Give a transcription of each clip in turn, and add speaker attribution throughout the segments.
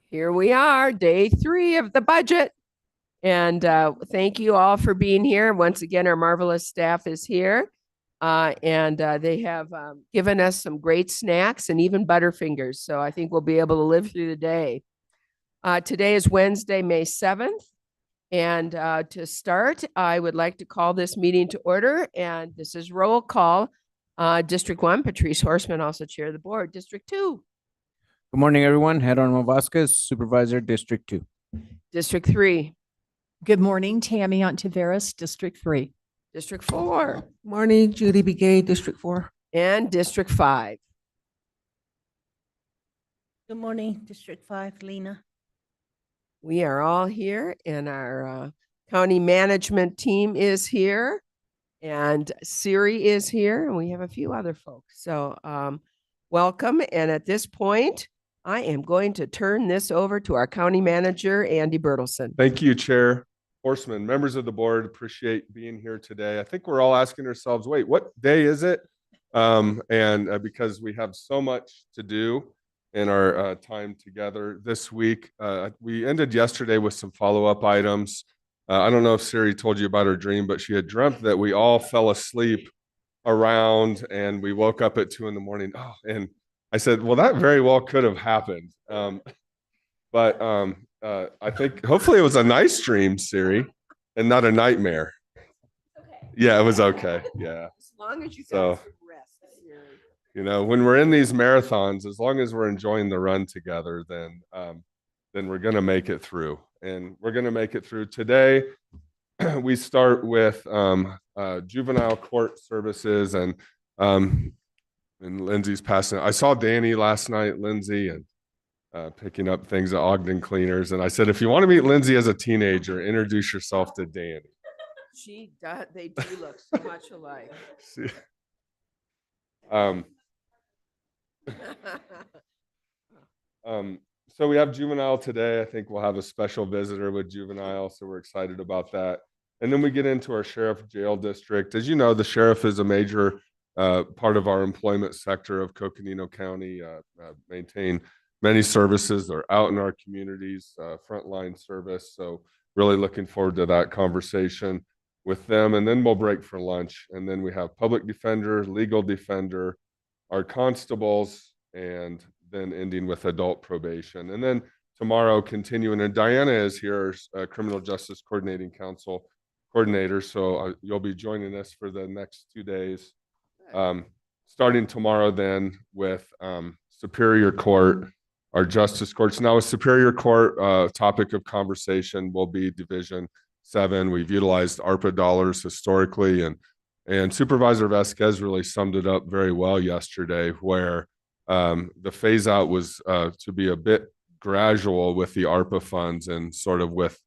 Speaker 1: Here we are, day 3 of the budget. And thank you all for being here. Once again, our marvelous staff is here. And they have given us some great snacks and even Butterfingers. So I think we'll be able to live through the day. Today is Wednesday, May 7th. And to start, I would like to call this meeting to order. And this is roll call. District 1, Patrice Horseman, also chair of the board. District 2.
Speaker 2: Good morning, everyone. Geronimo Vasquez, Supervisor, District 2.
Speaker 1: District 3.
Speaker 3: Good morning, Tammy Ontiveros, District 3.
Speaker 1: District 4.
Speaker 4: Morning, Judy Begay, District 4.
Speaker 1: And District 5.
Speaker 5: Good morning, District 5, Lena.
Speaker 1: We are all here, and our county management team is here, and Siri is here, and we have a few other folks. So welcome. And at this point, I am going to turn this over to our county manager, Andy Bertelson.
Speaker 6: Thank you, Chair Horseman. Members of the board, appreciate being here today. I think we're all asking ourselves, wait, what day is it? Because we have so much to do in our time together this week. We ended yesterday with some follow-up items. I don't know if Siri told you about her dream, but she had dreamt that we all fell asleep around and we woke up at 2 a.m. Oh, and I said, well, that very well could have happened. I think hopefully it was a nice dream, Siri, and not a nightmare.
Speaker 1: Okay.
Speaker 6: Yeah, it was okay. Yeah.
Speaker 1: As long as you got
Speaker 6: So,
Speaker 1: some rest, Siri.
Speaker 6: You know, when we're in these marathons, as long as we're enjoying the run together, then we're going to make it through. And we're going to make it through today. We start with juvenile court services, and Lindsay's passing. I saw Danny last night, Lindsay, and picking up things at Ogden Cleaners. And I said, if you want to meet Lindsay as a teenager, introduce yourself to Danny.
Speaker 1: She does. They do look so much alike.
Speaker 6: So we have juvenile today. I think we'll have a special visitor with juvenile, so we're excited about that. And then we get into our sheriff jail district. As you know, the sheriff is a major part of our employment sector of Coconino County, maintain many services. They're out in our communities, frontline service. So really looking forward to that conversation with them. And then we'll break for lunch. And then we have public defender, legal defender, our constables, and then ending with adult probation. And then tomorrow continuing, and Diana is here, Criminal Justice Coordinating Council coordinator. So you'll be joining us for the next 2 days. Starting tomorrow then with Superior Court, our justice courts. Now with Superior Court, topic of conversation will be Division 7. We've utilized ARPA dollars historically, and Supervisor Vasquez really summed it up very well yesterday, where the phase out was to be a bit gradual with the ARPA funds, and sort of with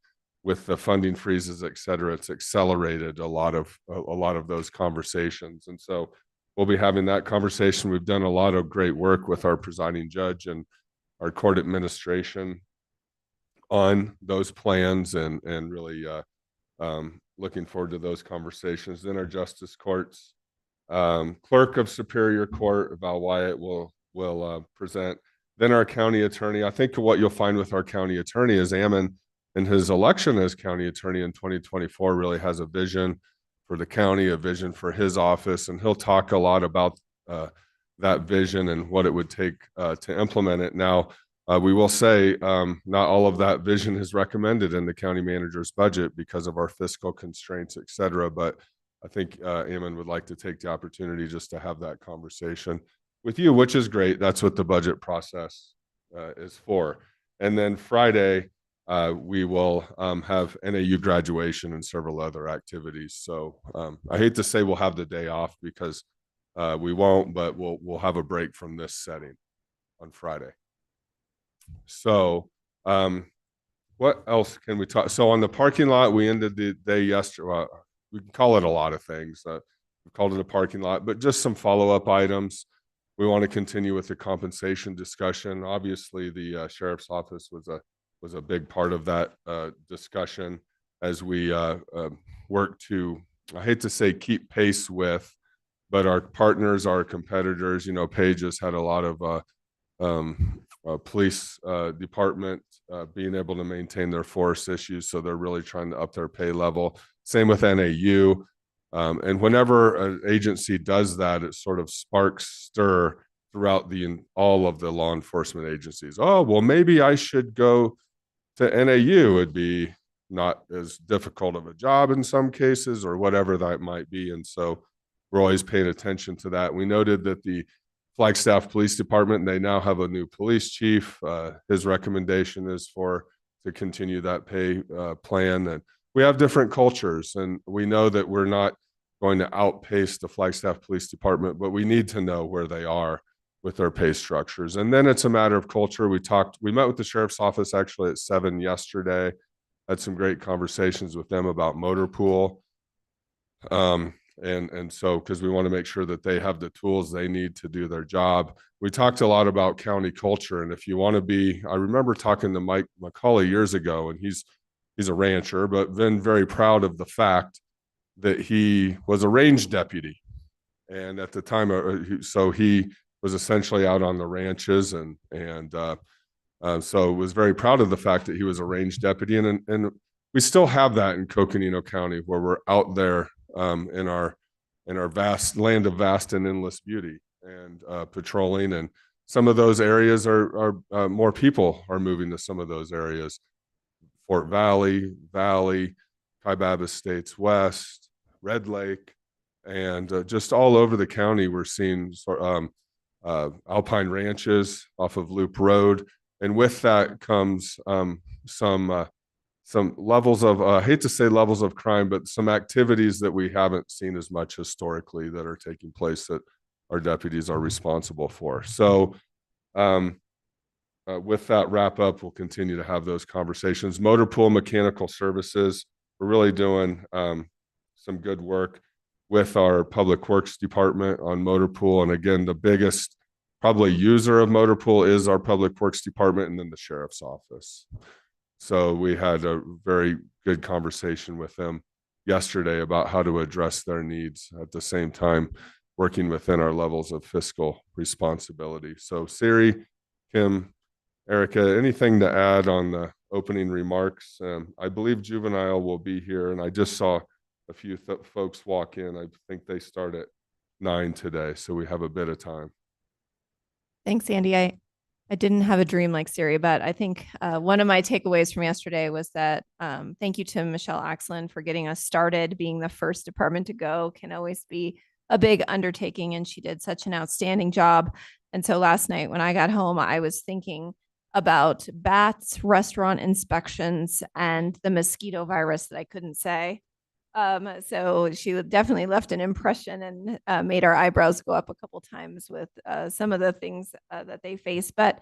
Speaker 6: the funding freezes, et cetera, it's accelerated a lot of those conversations. And so we'll be having that conversation. We've done a lot of great work with our presiding judge and our court administration on those plans, and really looking forward to those conversations. Then our justice courts, clerk of Superior Court, Val Wyatt, will present. Then our county attorney. I think what you'll find with our county attorney is Ammon, in his election as county attorney in 2024, really has a vision for the county, a vision for his office, and he'll talk a lot about that vision and what it would take to implement it. Now, we will say not all of that vision is recommended in the county manager's budget because of our fiscal constraints, et cetera. But I think Ammon would like to take the opportunity just to have that conversation with you, which is great. That's what the budget process is for. And then Friday, we will have NAU graduation and several other activities. So I hate to say we'll have the day off, because we won't, but we'll have a break from this setting on Friday. So what else can we talk? So on the parking lot, we ended the day yesterday. Well, we can call it a lot of things. We called it a parking lot, but just some follow-up items. We want to continue with the compensation discussion. Obviously, the sheriff's office was a big part of that discussion as we work to, I hate to say keep pace with, but our partners, our competitors. You know, Paige has had a lot of police department being able to maintain their force issues. So they're really trying to up their pay level. Same with NAU. And whenever an agency does that, it sort of sparks stir throughout all of the law enforcement agencies. Oh, well, maybe I should go to NAU. It'd be not as difficult of a job in some cases, or whatever that might be. And so we're always paying attention to that. We noted that the Flagstaff Police Department, they now have a new police chief. His recommendation is to continue that pay plan. And we have different cultures, and we know that we're not going to outpace the Flagstaff Police Department, but we need to know where they are with their pay structures. And then it's a matter of culture. We met with the sheriff's office actually at 7 yesterday, had some great conversations with them about motor pool. And so, because we want to make sure that they have the tools they need to do their job. We talked a lot about county culture. And if you want to be, I remember talking to Mike McCauley years ago, and he's a rancher, but been very proud of the fact that he was a range deputy. And at the time, so he was essentially out on the ranches, and so was very proud of the fact that he was a range deputy. And we still have that in Coconino County, where we're out there in our vast land of vast and endless beauty, and patrolling. And some of those areas are more people are moving to some of those areas. Fort Valley, Kaibab Estates West, Red Lake, and just all over the county, we're seeing alpine ranches off of Loop Road. And with that comes some levels of, I hate to say levels of crime, but some activities that we haven't seen as much historically that are taking place that our deputies are responsible for. So with that wrap up, we'll continue to have those conversations. Motor pool mechanical services, we're really doing some good work with our public works department on motor pool. And again, the biggest probably user of motor pool is our public works department, and then the sheriff's office. So we had a very good conversation with them yesterday about how to address their needs, at the same time working within our levels of fiscal responsibility. So Siri, Kim, Erica, anything to add on the opening remarks? I believe juvenile will be here, and I just saw a few folks walk in. I think they start at 9 today, so we have a bit of time.
Speaker 7: Thanks, Andy. I didn't have a dream like Siri, but I think one of my takeaways from yesterday was that thank you to Michelle Axlin for getting us started. Being the first department to go can always be a big undertaking, and she did such an outstanding job. And so last night when I got home, I was thinking about bats, restaurant inspections, and the mosquito virus that I couldn't say. So she definitely left an impression and made our eyebrows go up a couple times with some of the things that they face. But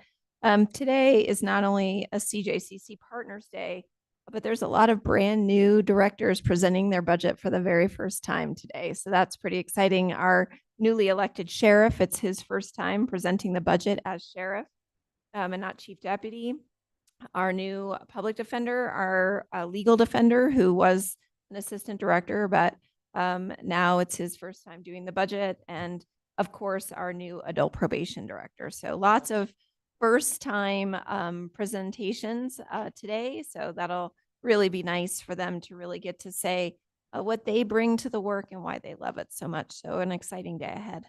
Speaker 7: today is not only a CJCC Partners Day, but there's a lot of brand new directors presenting their budget for the very first time today. So that's pretty exciting. Our newly elected sheriff, it's his first time presenting the budget as sheriff and not chief deputy. Our new public defender, our legal defender, who was an assistant director, but now it's his first time doing the budget. And of course, our new adult probation director. So lots of first time presentations today. So that'll really be nice for them to really get to say what they bring to the work and why they love it so much. So an exciting day ahead.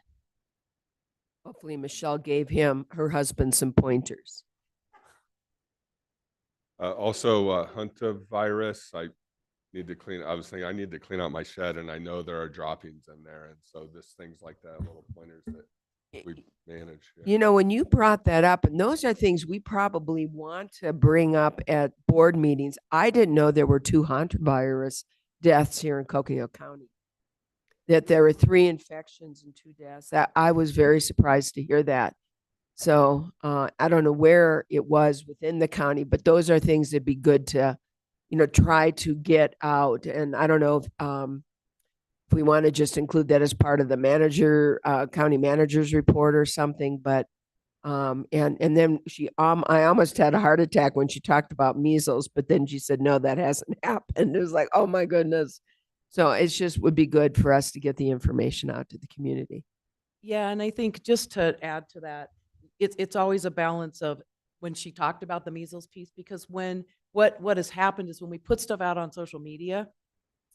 Speaker 1: Hopefully Michelle gave her husband some pointers.
Speaker 6: Also, hantavirus, I was thinking I need to clean out my shed, and I know there are droppings in there. And so just things like that, little pointers that we manage. Yeah.
Speaker 1: You know, when you brought that up, and those are things we probably want to bring up at board meetings. I didn't know there were 2 hantavirus deaths here in Coconino County, that there were 3 infections and 2 deaths. That I was very surprised to hear that. So I don't know where it was within the county, but those are things that'd be good to, try to get out. And I don't know if we want to just include that as part of the county manager's report or something, but and then I almost had a heart attack when she talked about measles, but then she said, no, that hasn't happened. It was like, oh my goodness. So it's just would be good for us to get the information out to the community.
Speaker 4: Yeah, and I think just to add to that, it's always a balance of
Speaker 8: when she talked about the measles piece, because what has happened is when we put stuff out on social media,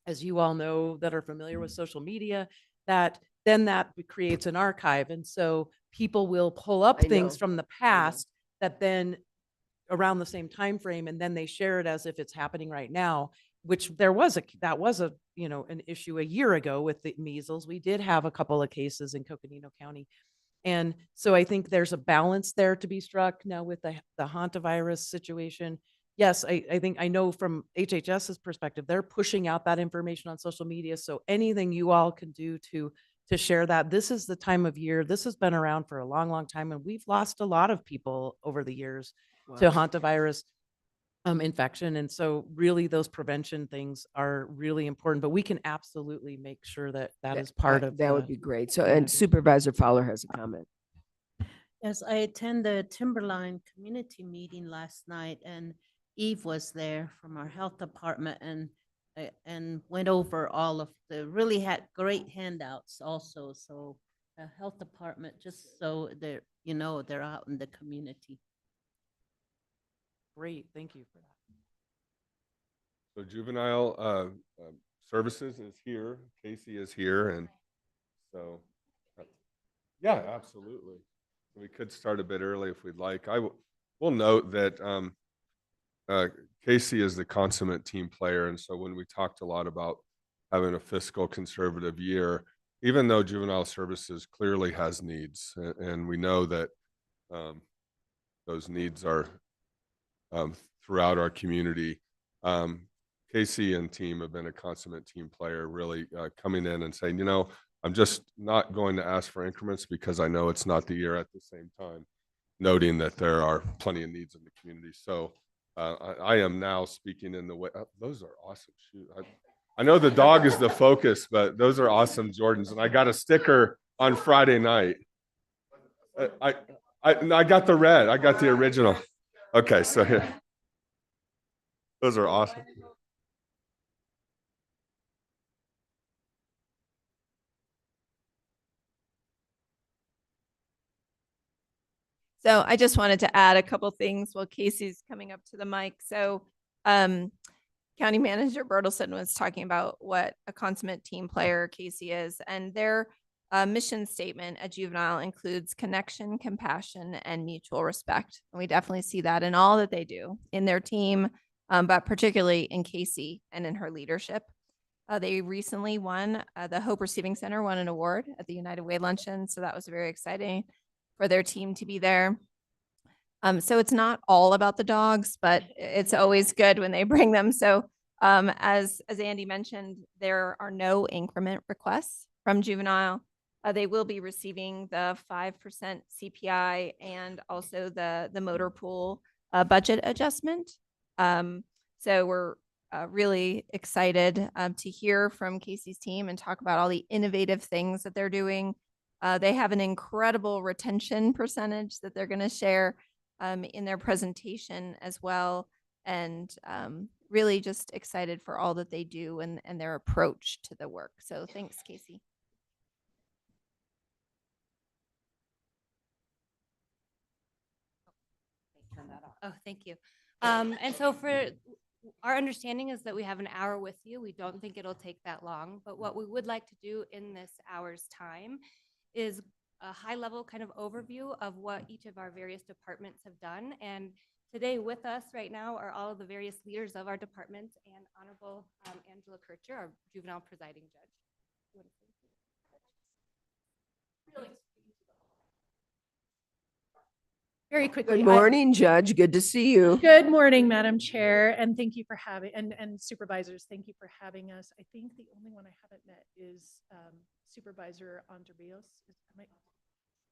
Speaker 8: as you all know that are familiar with social media, that then that creates an archive. And so people will pull up
Speaker 1: I
Speaker 8: things
Speaker 1: know.
Speaker 8: from the past that then around the same time frame, and then they share it as if it's happening right now, which that was a an issue a year ago with the measles. We did have a couple of cases in Coconino County. And so I think there's a balance there to be struck now with the hantavirus situation. Yes, I think I know from HHS's perspective, they're pushing out that information on social media. So anything you all can do to share that. This is the time of year. This has been around for a long, long time, and we've lost a lot of people over the years to hantavirus infection. And so really those prevention things are really important, but we can absolutely make sure that that is part of
Speaker 1: That would
Speaker 8: the
Speaker 1: be great. So, and
Speaker 8: community.
Speaker 1: Supervisor Fowler has a comment.
Speaker 5: Yes, I attended the Timberline community meeting last night, and Eve was there from our health department and went over all of really had great handouts also. So the health department, just so they're, they're out in the community.
Speaker 8: Great, thank you for that.
Speaker 6: So juvenile services is here. Casey is here, and so yeah, absolutely. We could start a bit early if we'd like. We'll note that Casey is the consummate team player, and so when we talked a lot about having a fiscal conservative year, even though juvenile services clearly has needs, and we know that those needs are throughout our community. Casey and team have been a consummate team player, really coming in and saying, I'm just not going to ask for increments because I know it's not the year, at the same time noting that there are plenty of needs in the community. So I am now speaking in the way. Those are awesome shoes. I know the dog is the focus, but those are awesome Jordans. And I got a sticker on Friday night. I got the red. I got the original. Okay, so here. Those are awesome.
Speaker 7: So I just wanted to add a couple things while Casey's coming up to the mic. So County Manager Bertelsen was talking about what a consummate team player Casey is, and their mission statement at Juvenile includes connection, compassion, and mutual respect. And we definitely see that in all that they do in their team, but particularly in Casey and in her leadership. They recently won, the Hope Receiving Center won an award at the United Way Luncheon. So that was very exciting for their team to be there. So it's not all about the dogs, but it's always good when they bring them. So as Andy mentioned, there are no increment requests from Juvenile. They will be receiving the 5% CPI and also the motor pool budget adjustment. So we're really excited to hear from Casey's team and talk about all the innovative things that they're doing. They have an incredible retention percentage that they're going to share in their presentation as well. And really just excited for all that they do and their approach to the work. So thanks, Casey.
Speaker 9: Turn that off. Oh, thank you. And so for our understanding is that we have an hour with you. We don't think it'll take that long, but what we would like to do in this hour's time is a high level kind of overview of what each of our various departments have done. And today with us right now are all of the various leaders of our departments and Honorable Angela Kircher, our juvenile presiding judge.
Speaker 3: Very quickly.
Speaker 1: Good morning, Judge. Good to see you.
Speaker 3: Good morning, Madam Chair, and thank you for having, and supervisors, thank you for having us. I think the only one I haven't met is Supervisor Ontiveros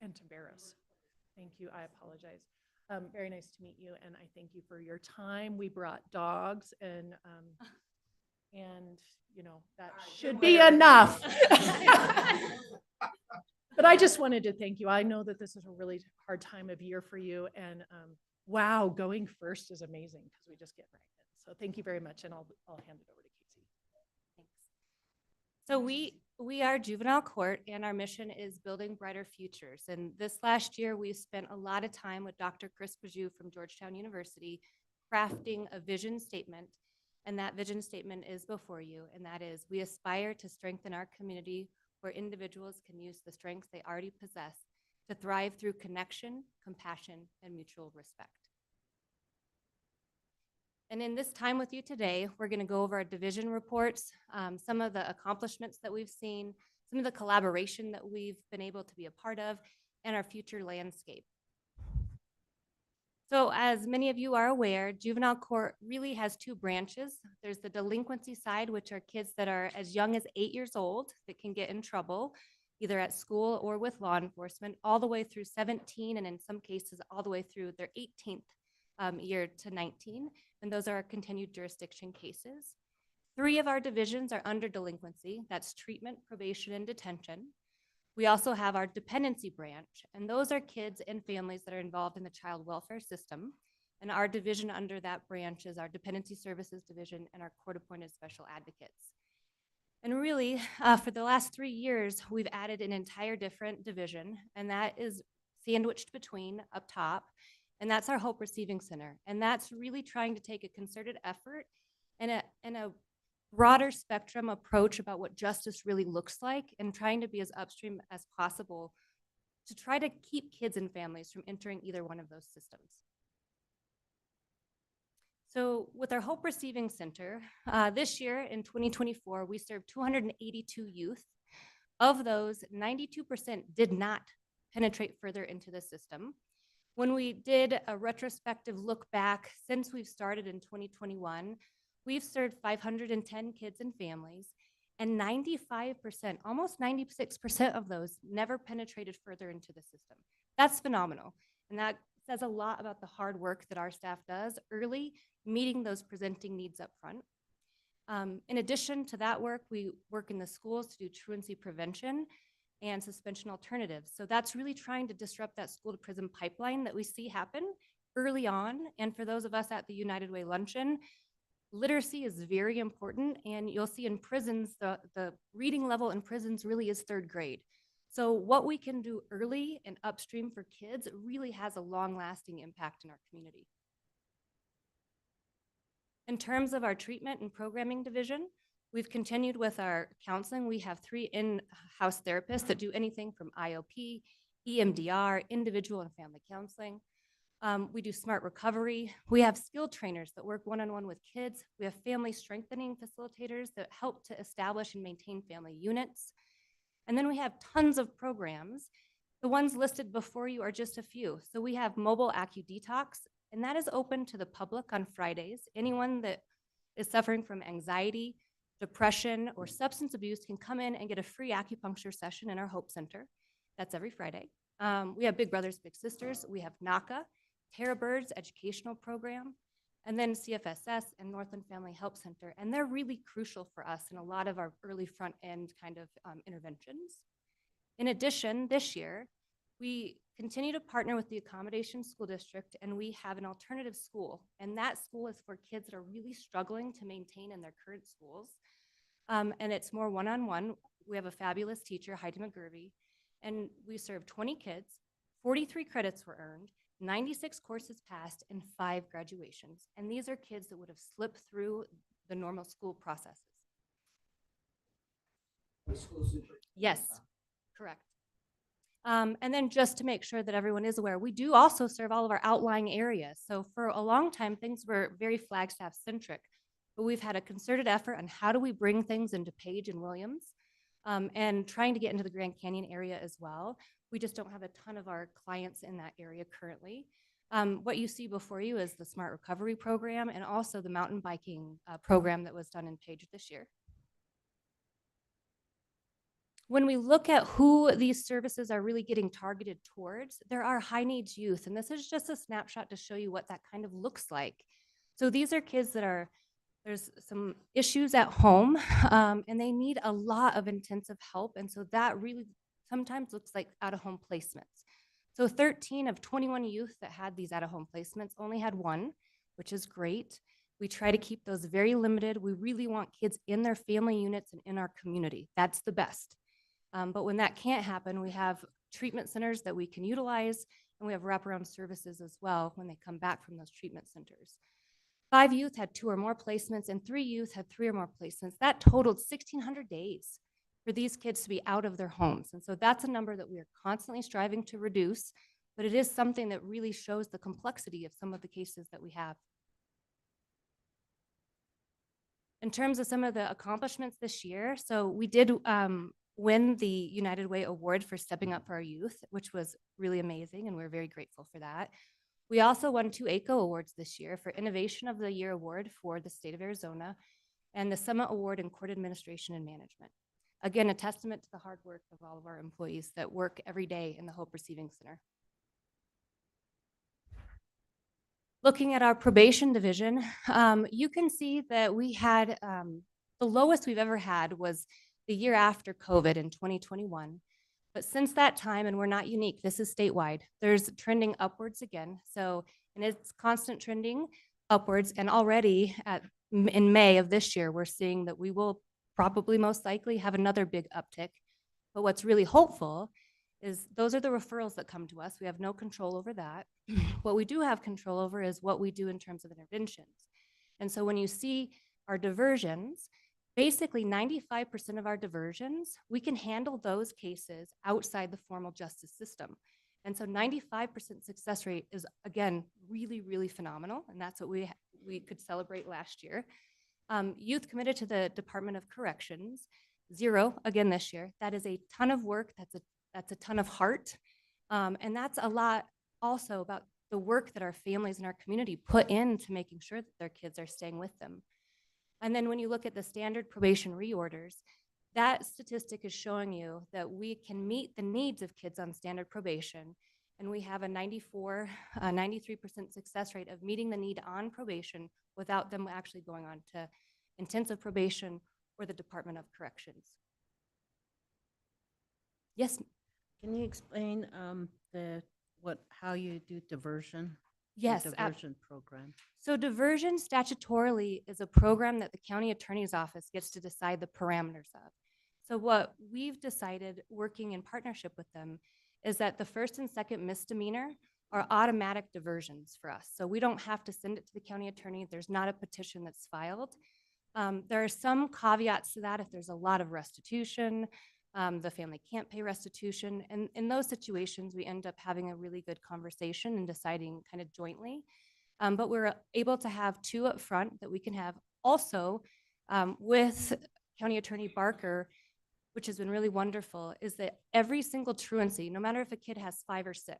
Speaker 3: and Taveras. Thank you. I apologize. Very nice to meet you, and I thank you for your time. We brought dogs, and that should be enough. But I just wanted to thank you. I know that this is a really hard time of year for you, and wow, going first is amazing because we just get pregnant. So thank you very much, and I'll hand it over to Casey.
Speaker 9: Thanks. So we We are juvenile court, and our mission is building brighter futures. And this last year, we've spent a lot of time with Dr. Chris Bajou from Georgetown University crafting a vision statement. And that vision statement is before you, and that is, we aspire to strengthen our community where individuals can use the strengths they already possess to thrive through connection, compassion, and mutual respect. And in this time with you today, we're going to go over our division reports, some of the accomplishments that we've seen, some of the collaboration that we've been able to be a part of, and our future landscape. So as many of you are aware, juvenile court really has two branches. There's the delinquency side, which are kids that are as young as 8 years old that can get in trouble, either at school or with law enforcement, all the way through 17, and in some cases, all the way through their 18th year to 19. And those are our continued jurisdiction cases. 3 of our divisions are under delinquency. That's treatment, probation, and detention. We also have our dependency branch, and those are kids and families that are involved in the child welfare system. And our division under that branch is our dependency services division and our court-appointed special advocates. And really, for the last 3 years, we've added an entire different division, and that is sandwiched between up top, and that's our Hope Receiving Center. And that's really trying to take a concerted effort and a broader spectrum approach about what justice really looks like, and trying to be as upstream as possible to try to keep kids and families from entering either one of those systems. So with our Hope Receiving Center, this year in 2024, we served 282 youth. Of those, 92% did not penetrate further into the system. When we did a retrospective look back since we've started in 2021, we've served 510 kids and families, and 95%, almost 96% of those never penetrated further into the system. That's phenomenal. And that says a lot about the hard work that our staff does early, meeting those presenting needs up front. In addition to that work, we work in the schools to do truancy prevention and suspension alternatives. So that's really trying to disrupt that school to prison pipeline that we see happen early on. And for those of us at the United Way Luncheon, literacy is very important, and you'll see in prisons, the reading level in prisons really is 3rd grade. So what we can do early and upstream for kids really has a long-lasting impact in our community. In terms of our treatment and programming division, we've continued with our counseling. We have 3 in-house therapists that do anything from IOP, EMDR, individual and family counseling. We do smart recovery. We have skilled trainers that work one-on-one with kids. We have family strengthening facilitators that help to establish and maintain family units. And then we have tons of programs. The ones listed before you are just a few. So we have mobile AccuDetox, and that is open to the public on Fridays. Anyone that is suffering from anxiety, depression, or substance abuse can come in and get a free acupuncture session in our Hope Center. That's every Friday. We have Big Brothers Big Sisters. We have NACA, Terra Birds educational program, and then CFSS and Northland Family Help Center. And they're really crucial for us in a lot of our early front end kind of interventions. In addition, this year, we continue to partner with the Accommodation School District, and we have an alternative school. And that school is for kids that are really struggling to maintain in their current schools. And it's more one-on-one. We have a fabulous teacher, Heidi McGurvey, and we served 20 kids, 43 credits were earned, 96 courses passed, and 5 graduations. And these are kids that would have slipped through the normal school processes. Yes, correct. And then just to make sure that everyone is aware, we do also serve all of our outlying areas. So for a long time, things were very Flagstaff centric, but we've had a concerted effort on how do we bring things into Page and Williams, and trying to get into the Grand Canyon area as well. We just don't have a ton of our clients in that area currently. What you see before you is the Smart Recovery Program and also the mountain biking program that was done in Page this year. When we look at who these services are really getting targeted towards, there are high needs youth. And this is just a snapshot to show you what that kind of looks like. So these are kids that there's some issues at home, and they need a lot of intensive help. And so that really sometimes looks like out-of-home placements. So 13 of 21 youth that had these out-of-home placements only had 1, which is great. We try to keep those very limited. We really want kids in their family units and in our community. That's the best. But when that can't happen, we have treatment centers that we can utilize, and we have wraparound services as well when they come back from those treatment centers. 5 youth had 2 or more placements, and 3 youth had 3 or more placements. That totaled 1,600 days for these kids to be out of their homes. And so that's a number that we are constantly striving to reduce, but it is something that really shows the complexity of some of the cases that we have. In terms of some of the accomplishments this year, so we did win the United Way Award for stepping up for our youth, which was really amazing, and we're very grateful for that. We also won 2 ACO awards this year for Innovation of the Year Award for the state of Arizona and the Summit Award in Court Administration and Management. Again, a testament to the hard work of all of our employees that work every day in the Hope Receiving Center. Looking at our probation division, you can see that we had the lowest we've ever had was the year after COVID in 2021. But since that time, and we're not unique, this is statewide, there's trending upwards again. So, and it's constant trending upwards. And already in May of this year, we're seeing that we will probably most likely have another big uptick. But what's really hopeful is those are the referrals that come to us. We have no control over that. What we do have control over is what we do in terms of interventions. And so when you see our diversions, basically 95% of our diversions, we can handle those cases outside the formal justice system. And so 95% success rate is, again, really, really phenomenal. And that's what we could celebrate last year. Youth committed to the Department of Corrections, 0 again this year. That is a ton of work. That's a ton of heart. And that's a lot also about the work that our families and our community put into making sure that their kids are staying with them. And then when you look at the standard probation reorders, that statistic is showing you that we can meet the needs of kids on standard probation. And we have a 93% success rate of meeting the need on probation without them actually going on to intensive probation or the Department of Corrections. Yes.
Speaker 5: Can you explain how you do diversion?
Speaker 9: Yes.
Speaker 5: Diversion program.
Speaker 9: So diversion statutorily is a program that the county attorney's office gets to decide the parameters of. So what we've decided, working in partnership with them, is that the first and second misdemeanor are automatic diversions for us. So we don't have to send it to the county attorney. There's not a petition that's filed. There are some caveats to that if there's a lot of restitution, the family can't pay restitution. And in those situations, we end up having a really good conversation and deciding kind of jointly. But we're able to have 2 up front that we can have also with County Attorney Barker, which has been really wonderful, is that every single truancy, no matter if a kid has 5 or 6,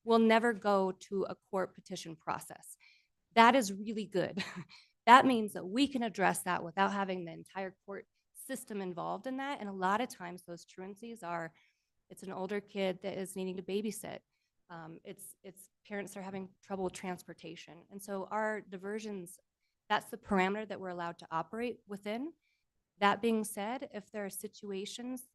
Speaker 9: will never go to a court petition process. That is really good. That means that we can address that without having the entire court system involved in that. And a lot of times those truancies it's an older kid that is needing to babysit. It's parents that are having trouble with transportation. And so our diversions, that's the parameter that we're allowed to operate within. That being said, if there are situations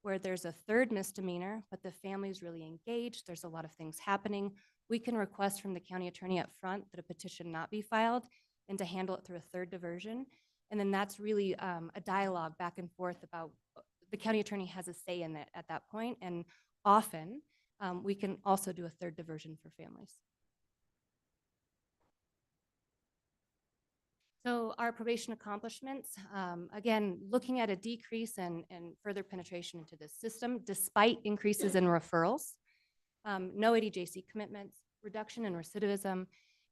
Speaker 9: where there's a 3rd misdemeanor, but the family is really engaged, there's a lot of things happening, we can request from the county attorney up front that a petition not be filed and to handle it through a 3rd diversion. And then that's really a dialogue back and forth about the county attorney has a say in it at that point. And often we can also do a 3rd diversion for families. So our probation accomplishments, again, looking at a decrease and further penetration into the system, despite increases in referrals, no ADJC commitments, reduction in recidivism,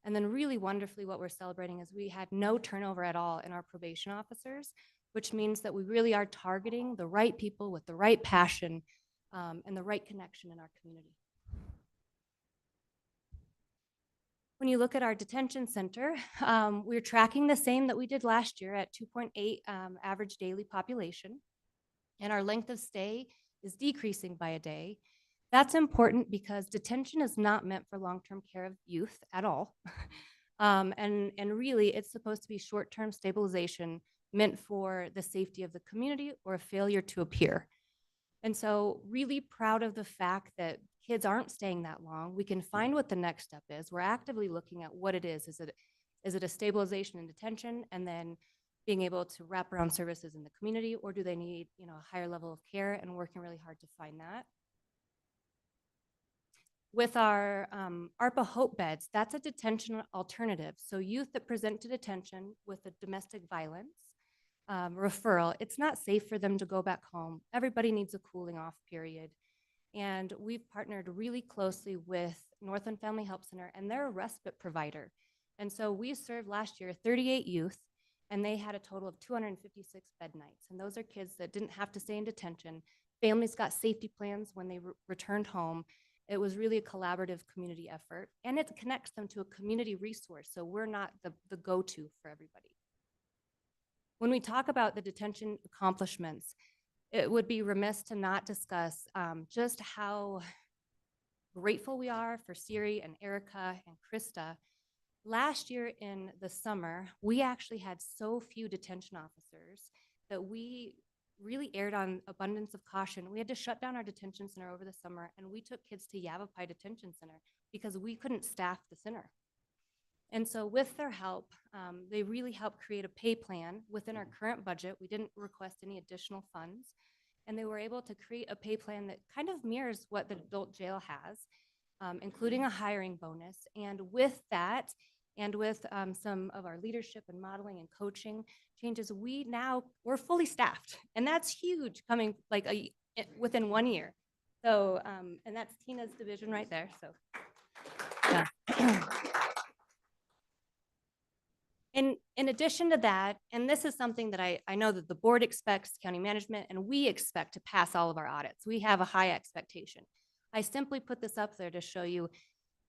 Speaker 9: and then really wonderfully what we're celebrating is we had no turnover at all in our probation officers, which means that we really are targeting the right people with the right passion and the right connection in our community. When you look at our detention center, we're tracking the same that we did last year at 2.8 average daily population. And our length of stay is decreasing by a day. That's important because detention is not meant for long-term care of youth at all. And really, it's supposed to be short-term stabilization meant for the safety of the community or a failure to appear. And so really proud of the fact that kids aren't staying that long. We can find what the next step is. We're actively looking at what it is. Is it Is it a stabilization in detention and then being able to wrap around services in the community, or do they need, you know, a higher level of care, and working really hard to find that. With our ARPA Hope beds, that's a detention alternative. So youth that present to detention with a domestic violence referral, it's not safe for them to go back home. Everybody needs a cooling off period. And we've partnered really closely with Northland Family Help Center, and they're a respite provider. And so we served last year 38 youth, and they had a total of 256 bed nights. And those are kids that didn't have to stay in detention. Families got safety plans when they returned home. It was really a collaborative community effort, and it connects them to a community resource. So we're not the go-to for everybody. When we talk about the detention accomplishments, it would be remiss to not discuss just how grateful we are for Siri and Erica and Krista. Last year in the summer, we actually had so few detention officers that we really erred on abundance of caution. We had to shut down our detention center over the summer, and we took kids to Yavapai Detention Center because we couldn't staff the center. And so with their help, they really helped create a pay plan within our current budget. We didn't request any additional funds, and they were able to create a pay plan that kind of mirrors what the adult jail has, including a hiring bonus. And with that, and with some of our leadership and modeling and coaching changes, we're fully staffed. And that's huge coming like within 1 year. So, and that's Tina's division right there, so. Yeah. In addition to that, and this is something that I know that the board expects, county management, and we expect to pass all of our audits. We have a high expectation. I simply put this up there to show you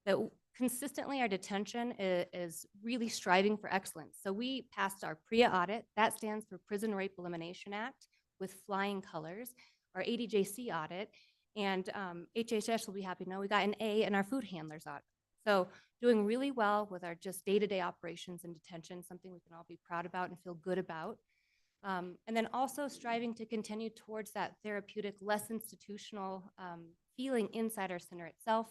Speaker 9: that consistently our detention is really striving for excellence. So we passed our PREA audit. That stands for Prison Rape Elimination Act with flying colors. Our ADJC audit, and HHS will be happy to know we got an A in our food handlers audit. So doing really well with our just day-to-day operations in detention, something we can all be proud about and feel good about. And then also striving to continue towards that therapeutic, less institutional feeling inside our center itself.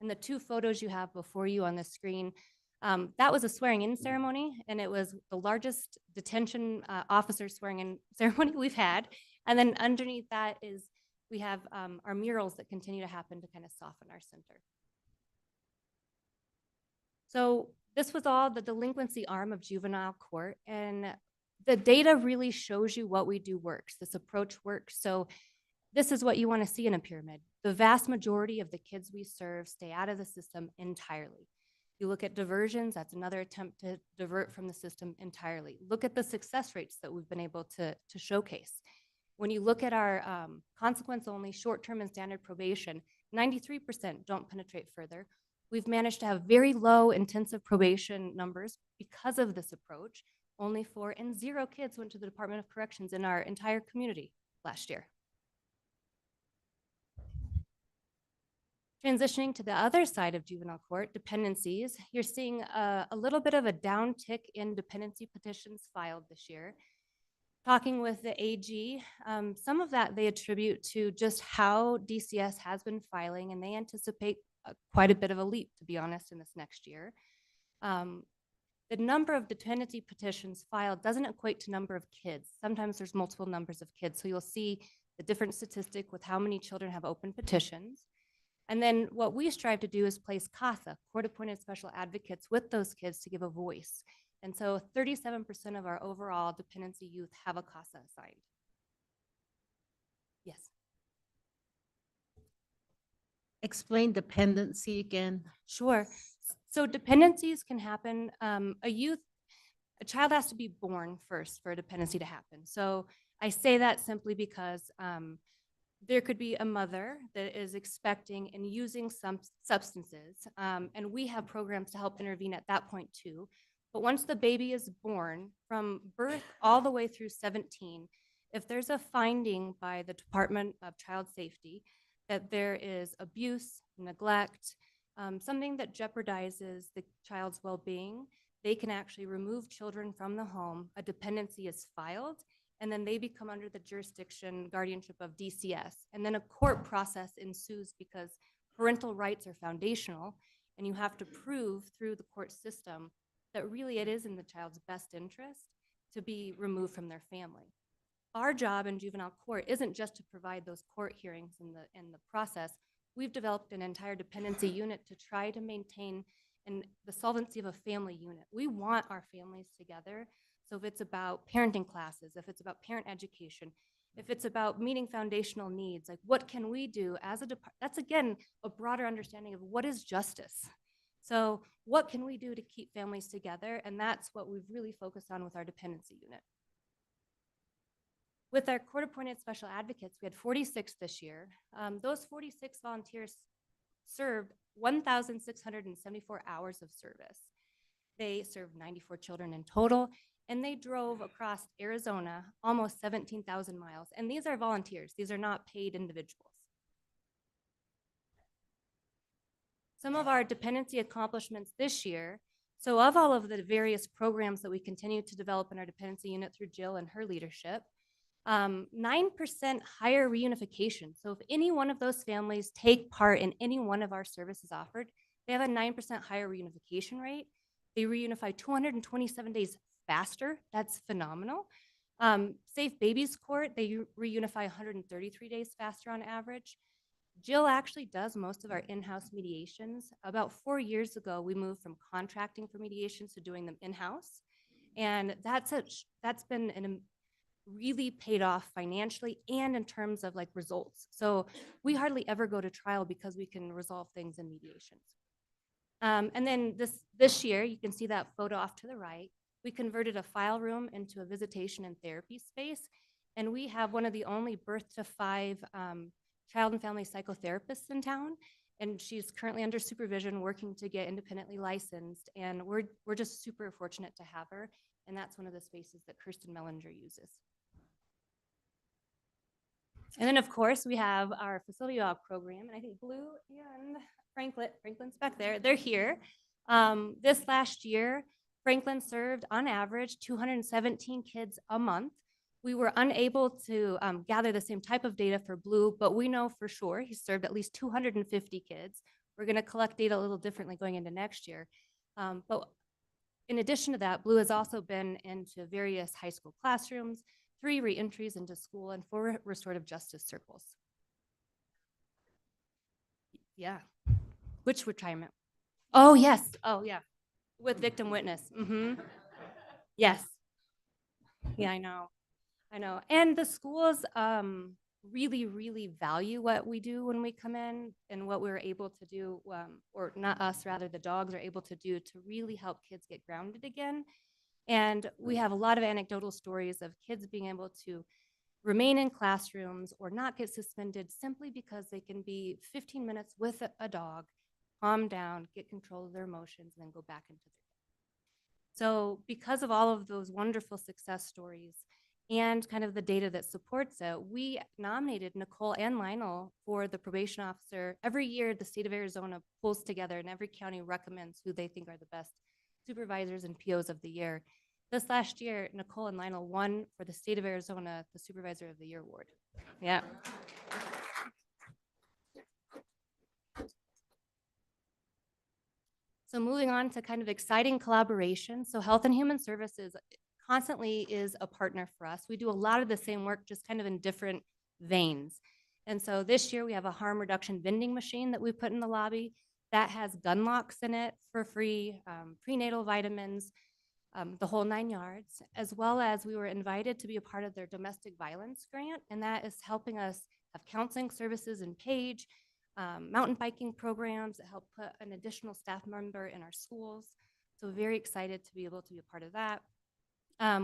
Speaker 9: And the two photos you have before you on the screen, that was a swearing-in ceremony, and it was the largest detention officer swearing-in ceremony we've had. And then underneath that is we have our murals that continue to happen to kind of soften our center. So this was all the delinquency arm of juvenile court, and the data really shows you what we do works. This approach works. So this is what you want to see in a pyramid. The vast majority of the kids we serve stay out of the system entirely. You look at diversions, that's another attempt to divert from the system entirely. Look at the success rates that we've been able to showcase. When you look at our consequence-only short-term and standard probation, 93% don't penetrate further. We've managed to have very low intensive probation numbers because of this approach. Only 4 and 0 kids went to the Department of Corrections in our entire community last year. Transitioning to the other side of juvenile court, dependencies, you're seeing a little bit of a downtick in dependency petitions filed this year. Talking with the AG, some of that they attribute to just how DCS has been filing, and they anticipate quite a bit of a leap, to be honest, in this next year. The number of dependency petitions filed doesn't equate to number of kids. Sometimes there's multiple numbers of kids. So you'll see the different statistic with how many children have open petitions. And then what we strive to do is place CASA, court-appointed special advocates, with those kids to give a voice. And so 37% of our overall dependency youth have a CASA assigned. Yes.
Speaker 5: Explain dependency again.
Speaker 9: Sure. So dependencies can happen. A child has to be born first for a dependency to happen. So I say that simply because there could be a mother that is expecting and using some substances, and we have programs to help intervene at that point too. But once the baby is born, from birth all the way through 17, if there's a finding by the Department of Child Safety that there is abuse, neglect, something that jeopardizes the child's well-being, they can actually remove children from the home. A dependency is filed, and then they become under the jurisdiction, guardianship of DCS. And then a court process ensues because parental rights are foundational, and you have to prove through the court system that really it is in the child's best interest to be removed from their family. Our job in juvenile court isn't just to provide those court hearings in the process. We've developed an entire dependency unit to try to maintain the solvency of a family unit. We want our families together. So if it's about parenting classes, if it's about parent education, if it's about meeting foundational needs, like what can we do as a department? That's again, a broader understanding of what is justice. So what can we do to keep families together? And that's what we've really focused on with our dependency unit. With our court-appointed special advocates, we had 46 this year. Those 46 volunteers served 1,674 hours of service. They served 94 children in total, and they drove across Arizona almost 17,000 miles. And these are volunteers. These are not paid individuals. Some of our dependency accomplishments this year, so of all of the various programs that we continue to develop in our dependency unit through Jill and her leadership, 9% higher reunification. So if any one of those families take part in any one of our services offered, they have a 9% higher reunification rate. They reunify 227 days faster. That's phenomenal. Safe Babies Court, they reunify 133 days faster on average. Jill actually does most of our in-house mediations. About 4 years ago, we moved from contracting for mediations to doing them in-house. And that's been really paid off financially and in terms of like results. So we hardly ever go to trial because we can resolve things in mediations. And then this year, you can see that photo off to the right, we converted a file room into a visitation and therapy space. And we have one of the only birth to 5 child and family psychotherapists in town. And she's currently under supervision working to get independently licensed. And we're just super fortunate to have her. And that's one of the spaces that Kirsten Mellinger uses. And then, of course, we have our facility dog program. And I think Blue and Franklin's back there. They're here. This last year, Franklin served on average 217 kids a month. We were unable to gather the same type of data for Blue, but we know for sure he served at least 250 kids. We're going to collect data a little differently going into next year. But in addition to that, Blue has also been into various high school classrooms, 3 reentries into school, and 4 restorative justice circles. Yeah. Which retirement? Oh, yes. Oh, yeah. With victim witness. Mm-hmm. Yes. Yeah, I know. And the schools really, really value what we do when we come in and what we're able to do, or not us, rather the dogs are able to do to really help kids get grounded again. And we have a lot of anecdotal stories of kids being able to remain in classrooms or not get suspended simply because they can be 15 minutes with a dog, calm down, get control of their emotions, and then go back into their day. So because of all of those wonderful success stories and kind of the data that supports it, we nominated Nicole and Lionel for the probation officer. Every year, the state of Arizona pulls together and every county recommends who they think are the best supervisors and POs of the year. This last year, Nicole and Lionel won for the state of Arizona, the Supervisor of the Year award. Yeah. So moving on to kind of exciting collaboration. So Health and Human Services constantly is a partner for us. We do a lot of the same work, just kind of in different veins. And so this year we have a harm reduction vending machine that we put in the lobby that has gun locks in it for free, prenatal vitamins, the whole 9 yards, as well as we were invited to be a part of their domestic violence grant. And that is helping us have counseling services in Page, mountain biking programs that help put an additional staff member in our schools. So very excited to be able to be a part of that.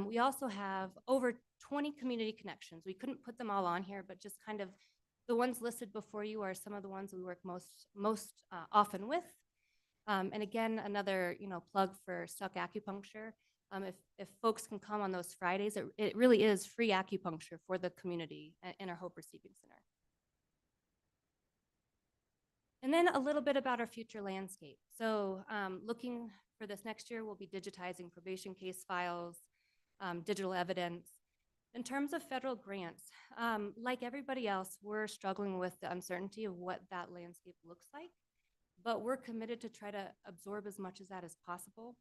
Speaker 9: We also have over 20 community connections. We couldn't put them all on here, but just kind of the ones listed before you are some of the ones we work most often with. And again, another plug for Stuck Acupuncture. If folks can come on those Fridays, it really is free acupuncture for the community in our Hope Receiving Center. And then a little bit about our future landscape. So looking for this next year, we'll be digitizing probation case files, digital evidence. In terms of federal grants, like everybody else, we're struggling with the uncertainty of what that landscape looks like, but we're committed to try to absorb as much of that as possible.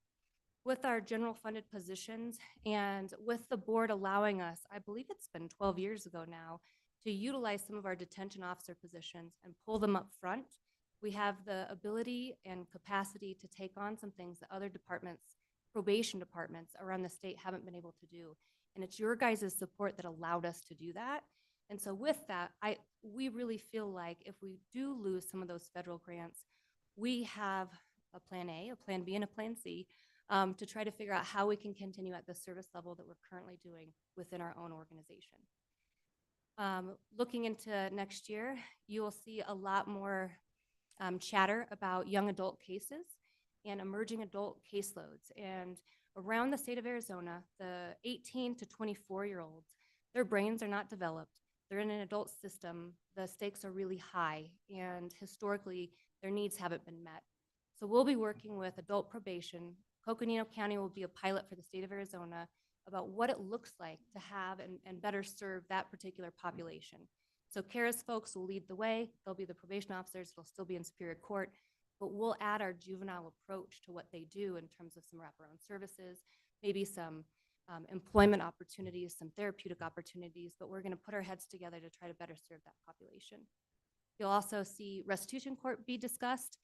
Speaker 9: with our general funded positions and with the board allowing us, I believe it's been 12 years ago now, to utilize some of our detention officer positions and pull them up front, we have the ability and capacity to take on some things that other departments, probation departments around the state haven't been able to do. And it's your guys' support that allowed us to do that. And so with that, we really feel like if we do lose some of those federal grants, we have a plan A, a plan B, and a plan C to try to figure out how we can continue at the service level that we're currently doing within our own organization. Looking into next year, you will see a lot more chatter about young adult cases and emerging adult caseloads. And around the state of Arizona, the 18 to 24-year-olds, their brains are not developed. They're in an adult system. The stakes are really high, and historically, their needs haven't been met. So we'll be working with adult probation. Coconino County will be a pilot for the state of Arizona about what it looks like to have and better serve that particular population. So CARES folks will lead the way. They'll be the probation officers. They'll still be in Superior Court, but we'll add our juvenile approach to what they do in terms of some wraparound services, maybe some employment opportunities, some therapeutic opportunities, but we're going to put our heads together to try to better serve that population. You'll also see restitution court be discussed.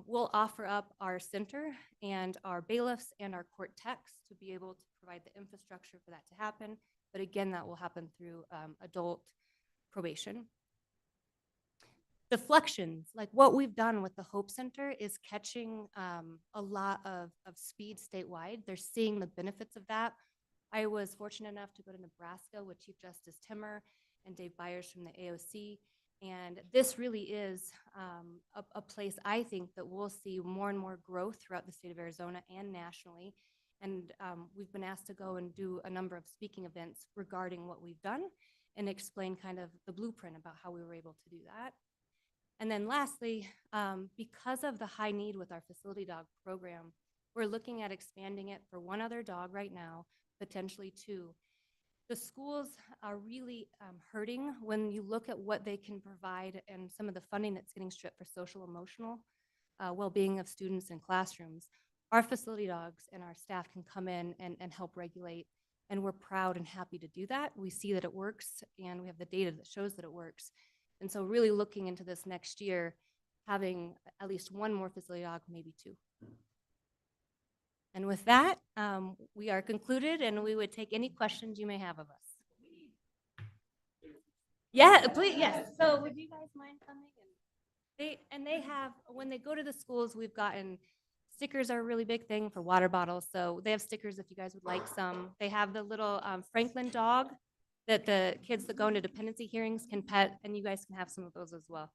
Speaker 9: We'll offer up our center and our bailiffs and our court techs to be able to provide the infrastructure for that to happen. But again, that will happen through adult probation. Deflections, like what we've done with the Hope Center, is catching a lot of speed statewide. They're seeing the benefits of that. I was fortunate enough to go to Nebraska with Chief Justice Timmer and Dave Byers from the AOC. And this really is a place I think that we'll see more and more growth throughout the state of Arizona and nationally. And we've been asked to go and do a number of speaking events regarding what we've done and explain kind of the blueprint about how we were able to do that. And then lastly, because of the high need with our facility dog program, we're looking at expanding it for one other dog right now, potentially two. The schools are really hurting when you look at what they can provide and some of the funding that's getting stripped for social emotional well-being of students in classrooms. Our facility dogs and our staff can come in and help regulate, and we're proud and happy to do that. We see that it works, and we have the data that shows that it works. And so really looking into this next year, having at least one more facility dog, maybe two. And with that, we are concluded, and we would take any questions you may have of us. Yeah, please, yes. So would you guys mind coming? And they have, when they go to the schools, we've gotten stickers are a really big thing for water bottles. So they have stickers if you guys would like some. They have the little Franklin dog that the kids that go into dependency hearings can pet, and you guys can have some of those as well.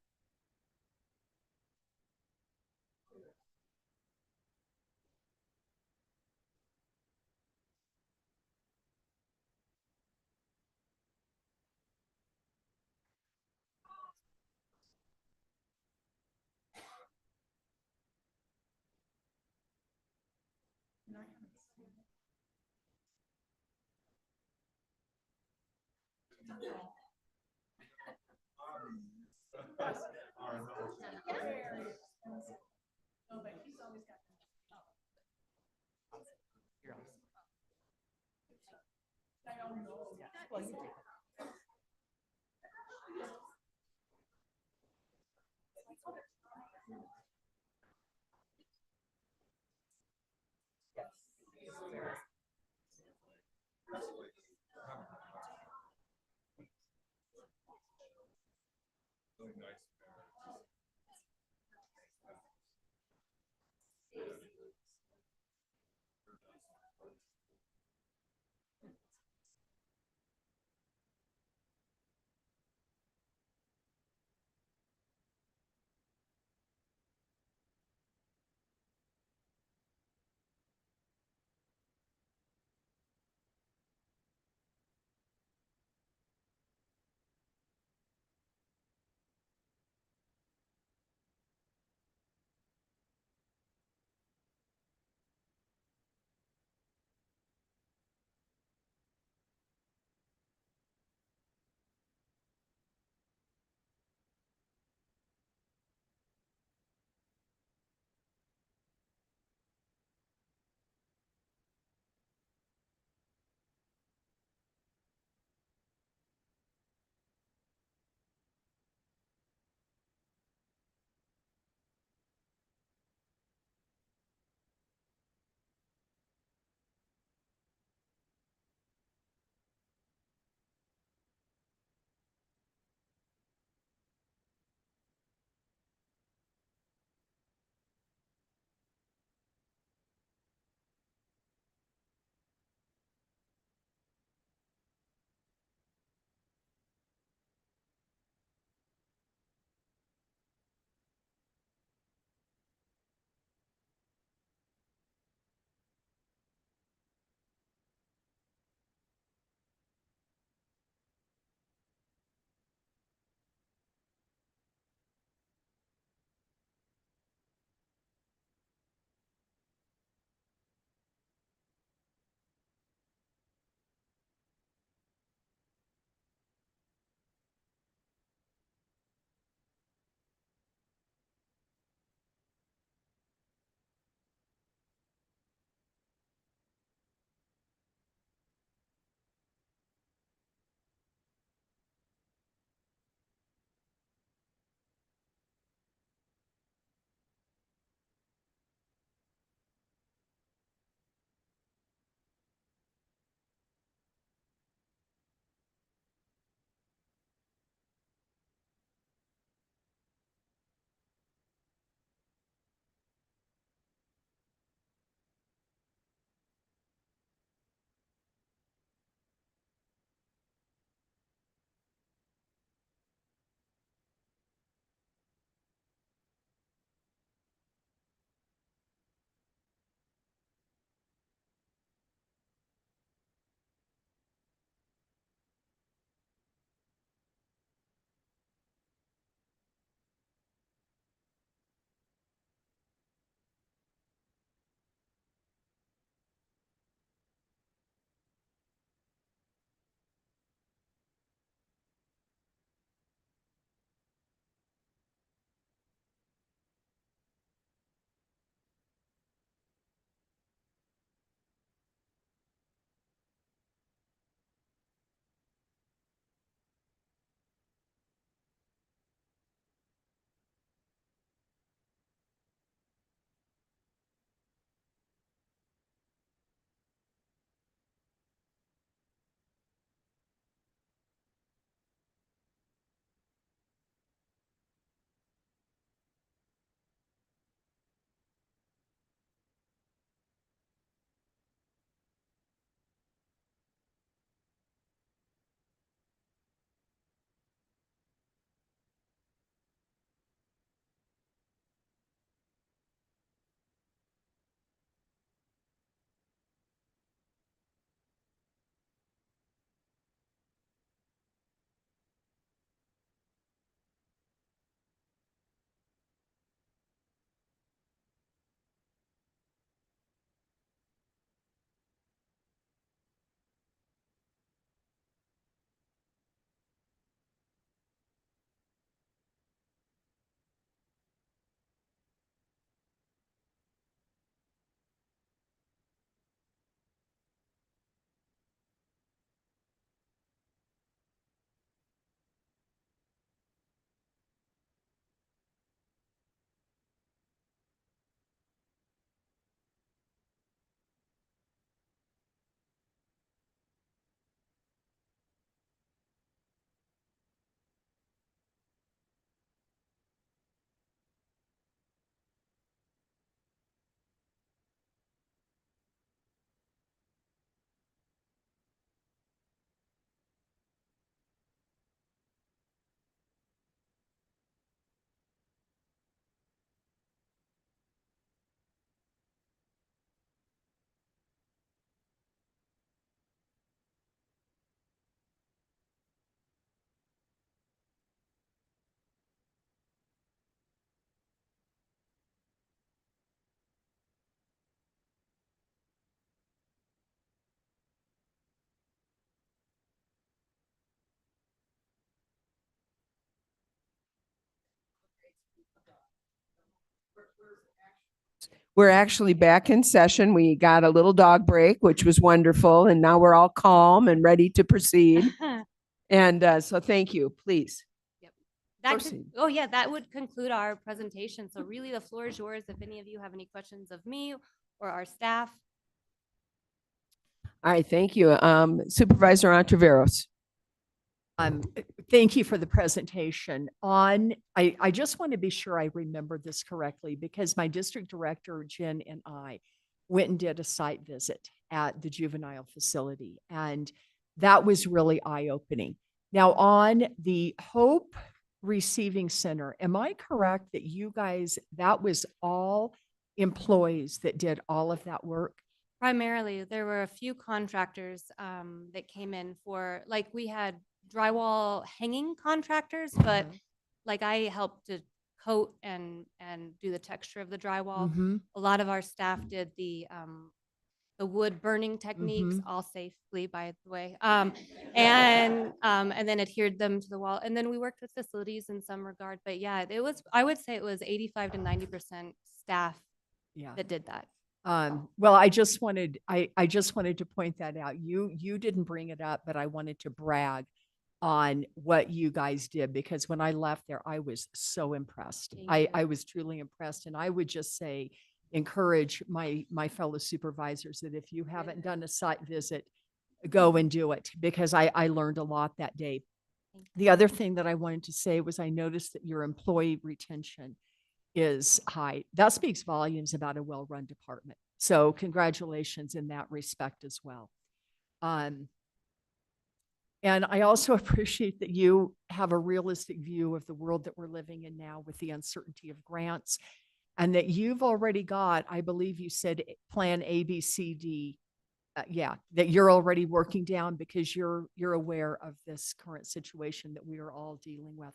Speaker 1: We're actually back in session. We got a little dog break, which was wonderful, and now we're all calm and ready to proceed. And so thank you, please.
Speaker 9: That
Speaker 1: Proceed.
Speaker 9: oh yeah, that would conclude our presentation. So really the floor is yours if any of you have any questions of me or our staff.
Speaker 1: All right, thank you. Supervisor Ontiveros.
Speaker 10: Thank you for the presentation. I just want to be sure I remember this correctly because my district director, Jen, and I went and did a site visit at the juvenile facility, and that was really eye-opening. Now, on the Hope Receiving Center, am I correct that you guys, that was all employees that did all of that work?
Speaker 9: Primarily, there were a few contractors that came in for, like, we had drywall hanging contractors, but like I helped to coat and do the texture of the drywall.
Speaker 10: Mhm.
Speaker 9: A lot of our staff did the wood burning techniques, all safely, by the way, and then adhered them to the wall. And then we worked with facilities in some regard. But yeah, it was, I would say it was 85 to 90% staff
Speaker 10: Yeah.
Speaker 9: that did that.
Speaker 10: Well, I just wanted to point that out. You didn't bring it up, but I wanted to brag on what you guys did because when I left there, I was so impressed.
Speaker 9: Thank
Speaker 10: I was truly impressed, and I would just say, encourage my fellow supervisors that if you haven't done a site visit, go and do it because I learned a lot that day. The other thing that I wanted to say was I noticed that your employee retention is high. That speaks volumes about a well-run department. So congratulations in that respect as well. And I also appreciate that you have a realistic view of the world that we're living in now with the uncertainty of grants and that you've already got, I believe you said plan A, B, C, D. Yeah, that you're already working down because you're aware of this current situation that we are all dealing with.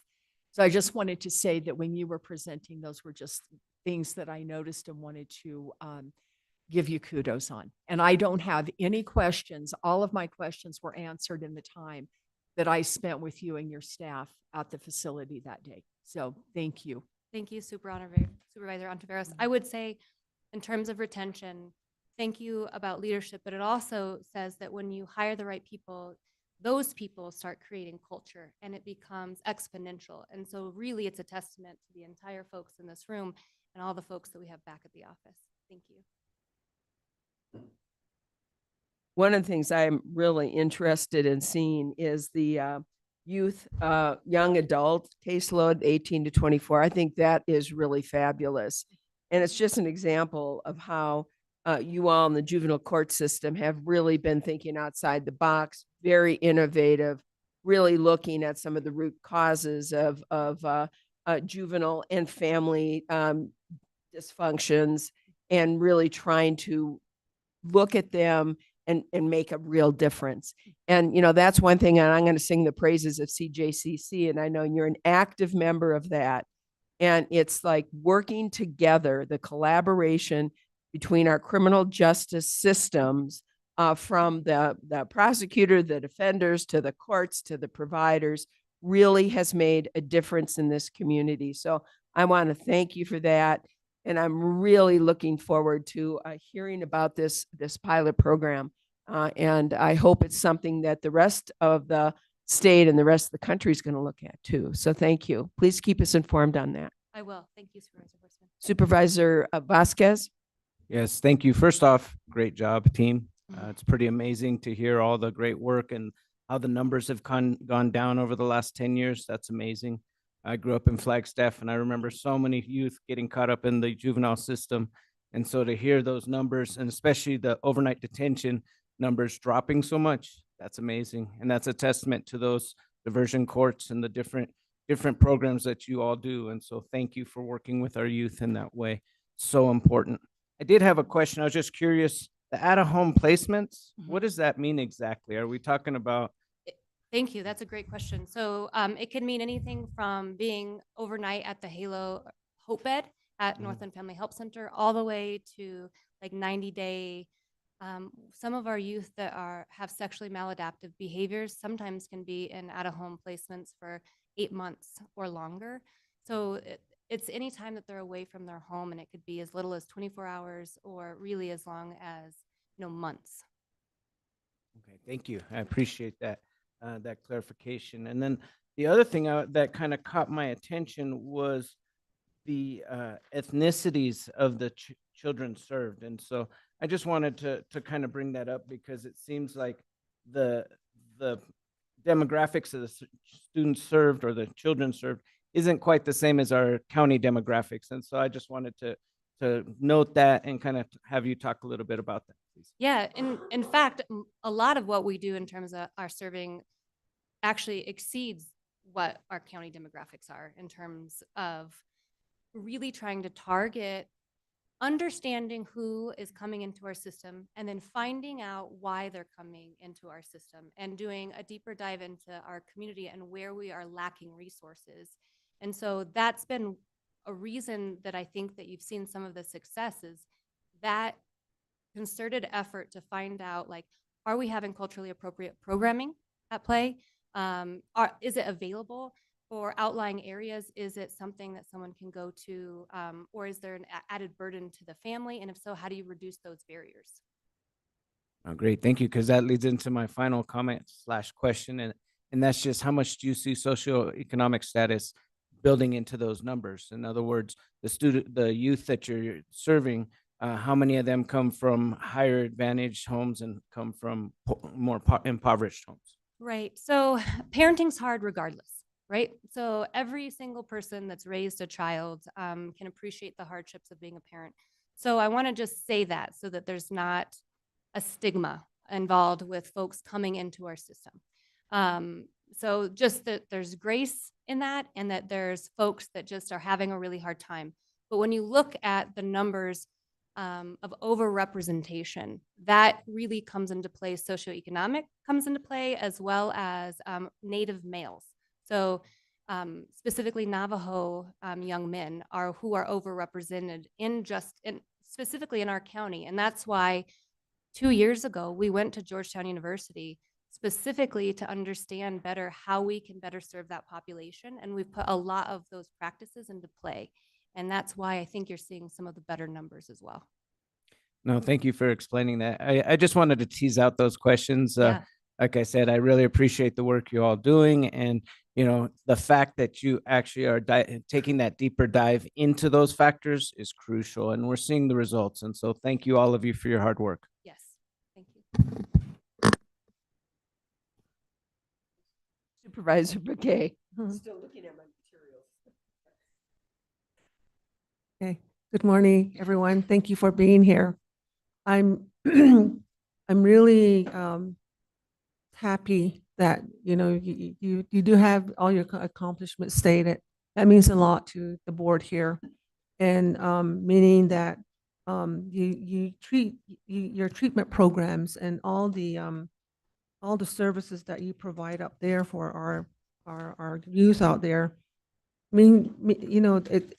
Speaker 10: So I just wanted to say that when you were presenting, those were just things that I noticed and wanted to give you kudos on. And I don't have any questions. All of my questions were answered in the time that I spent with you and your staff at the facility that day. So thank you.
Speaker 9: Thank you, Supervisor Ontiveros. I would say in terms of retention, thank you about leadership, but it also says that when you hire the right people, those people start creating culture and it becomes exponential. And so really it's a testament to the entire folks in this room and all the folks that we have back at the office. Thank you.
Speaker 1: One of the things I'm really interested in seeing is the youth, young adult caseload, 18 to 24. I think that is really fabulous. And it's just an example of how you all in the juvenile court system have really been thinking outside the box, very innovative, really looking at some of the root causes of juvenile and family dysfunctions and really trying to look at them and make a real difference. And, you know, that's one thing, and I'm going to sing the praises of CJCC, and I know you're an active member of that. And it's like working together, the collaboration between our criminal justice systems, from the prosecutor, the defenders, to the courts, to the providers, really has made a difference in this community. So I want to thank you for that. And I'm really looking forward to hearing about this pilot program. And I hope it's something that the rest of the state and the rest of the country is going to look at too. So thank you. Please keep us informed on that.
Speaker 9: I will. Thank you, Supervisor Horstman.
Speaker 1: Supervisor Vasquez.
Speaker 2: Yes, thank you. First off, great job, team. It's pretty amazing to hear all the great work and how the numbers have gone down over the last 10 years. That's amazing. I grew up in Flagstaff, and I remember so many youth getting caught up in the juvenile system. And so to hear those numbers, and especially the overnight detention numbers dropping so much, that's amazing. And that's a testament to those diversion courts and the different programs that you all do. And so thank you for working with our youth in that way. So important. I did have a question. I was just curious, the out-of-home placements, what does that mean exactly? Are we talking about?
Speaker 9: Thank you. That's a great question. So it can mean anything from being overnight at the Halo Hope Bed at Northland Family Help Center, all the way to like 90-day. Some of our youth that have sexually maladaptive behaviors sometimes can be in out-of-home placements for 8 months or longer. So it's any time that they're away from their home, and it could be as little as 24 hours or really as long as, months.
Speaker 2: Okay, thank you. I appreciate that clarification. And then the other thing that kind of caught my attention was the ethnicities of the children served. And so I just wanted to kind of bring that up because it seems like the demographics of the students served or the children served isn't quite the same as our county demographics. And so I just wanted to note that and kind of have you talk a little bit about that, please.
Speaker 9: Yeah, in fact, a lot of what we do in terms of our serving actually exceeds what our county demographics are in terms of really trying to target understanding who is coming into our system and then finding out why they're coming into our system and doing a deeper dive into our community and where we are lacking resources. And so that's been a reason that I think that you've seen some of the successes, that concerted effort to find out, like, are we having culturally appropriate programming at play? Is it available for outlying areas? Is it something that someone can go to, or is there an added burden to the family? And if so, how do you reduce those barriers?
Speaker 2: Oh, great, thank you, because that leads into my final comment / question, and that's just how much do you see socioeconomic status building into those numbers? In other words, the youth that you're serving, how many of them come from higher advantaged homes and come from more impoverished homes?
Speaker 9: Right. So parenting's hard regardless, right? So every single person that's raised a child can appreciate the hardships of being a parent. So I want to just say that so that there's not a stigma involved with folks coming into our system. So just that there's grace in that, and that there's folks that just are having a really hard time. But when you look at the numbers of overrepresentation, that really comes into play. Socioeconomic comes into play, as well as Native males. So specifically Navajo young men who are overrepresented specifically in our county. And that's why 2 years ago, we went to Georgetown University specifically to understand better how we can better serve that population. And we've put a lot of those practices into play. And that's why I think you're seeing some of the better numbers as well.
Speaker 2: No, thank you for explaining that. I just wanted to tease out those questions.
Speaker 9: Yeah.
Speaker 2: Like I said, I really appreciate the work you all doing. And, the fact that you actually are taking that deeper dive into those factors is crucial. And we're seeing the results. And so thank you, all of you, for your hard work.
Speaker 9: Yes. Thank you.
Speaker 1: Supervisor Bouquet.
Speaker 4: Mhm.
Speaker 1: Still looking at my materials.
Speaker 4: Okay, good morning, everyone. Thank you for being here. I'm I'm really happy that you do have all your accomplishments stated. That means a lot to the board here, and meaning that you treat your treatment programs and all the services that you provide up there for our youth out there. I mean,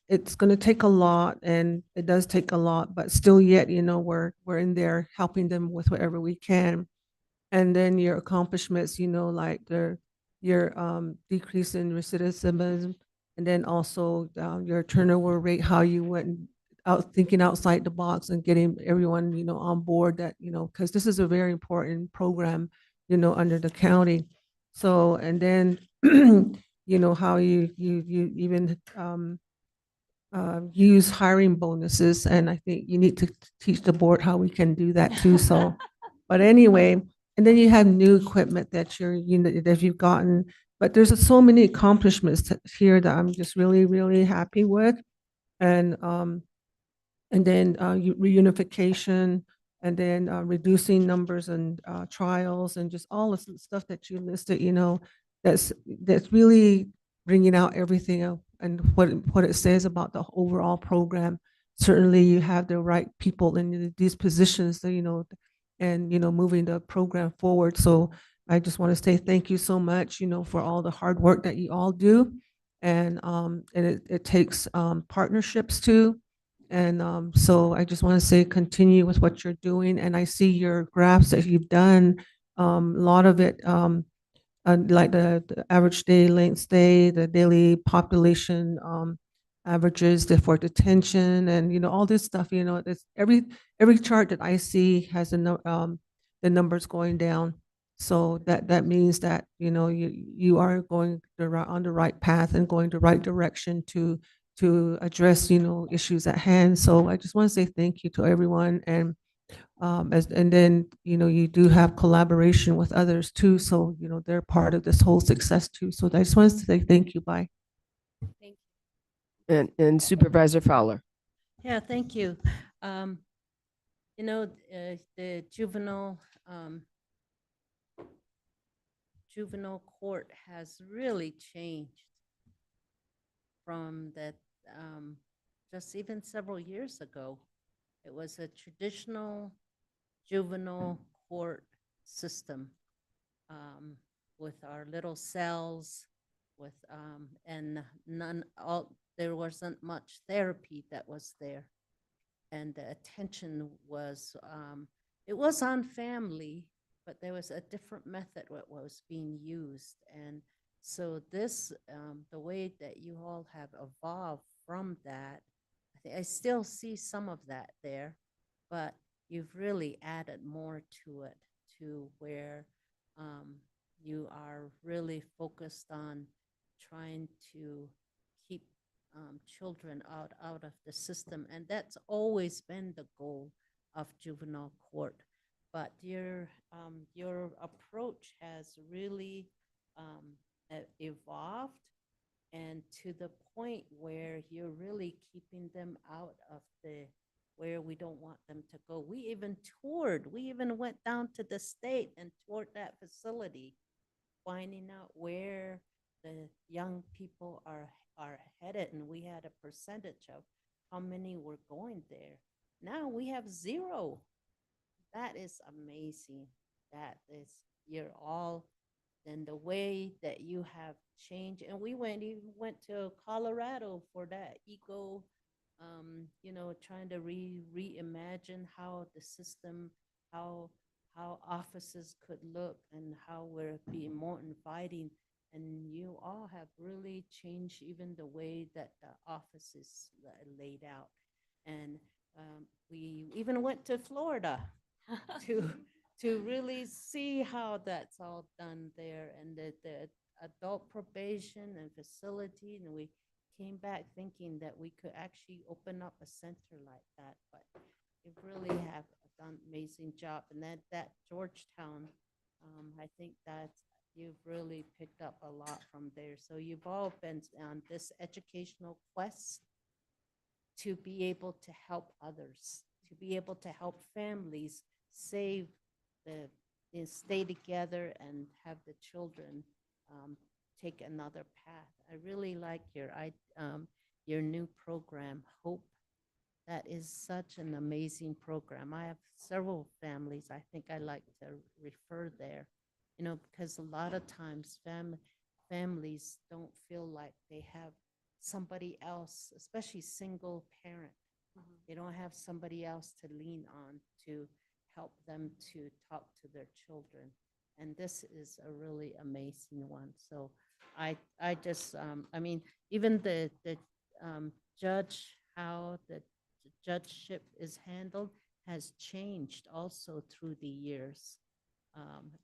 Speaker 4: it's going to take a lot, and it does take a lot, but still yet, we're in there helping them with whatever we can. And then your accomplishments, like your decrease in recidivism, and then also your turnover rate, how you went out thinking outside the box and getting everyone, on board that, because this is a very important program, under the county. So, and then, how you even use hiring bonuses. And I think you need to teach the board how we can do that too. So, but anyway, and then you have new equipment that that you've gotten. But there's so many accomplishments here that I'm just really, really happy with. And then reunification, and then reducing numbers and trials, and just all the stuff that you listed, that's really bringing out everything and what it says about the overall program. Certainly you have the right people in these positions, and, moving the program forward. So I just want to say thank you so much, for all the hard work that you all do. And it takes partnerships too. And so I just want to say continue with what you're doing. And I see your graphs that you've done, a lot of it, like the average day length stay, the daily population averages for detention and, all this stuff, it's every chart that I see has the numbers going down. So that means that, you are going on the right path and going the right direction to address, issues at hand. So I just want to say thank you to everyone. And then, you do have collaboration with others too. So, they're part of this whole success too. So I just want to say thank you. Bye.
Speaker 9: Thank you.
Speaker 1: And Supervisor Fowler.
Speaker 5: Yeah, thank you. The juvenile court has really changed from that, just even several years ago. It was a traditional juvenile court system, with our little cells, and there wasn't much therapy that was there. And the attention was, it was on family, but there was a different method what was being used. And so the way that you all have evolved from that, I still see some of that there, but you've really added more to it, to where you are really focused on trying to keep children out of the system. And that's always been the goal of juvenile court. But your approach has really evolved, and to the point where you're really keeping them out of where we don't want them to go. We even went down to the state and toured that facility, finding out where the young people are headed, and we had a percentage of how many were going there. Now we have 0. That is amazing. That is, you're all, and the way that you have changed. And we even went to Colorado for that eco, trying to reimagine how the system, how offices could look, and how we're being more inviting. And you all have really changed even the way that the office is laid out. And we even went to Florida to really see how that's all done there, and the adult probation and facility. And we came back thinking that we could actually open up a center like that, but you really have done an amazing job. And that Georgetown, I think that you've really picked up a lot from there. So you've all been on this educational quest to be able to help others, to be able to help families save stay together and have the children take another path. I really like your new program, Hope. That is such an amazing program. I have several families I think I like to refer there, because a lot of times families don't feel like they have somebody else, especially single parent. They don't have somebody else to lean on to help them to talk to their children. And this is a really amazing one. So I just, even the judge, how the judgeship is handled has changed also through the years.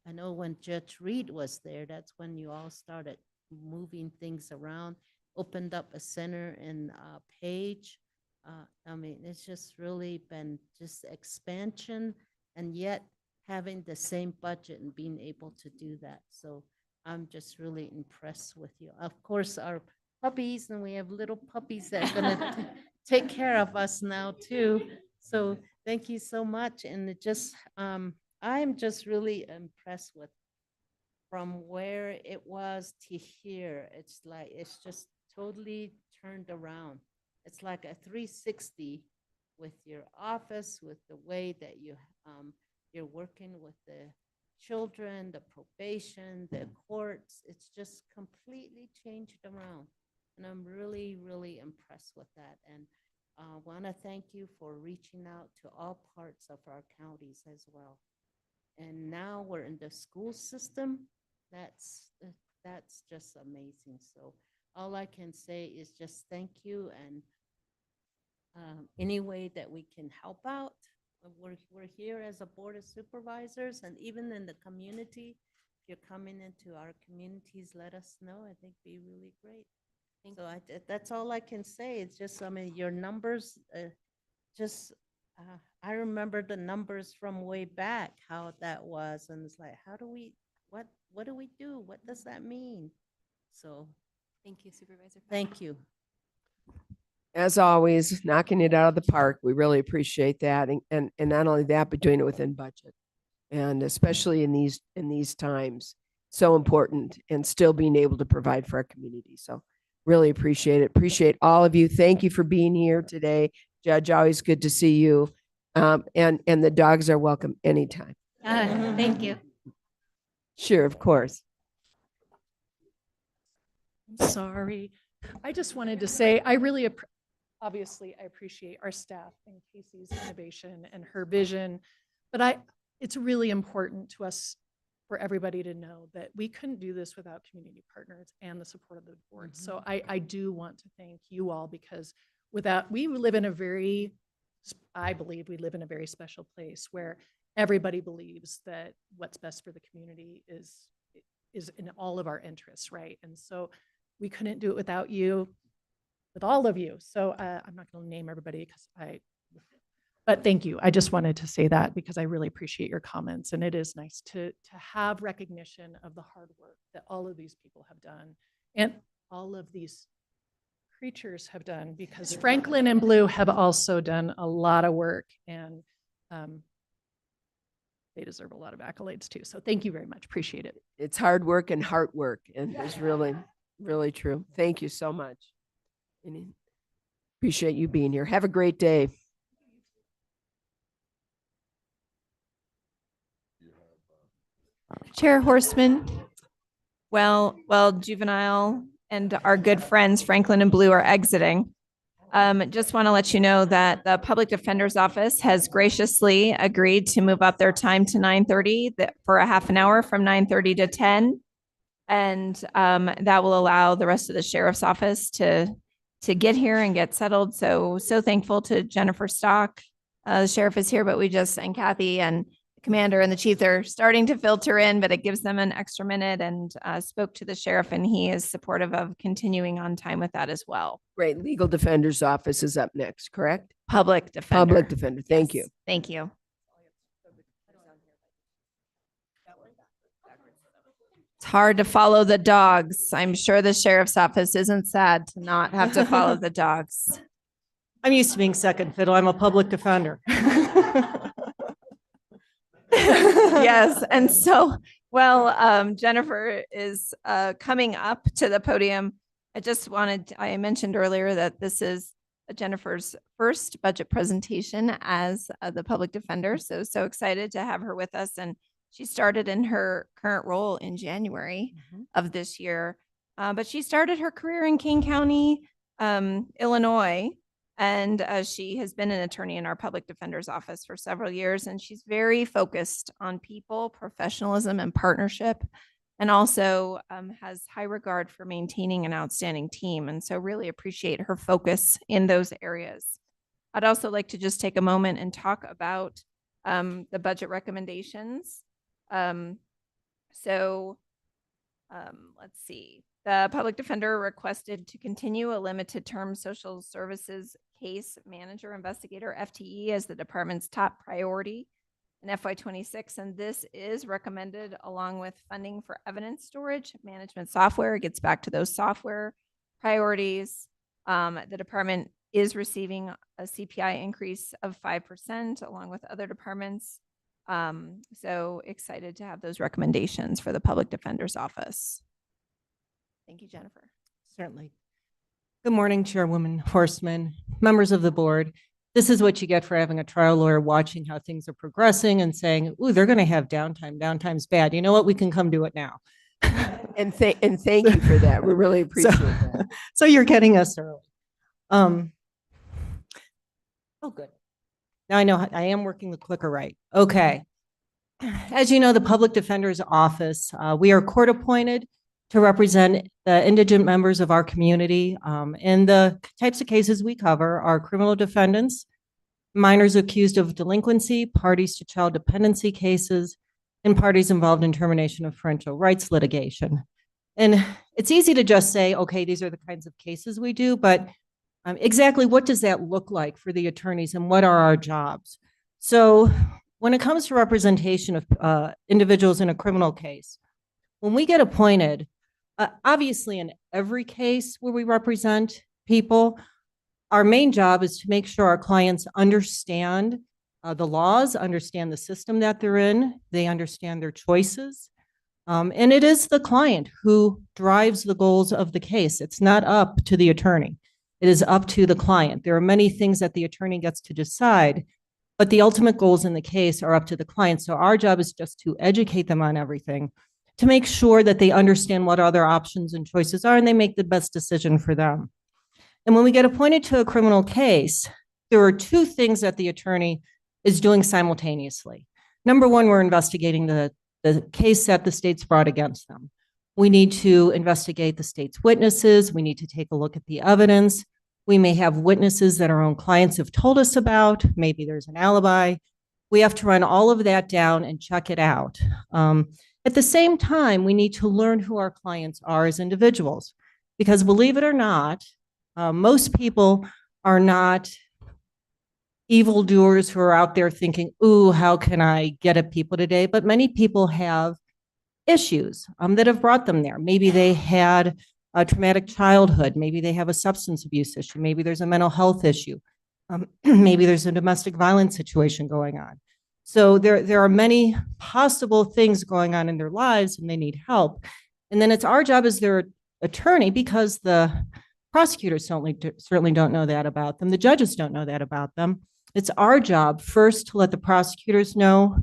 Speaker 5: I know when Judge Reed was there, that's when you all started moving things around, opened up a center in Page. It's just really been just expansion, and yet having the same budget and being able to do that. So I'm just really impressed with you. Of course, our puppies, and we have little puppies that are gonna take care of us now too. So thank you so much. And I'm just really impressed with from where it was to here. It's just totally turned around. It's like a 360 with your office, with the way that you're working with the children, the probation, the courts. It's just completely changed around. And I'm really, really impressed with that. And I want to thank you for reaching out to all parts of our counties as well. And now we're in the school system. That's just amazing. So all I can say is just thank you, and any way that we can help out, we're here as a board of supervisors, and even in the community, if you're coming into our communities, let us know. I think it'd be really great. So that's all I can say. It's just, I mean, your numbers, just, I remember the numbers from way back, how that was, and it's like, how do we, what do we do? What does that mean? So,
Speaker 9: Thank you, Supervisor.
Speaker 5: thank you.
Speaker 1: As always, knocking it out of the park. We really appreciate that. And not only that, but doing it within budget. And especially in these times, so important, and still being able to provide for our community. So really appreciate it. Appreciate all of you. Thank you for being here today. Judge, always good to see you. And the dogs are welcome anytime.
Speaker 9: Thank you.
Speaker 1: Sure, of course.
Speaker 3: Sorry. I just wanted to say, I really, obviously, I appreciate our staff and Casey's innovation and her vision, but it's really important to us for everybody to know that we couldn't do this without community partners and the support of the board. So I do want to thank you all, because we live in a very, I believe we live in a very special place where everybody believes that what's best for the community is in all of our interests, right? And so we couldn't do it without you, with all of you. So I'm not going to name everybody but thank you. I just wanted to say that because I really appreciate your comments, and it is nice to have recognition of the hard work that all of these people have done and all of these creatures have done, because Franklin and Blue have also done a lot of work, and they deserve a lot of accolades too. So thank you very much. Appreciate it.
Speaker 1: It's hard work and heart work, and it's really, really true. Thank you so much. And appreciate you being here. Have a great day.
Speaker 7: Chair Horstman, well, Juvenile and our good friends Franklin and Blue are exiting. Just want to let you know that the Public Defender's Office has graciously agreed to move up their time to 9:30 for a half an hour, from 9:30 to 10. And that will allow the rest of the Sheriff's Office to get here and get settled. So thankful to Jennifer Stock. The Sheriff is here, but and Kathy and Commander and the Chief, they're starting to filter in, but it gives them an extra minute, and spoke to the Sheriff, and he is supportive of continuing on time with that as well.
Speaker 1: Great. Legal Defender's Office is up next, correct?
Speaker 7: Public Defender.
Speaker 1: Public Defender. Thank you.
Speaker 7: Yes, thank you. It's hard to follow the dogs. I'm sure the Sheriff's Office isn't sad to not have to follow the dogs.
Speaker 11: I'm used to being second fiddle. I'm a public defender.
Speaker 7: Yes. And so, Jennifer is coming up to the podium. I mentioned earlier that this is Jennifer's first budget presentation as the public defender. So excited to have her with us. And she started in her current role in January of this year. But she started her career in Kane County, Illinois. And she has been an attorney in our public defender's office for several years. And she's very focused on people, professionalism, and partnership, and also has high regard for maintaining an outstanding team. And so really appreciate her focus in those areas. I'd also like to just take a moment and talk about the budget recommendations. Let's see. The public defender requested to continue a limited term social services case manager investigator FTE as the department's top priority in FY26. And this is recommended along with funding for evidence storage management software. It gets back to those software priorities. The department is receiving a CPI increase of 5% along with other departments. So excited to have those recommendations for the public defender's office. Thank you, Jennifer.
Speaker 11: Certainly. Good morning, Chairwoman Horstman, members of the board. This is what you get for having a trial lawyer watching how things are progressing and saying, ooh, they're going to have downtime. Downtime's bad. You know what? We can come do it now.
Speaker 1: And thank you for that. We really appreciate that.
Speaker 11: So you're getting us early. Oh, good. Now I know I am working the clicker right. Okay. As you know, the Public Defender's Office, we are court appointed to represent the indigent members of our community. And the types of cases we cover are criminal defendants, minors accused of delinquency, parties to child dependency cases, and parties involved in termination of parental rights litigation. And it's easy to just say, okay, these are the kinds of cases we do, but exactly what does that look like for the attorneys and what are our jobs? So when it comes to representation of individuals in a criminal case, when we get appointed, obviously in every case where we represent people, our main job is to make sure our clients understand the laws, understand the system that they're in, they understand their choices. And it is the client who drives the goals of the case. It's not up to the attorney. It is up to the client. There are many things that the attorney gets to decide, but the ultimate goals in the case are up to the client. So our job is just to educate them on everything, to make sure that they understand what other options and choices are, and they make the best decision for them. And when we get appointed to a criminal case, there are two things that the attorney is doing simultaneously. Number one, we're investigating the case that the state's brought against them. We need to investigate the state's witnesses. We need to take a look at the evidence. We may have witnesses that our own clients have told us about. Maybe there's an alibi. We have to run all of that down and check it out. At the same time, we need to learn who our clients are as individuals, because believe it or not, most people are not evildoers who are out there thinking, ooh, how can I get at people today? But many people have issues that have brought them there. Maybe they had a traumatic childhood. Maybe they have a substance abuse issue. Maybe there's a mental health issue. Maybe there's a domestic violence situation going on. So there are many possible things going on in their lives and they need help. And then it's our job as their attorney, because the prosecutors certainly don't know that about them. The judges don't know that about them. It's our job first to let the prosecutors know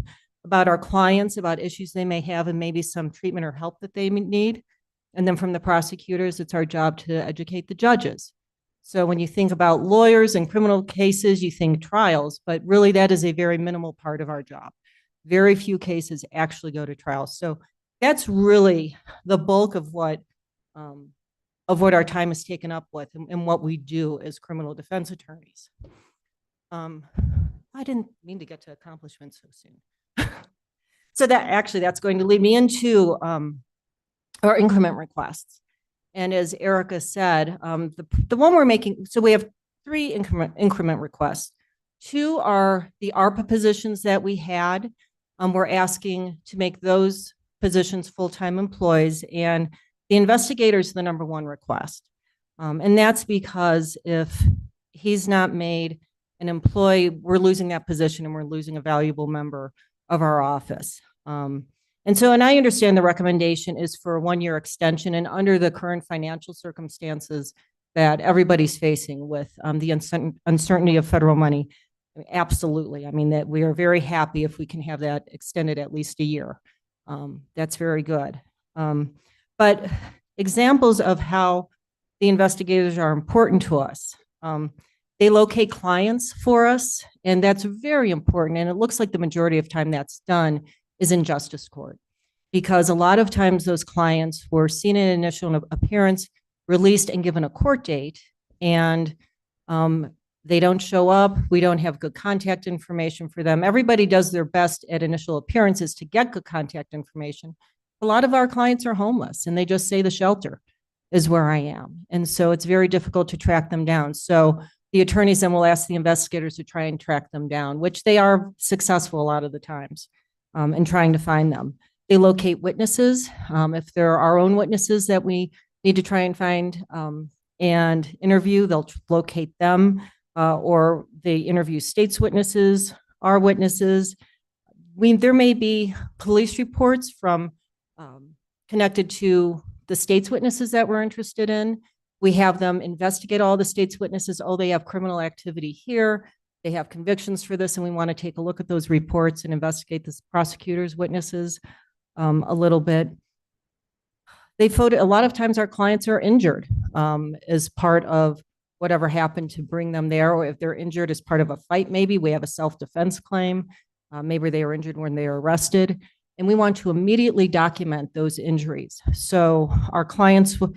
Speaker 11: about our clients, about issues they may have, and maybe some treatment or help that they need. And then from the prosecutors, it's our job to educate the judges. So when you think about lawyers and criminal cases, you think trials, but really that is a very minimal part of our job. Very few cases actually go to trial. So that's really the bulk of what our time is taken up with and what we do as criminal defense attorneys. I didn't mean to get to accomplishments so soon. So that's going to lead me into our increment requests. And as Erica said, the one we're making, so we have 3 increment requests. 2 are the ARPA positions that we had. We're asking to make those positions full-time employees, and the investigator is the number 1 request. And that's because if he's not made an employee, we're losing that position and we're losing a valuable member of our office. And I understand the recommendation is for a 1-year extension, and under the current financial circumstances that everybody's facing with the uncertainty of federal money, absolutely. I mean, that we are very happy if we can have that extended at least a year. That's very good. But examples of how the investigators are important to us. They locate clients for us, and that's very important. And it looks like the majority of time that's done is in justice court, because a lot of times those clients were seen in initial appearance, released and given a court date, and they don't show up. We don't have good contact information for them. Everybody does their best at initial appearances to get good contact information. A lot of our clients are homeless and they just say the shelter is where I am. And so it's very difficult to track them down. So the attorneys then will ask the investigators to try and track them down, which they are successful a lot of the times in trying to find them. They locate witnesses. If there are our own witnesses that we need to try and find and interview, they'll locate them, or they interview state's witnesses, our witnesses. There may be police reports from connected to the state's witnesses that we're interested in. We have them investigate all the state's witnesses. Oh, they have criminal activity here. They have convictions for this, and we want to take a look at those reports and investigate the prosecutor's witnesses a little bit. A lot of times our clients are injured as part of whatever happened to bring them there, or if they're injured as part of a fight, maybe we have a self-defense claim. Maybe they were injured when they were arrested. and we want to immediately document those injuries. So our clients, we'll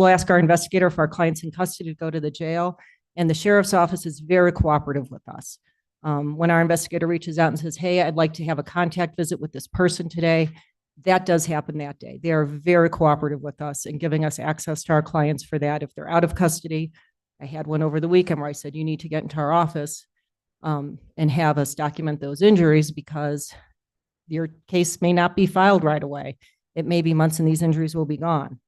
Speaker 11: ask our investigator if our client's in custody to go to the jail, and the sheriff's office is very cooperative with us. When our investigator reaches out and says, hey, I'd like to have a contact visit with this person today, that does happen that day. They are very cooperative with us and giving us access to our clients for that. If they're out of custody, I had one over the weekend where I said, you need to get into our office and have us document those injuries because your case may not be filed right away. It may be months and these injuries will be gone.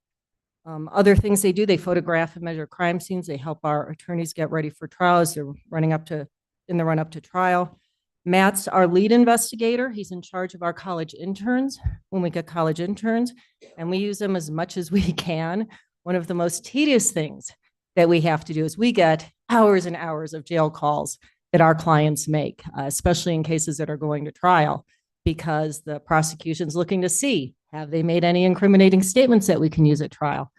Speaker 11: Other things they do, they photograph and measure crime scenes. They help our attorneys get ready for trials. They're in the run up to trial. Matt's our lead investigator. He's in charge of our college interns when we get college interns, and we use them as much as we can. One of the most tedious things that we have to do is we get hours and hours of jail calls that our clients make, especially in cases that are going to trial, because the prosecution's looking to see, have they made any incriminating statements that we can use at trial?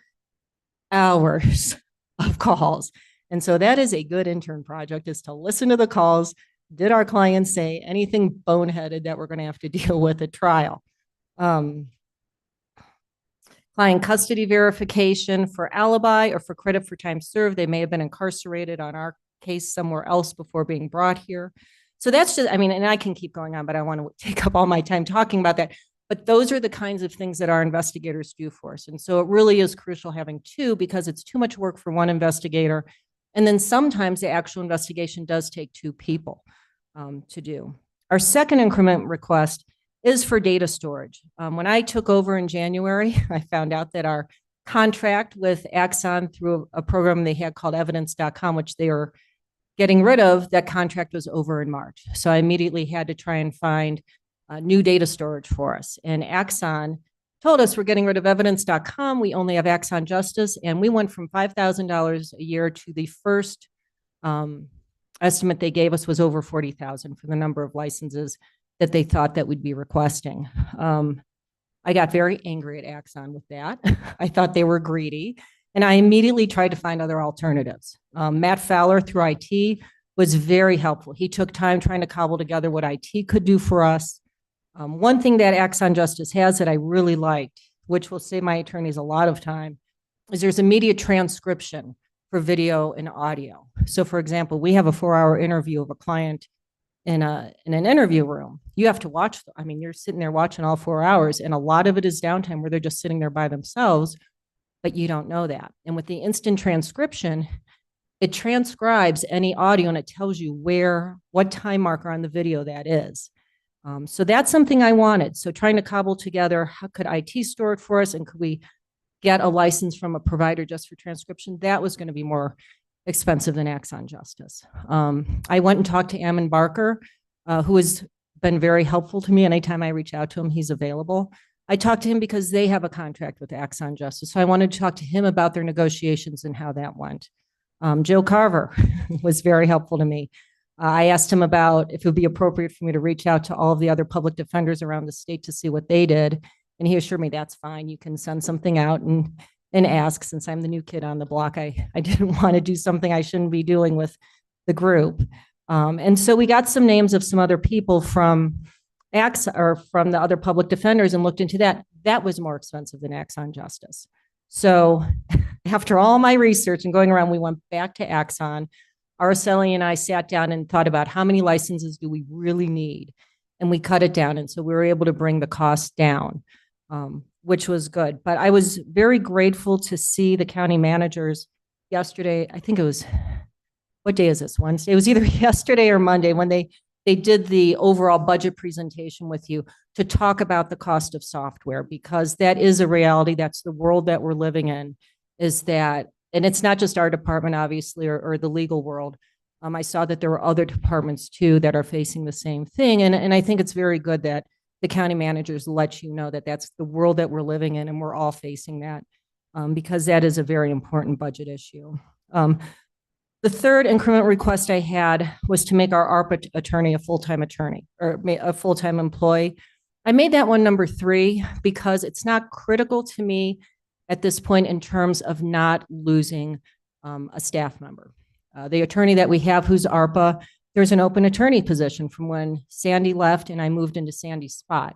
Speaker 11: Hours of calls. And so that is a good intern project, is to listen to the calls. Did our clients say anything boneheaded that we're going to have to deal with at trial? Client custody verification for alibi or for credit for time served. They may have been incarcerated on our case somewhere else before being brought here. So that's just, I mean, and I can keep going on, but I want to take up all my time talking about that. But those are the kinds of things that our investigators do for us. And so it really is crucial having two, because it's too much work for one investigator. And then sometimes the actual investigation does take two people to do. Our second increment request is for data storage. When I took over in January, I found out that our contract with Axon through a program they had called evidence.com, which they were getting rid of, that contract was over in March. So I immediately had to try and find new data storage for us. And Axon told us we're getting rid of evidence.com. We only have Axon Justice. And we went from $5,000 a year to the first estimate they gave us was over 40,000 for the number of licenses that they thought that we'd be requesting. I got very angry at Axon with that. I thought they were greedy. And I immediately tried to find other alternatives. Matt Fowler through IT was very helpful. He took time trying to cobble together what IT could do for us. One thing that Axon Justice has that I really liked, which will save my attorneys a lot of time, is there's immediate transcription for video and audio. So for example, we have a 4-hour interview of a client in an interview room. You have to watch, I mean, you're sitting there watching all 4 hours, and a lot of it is downtime where they're just sitting there by themselves, but you don't know that. And with the instant transcription, it transcribes any audio and it tells you what time marker on the video that is. So that's something I wanted. So trying to cobble together, how could IT store it for us, and could we get a license from a provider just for transcription? That was going to be more expensive than Axon Justice. I went and talked to Ammon Barker, who has been very helpful to me. Anytime I reach out to him, he's available. I talked to him because they have a contract with Axon Justice. So I wanted to talk to him about their negotiations and how that went. Joe Carver was very helpful to me. I asked him about if it would be appropriate for me to reach out to all of the other public defenders around the state to see what they did. And he assured me that's fine. You can send something out and ask, since I'm the new kid on the block. I didn't want to do something I shouldn't be doing with the group. And so we got some names of some other people from from the other public defenders and looked into that. That was more expensive than Axon Justice. So after all my research and going around, we went back to Axon. Araceli and I sat down and thought about how many licenses do we really need? And we cut it down. And so we were able to bring the cost down, which was good. But I was very grateful to see the county managers yesterday. I think it was, what day is this? Wednesday? It was either yesterday or Monday when they did the overall budget presentation with you to talk about the cost of software, because that is a reality. That's the world that we're living in, is that, and it's not just our department, obviously, or the legal world. I saw that there were other departments too that are facing the same thing. And I think it's very good that the county managers let you know that that's the world that we're living in, and we're all facing that, because that is a very important budget issue. The third increment request I had was to make our ARPA attorney a full-time attorney, or a full-time employee. I made that one number 3 because it's not critical to me at this point in terms of not losing a staff member. The attorney that we have who's ARPA, there's an open attorney position from when Sandy left and I moved into Sandy's spot.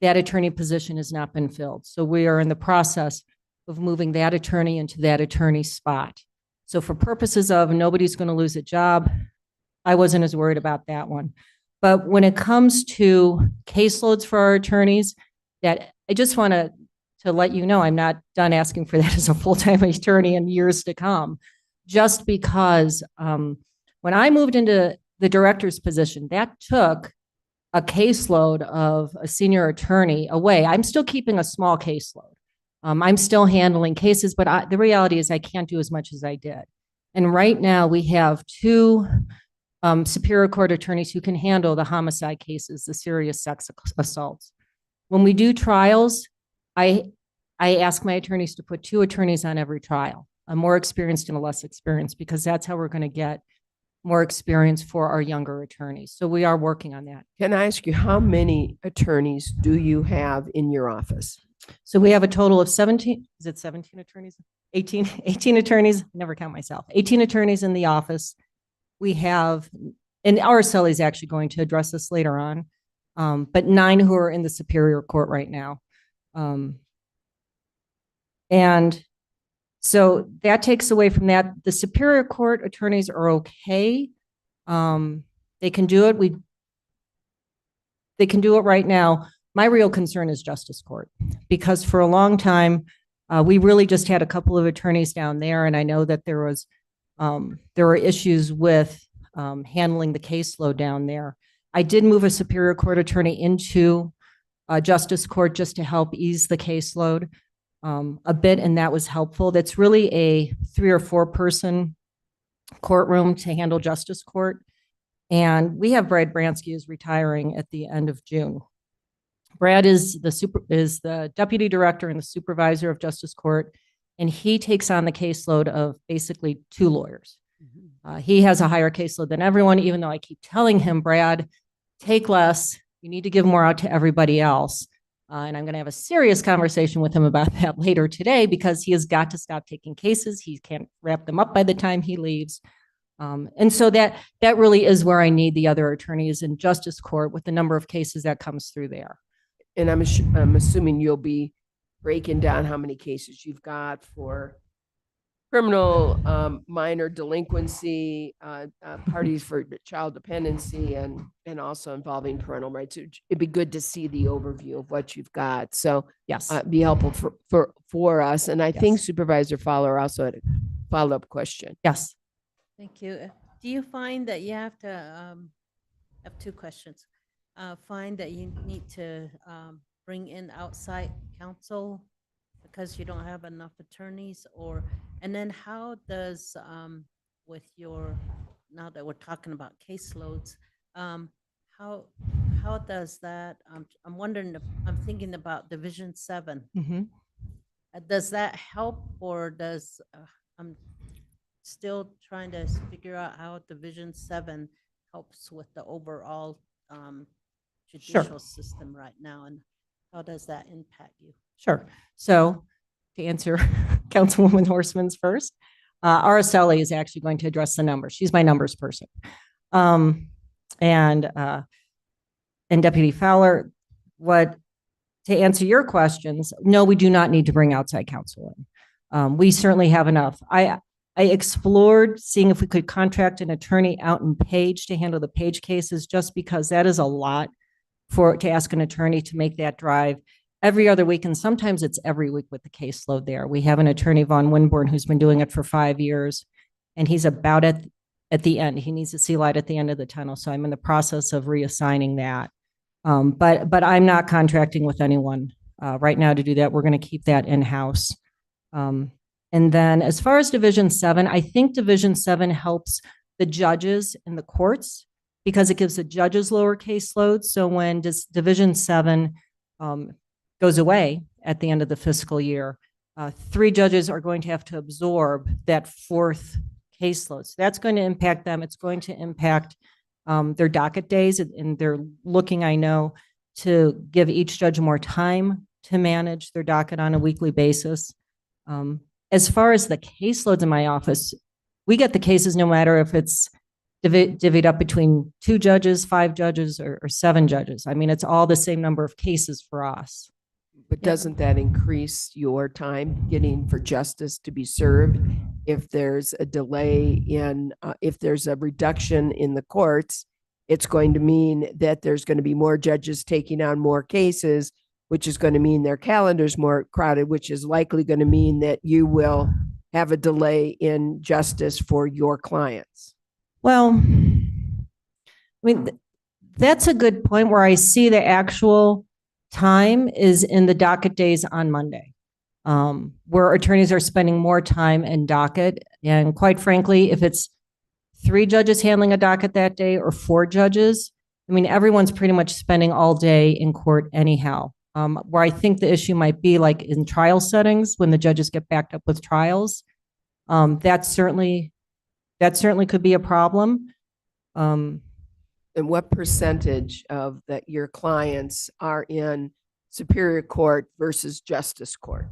Speaker 11: that attorney position has not been filled. So we are in the process of moving that attorney into that attorney spot. So for purposes of nobody's going to lose a job, I wasn't as worried about that one. But when it comes to caseloads for our attorneys, that I just want to let you know, I'm not done asking for that as a full-time attorney in years to come, just because when I moved into the director's position, that took a caseload of a senior attorney away. I'm still keeping a small caseload. I'm still handling cases, but the reality is I can't do as much as I did. And right now we have two Superior Court attorneys who can handle the homicide cases, the serious sex assaults. When we do trials, I ask my attorneys to put 2 attorneys on every trial, a more experienced and a less experienced, because that's how we're going to get more experience for our younger attorneys. So we are working on that.
Speaker 1: Can I ask you, how many attorneys do you have in your office?
Speaker 11: So we have a total of 17, is it 17 attorneys? 18 attorneys, I never count myself, 18 attorneys in the office. We have, and Araceli is actually going to address this later on, but 9 who are in the Superior Court right now. And so that takes away from that. The Superior Court attorneys are okay. They can do it. They can do it right now. My real concern is Justice Court, because for a long time, we really just had a couple of attorneys down there, and I know that there were issues with handling the caseload down there. I did move a Superior Court attorney into Justice Court just to help ease the caseload a bit, and that was helpful. That's really a 3 or 4 person courtroom to handle Justice Court. And we have Brad Bransky is retiring at the end of June. Brad is the deputy director and the supervisor of Justice Court, and he takes on the caseload of basically 2 lawyers. He has a higher caseload than everyone, even though I keep telling him, Brad, take less. You need to give more out to everybody else. And I'm going to have a serious conversation with him about that later today, because he has got to stop taking cases. He can't wrap them up by the time he leaves. And so that really is where I need the other attorneys in Justice Court with the number of cases that comes through there.
Speaker 1: And I'm assuming you'll be breaking down how many cases you've got for criminal, minor delinquency, parties for child dependency, and also involving parental rights. It'd be good to see the overview of what you've got. So
Speaker 11: yes,
Speaker 1: be helpful for us. And I think
Speaker 11: Yes.
Speaker 1: Supervisor Fowler also had a follow-up question.
Speaker 11: Yes.
Speaker 5: Thank you. Do you find that you have to, I have 2 questions. Find that you need to bring in outside counsel because you don't have enough attorneys, and then how does, with your, now that we're talking about caseloads, how does that, I'm wondering, I'm thinking about Division 7. Does that help, or does, I'm still trying to figure out how Division 7 helps with the overall judicial system right now, and how does that impact you?
Speaker 11: Sure. So to answer Councilwoman Horstman's first, Araceli is actually going to address the numbers. She's my numbers person. And Deputy Fowler, to answer your questions, no, we do not need to bring outside counsel in. We certainly have enough. I explored seeing if we could contract an attorney out in Page to handle the Page cases, just because that is a lot to ask an attorney to make that drive every other week. And sometimes it's every week with the caseload there. We have an attorney, Von Winborn, who's been doing it for 5 years, and he's about at the end. He needs to see light at the end of the tunnel. So I'm in the process of reassigning that. But I'm not contracting with anyone right now to do that. We're going to keep that in-house. And then as far as Division 7, I think Division 7 helps the judges in the courts because it gives the judges lower caseloads. So when Division 7 goes away at the end of the fiscal year, 3 judges are going to have to absorb that 4th caseload. So that's going to impact them. It's going to impact their docket days, and they're looking, I know, to give each judge more time to manage their docket on a weekly basis. As far as the caseloads in my office, we get the cases no matter if it's divvied up between 2 judges, 5 judges, or 7 judges. I mean, it's all the same number of cases for us.
Speaker 1: But
Speaker 11: Yeah.
Speaker 1: doesn't that increase your time getting for justice to be served? If there's a delay in, if there's a reduction in the courts, it's going to mean that there's going to be more judges taking on more cases, which is going to mean their calendar's more crowded, which is likely going to mean that you will have a delay in justice for your clients.
Speaker 11: Well, I mean, that's a good point where I see the actual time is in the docket days on Monday, where attorneys are spending more time in docket. And quite frankly, if it's 3 judges handling a docket that day or 4 judges, I mean, everyone's pretty much spending all day in court anyhow. Where I think the issue might be like in trial settings when the judges get backed up with trials, that certainly could be a problem.
Speaker 1: And what percentage of that your clients are in Superior Court versus Justice Court?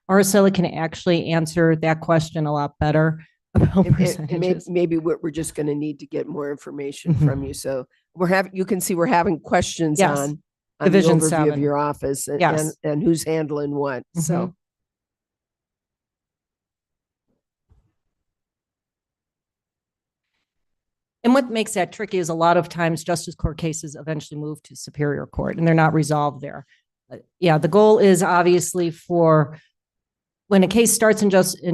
Speaker 11: Araceli can actually answer that question a lot better about percentages.
Speaker 1: Maybe we're just going to need to get more information
Speaker 11: Mhm.
Speaker 1: from you. So you can see we're having questions
Speaker 11: Yes.
Speaker 1: on the
Speaker 11: Division
Speaker 1: overview of
Speaker 11: 7.
Speaker 1: your office and,
Speaker 11: Yes.
Speaker 1: and who's handling what. So
Speaker 11: Mhm. And what makes that tricky is a lot of times justice court cases eventually move to Superior Court and they're not resolved there. Yeah, the goal is obviously for when a case starts in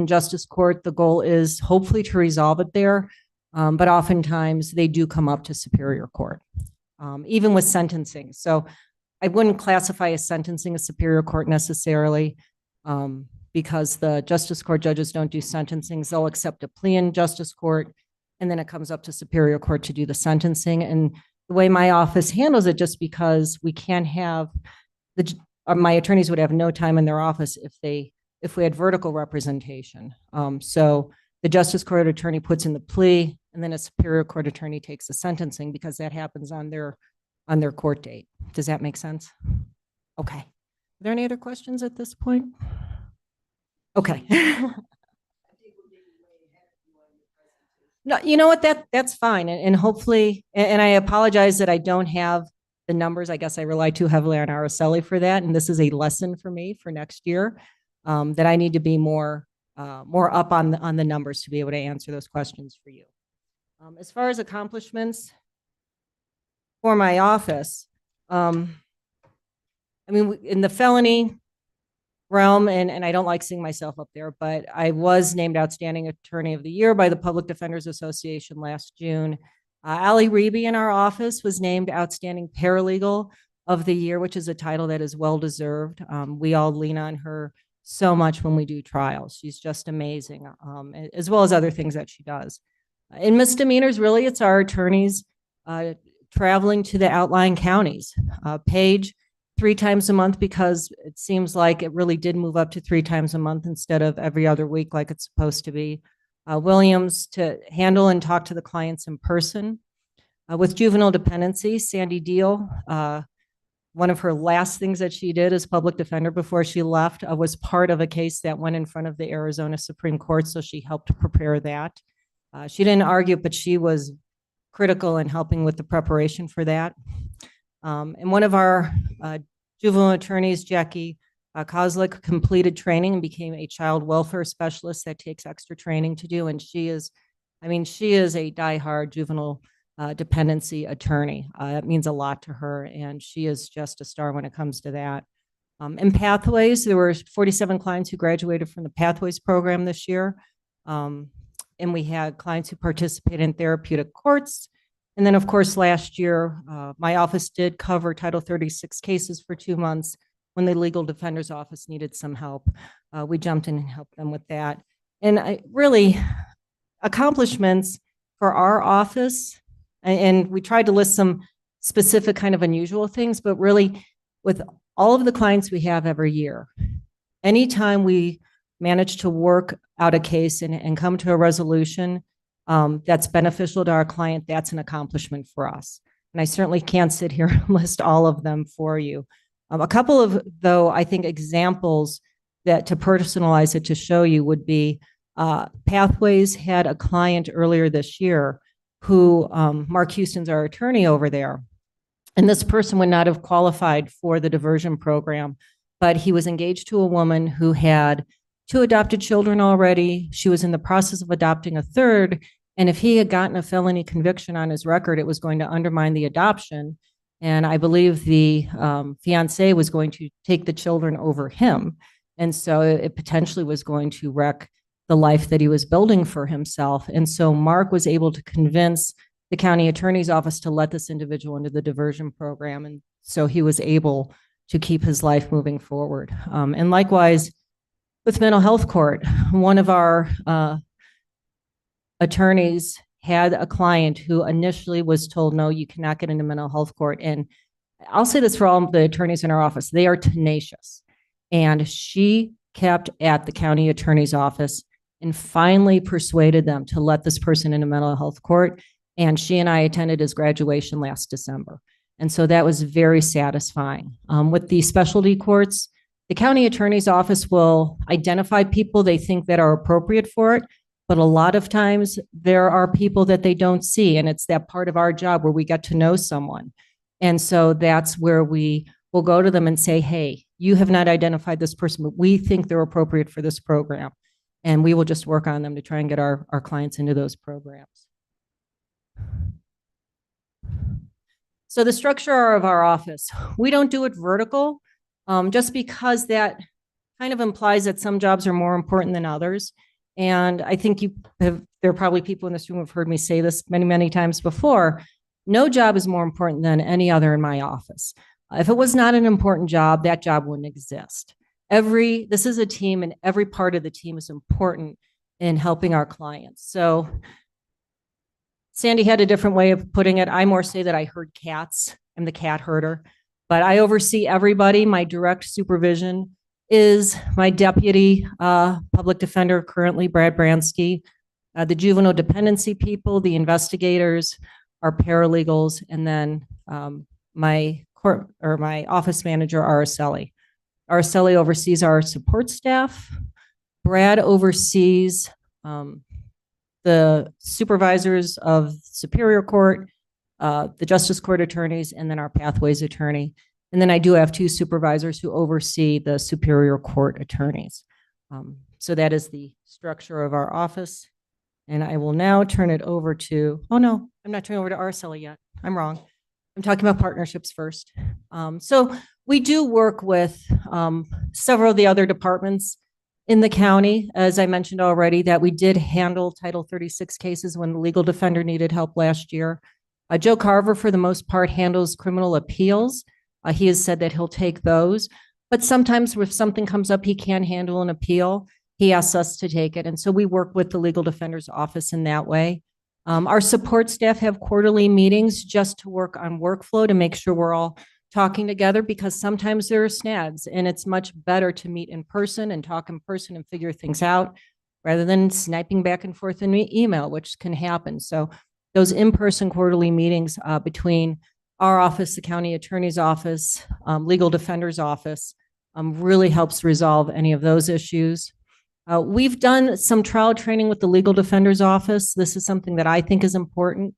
Speaker 11: justice court, the goal is hopefully to resolve it there. But oftentimes they do come up to Superior Court, even with sentencing. So I wouldn't classify a sentencing as Superior Court necessarily, because the justice court judges don't do sentencing. They'll accept a plea in justice court, and then it comes up to Superior Court to do the sentencing. And the way my office handles it, just because we can't have my attorneys would have no time in their office if we had vertical representation. So the justice court attorney puts in the plea, and then a Superior Court attorney takes the sentencing because that happens on their court date. Does that make sense? Okay. Are there any other questions at this point? Okay. No, you know what, that's fine. And hopefully, and I apologize that I don't have the numbers. I guess I rely too heavily on Araceli for that. And this is a lesson for me for next year, that I need to be more up on the numbers to be able to answer those questions for you. As far as accomplishments for my office, I mean, in the felony realm, and I don't like seeing myself up there, but I was named Outstanding Attorney of the Year by the Public Defenders Association last June. Ali Reby in our office was named Outstanding Paralegal of the Year, which is a title that is well-deserved. We all lean on her so much when we do trials. She's just amazing, as well as other things that she does. In misdemeanors, really, it's our attorneys traveling to the outlying counties. Paige, 3 times a month, because it seems like it really did move up to 3 times a month instead of every other week like it's supposed to be. Williams to handle and talk to the clients in person. With juvenile dependency, Sandy Deal, one of her last things that she did as public defender before she left was part of a case that went in front of the Arizona Supreme Court, so she helped prepare that. She didn't argue, but she was critical in helping with the preparation for that. And one of our juvenile attorneys, Jackie Kozlik, completed training and became a child welfare specialist that takes extra training to do. And she is a diehard juvenile dependency attorney. That means a lot to her, and she is just a star when it comes to that. In Pathways, there were 47 clients who graduated from the Pathways program this year. And we had clients who participated in therapeutic courts. And then, of course, last year, my office did cover Title 36 cases for 2 months when the legal defender's office needed some help. We jumped in and helped them with that. And really, accomplishments for our office, and we tried to list some specific kind of unusual things, but really, with all of the clients we have every year, anytime we manage to work out a case and come to a resolution that's beneficial to our client, that's an accomplishment for us. And I certainly can't sit here and list all of them for you. A couple of, though, I think examples that to personalize it to show you would be Pathways had a client earlier this year who, Mark Houston's our attorney over there. And this person would not have qualified for the diversion program, but he was engaged to a woman who had 2 adopted children already. She was in the process of adopting a third. And if he had gotten a felony conviction on his record, it was going to undermine the adoption. And I believe the fiance was going to take the children over him. And so it potentially was going to wreck the life that he was building for himself. And so Mark was able to convince the county attorney's office to let this individual into the diversion program. And so he was able to keep his life moving forward. And likewise, with mental health court, one of our attorneys had a client who initially was told, no, you cannot get into mental health court. And I'll say this for all the attorneys in our office, they are tenacious. And she kept at the county attorney's office and finally persuaded them to let this person into mental health court. And she and I attended his graduation last December. And so that was very satisfying. With the specialty courts, the county attorney's office will identify people they think that are appropriate for it. But a lot of times there are people that they don't see. And it's that part of our job where we get to know someone. And so that's where we will go to them and say, hey, you have not identified this person, but we think they're appropriate for this program. And we will just work on them to try and get our clients into those programs. So the structure of our office, we don't do it vertical, just because that kind of implies that some jobs are more important than others. And I think there are probably people in this room who have heard me say this many, many times before. No job is more important than any other in my office. If it was not an important job, that job wouldn't exist. This is a team, and every part of the team is important in helping our clients. So Sandy had a different way of putting it. I more say that I herd cats. I'm the cat herder, but I oversee everybody. My direct supervision is my deputy public defender currently, Brad Bransky, the juvenile dependency people, the investigators, our paralegals, and then my office manager, Araceli. Araceli oversees our support staff. Brad oversees the supervisors of Superior Court, the Justice Court attorneys, and then our Pathways attorney. And then I do have 2 supervisors who oversee the Superior Court attorneys. So that is the structure of our office. And I will now turn it over to, oh no, I'm not turning over to Araceli yet. I'm wrong. I'm talking about partnerships first. So we do work with several of the other departments in the county, as I mentioned already, that we did handle Title 36 cases when the legal defender needed help last year. Joe Carver, for the most part, handles criminal appeals. He has said that he'll take those, but sometimes if something comes up, he can't handle an appeal. He asks us to take it. And so we work with the legal defender's office in that way. Our support staff have quarterly meetings just to work on workflow to make sure we're all talking together, because sometimes there are snags, and it's much better to meet in person and talk in person and figure things out rather than sniping back and forth in email, which can happen. So those in-person quarterly meetings between our office, the county attorney's office, legal defender's office, really helps resolve any of those issues. We've done some trial training with the legal defender's office. This is something that I think is important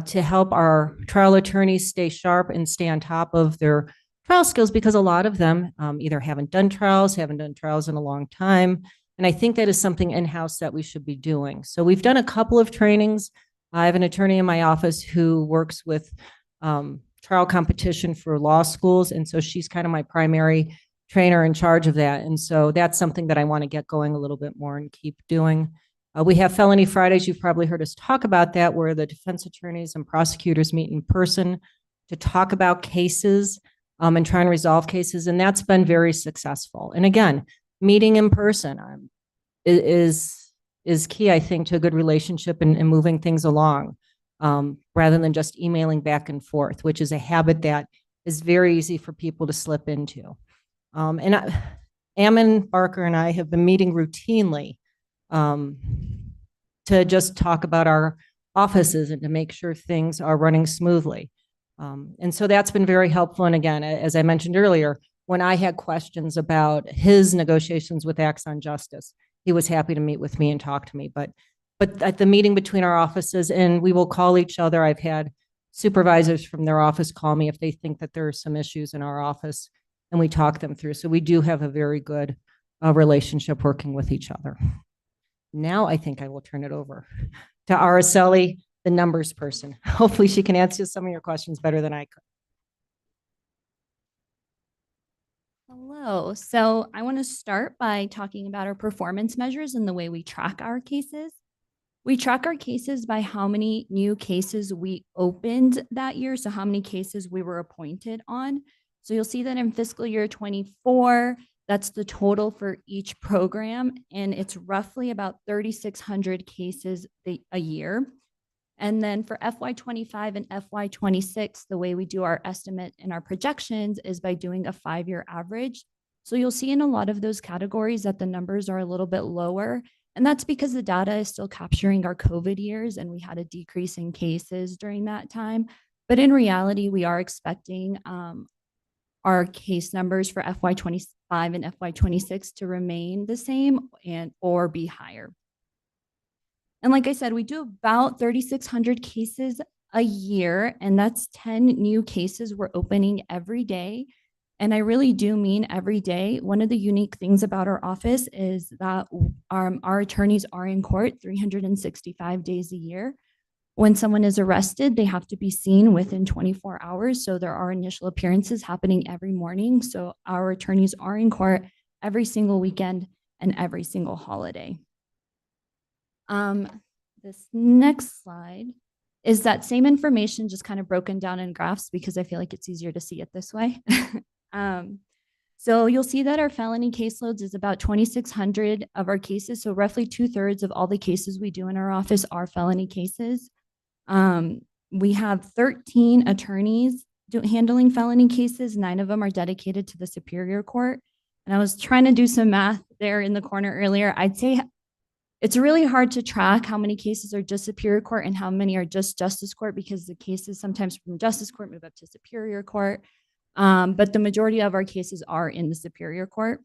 Speaker 11: to help our trial attorneys stay sharp and stay on top of their trial skills, because a lot of them either haven't done trials in a long time. And I think that is something in-house that we should be doing. So we've done a couple of trainings. I have an attorney in my office who works with trial competition for law schools. And so she's kind of my primary trainer in charge of that. And so that's something that I want to get going a little bit more and keep doing. We have Felony Fridays. You've probably heard us talk about that, where the defense attorneys and prosecutors meet in person to talk about cases and try and resolve cases. And that's been very successful. And again, meeting in person is key, I think, to a good relationship and moving things along, rather than just emailing back and forth, which is a habit that is very easy for people to slip into. Ammon Barker and I have been meeting routinely to just talk about our offices and to make sure things are running smoothly. And so that's been very helpful. And again, as I mentioned earlier, when I had questions about his negotiations with Axon Justice, he was happy to meet with me and talk to me. But but at the meeting between our offices, and we will call each other. I've had supervisors from their office call me if they think that there are some issues in our office, and we talk them through. So we do have a very good relationship working with each other. Now I think I will turn it over to Araceli, the numbers person. Hopefully she can answer some of your questions better than I could.
Speaker 12: Hello. So I want to start by talking about our performance measures and the way we track our cases. We track our cases by how many new cases we opened that year. So how many cases we were appointed on. So you'll see that in fiscal year 24, that's the total for each program. And it's roughly about 3,600 cases a year. And then for FY25 and FY26, the way we do our estimate and our projections is by doing a 5-year average. So you'll see in a lot of those categories that the numbers are a little bit lower. And that's because the data is still capturing our COVID years and we had a decrease in cases during that time. But in reality, we are expecting our case numbers for FY25 and FY26 to remain the same or be higher. And like I said, we do about 3,600 cases a year, and that's 10 new cases we're opening every day. And I really do mean every day. One of the unique things about our office is that our attorneys are in court 365 days a year. When someone is arrested, they have to be seen within 24 hours. So there are initial appearances happening every morning. So our attorneys are in court every single weekend and every single holiday. This next slide is that same information just kind of broken down in graphs because I feel like it's easier to see it this way. So you'll see that our felony caseloads is about 2,600 of our cases. So roughly 2/3 of all the cases we do in our office are felony cases. We have 13 attorneys handling felony cases. 9 of them are dedicated to the Superior Court. And I was trying to do some math there in the corner earlier. I'd say it's really hard to track how many cases are just Superior Court and how many are just Justice Court because the cases sometimes from Justice Court move up to Superior Court. But the majority of our cases are in the Superior Court.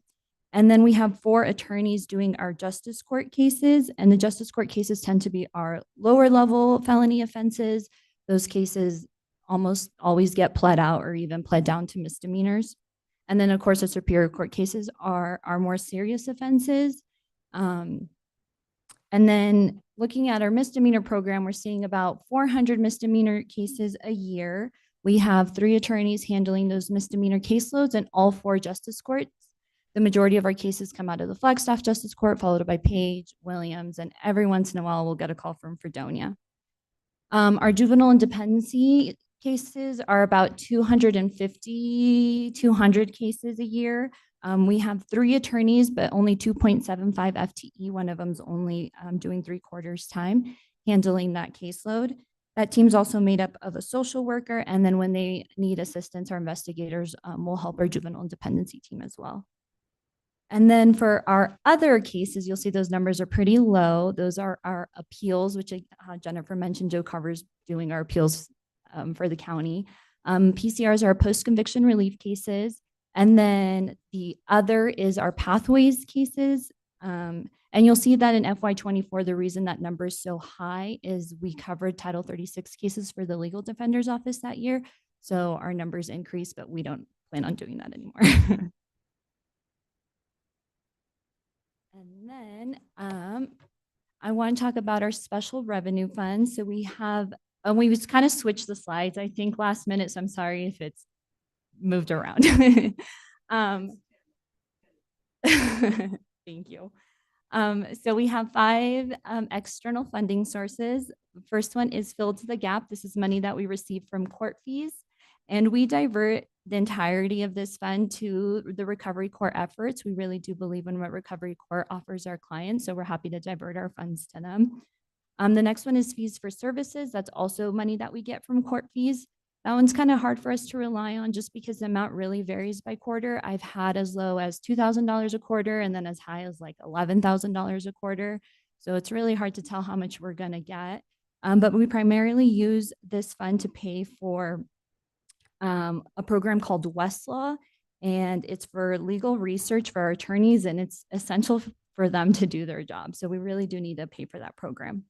Speaker 12: And then we have 4 attorneys doing our Justice Court cases. And the Justice Court cases tend to be our lower level felony offenses. Those cases almost always get pled out or even pled down to misdemeanors. And then of course, the Superior Court cases are more serious offenses. And then looking at our misdemeanor program, we're seeing about 400 misdemeanor cases a year. We have 3 attorneys handling those misdemeanor caseloads in all 4 justice courts. The majority of our cases come out of the Flagstaff Justice Court, followed by Page, Williams, and every once in a while we'll get a call from Fredonia. Our juvenile and dependency cases are about 200 cases a year. We have 3 attorneys, but only 2.75 FTE. One of them's only doing 3/4 time, handling that caseload. That team's also made up of a social worker. And then when they need assistance, our investigators will help our juvenile and dependency team as well. And then for our other cases, you'll see those numbers are pretty low. Those are our appeals, which Jennifer mentioned. Joe Carver's doing our appeals for the county. PCRs are post-conviction relief cases. And then the other is our pathways cases. And you'll see that in FY24, the reason that number is so high is we covered Title 36 cases for the legal defender's office that year. So our numbers increased, but we don't plan on doing that anymore. And then I want to talk about our special revenue fund. So we have, we just kind of switched the slides, I think, last minute. So I'm sorry if it's moved around. Thank you. So we have 5 external funding sources. The first one is Fill to the Gap. This is money that we receive from court fees. And we divert the entirety of this fund to the recovery court efforts. We really do believe in what recovery court offers our clients. So we're happy to divert our funds to them. The next one is fees for services. That's also money that we get from court fees. That one's kind of hard for us to rely on just because the amount really varies by quarter. I've had as low as $2,000 a quarter and then as high as like $11,000 a quarter. So it's really hard to tell how much we're going to get. But we primarily use this fund to pay for a program called Westlaw, and it's for legal research for our attorneys, and it's essential for them to do their job. So we really do need to pay for that program.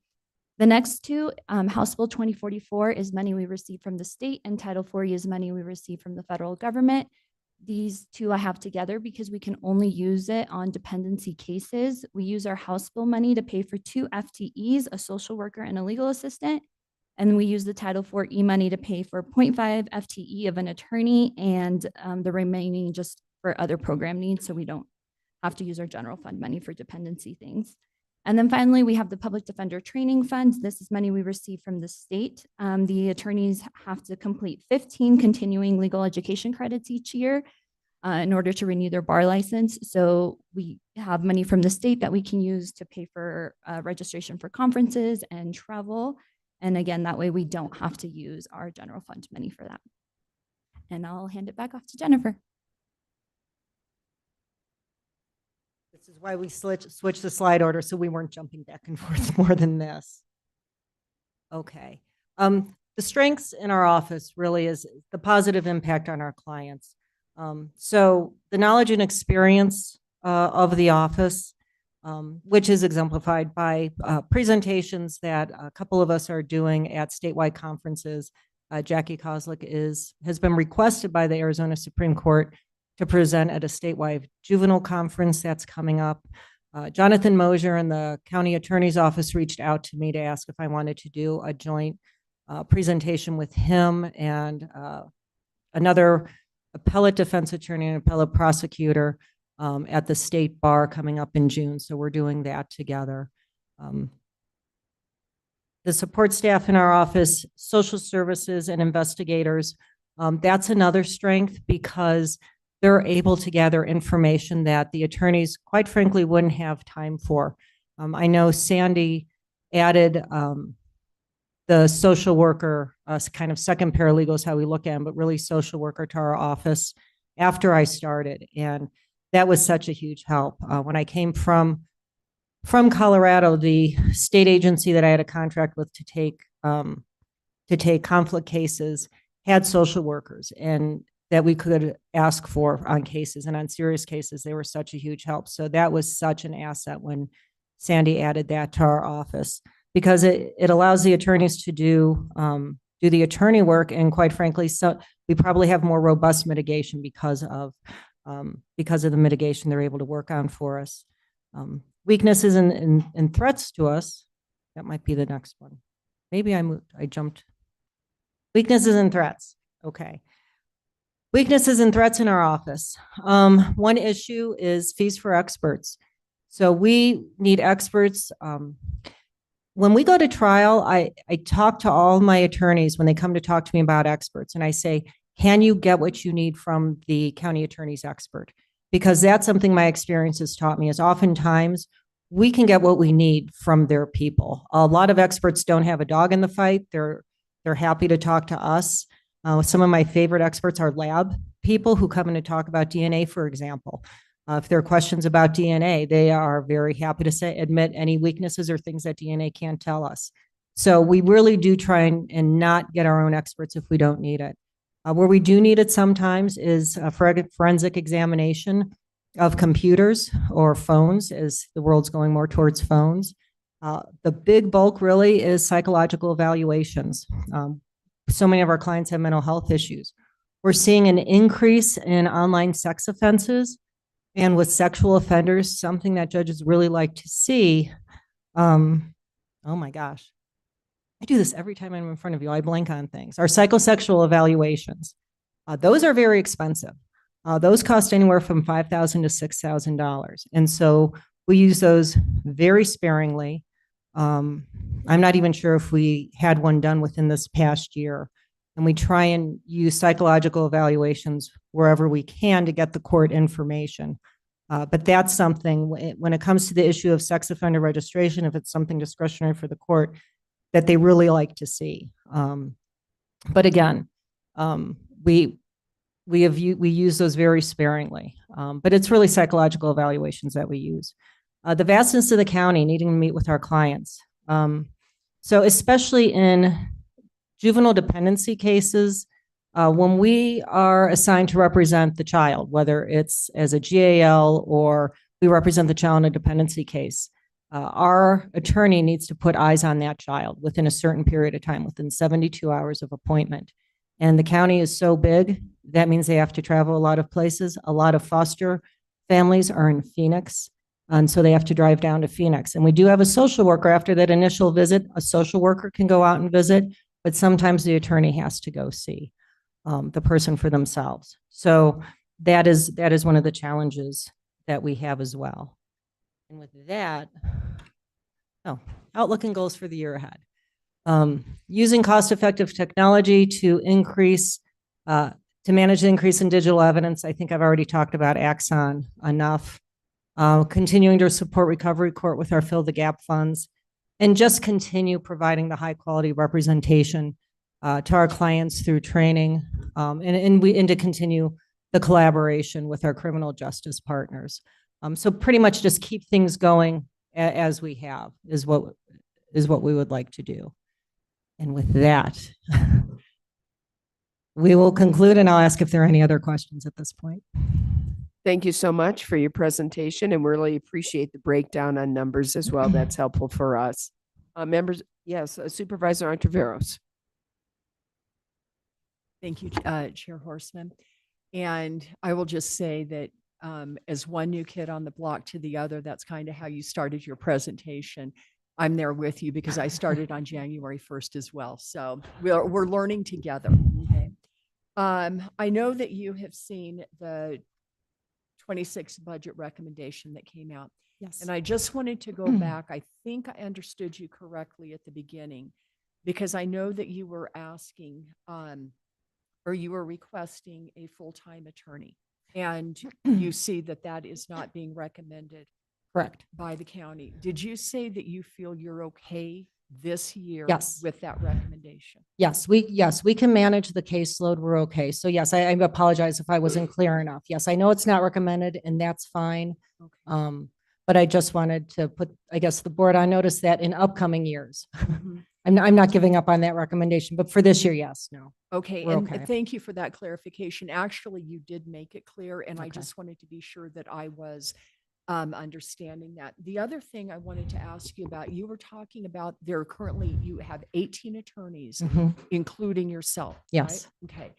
Speaker 12: The next two, House Bill 2044 is money we receive from the state, and Title 40 is money we receive from the federal government. These two I have together because we can only use it on dependency cases. We use our House Bill money to pay for 2 FTEs, a social worker and a legal assistant. And we use the Title 4E money to pay for 0.5 FTE of an attorney and the remaining just for other program needs. So we don't have to use our general fund money for dependency things. And then finally, we have the Public Defender Training Fund. This is money we receive from the state. The attorneys have to complete 15 continuing legal education credits each year in order to renew their bar license. So we have money from the state that we can use to pay for registration for conferences and travel. And again, that way we don't have to use our general fund money for that. And I'll hand it back off to Jennifer.
Speaker 11: This is why we switched the slide order, so we weren't jumping back and forth more than this. Okay. The strengths in our office really is the positive impact on our clients. So the knowledge and experience of the office, which is exemplified by presentations that a couple of us are doing at statewide conferences. Jackie Kozlik has been requested by the Arizona Supreme Court to present at a statewide juvenile conference that's coming up. Jonathan Mosier in the county attorney's office reached out to me to ask if I wanted to do a joint presentation with him and another appellate defense attorney and appellate prosecutor at the state bar coming up in June. So we're doing that together. The support staff in our office, social services and investigators, that's another strength because they're able to gather information that the attorneys, quite frankly, wouldn't have time for. I know Sandy added the social worker, kind of second paralegals, how we look at them, but really social worker to our office after I started. And that was such a huge help. When I came from Colorado, the state agency that I had a contract with to take conflict cases had social workers and that we could ask for on cases, and on serious cases, they were such a huge help. So that was such an asset when Sandy added that to our office, because it allows the attorneys to do the attorney work. And quite frankly, so we probably have more robust mitigation because of the mitigation they're able to work on for us. Weaknesses and threats to us. That might be the next one. Maybe I jumped. Weaknesses and threats. Okay. Weaknesses and threats in our office. One issue is fees for experts. So we need experts. When we go to trial, I talk to all my attorneys when they come to talk to me about experts, and I say, can you get what you need from the county attorney's expert? Because that's something my experience has taught me, is oftentimes we can get what we need from their people. A lot of experts don't have a dog in the fight. They're happy to talk to us. Some of my favorite experts are lab people who come in to talk about DNA, for example. If there are questions about DNA, they are very happy to admit any weaknesses or things that DNA can't tell us. So we really do try and not get our own experts if we don't need it. Where we do need it sometimes is forensic examination of computers or phones, as the world's going more towards phones. The big bulk really is psychological evaluations. So many of our clients have mental health issues. We're seeing an increase in online sex offenses, and with sexual offenders, something that judges really like to see. Oh my gosh. I do this every time I'm in front of you. I blank on things. Our psychosexual evaluations. Those are very expensive. Those cost anywhere from $5,000 to $6,000. And so we use those very sparingly. I'm not even sure if we had one done within this past year. And we try and use psychological evaluations wherever we can to get the court information. But that's something, when it comes to the issue of sex offender registration, if it's something discretionary for the court, that they really like to see. But again, we use those very sparingly. But it's really psychological evaluations that we use. The vastness of the county, needing to meet with our clients. So especially in juvenile dependency cases, when we are assigned to represent the child, whether it's as a GAL or we represent the child in a dependency case. Our attorney needs to put eyes on that child within a certain period of time, within 72 hours of appointment. And the county is so big, that means they have to travel a lot of places. A lot of foster families are in Phoenix, and so they have to drive down to Phoenix. And we do have a social worker after that initial visit. A social worker can go out and visit, but sometimes the attorney has to go see the person for themselves. So that is one of the challenges that we have as well. And with that, outlook and goals for the year ahead. Using cost-effective technology to increase, to manage the increase in digital evidence. I think I've already talked about Axon enough. Continuing to support Recovery Court with our Fill the Gap funds, and just continue providing the high-quality representation to our clients through training, and to continue the collaboration with our criminal justice partners. So pretty much just keep things going as we have is what we would like to do. And with that, we will conclude, and I'll ask if there are any other questions at this point.
Speaker 1: Thank you so much for your presentation, and we really appreciate the breakdown on numbers as well. That's helpful for us. Members, yes, Supervisor Ontiveros.
Speaker 10: Thank you, Chair Horseman. And I will just say that as one new kid on the block to the other, that's kind of how you started your presentation. I'm there with you because I started on January 1st as well. So we're learning together. Okay. I know that you have seen the 26 budget recommendation that came out.
Speaker 11: Yes.
Speaker 10: And I just wanted to go back. I think I understood you correctly at the beginning, because I know that you were asking or you were requesting a full-time attorney, and you see that that is not being recommended
Speaker 11: Correct.
Speaker 10: by the county. Did you say that you feel you're okay this year
Speaker 11: Yes.
Speaker 10: with that recommendation?
Speaker 11: Yes, we can manage the caseload. We're okay. So yes, I apologize if I wasn't clear enough. Yes, I know it's not recommended, and that's fine.
Speaker 10: Okay.
Speaker 11: But I just wanted to put, I guess, the board on notice that in upcoming years,
Speaker 10: Mhm.
Speaker 11: I'm not giving up on that recommendation, but for this year, yes, no.
Speaker 10: Okay,
Speaker 11: We're
Speaker 10: and
Speaker 11: okay.
Speaker 10: thank you for that clarification. Actually, you did make it clear, and I
Speaker 11: Okay.
Speaker 10: just wanted to be sure that I was understanding that. The other thing I wanted to ask you about, you were talking about you have 18 attorneys,
Speaker 11: Mhm.
Speaker 10: including yourself.
Speaker 11: Yes.
Speaker 10: Right? Okay.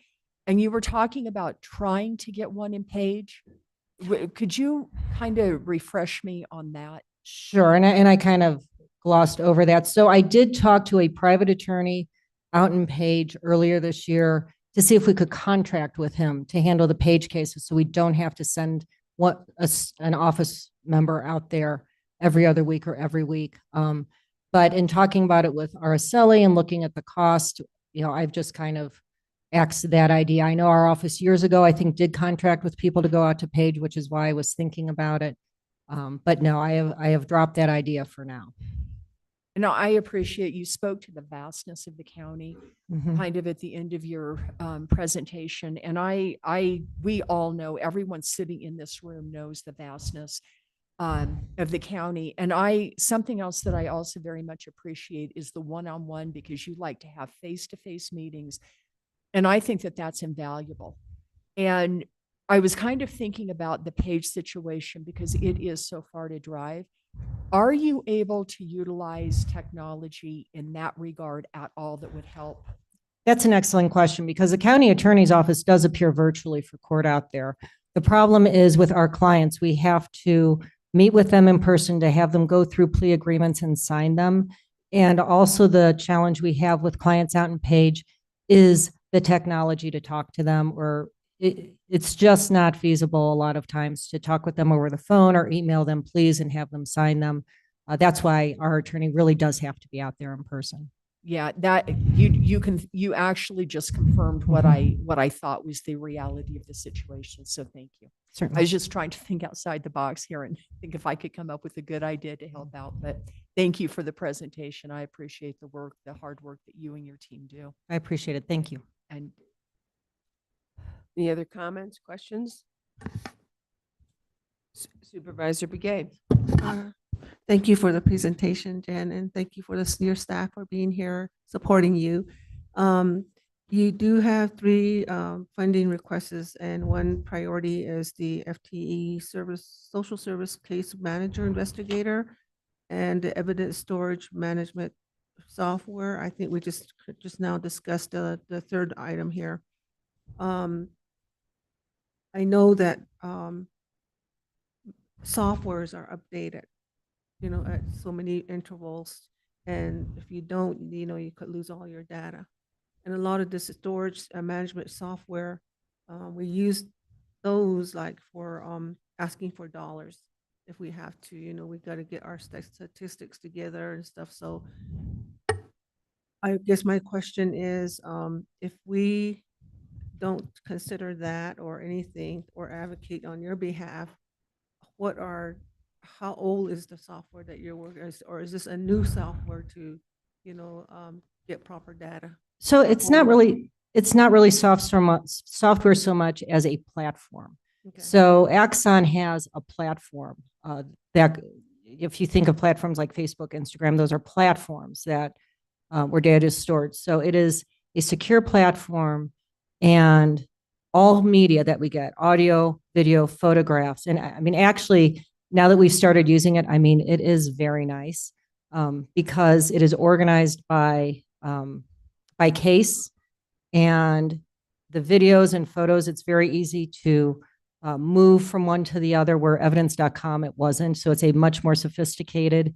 Speaker 10: And you were talking about trying to get one in Page. Could you kind of refresh me on that?
Speaker 11: Sure, and I kind of glossed over that. So I did talk to a private attorney out in Page earlier this year to see if we could contract with him to handle the Page cases, so we don't have to send an office member out there every other week or every week. But in talking about it with Araceli and looking at the cost, I've just kind of axed that idea. I know our office years ago, I think, did contract with people to go out to Page, which is why I was thinking about it. But no, I have dropped that idea for now.
Speaker 10: No, I appreciate you spoke to the vastness of the county
Speaker 11: Mhm.
Speaker 10: kind of at the end of your presentation. And we all know, everyone sitting in this room knows the vastness of the county. And something else that I also very much appreciate is the one-on-one, because you like to have face-to-face meetings. And I think that that's invaluable. And I was kind of thinking about the Page situation because it is so far to drive. Are you able to utilize technology in that regard at all that would help?
Speaker 11: That's an excellent question, because the county attorney's office does appear virtually for court out there. The problem is with our clients, we have to meet with them in person to have them go through plea agreements and sign them. And also the challenge we have with clients out in Page is the technology to talk to them, or it's just not feasible a lot of times to talk with them over the phone or email them please and have them sign them. That's why our attorney really does have to be out there in person.
Speaker 10: Yeah, that you actually just confirmed what I thought was the reality of the situation. So thank you. I
Speaker 11: Certainly.
Speaker 10: was just trying to think outside the box here and think if I could come up with a good idea to help out. But thank you for the presentation. I appreciate the hard work that you and your team do.
Speaker 11: I appreciate it. Thank you.
Speaker 10: And
Speaker 1: Any other comments, questions? Supervisor Begay.
Speaker 4: Thank you for the presentation, Jen, and thank you for your staff for being here, supporting you. You do have three funding requests, and one priority is the FTE service, social service case manager investigator, and the evidence storage management software. I think we just now discussed the third item here. I know that softwares are updated, at so many intervals, and if you don't, you could lose all your data. And a lot of this storage management software, we use those like for asking for dollars if we have to. We got to get our statistics together and stuff. So I guess my question is, if we don't consider that or anything or advocate on your behalf, how old is the software that you're working, or is this a new software to, get proper data?
Speaker 11: So it's not really software so much as a platform.
Speaker 4: Okay.
Speaker 11: So Axon has a platform that, if you think of platforms like Facebook, Instagram, those are platforms that where data is stored. So it is a secure platform, and all media that we get, audio, video, photographs. And I mean, actually, now that we've started using it, I mean, it is very nice because it is organized by case, and the videos and photos, it's very easy to move from one to the other, where evidence.com, it wasn't. So it's a much more sophisticated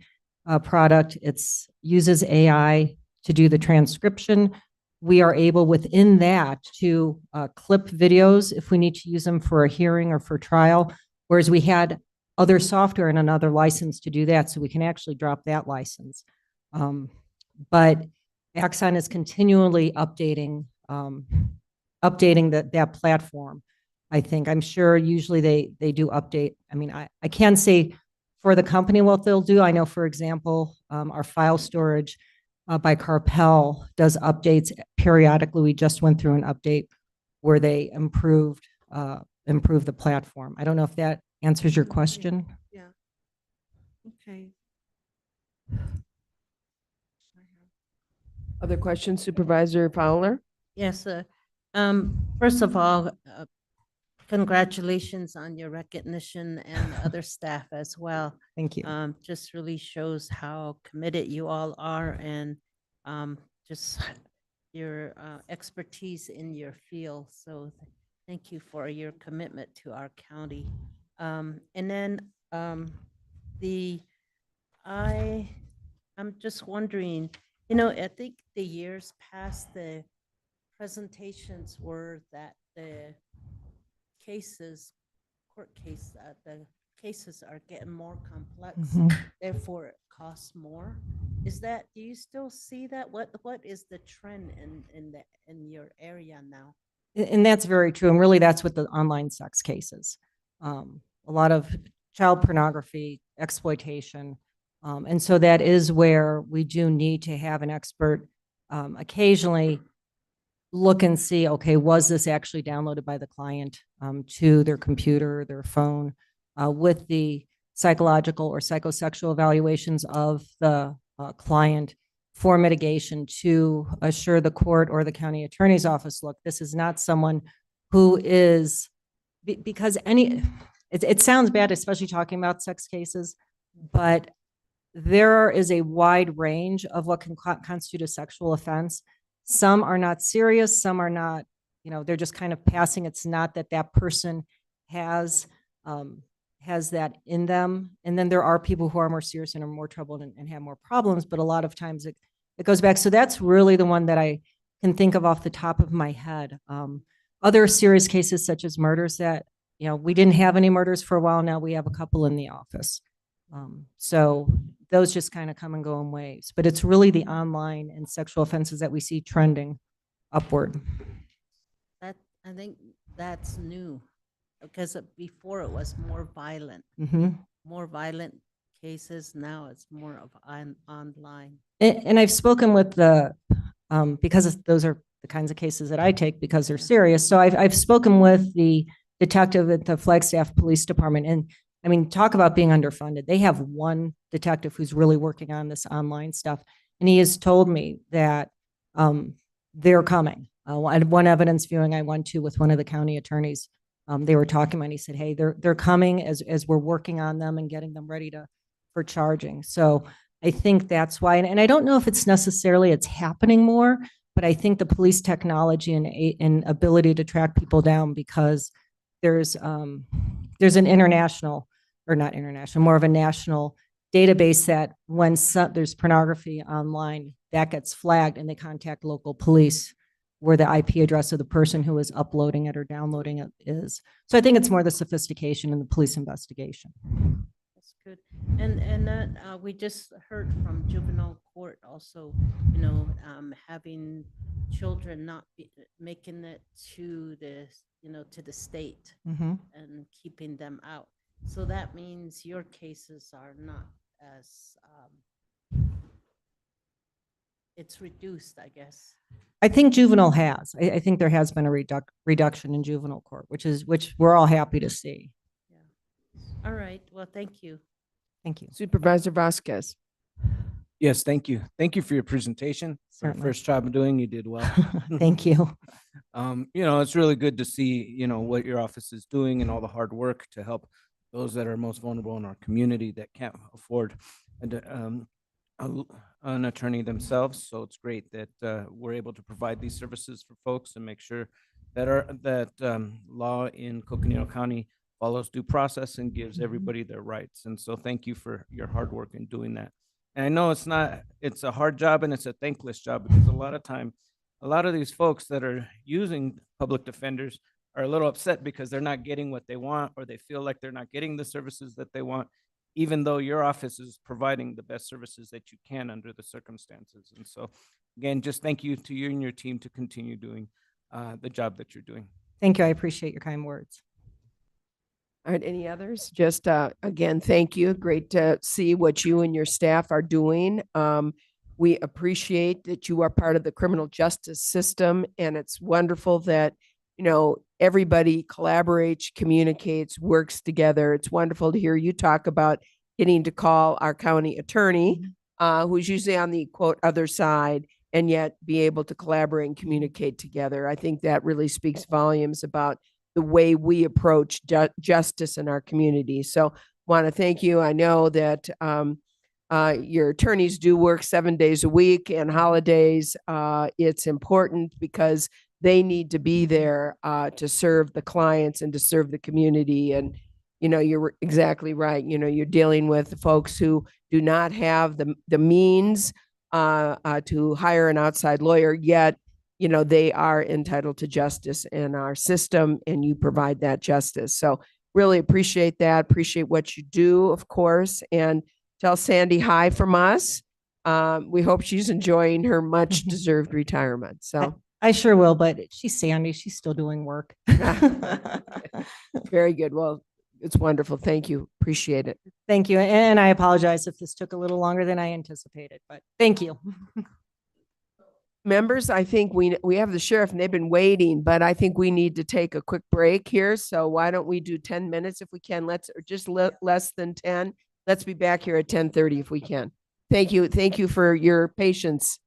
Speaker 11: product. It uses AI to do the transcription. We are able within that to clip videos if we need to use them for a hearing or for trial, whereas we had other software and another license to do that. So we can actually drop that license. But Axon is continually updating that platform. I think, I'm sure usually they do update. I mean, I can't say for the company what they'll do. I know, for example, our file storage by Carpel does updates periodically. We just went through an update where they improved the platform. I don't know if that answers your question.
Speaker 4: Yeah. Okay.
Speaker 1: Other questions, Supervisor Fowler?
Speaker 5: Yes, first of all, congratulations on your recognition and other staff as well.
Speaker 11: Thank you.
Speaker 5: Just really shows how committed you all are, and just your expertise in your field. So thank you for your commitment to our county. And then I'm just wondering, I think the years past, the presentations were that the court case, the cases are getting more complex, therefore it costs more. Do you still see that? What is the trend in your area now?
Speaker 11: And that's very true. And really, that's what the online sex cases. A lot of child pornography, exploitation. And so that is where we do need to have an expert occasionally look and see, okay, was this actually downloaded by the client to their computer, their phone, with the psychological or psychosexual evaluations of the client for mitigation, to assure the court or the county attorney's office, look, this is not someone who is, because it sounds bad, especially talking about sex cases, but there is a wide range of what can constitute a sexual offense. Some are not serious, some are not, they're just kind of passing. It's not that person has that in them. And then there are people who are more serious and are more troubled and have more problems, but a lot of times it goes back. So that's really the one that I can think of off the top of my head. Other serious cases such as murders that, we didn't have any murders for a while. Now we have a couple in the office. So those just kind of come and go in waves, but it's really the online and sexual offenses that we see trending upward.
Speaker 5: I think that's new, because before it was more violent, more violent cases. Now it's more of online.
Speaker 11: And I've spoken with because those are the kinds of cases that I take because they're serious. So I've spoken with the detective at the Flagstaff Police Department, and I mean, talk about being underfunded. They have one detective who's really working on this online stuff. And he has told me that they're coming. One evidence viewing I went to with one of the county attorneys, they were talking about, and he said, hey, they're coming as we're working on them and getting them ready for charging. So I think that's why, and I don't know if it's necessarily it's happening more, but I think the police technology and ability to track people down, because there's an international, or not international, more of a national database that when there's pornography online, that gets flagged and they contact local police where the IP address of the person who is uploading it or downloading it is. So I think it's more the sophistication in the police investigation.
Speaker 5: That's good. And that we just heard from juvenile court also, having children not making it to the state
Speaker 11: Mhm.
Speaker 5: and keeping them out. So that means your cases are not as, it's reduced, I guess.
Speaker 11: I think juvenile has. I think there has been a reduction in juvenile court, which we're all happy to see.
Speaker 5: All right, well, thank you.
Speaker 11: Thank you.
Speaker 1: Supervisor Vasquez.
Speaker 2: Yes, thank you. Thank you for your presentation. For your
Speaker 11: Certainly.
Speaker 2: first job doing, you did well.
Speaker 11: Thank you.
Speaker 2: It's really good to see, what your office is doing and all the hard work to help those that are most vulnerable in our community that can't afford an attorney themselves. So it's great that we're able to provide these services for folks and make sure that law in Coconino County follows due process and gives everybody their rights. And so thank you for your hard work in doing that. And I know it's a hard job and it's a thankless job, because a lot of these folks that are using public defenders are a little upset because they're not getting what they want, or they feel like they're not getting the services that they want, even though your office is providing the best services that you can under the circumstances. And so again, just thank you to you and your team to continue doing the job that you're doing.
Speaker 11: Thank you. I appreciate your kind words.
Speaker 1: All right, any others? Just again, thank you. Great to see what you and your staff are doing. We appreciate that you are part of the criminal justice system, and it's wonderful that everybody collaborates, communicates, works together. It's wonderful to hear you talk about getting to call our county attorney, who's usually on the quote other side, and yet be able to collaborate and communicate together. I think that really speaks volumes about the way we approach justice in our community. So want to thank you. I know that your attorneys do work 7 days a week and holidays. It's important because they need to be there to serve the clients and to serve the community. And, you're exactly right. You're dealing with folks who do not have the means to hire an outside lawyer, yet they are entitled to justice in our system, and you provide that justice. So really appreciate that. Appreciate what you do, of course, and tell Sandy hi from us. We hope she's enjoying her much deserved retirement. So
Speaker 11: I sure will, but she's Sandy. She's still doing work.
Speaker 1: very good. Well, it's wonderful. Thank you. Appreciate it.
Speaker 11: Thank you. And I apologize if this took a little longer than I anticipated, but thank you.
Speaker 1: Members, I think we have the sheriff and they've been waiting, but I think we need to take a quick break here. So why don't we do 10 minutes if we can? Or just less than 10. Let's be back here at 10:30 if we can. Thank you. Thank you for your patience.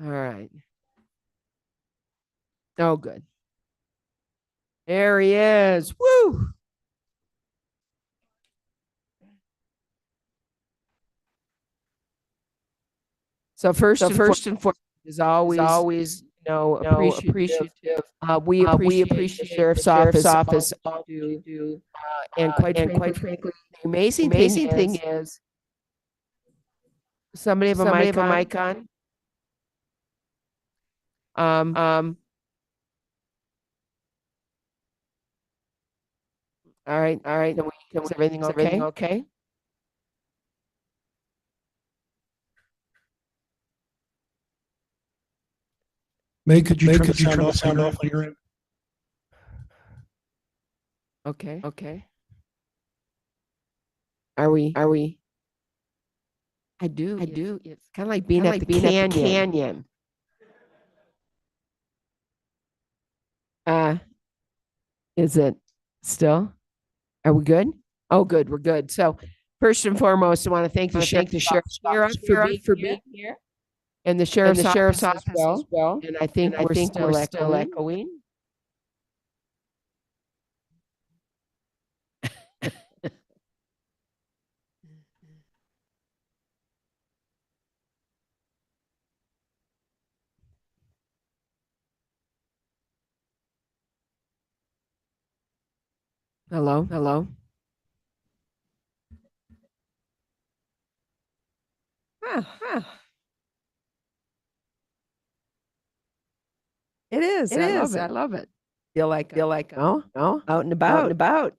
Speaker 1: All right. Oh, good. There he is. Woo! So first and foremost is always, appreciative. We appreciate the sheriff's office, all you do. And quite frankly, the amazing thing is, somebody have a mic on? All right. Is everything okay?
Speaker 13: May, could you turn the sound off on your end?
Speaker 1: Okay. Are we? I do. It's kind of like being at the canyon. Is it still? Are we good? Oh, good. We're good. So first and foremost, I want to thank the sheriff's for being here, and the sheriff's office as well. And I think we're still echoing. Hello. It is. I love it. Feel like out and about.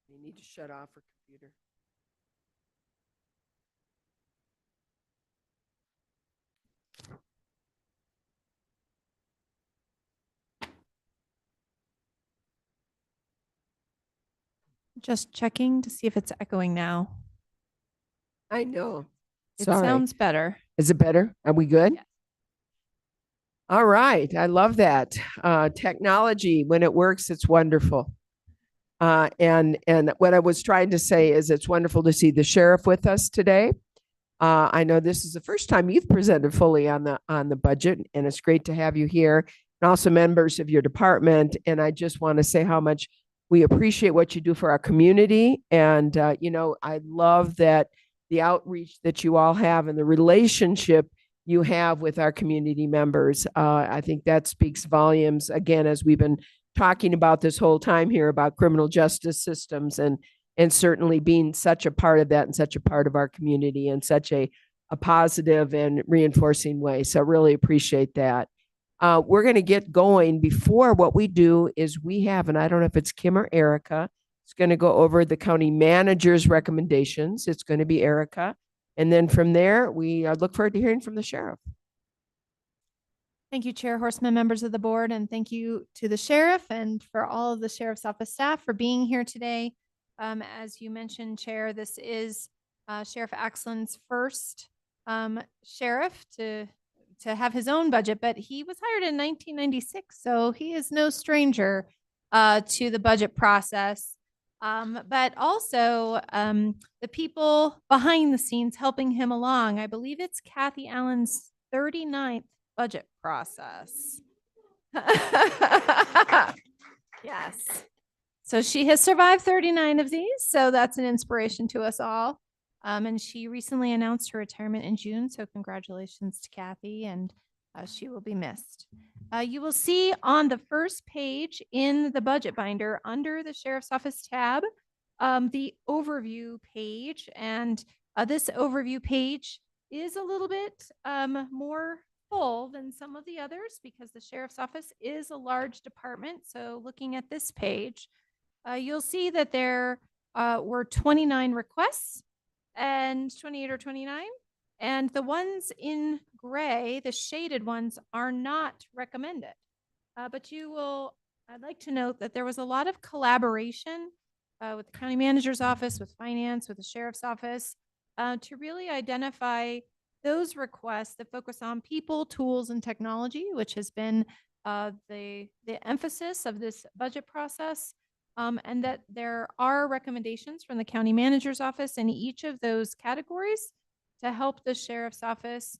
Speaker 1: You need to shut off her computer.
Speaker 7: Just checking to see if it's echoing now.
Speaker 1: I know.
Speaker 7: It
Speaker 1: Sorry.
Speaker 7: sounds better.
Speaker 1: Is it better? Are we good?
Speaker 7: Yes.
Speaker 1: All right. I love that. Technology, when it works, it's wonderful. And what I was trying to say is it's wonderful to see the sheriff with us today. I know this is the first time you've presented fully on the budget, and it's great to have you here, and also members of your department. And I just want to say how much we appreciate what you do for our community. And I love that the outreach that you all have and the relationship you have with our community members. I think that speaks volumes, again, as we've been talking about this whole time here about criminal justice systems and certainly being such a part of that and such a part of our community in such a positive and reinforcing way. So really appreciate that. We're going to get going. Before, what we do is we have, and I don't know if it's Kim or Erica, it's going to go over the county manager's recommendations. It's going to be Erica. And then from there, we look forward to hearing from the sheriff.
Speaker 7: Thank you, Chair Horseman, members of the board, and thank you to the sheriff and for all of the sheriff's office staff for being here today. As you mentioned, Chair, this is Sheriff Axland's first sheriff to have his own budget, but he was hired in 1996, so he is no stranger to the budget process. But also the people behind the scenes helping him along. I believe it's Kathy Allen's 39th budget process. Yes. So she has survived 39 of these, so that's an inspiration to us all. And she recently announced her retirement in June, so congratulations to Kathy, and she will be missed. You will see on the first page in the budget binder under the Sheriff's Office tab, the overview page. And this overview page is a little bit more full than some of the others because the sheriff's office is a large department. So looking at this page, you'll see that there were 29 requests and 28 or 29. And the ones in gray, the shaded ones, are not recommended. But I'd like to note that there was a lot of collaboration with the county manager's office, with finance, with the sheriff's office, to really identify those requests that focus on people, tools, and technology, which has been the emphasis of this budget process. And that there are recommendations from the county manager's office in each of those categories to help the sheriff's office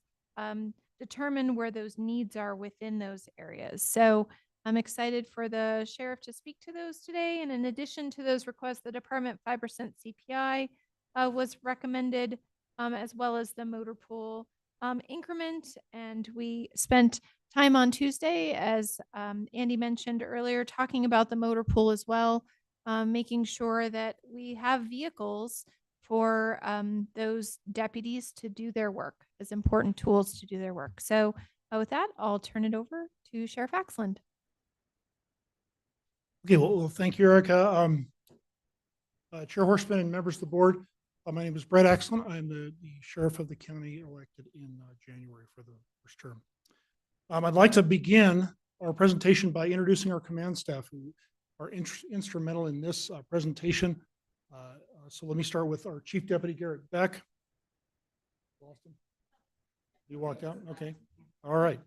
Speaker 7: determine where those needs are within those areas. So I'm excited for the sheriff to speak to those today. And in addition to those requests, the department 5% CPI was recommended, as well as the motor pool increment. And we spent time on Tuesday, as Andy mentioned earlier, talking about the motor pool as well, making sure that we have vehicles for those deputies to do their work, as important tools to do their work. So with that, I'll turn it over to Sheriff Axland.
Speaker 13: Okay, well, thank you, Erica. Chair Horseman and members of the board, my name is Brett Axland. I'm the sheriff of the county elected in January for the first term. I'd like to begin our presentation by introducing our command staff who are instrumental in this presentation. So let me start with our Chief Deputy Garrett Beck. You walked out? Okay. All right.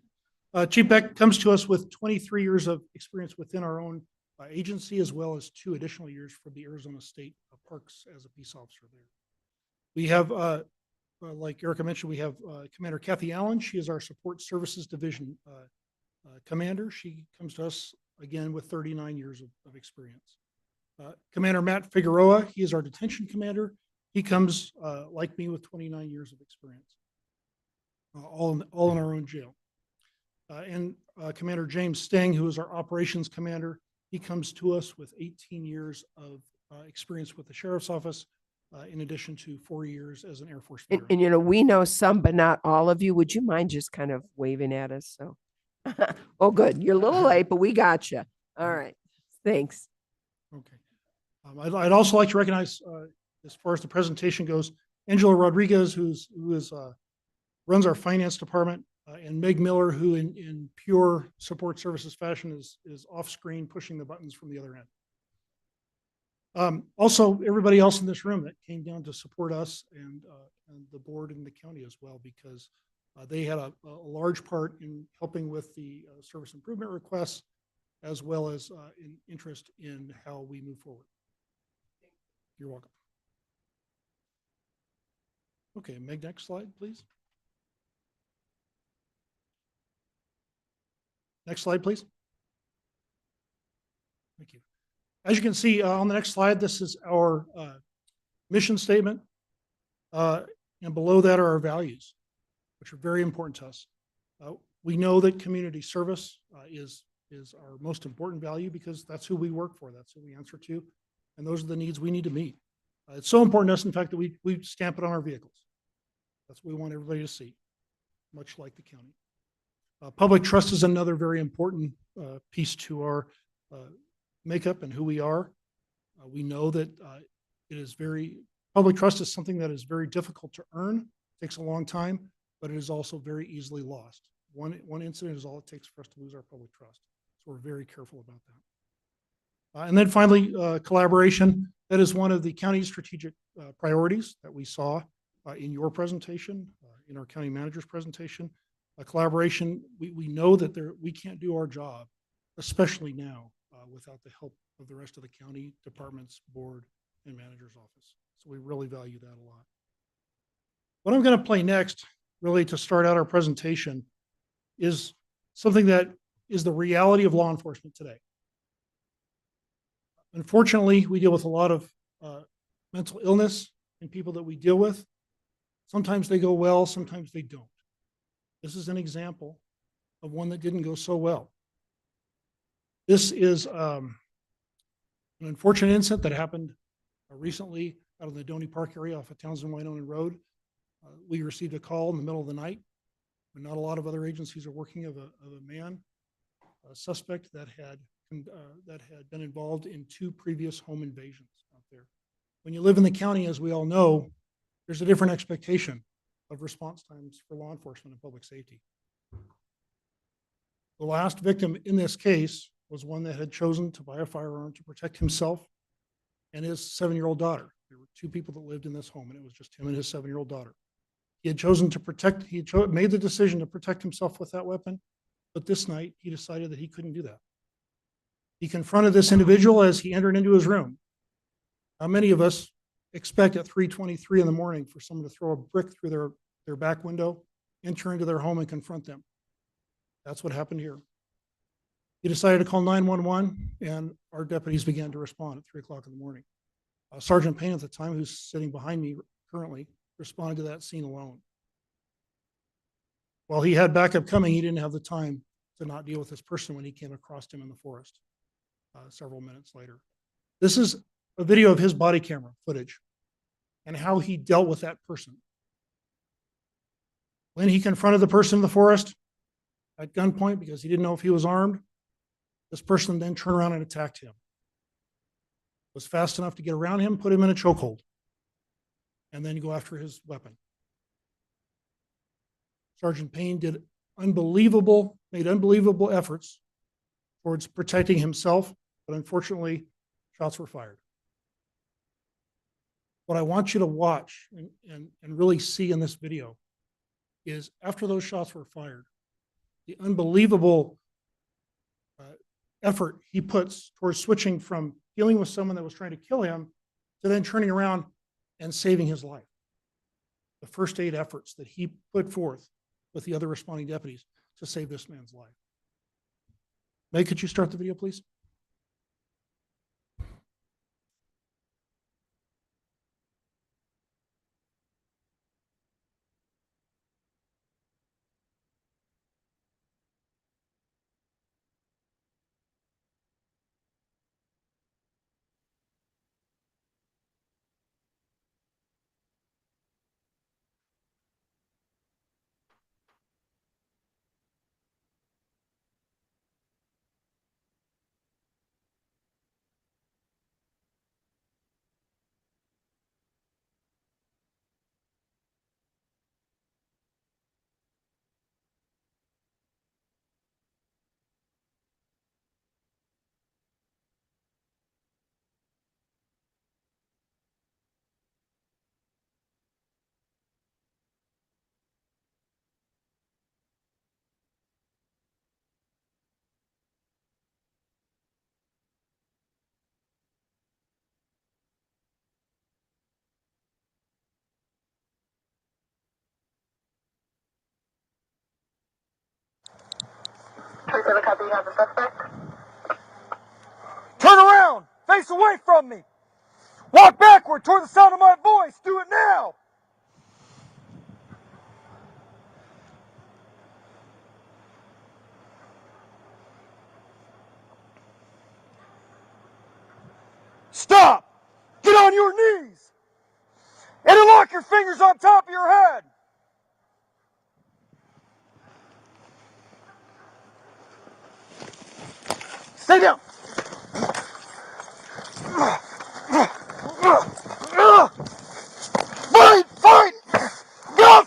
Speaker 13: Chief Beck comes to us with 23 years of experience within our own agency, as well as 2 additional years for the Arizona State Parks as a peace officer there. We have, like Erica mentioned, we have Commander Kathy Allen. She is our Support Services Division commander. She comes to us again with 39 years of experience. Commander Matt Figueroa, he is our detention commander. He comes like me with 29 years of experience, all in our own jail. And Commander James Sting, who is our operations commander, he comes to us with 18 years of experience with the sheriff's office, in addition to 4 years as an Air Force veteran.
Speaker 1: And, you know, we know some, but not all of you. Would you mind just kind of waving at us? So, oh, good. You're a little late, but we got you. All right. Thanks.
Speaker 13: Okay. I'd also like to recognize, as far as the presentation goes, Angela Rodriguez, who runs our finance department, and Meg Miller, who in pure support services fashion is off screen pushing the buttons from the other end. Also, everybody else in this room that came down to support us and the board and the county as well, because they had a large part in helping with the service improvement requests, as well as in interest in how we move forward. You're welcome. Okay, Meg, next slide, please. Next slide, please. Thank you. As you can see on the next slide, this is our mission statement. And below that are our values, which are very important to us. We know that community service is our most important value because that's who we work for. That's who we answer to. And those are the needs we need to meet. It's so important to us, in fact, that we stamp it on our vehicles. That's what we want everybody to see, much like the county. Public trust is another very important piece to our makeup and who we are. We know that public trust is something that is very difficult to earn, takes a long time, but it is also very easily lost. One incident is all it takes for us to lose our public trust. So we're very careful about that. And then finally, collaboration. That is one of the county's strategic priorities that we saw in your presentation, in our county manager's presentation. Collaboration, we know that we can't do our job, especially now, without the help of the rest of the county departments, board, and manager's office. So we really value that a lot. What I'm going to play next, really to start out our presentation, is something that is the reality of law enforcement today. Unfortunately, we deal with a lot of mental illness in people that we deal with. Sometimes they go well, sometimes they don't. This is an example of one that didn't go so well. This is an unfortunate incident that happened recently out of the Donny Park area off of Townsend Wynonan Road. We received a call in the middle of the night when not a lot of other agencies are working of a man, a suspect that had been involved in 2 previous home invasions out there. When you live in the county, as we all know, there's a different expectation of response times for law enforcement and public safety. The last victim in this case was one that had chosen to buy a firearm to protect himself and his 7-year-old daughter. There were 2 people that lived in this home, and it was just him and his 7-year-old daughter. He had chosen to protect, made the decision to protect himself with that weapon, but this night he decided that he couldn't do that. He confronted this individual as he entered into his room. How many of us expect at 3:23 in the morning for someone to throw a brick through their back window, enter into their home and confront them? That's what happened here. He decided to call 911, and our deputies began to respond at 3 o'clock in the morning. Sergeant Payne at the time, who's sitting behind me currently, responded to that scene alone. While he had backup coming, he didn't have the time to not deal with this person when he came across him in the forest several minutes later. This is a video of his body camera footage and how he dealt with that person. When he confronted the person in the forest at gunpoint because he didn't know if he was armed, this person then turned around and attacked him. Was fast enough to get around him, put him in a chokehold, and then go after his weapon. Sergeant Payne made unbelievable efforts towards protecting himself, but unfortunately, shots were fired. What I want you to watch and really see in this video is after those shots were fired, the unbelievable effort he puts towards switching from dealing with someone that was trying to kill him to then turning around and saving his life. The first aid efforts that he put forth with the other responding deputies to save this man's life. May, could you start the video, please?
Speaker 14: Turn around! Face away from me! Walk backward toward the sound of my voice! Do it now! Stop! Get on your knees! And lock your fingers on top of your head! Stay down! Fight! Fight! Go!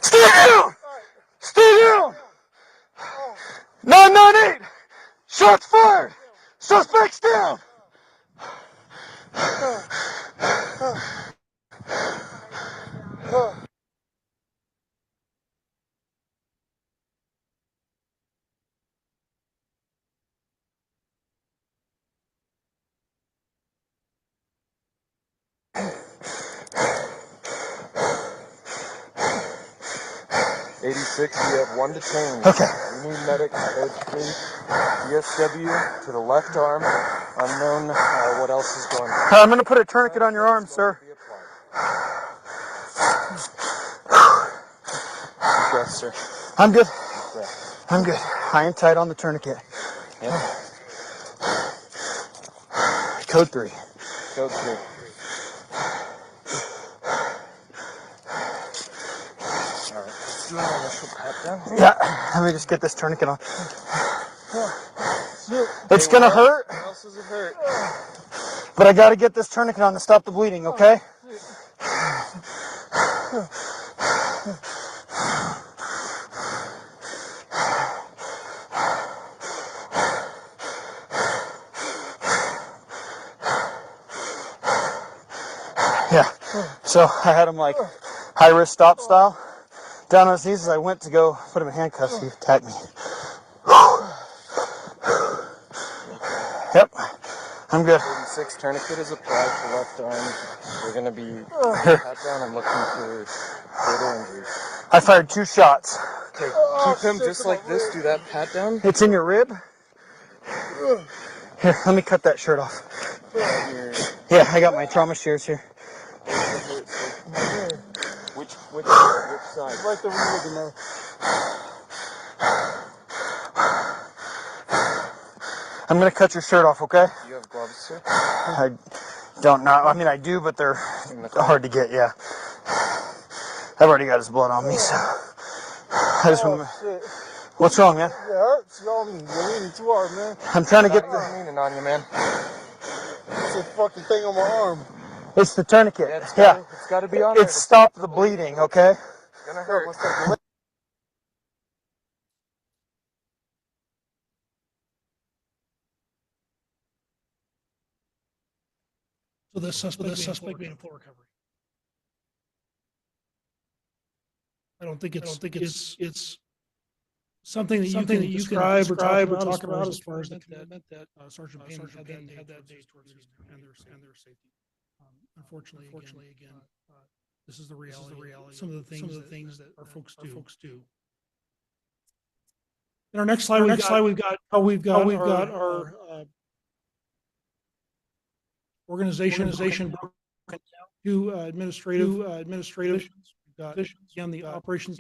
Speaker 14: Stay down! Stay down! 998! Shots fired! Suspects down!
Speaker 15: '86, we have 1 detained.
Speaker 14: Okay.
Speaker 15: We need medic, code 3, DSW to the left arm, unknown what else is going on.
Speaker 14: I'm going to put a tourniquet on your arm, sir.
Speaker 15: sir?
Speaker 14: I'm good.
Speaker 15: Breath.
Speaker 14: I'm good. Iron tight on the tourniquet.
Speaker 15: Yep.
Speaker 14: Code 3.
Speaker 15: Code 3. All right. Let's do an initial pat down.
Speaker 14: Yeah. Let me just get this tourniquet on. It's
Speaker 15: Hey,
Speaker 14: gonna
Speaker 15: what
Speaker 14: hurt,
Speaker 15: else does it hurt?
Speaker 14: but I gotta get this tourniquet on to stop the bleeding, okay? Yeah. So I had him like high risk stop style. Down on his knees as I went to go put him in handcuffs, he attacked me. Yep. I'm good.
Speaker 15: 36 tourniquet is applied for left arm. We're gonna be pat down and looking for further injuries.
Speaker 14: I fired 2 shots.
Speaker 15: Okay, keep him just like this. Do that pat down.
Speaker 14: It's in your rib. Here, let me cut that shirt off. Yeah, I got my trauma shears here.
Speaker 15: Which side?
Speaker 14: Right there, we're looking there. I'm gonna cut your shirt off, okay?
Speaker 15: Do you have gloves, sir?
Speaker 14: I don't know. I mean, I do, but they're hard to get. Yeah. I've already got his blood on me, so I just want to. What's wrong, man?
Speaker 15: It hurts. You're leaning too hard, man.
Speaker 14: I'm trying to get
Speaker 15: I'm
Speaker 14: the.
Speaker 15: not leaning on you, man. It's a fucking thing on my arm.
Speaker 14: It's the tourniquet.
Speaker 15: Yeah, it's gotta be on there.
Speaker 14: It's stopped the bleeding, okay?
Speaker 15: It's gonna hurt.
Speaker 13: So the suspect made a full recovery. I don't think it's something that you can describe or talk about as far as the commitment that Sergeant Payne had that day towards and their safety. Unfortunately, again, this is the reality. Some of the things that our folks do. In our next slide, we've got our organization broken down to administrative divisions. We've got again the operations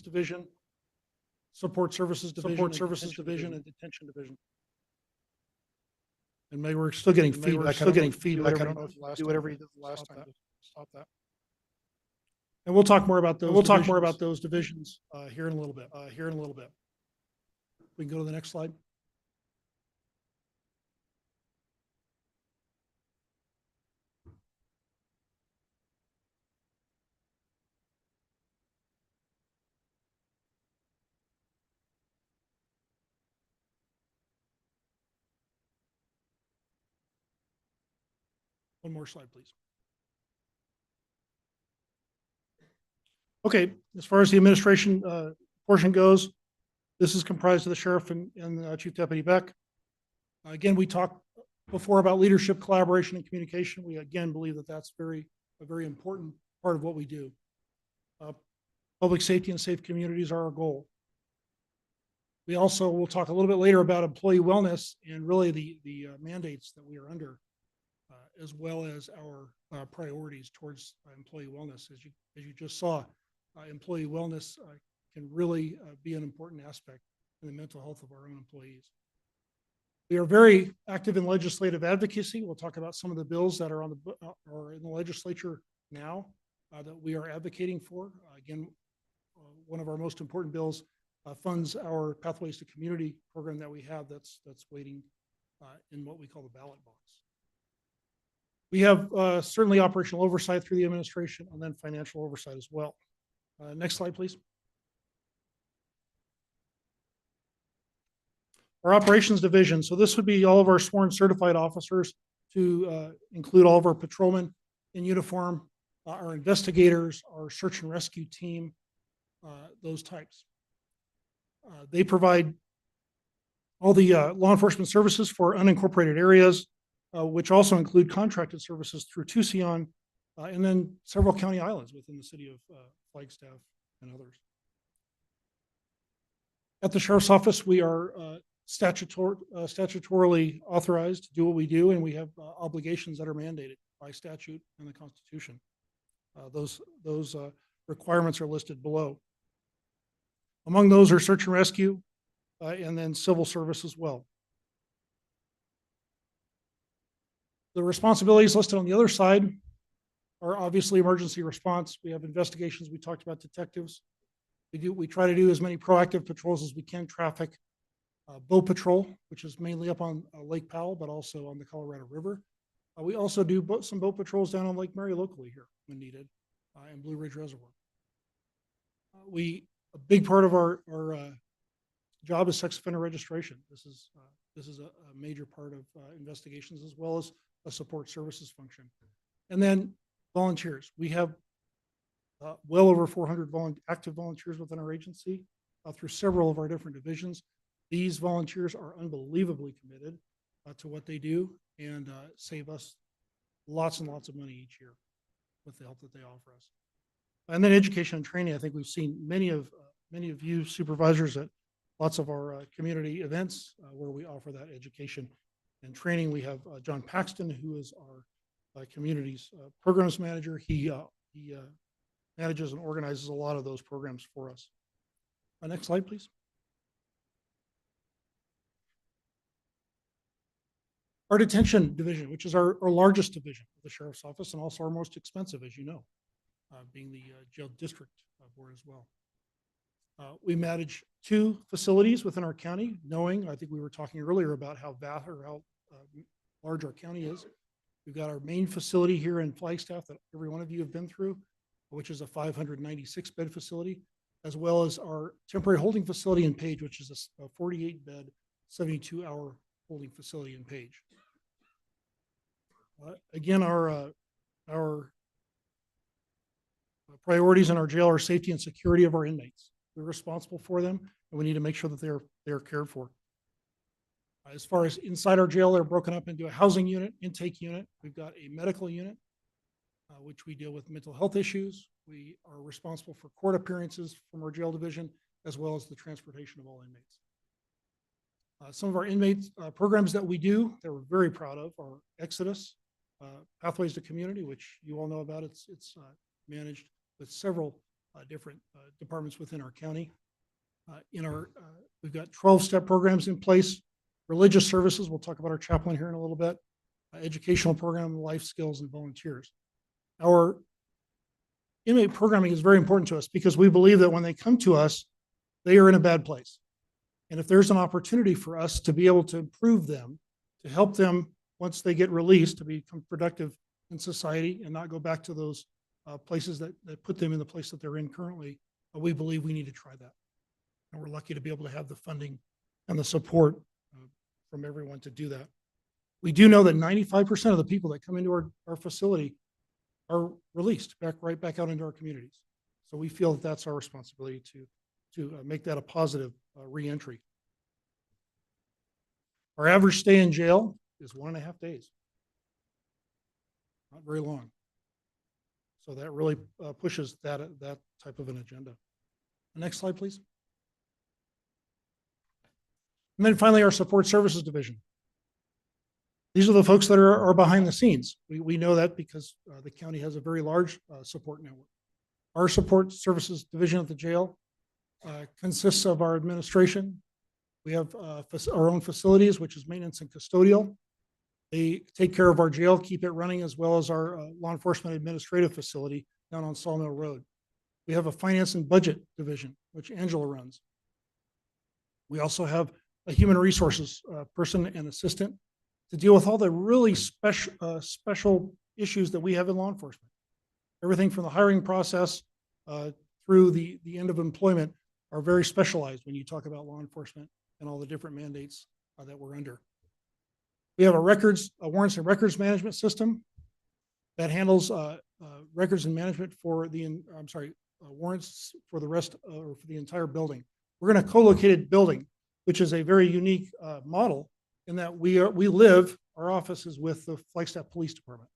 Speaker 13: division, support services division, and detention division. And maybe we're still getting feedback. I don't know if do whatever you did the last time to stop that. And we'll talk more about those divisions here in a little bit. We can go to the next slide. One more slide, please. Okay, as far as the administration portion goes, this is comprised of the sheriff and Chief Deputy Beck. Again, we talked before about leadership, collaboration, and communication. We again believe that that's a very important part of what we do. Public safety and safe communities are our goal. We also will talk a little bit later about employee wellness and really the mandates that we are under, as well as our priorities towards employee wellness. As you just saw, employee wellness can really be an important aspect in the mental health of our own employees. We are very active in legislative advocacy. We'll talk about some of the bills that are on the or in the legislature now that we are advocating for. Again, one of our most important bills funds our Pathways to Community program that we have that's waiting in what we call the ballot box. We have certainly operational oversight through the administration and then financial oversight as well. Next slide, please. Our operations division. So this would be all of our sworn certified officers to include all of our patrolmen in uniform, our investigators, our search and rescue team, those types. They provide all the law enforcement services for unincorporated areas, which also include contracted services through Tucson, and then several county islands within the city of Flagstaff and others. At the Sheriff's Office, we are statutorily authorized to do what we do, and we have obligations that are mandated by statute and the Constitution. Those requirements are listed below. Among those are search and rescue, and then civil service as well. The responsibilities listed on the other side are obviously emergency response. We have investigations. We talked about detectives. We try to do as many proactive patrols as we can, traffic, boat patrol, which is mainly up on Lake Powell, but also on the Colorado River. We also do some boat patrols down on Lake Mary locally here when needed, and Blue Ridge Reservoir. A big part of our job is sex offender registration. This is a major part of investigations, as well as a support services function. And then volunteers. We have well over 400 active volunteers within our agency through several of our different divisions. These volunteers are unbelievably committed to what they do and save us lots and lots of money each year with the help that they offer us. And then education and training. I think we've seen many of you supervisors at lots of our community events where we offer that education and training. We have John Paxton, who is our community's programs manager. He manages and organizes a lot of those programs for us. Next slide, please. Our detention division, which is our largest division of the sheriff's office and also our most expensive, as you know, being the jail district board as well. We manage 2 facilities within our county, knowing, I think we were talking earlier about how vast or how large our county is. We've got our main facility here in Flagstaff that every one of you have been through, which is a 596 bed facility, as well as our temporary holding facility in Page, which is a 48 bed, 72-hour holding facility in Page. Again, our priorities in our jail are safety and security of our inmates. We're responsible for them, and we need to make sure that they're cared for. As far as inside our jail, they're broken up into a housing unit, intake unit. We've got a medical unit, which we deal with mental health issues. We are responsible for court appearances from our jail division, as well as the transportation of all inmates. Some of our inmates programs that we do that we're very proud of are Exodus, Pathways to Community, which you all know about. It's managed with several different departments within our county. We've got 12-step programs in place. Religious services, we'll talk about our chaplain here in a little bit. Educational program, life skills, and volunteers. Our inmate programming is very important to us because we believe that when they come to us, they are in a bad place. And if there's an opportunity for us to be able to improve them, to help them once they get released to become productive in society and not go back to those places that put them in the place that they're in currently, we believe we need to try that. And we're lucky to be able to have the funding and the support from everyone to do that. We do know that 95% of the people that come into our facility are released right back out into our communities. So we feel that that's our responsibility to make that a positive reentry. Our average stay in jail is 1.5 days. Not very long. So that really pushes that type of an agenda. The next slide, please. And then finally, our support services division. These are the folks that are behind the scenes. We know that because the county has a very large support network. Our support services division at the jail consists of our administration. We have our own facilities, which is maintenance and custodial. They take care of our jail, keep it running, as well as our law enforcement administrative facility down on Sawmill Road. We have a finance and budget division, which Angela runs. We also have a human resources person and assistant to deal with all the really special issues that we have in law enforcement. Everything from the hiring process through the end of employment are very specialized when you talk about law enforcement and all the different mandates that we're under. We have a warrants and records management system that handles records and management for warrants for the rest or for the entire building. We're in a co-located building, which is a very unique model in that our office is with the Flagstaff Police Department.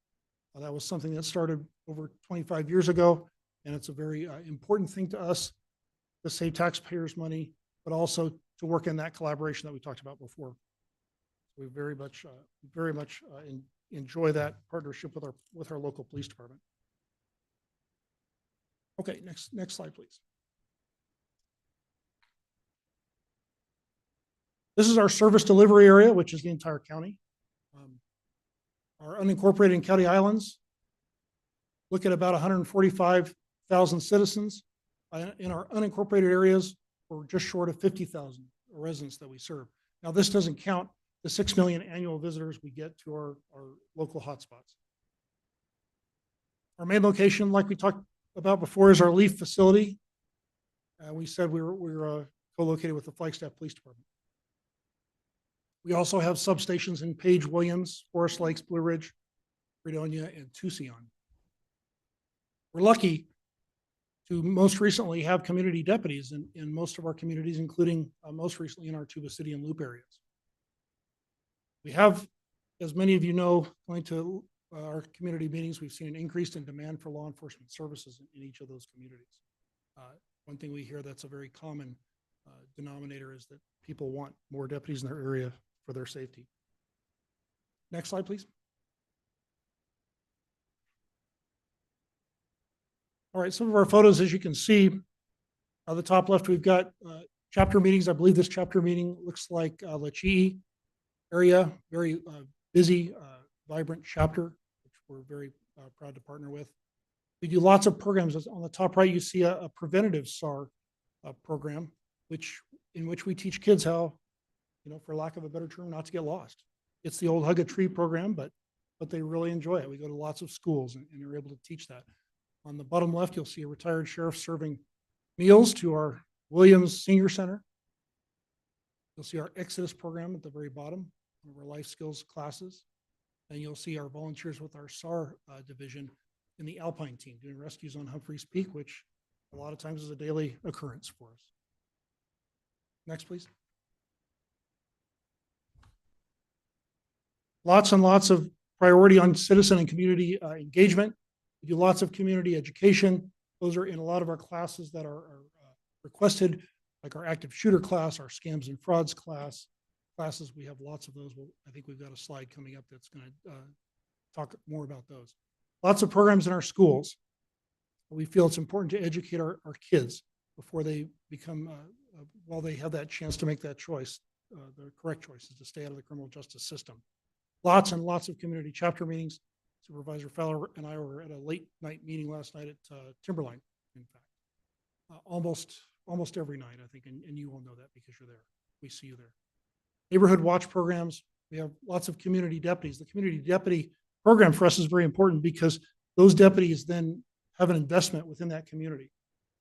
Speaker 13: That was something that started over 25 years ago, and it's a very important thing to us to save taxpayers money, but also to work in that collaboration that we talked about before. We very much enjoy that partnership with our local police department. Okay, next slide, please. This is our service delivery area, which is the entire county. Our unincorporated and county islands look at about 145,000 citizens. In our unincorporated areas, we're just short of 50,000 residents that we serve. Now, this doesn't count the 6 million annual visitors we get to our local hotspots. Our main location, like we talked about before, is our Leaf facility. We said we're co-located with the Flagstaff Police Department. We also have substations in Page, Williams, Forest Lakes, Blue Ridge, Fredonia, and Tucson. We're lucky to most recently have community deputies in most of our communities, including most recently in our Tuba City and Loop areas. We have, as many of you know, going to our community meetings, we've seen an increase in demand for law enforcement services in each of those communities. One thing we hear that's a very common denominator is that people want more deputies in their area for their safety. Next slide, please. All right, some of our photos, as you can see, on the top left, we've got chapter meetings. I believe this chapter meeting looks like Lachie area, very busy, vibrant chapter, which we're very proud to partner with. We do lots of programs. On the top right, you see a preventative SAR program, in which we teach kids how, for lack of a better term, not to get lost. It's the old Hug a Tree program, but they really enjoy it. We go to lots of schools and they're able to teach that. On the bottom left, you'll see a retired sheriff serving meals to our Williams Senior Center. You'll see our Exodus program at the very bottom, one of our life skills classes. And you'll see our volunteers with our SAR division in the Alpine team doing rescues on Humphreys Peak, which a lot of times is a daily occurrence for us. Next, please. Lots and lots of priority on citizen and community engagement. We do lots of community education. Those are in a lot of our classes that are requested, like our active shooter class, our scams and frauds classes. We have lots of those. I think we've got a slide coming up that's going to talk more about those. Lots of programs in our schools. We feel it's important to educate our kids before they become, while they have that chance to make that choice. The correct choice is to stay out of the criminal justice system. Lots and lots of community chapter meetings. Supervisor Fowler and I were at a late night meeting last night at Timberline, in fact. Almost every night, I think, and you all know that because you're there. We see you there. Neighborhood watch programs. We have lots of community deputies. The community deputy program for us is very important because those deputies then have an investment within that community.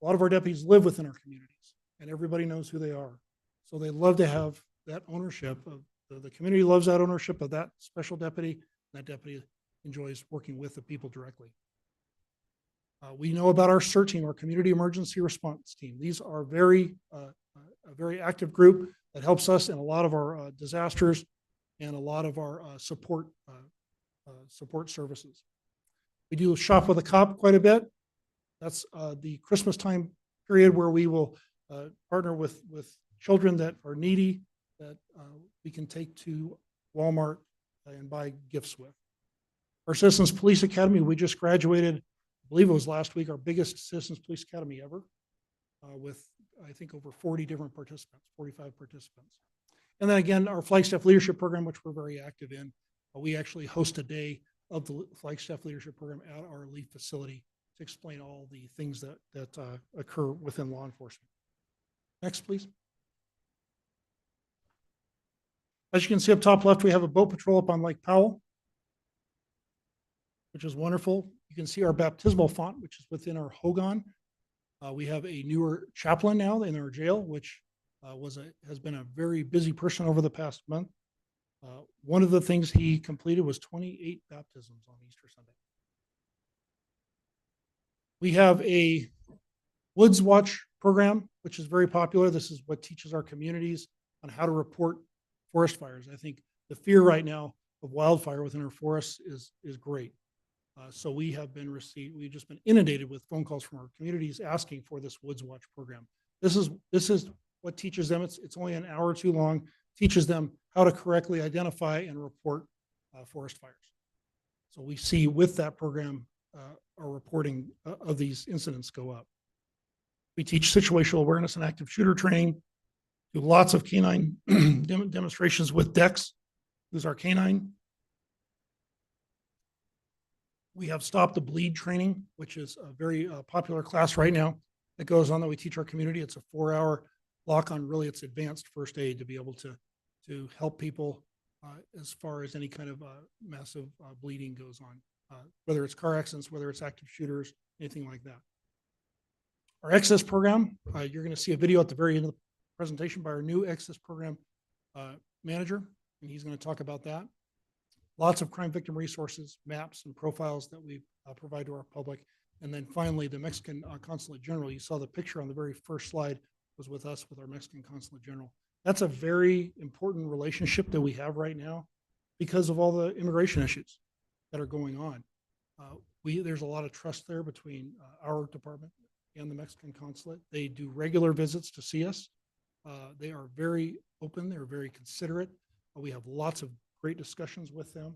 Speaker 13: A lot of our deputies live within our communities, and everybody knows who they are. So they love to have that ownership of the community loves that ownership of that special deputy, and that deputy enjoys working with the people directly. We know about our CERT team, our Community Emergency Response Team. These are a very active group that helps us in a lot of our disasters and a lot of our support services. We do shop with a cop quite a bit. That's the Christmas time period where we will partner with children that are needy that we can take to Walmart and buy gifts with. Our Citizens Police Academy, we just graduated, I believe it was last week, our biggest Citizens Police Academy ever, with I think over 40 different participants, 45 participants. And then again, our Flagstaff Leadership Program, which we're very active in, we actually host a day of the Flagstaff Leadership Program at our Leaf facility to explain all the things that occur within law enforcement. Next, please. As you can see up top left, we have a boat patrol up on Lake Powell, which is wonderful. You can see our baptismal font, which is within our Hogan. We have a newer chaplain now in our jail, which has been a very busy person over the past month. One of the things he completed was 28 baptisms on Easter Sunday. We have a Woods Watch program, which is very popular. This is what teaches our communities on how to report forest fires. I think the fear right now of wildfire within our forests is great. So we've just been inundated with phone calls from our communities asking for this Woods Watch program. This is what teaches them. It's only an hour or two long. Teaches them how to correctly identify and report forest fires. So we see with that program, our reporting of these incidents go up. We teach situational awareness and active shooter training. Do lots of canine demonstrations with Dex, who's our canine. We have Stop the Bleed training, which is a very popular class right now that goes on that we teach our community. It's a 4-hour block on really its advanced first aid to be able to help people as far as any kind of massive bleeding goes on, whether it's car accidents, whether it's active shooters, anything like that. Our Access program, you're going to see a video at the very end of the presentation by our new Access program manager, and he's going to talk about that. Lots of crime victim resources, maps, and profiles that we provide to our public. And then finally, the Mexican Consulate General. You saw the picture on the very first slide was with us, with our Mexican Consulate General. That's a very important relationship that we have right now because of all the immigration issues that are going on. There's a lot of trust there between our department and the Mexican Consulate. They do regular visits to see us. They are very open. They're very considerate. We have lots of great discussions with them.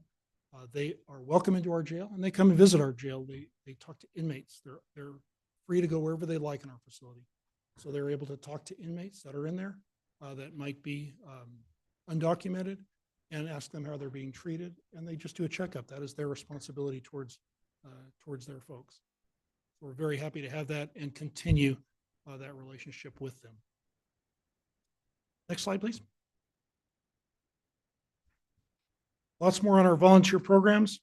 Speaker 13: They are welcome into our jail, and they come and visit our jail. They talk to inmates. They're free to go wherever they like in our facility. So they're able to talk to inmates that are in there that might be undocumented and ask them how they're being treated. And they just do a checkup. That is their responsibility towards their folks. So we're very happy to have that and continue that relationship with them. Next slide, please. Lots more on our volunteer programs.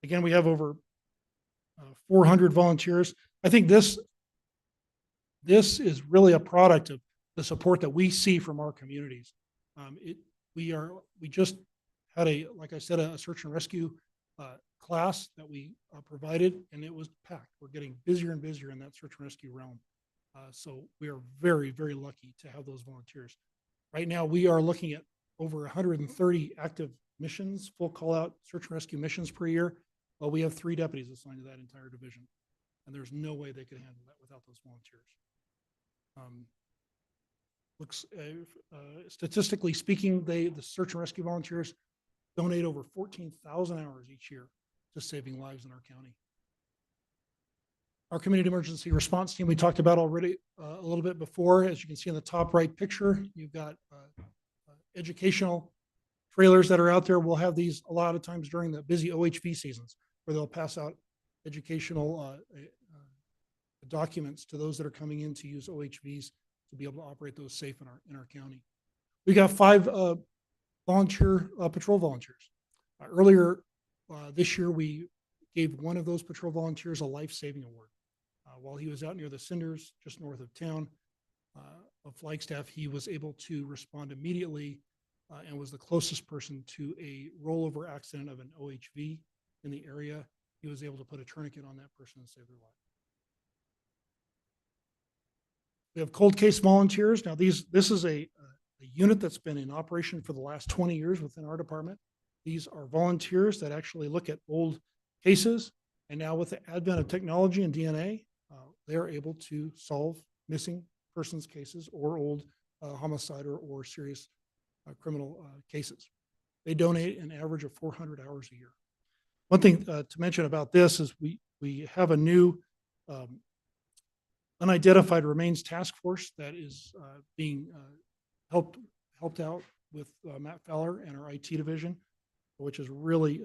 Speaker 13: Again, we have over 400 volunteers. I think this is really a product of the support that we see from our communities. We just had like I said, a search and rescue class that we provided, and it was packed. We're getting busier and busier in that search and rescue realm. So we are very, very lucky to have those volunteers. Right now, we are looking at over 130 active missions, full call-out search and rescue missions per year. Well, we have 3 deputies assigned to that entire division, and there's no way they could handle that without those volunteers. Statistically speaking, the search and rescue volunteers donate over 14,000 hours each year to saving lives in our county. Our community emergency response team we talked about already a little bit before. As you can see in the top right picture, you've got educational trailers that are out there. We'll have these a lot of times during the busy OHV seasons where they'll pass out educational documents to those that are coming in to use OHVs to be able to operate those safe in our county. We got 5 volunteer patrol volunteers. Earlier this year, we gave one of those patrol volunteers a life-saving award. While he was out near the cinders, just north of town of Flagstaff, he was able to respond immediately and was the closest person to a rollover accident of an OHV in the area. He was able to put a tourniquet on that person and save their life. We have cold case volunteers. Now, this is a unit that's been in operation for the last 20 years within our department. These are volunteers that actually look at old cases, and now with the advent of technology and DNA, they're able to solve missing persons cases or old homicide or serious criminal cases. They donate an average of 400 hours a year. One thing to mention about this is we have a new unidentified remains task force that is being helped out with Matt Fowler and our IT division, which is really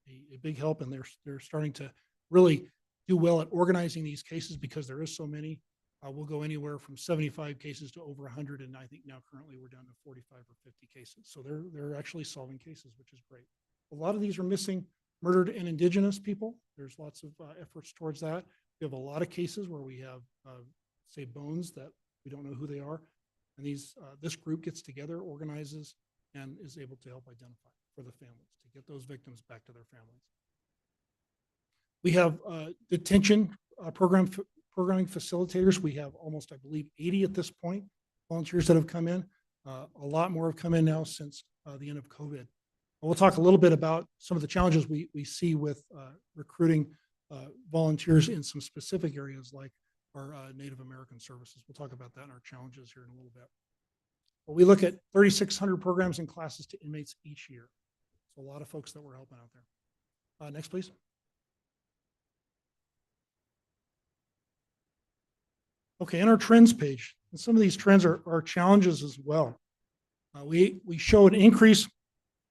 Speaker 13: a big help, and they're starting to really do well at organizing these cases because there is so many. We'll go anywhere from 75 cases to over 100, and I think now currently we're down to 45 or 50 cases. So they're actually solving cases, which is great. A lot of these are missing murdered and indigenous people. There's lots of efforts towards that. We have a lot of cases where we have, say, bones that we don't know who they are, and this group gets together, organizes, and is able to help identify for the families to get those victims back to their families. We have detention programming facilitators. We have almost, I believe, 80 at this point, volunteers that have come in. A lot more have come in now since the end of COVID. We'll talk a little bit about some of the challenges we see with recruiting volunteers in some specific areas like our Native American services. We'll talk about that and our challenges here in a little bit. But we look at 3,600 programs and classes to inmates each year. So a lot of folks that we're helping out there. Next, please. Okay, in our trends page, and some of these trends are challenges as well. We show an increase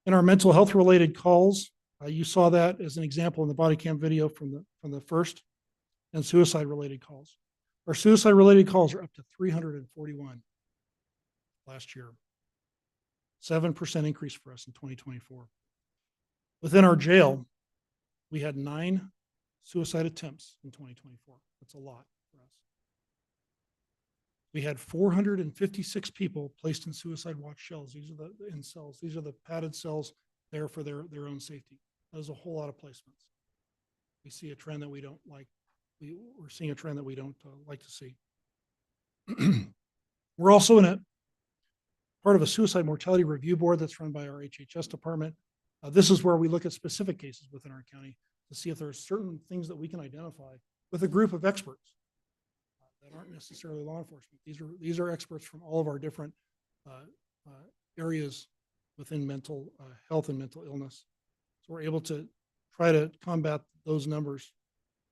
Speaker 13: in our mental health related calls. You saw that as an example in the body cam video from the first, and suicide related calls. Our suicide related calls are up to 341 last year. 7% increase for us in 2024. Within our jail, we had 9 suicide attempts in 2024. That's a lot for us. We had 456 people placed in suicide watch cells. These are in cells. These are the padded cells there for their own safety. That is a whole lot of placements. We see a trend that we don't like. We're seeing a trend that we don't like to see. We're also in a part of a suicide mortality review board that's run by our HHS department. This is where we look at specific cases within our county to see if there are certain things that we can identify with a group of experts that aren't necessarily law enforcement. These are experts from all of our different areas within mental health and mental illness. So we're able to try to combat those numbers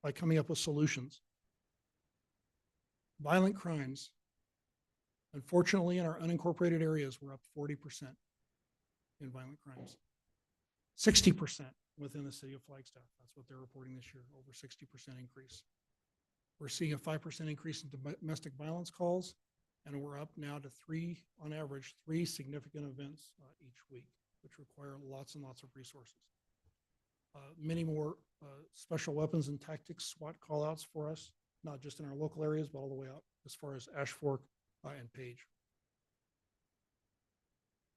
Speaker 13: by coming up with solutions. Violent crimes. Unfortunately, in our unincorporated areas, we're up 40% in violent crimes. 60% within the city of Flagstaff. That's what they're reporting this year, over 60% increase. We're seeing a 5% increase in domestic violence calls, and we're up now to 3, on average, 3 significant events each week, which require lots and lots of resources. Many more special weapons and tactics SWAT callouts for us, not just in our local areas, but all the way out as far as Ash Fork and Page.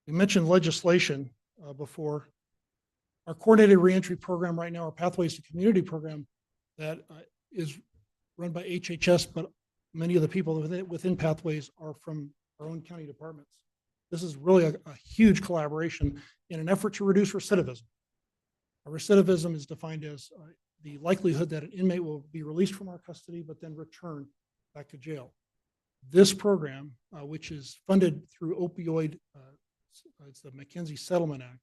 Speaker 13: We mentioned legislation before. Our coordinated reentry program right now, our Pathways to Community program that is run by HHS, but many of the people within Pathways are from our own county departments. This is really a huge collaboration in an effort to reduce recidivism. Recidivism is defined as the likelihood that an inmate will be released from our custody, but then return back to jail. This program, which is funded through opioid, it's the McKenzie Settlement Act,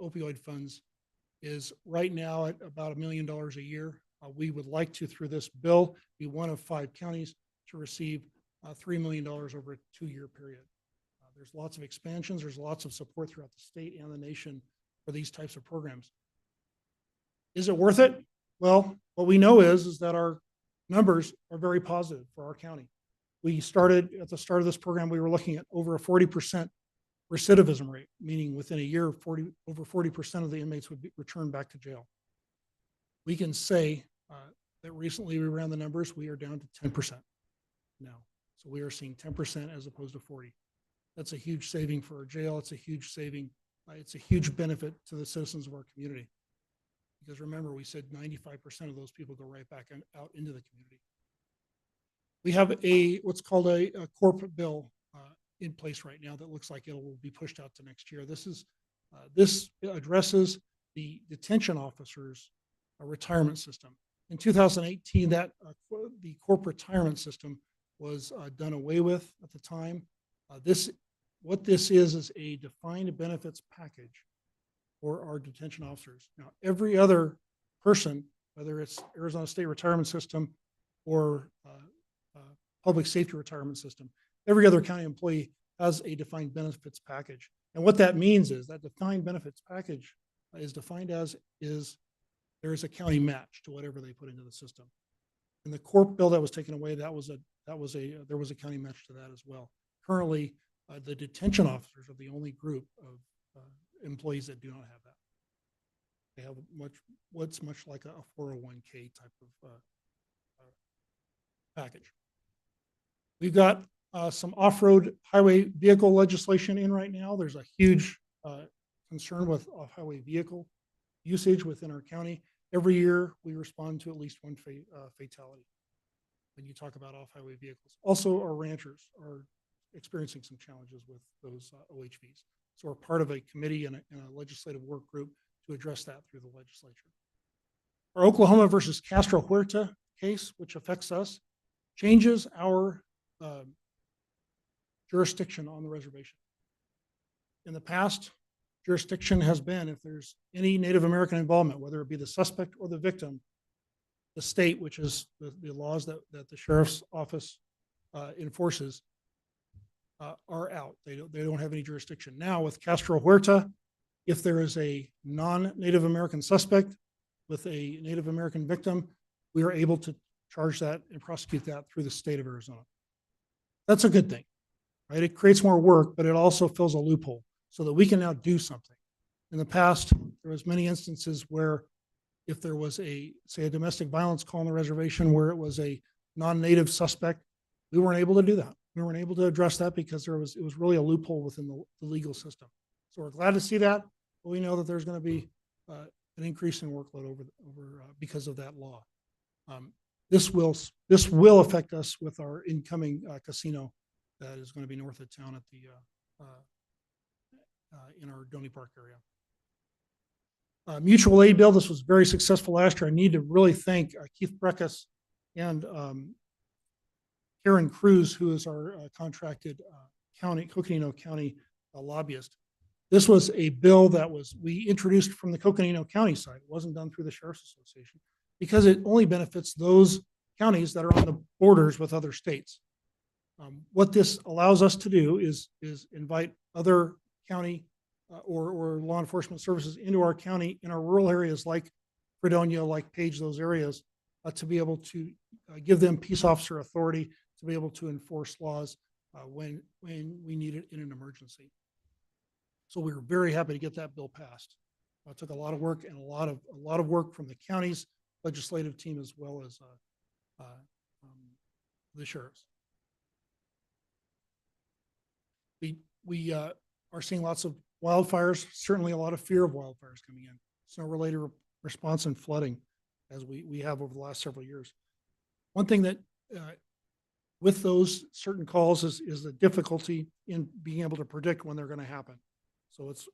Speaker 13: opioid funds, is right now at about $1 million a year. We would like to, through this bill, be one of 5 counties to receive $3 million over a 2-year period. There's lots of expansions. There's lots of support throughout the state and the nation for these types of programs. Is it worth it? Well, what we know is that our numbers are very positive for our county. We started at the start of this program, we were looking at over a 40% recidivism rate, meaning within a year, over 40% of the inmates would be returned back to jail. We can say that recently we ran the numbers, we are down to 10% now. So we are seeing 10% as opposed to 40. That's a huge saving for our jail. It's a huge saving. It's a huge benefit to the citizens of our community. Because remember, we said 95% of those people go right back out into the community. We have what's called a corporate bill in place right now that looks like it will be pushed out to next year. This addresses the detention officers' retirement system. In 2018, the corporate retirement system was done away with at the time. What this is a defined benefits package for our detention officers. Now, every other person, whether it's Arizona State Retirement System or Public Safety Retirement System, every other county employee has a defined benefits package. And what that means is that defined benefits package is defined as there is a county match to whatever they put into the system. In the corp bill that was taken away, there was a county match to that as well. Currently, the detention officers are the only group of employees that do not have that. They have what's much like a 401k type of package. We've got some off-road highway vehicle legislation in right now. There's a huge concern with off-highway vehicle usage within our county. Every year, we respond to at least one fatality when you talk about off-highway vehicles. Also, our ranchers are experiencing some challenges with those OHVs. So we're part of a committee and a legislative work group to address that through the legislature. Our Oklahoma versus Castro Huerta case, which affects us, changes our jurisdiction on the reservation. In the past, jurisdiction has been if there's any Native American involvement, whether it be the suspect or the victim, the state, which is the laws that the sheriff's office enforces are out. They don't have any jurisdiction. Now with Castro Huerta, if there is a non-Native American suspect with a Native American victim, we are able to charge that and prosecute that through the state of Arizona. That's a good thing, right? It creates more work, but it also fills a loophole so that we can now do something. In the past, there was many instances where if there was say a domestic violence call on the reservation where it was a non-Native suspect, we weren't able to do that. We weren't able to address that because it was really a loophole within the legal system. So we're glad to see that, but we know that there's going to be an increase in workload because of that law. This will affect us with our incoming casino that is going to be north of town at the in our Donny Park area. Mutual aid bill. This was very successful last year. I need to really thank Keith Breckus and Karen Cruz, who is our contracted Coconino County lobbyist. This was a bill that we introduced from the Coconino County side. It wasn't done through the Sheriff's Association because it only benefits those counties that are on the borders with other states. What this allows us to do is invite other county or law enforcement services into our county in our rural areas like Fredonia, like Page, those areas, to be able to give them peace officer authority to be able to enforce laws when we need it in an emergency. So we were very happy to get that bill passed. It took a lot of work and a lot of work from the county's legislative team as well as the sheriffs. We are seeing lots of wildfires, certainly a lot of fear of wildfires coming in, snow-related response and flooding as we have over the last several years. One thing that with those certain calls is the difficulty in being able to predict when they're going to happen. So it's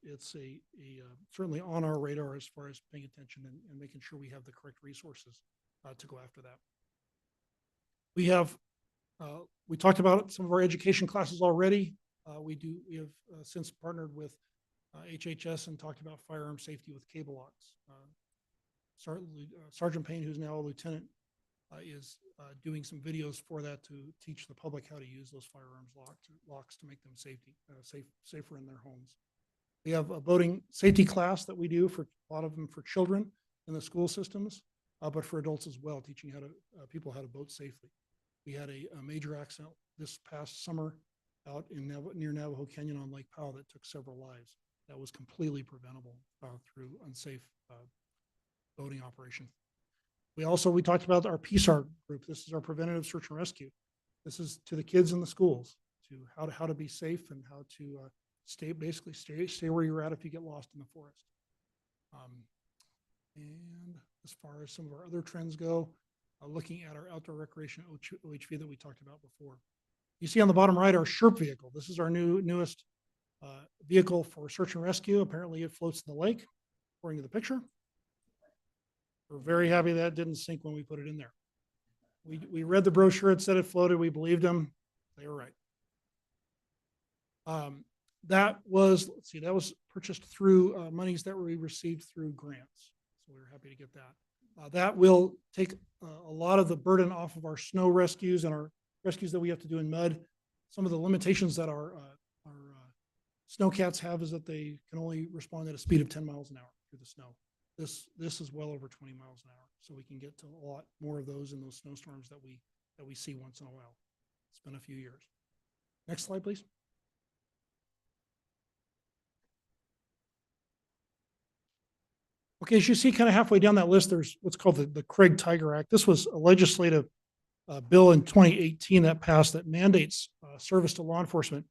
Speaker 13: certainly on our radar as far as paying attention and making sure we have the correct resources to go after that. We talked about some of our education classes already. We have since partnered with HHS and talked about firearm safety with cable locks. Sergeant Payne, who's now a lieutenant, is doing some videos for that to teach the public how to use those firearms locks to make them safer in their homes. We have a boating safety class that we do for a lot of them for children in the school systems, but for adults as well, teaching people how to boat safely. We had a major accident this past summer out near Navajo Canyon on Lake Powell that took several lives. That was completely preventable through unsafe boating operation. We talked about our PSAR group. This is our preventative search and rescue. This is to the kids in the schools, to how to be safe and how to stay where you're at if you get lost in the forest. And as far as some of our other trends go, looking at our outdoor recreation OHV that we talked about before. You see on the bottom right our SHERP vehicle. This is our newest vehicle for search and rescue. Apparently it floats in the lake, according to the picture. We're very happy that didn't sink when we put it in there. We read the brochure, it said it floated, we believed them, they were right. That was purchased through monies that we received through grants. So we were happy to get that. That will take a lot of the burden off of our snow rescues and our rescues that we have to do in mud. Some of the limitations that our snowcats have is that they can only respond at a speed of 10 miles an hour through the snow. This is well over 20 miles an hour. So we can get to a lot more of those in those snowstorms that we see once in a while. It's been a few years. Next slide, please. Okay, as you see kind of halfway down that list, there's what's called the Craig Tiger Act. This was a legislative bill in 2018 that passed that mandates service to law enforcement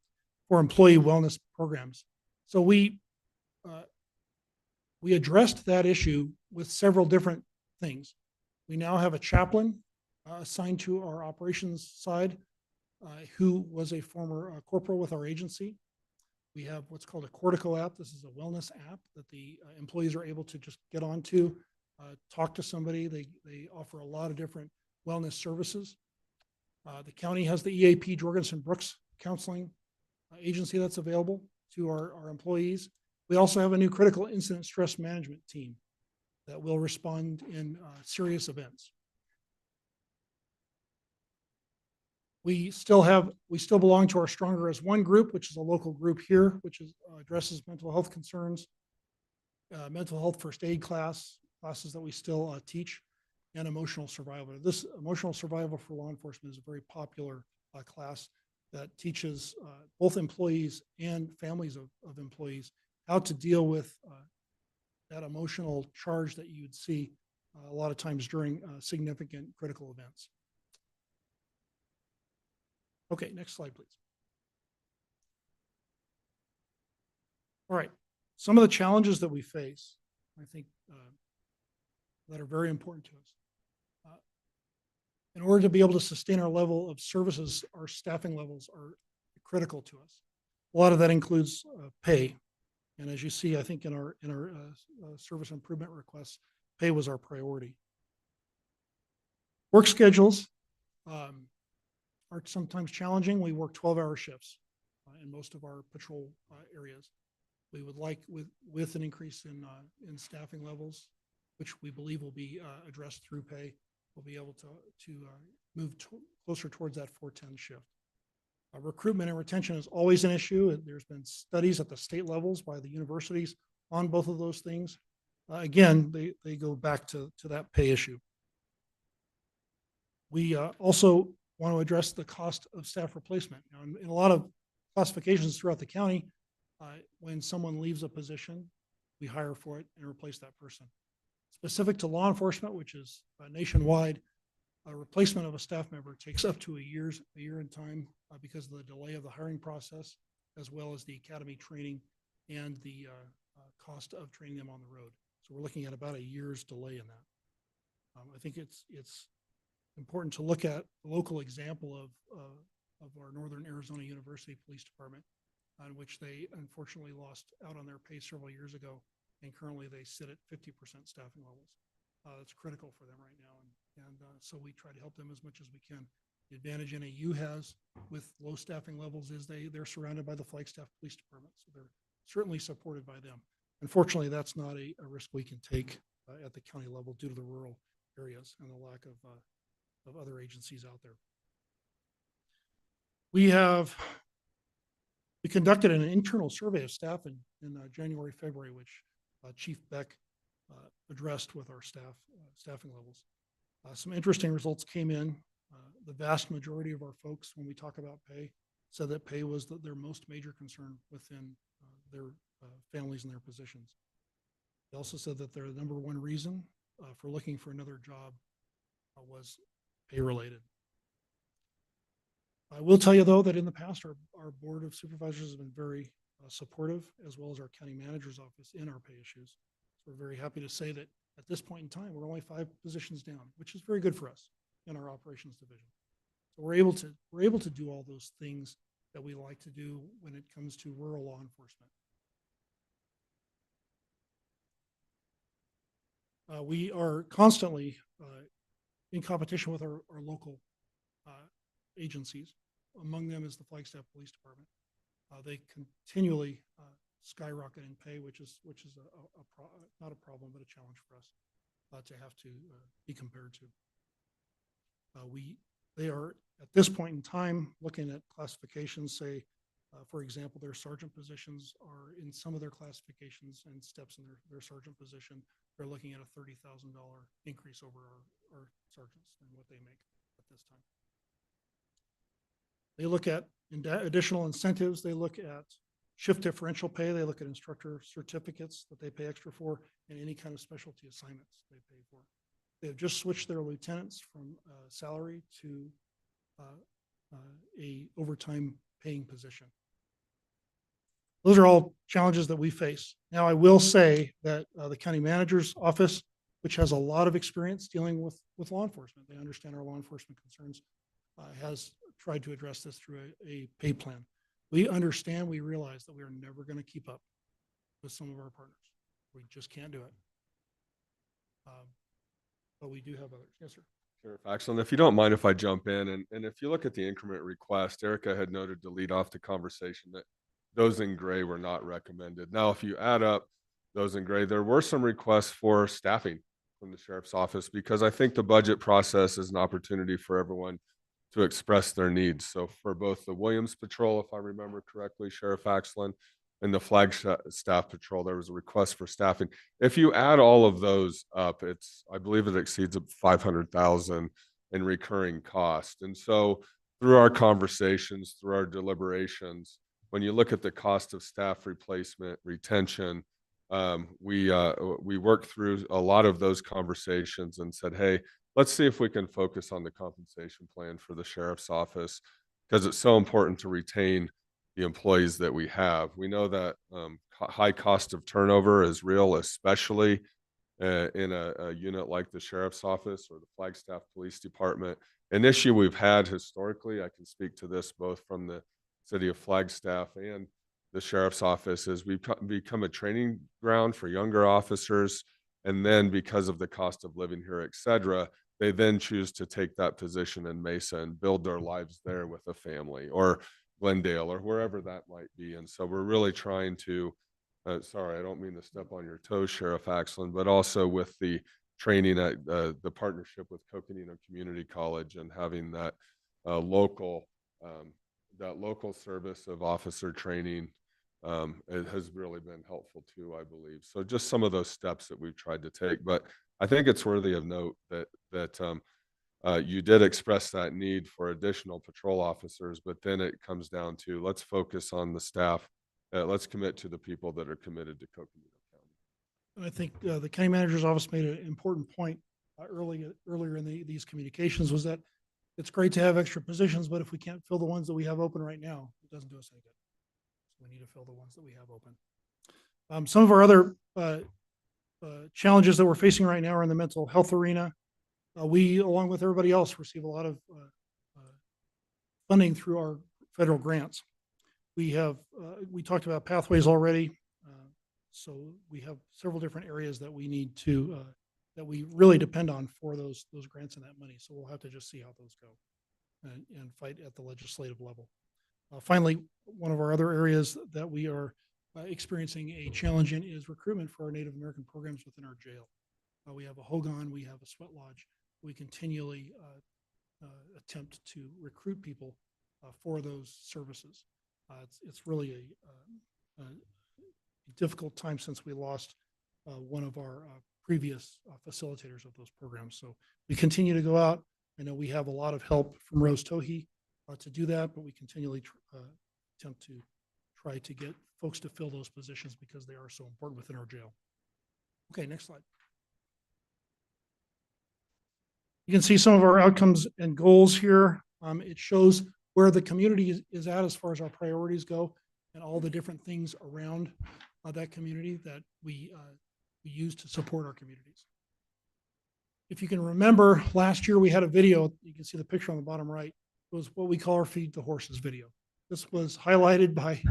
Speaker 13: for employee wellness programs. So we addressed that issue with several different things. We now have a chaplain assigned to our operations side who was a former corporal with our agency. We have what's called a Cortico app. This is a wellness app that the employees are able to just get onto, talk to somebody. They offer a lot of different wellness services. The county has the EAP Jorgensen Brooks counseling agency that's available to our employees. We also have a new critical incident stress management team that will respond in serious events. We still belong to our Stronger as One group, which is a local group here, which addresses mental health concerns, mental health first aid classes that we still teach, and emotional survival. This emotional survival for law enforcement is a very popular class that teaches both employees and families of employees how to deal with that emotional charge that you'd see a lot of times during significant critical events. Okay, next slide, please. All right, some of the challenges that we face, I think, that are very important to us. In order to be able to sustain our level of services, our staffing levels are critical to us. A lot of that includes pay. And as you see, I think in our service improvement requests, pay was our priority. Work schedules are sometimes challenging. We work 12-hour shifts in most of our patrol areas. We would like, with an increase in staffing levels, which we believe will be addressed through pay, we'll be able to move closer towards that 410 shift. Recruitment and retention is always an issue. There's been studies at the state levels by the universities on both of those things. Again, they go back to that pay issue. We also want to address the cost of staff replacement. Now, in a lot of classifications throughout the county, when someone leaves a position, we hire for it and replace that person. Specific to law enforcement, which is nationwide, a replacement of a staff member takes up to a year in time because of the delay of the hiring process, as well as the academy training and the cost of training them on the road. So we're looking at about a year's delay in that. I think it's important to look at the local example of our Northern Arizona University Police Department, on which they unfortunately lost out on their pay several years ago, and currently they sit at 50% staffing levels. That's critical for them right now, and so we try to help them as much as we can. The advantage NAU has with low staffing levels is they're surrounded by the Flagstaff Police Department, so they're certainly supported by them. Unfortunately, that's not a risk we can take at the county level due to the rural areas and the lack of other agencies out there. We conducted an internal survey of staff in January, February, which Chief Beck addressed with our staffing levels. Some interesting results came in. The vast majority of our folks, when we talk about pay, said that pay was their most major concern within their families and their positions. They also said that their number one reason for looking for another job was pay related. I will tell you, though, that in the past, our Board of Supervisors has been very supportive, as well as our county manager's office, in our pay issues. So we're very happy to say that at this point in time, we're only 5 positions down, which is very good for us in our operations division. So we're able to do all those things that we like to do when it comes to rural law enforcement. We are constantly in competition with our local agencies. Among them is the Flagstaff Police Department. They continually skyrocket in pay, which is not a problem, but a challenge for us to have to be compared to. They are at this point in time looking at classifications. Say, for example, their sergeant positions are in some of their classifications and steps in their sergeant position. They're looking at a $30,000 increase over our sergeants and what they make at this time. They look at additional incentives. They look at shift differential pay. They look at instructor certificates that they pay extra for, and any kind of specialty assignments they pay for. They have just switched their lieutenants from salary to a overtime paying position. Those are all challenges that we face. Now, I will say that the county manager's office, which has a lot of experience dealing with law enforcement, they understand our law enforcement concerns, has tried to address this through a pay plan. We understand, we realize that we are never going to keep up with some of our partners. We just can't do it. But we do have others. Yes, sir.
Speaker 6: Sheriff Axel, if you don't mind if I jump in, and if you look at the increment request, Erica had noted to lead off the conversation that those in gray were not recommended. Now, if you add up those in gray, there were some requests for staffing from the sheriff's office, because I think the budget process is an opportunity for everyone to express their needs. So for both the Williams Patrol, if I remember correctly, Sheriff Axland, and the Flagstaff Patrol, there was a request for staffing. If you add all of those up, I believe it exceeds 500,000 in recurring cost. And so through our conversations, through our deliberations, when you look at the cost of staff replacement, retention, we worked through a lot of those conversations and said, hey, let's see if we can focus on the compensation plan for the sheriff's office, because it's so important to retain the employees that we have. We know that high cost of turnover is real, especially in a unit like the sheriff's office or the Flagstaff Police Department. An issue we've had historically, I can speak to this both from the city of Flagstaff and the sheriff's office, is we've become a training ground for younger officers. And then because of the cost of living here, et cetera, they then choose to take that position in Mesa and build their lives there with a family, or Glendale, or wherever that might be. And so we're really trying to, sorry, I don't mean to step on your toes, Sheriff Axland, but also with the training at the partnership with Coconino Community College and having that local service of officer training, it has really been helpful too, I believe. So just some of those steps that we've tried to take, but I think it's worthy of note that you did express that need for additional patrol officers, but then it comes down to, let's focus on the staff. Let's commit to the people that are committed to Coconino County.
Speaker 13: And I think the county manager's office made an important point earlier in these communications, was that it's great to have extra positions, but if we can't fill the ones that we have open right now, it doesn't do us any good. So we need to fill the ones that we have open. Some of our other challenges that we're facing right now are in the mental health arena. We, along with everybody else, receive a lot of funding through our federal grants. We talked about pathways already. So we have several different areas that we need to, that we really depend on for those grants and that money. So we'll have to just see how those go and fight at the legislative level. Finally, one of our other areas that we are experiencing a challenge in is recruitment for our Native American programs within our jail. We have a Hogan, we have a sweat lodge. We continually attempt to recruit people for those services. It's really a difficult time since we lost one of our previous facilitators of those programs. So we continue to go out. I know we have a lot of help from Rose Tohi to do that, but we continually attempt to try to get folks to fill those positions because they are so important within our jail. Okay, next slide. You can see some of our outcomes and goals here. It shows where the community is at as far as our priorities go and all the different things around that community that we use to support our communities. If you can remember, last year we had a video, you can see the picture on the bottom right, it was what we call our Feed the Horses video. This was highlighted by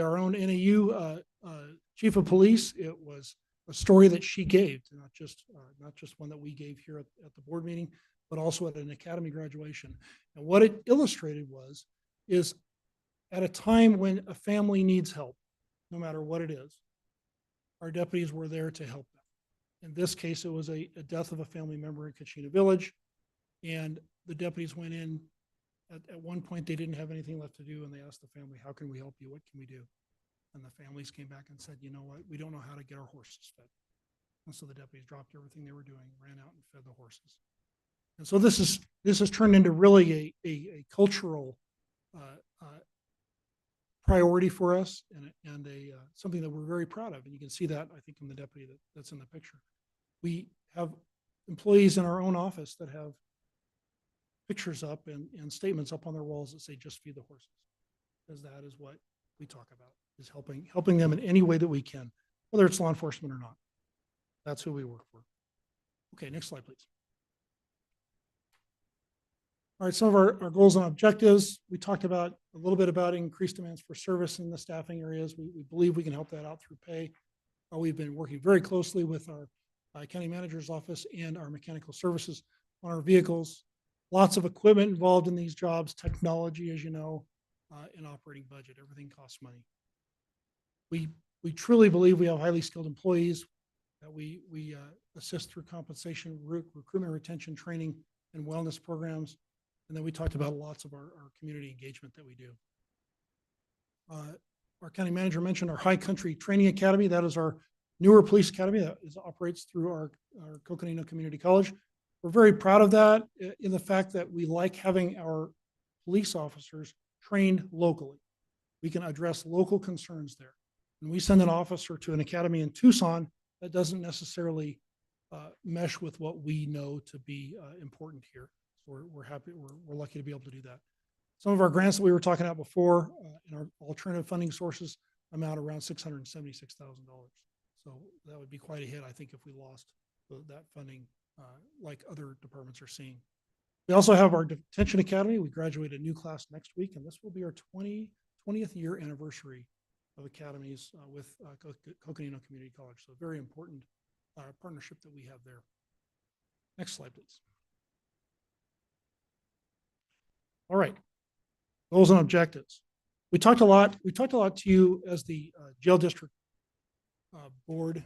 Speaker 13: our own NAU chief of police. It was a story that she gave, not just one that we gave here at the board meeting, but also at an academy graduation. And what it illustrated is at a time when a family needs help, no matter what it is, our deputies were there to help them. In this case, it was a death of a family member in Coconino Village, and the deputies went in. At one point, they didn't have anything left to do, and they asked the family, how can we help you? What can we do? And the families came back and said, you know what, we don't know how to get our horses fed. And so the deputies dropped everything they were doing, ran out and fed the horses. And so this has turned into really a cultural priority for us, and something that we're very proud of. And you can see that, I think, in the deputy that's in the picture. We have employees in our own office that have pictures up and statements up on their walls that say, just feed the horses. Because that is what we talk about, is helping them in any way that we can, whether it's law enforcement or not. That's who we work for. Okay, next slide, please. All right, some of our goals and objectives. We talked about a little bit about increased demands for service in the staffing areas. We believe we can help that out through pay. We've been working very closely with our county manager's office and our mechanical services on our vehicles. Lots of equipment involved in these jobs, technology, as you know, and operating budget. Everything costs money. We truly believe we have highly skilled employees that we assist through compensation, recruitment, retention, training, and wellness programs. And then we talked about lots of our community engagement that we do. Our county manager mentioned our High Country Training Academy. That is our newer police academy that operates through our Coconino Community College. We're very proud of that in the fact that we like having our police officers trained locally. We can address local concerns there. When we send an officer to an academy in Tucson, that doesn't necessarily mesh with what we know to be important here. So we're happy, we're lucky to be able to do that. Some of our grants that we were talking about before in our alternative funding sources amount around $676,000. So that would be quite a hit, I think, if we lost that funding like other departments are seeing. We also have our detention academy. We graduate a new class next week, and this will be our 20th year anniversary of academies with Coconino Community College. So very important partnership that we have there. Next slide, please. All right, goals and objectives. We talked a lot to you as the jail district board,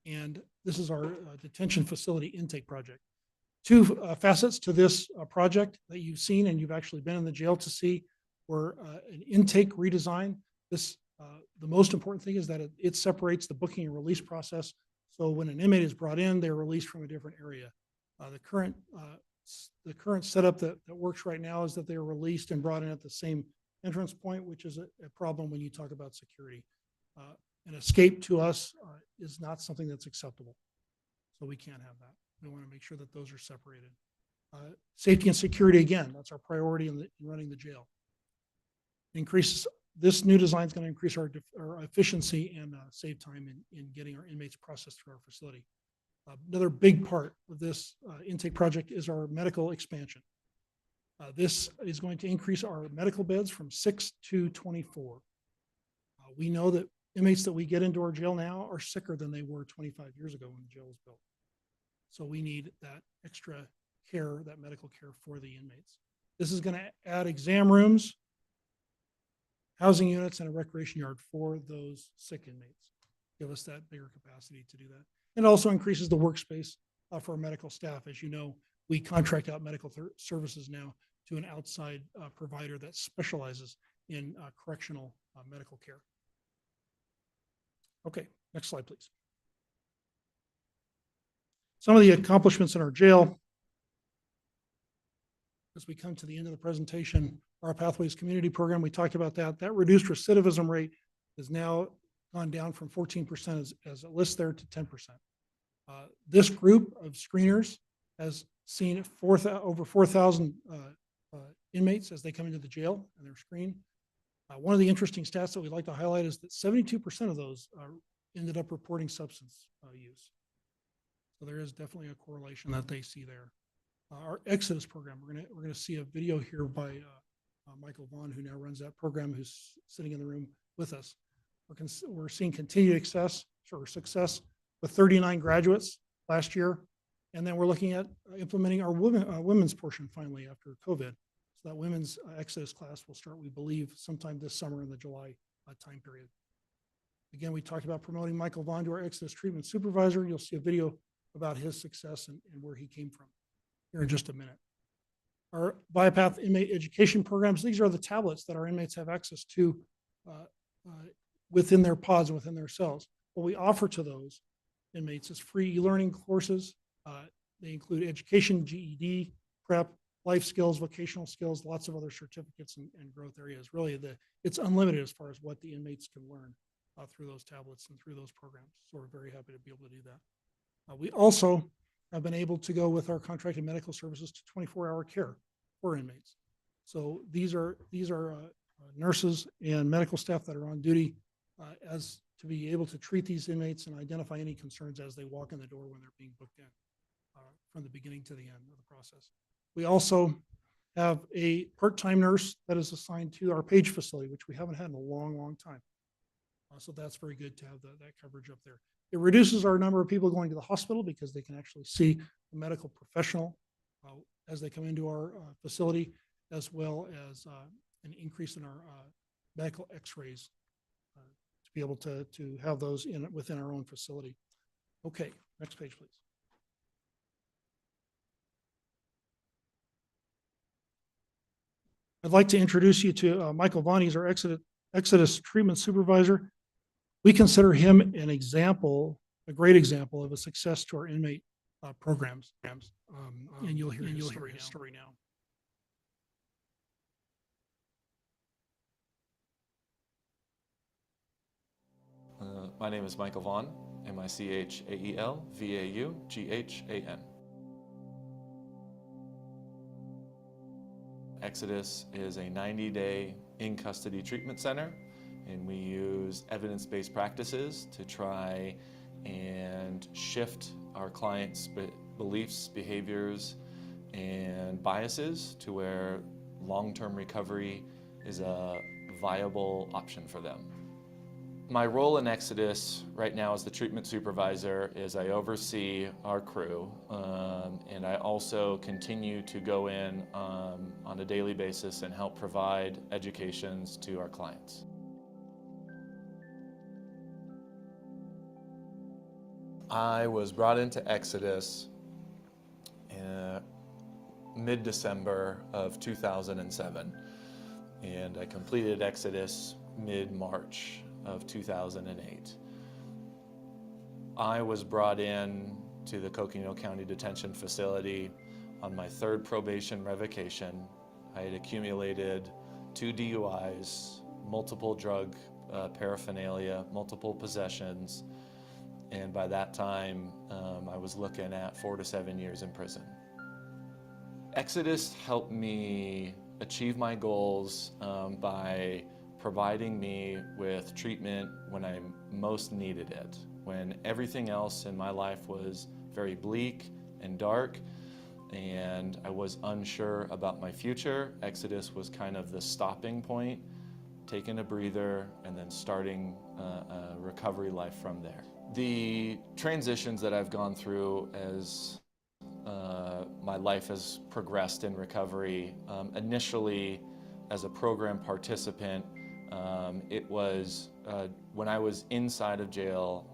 Speaker 13: and this is our detention facility intake project. Two facets to this project that you've seen and you've actually been in the jail to see were an intake redesign. This the most important thing is that it separates the booking and release process. So when an inmate is brought in, they're released from a different area. The current setup that works right now is that they are released and brought in at the same entrance point, which is a problem when you talk about security. An escape to us is not something that's acceptable. So we can't have that. We want to make sure that those are separated. Safety and security, again, that's our priority in running the jail. This new design is going to increase our efficiency and save time in getting our inmates processed through our facility. Another big part of this intake project is our medical expansion. This is going to increase our medical beds from 6 to 24. We know that inmates that we get into our jail now are sicker than they were 25 years ago when the jail was built. So we need that extra care, that medical care for the inmates. This is going to add exam rooms, housing units, and a recreation yard for those sick inmates. Give us that bigger capacity to do that. It also increases the workspace for our medical staff. As you know, we contract out medical services now to an outside provider that specializes in correctional medical care. Okay, next slide, please. Some of the accomplishments in our jail. As we come to the end of the presentation, our Pathways Community Program, we talked about that. That reduced recidivism rate has now gone down from 14% as it lists there to 10%. This group of screeners has seen over 4,000 inmates as they come into the jail and they're screened. One of the interesting stats that we'd like to highlight is that 72% of those ended up reporting substance use. So there is definitely a correlation that they see there. Our Exodus program, we're gonna see a video here by Michael Vaughn, who now runs that program, who's sitting in the room with us. We're seeing continued success with 39 graduates last year. And then we're looking at implementing our women's portion finally after COVID. So that women's Exodus class will start, we believe, sometime this summer in the July time period. Again, we talked about promoting Michael Vaughn to our Exodus treatment supervisor. You'll see a video about his success and where he came from here in just a minute. Our BioPath inmate education programs, these are the tablets that our inmates have access to within their pods and within their cells. What we offer to those inmates is free e-learning courses. They include education, GED, prep, life skills, vocational skills, lots of other certificates and growth areas. Really, it's unlimited as far as what the inmates can learn through those tablets and through those programs. So we're very happy to be able to do that. We also have been able to go with our contracted medical services to 24-hour care for inmates. So these are nurses and medical staff that are on duty as to be able to treat these inmates and identify any concerns as they walk in the door when they're being booked in from the beginning to the end of the process. We also have a part-time nurse that is assigned to our Page facility, which we haven't had in a long, long time. So that's very good to have that coverage up there. It reduces our number of people going to the hospital because they can actually see a medical professional as they come into our facility, as well as an increase in our medical x-rays to be able to have those within our own facility. Okay, next page, please. I'd like to introduce you to Michael Vaughn. He's our Exodus treatment supervisor. We consider him an example, a great example of a success to our inmate programs. And you'll hear his story now.
Speaker 16: My name is Michael Vaughn, Michaelvaughan. Exodus is a 90-day in-custody treatment center, and we use evidence-based practices to try and shift our clients' beliefs, behaviors, and biases to where long-term recovery is a viable option for them. My role in Exodus right now as the treatment supervisor is I oversee our crew, and I also continue to go in on a daily basis and help provide educations to our clients. I was brought into Exodus mid-December of 2007, and I completed Exodus mid-March of 2008. I was brought in to the Coconino County Detention Facility on my third probation revocation. I had accumulated 2 DUIs, multiple drug paraphernalia, multiple possessions, and by that time I was looking at 4 to 7 years in prison. Exodus helped me achieve my goals by providing me with treatment when I most needed it, when everything else in my life was very bleak and dark and I was unsure about my future. Exodus was kind of the stopping point, taking a breather and then starting a recovery life from there. The transitions that I've gone through as my life has progressed in recovery, initially as a program participant, it was when I was inside of jail,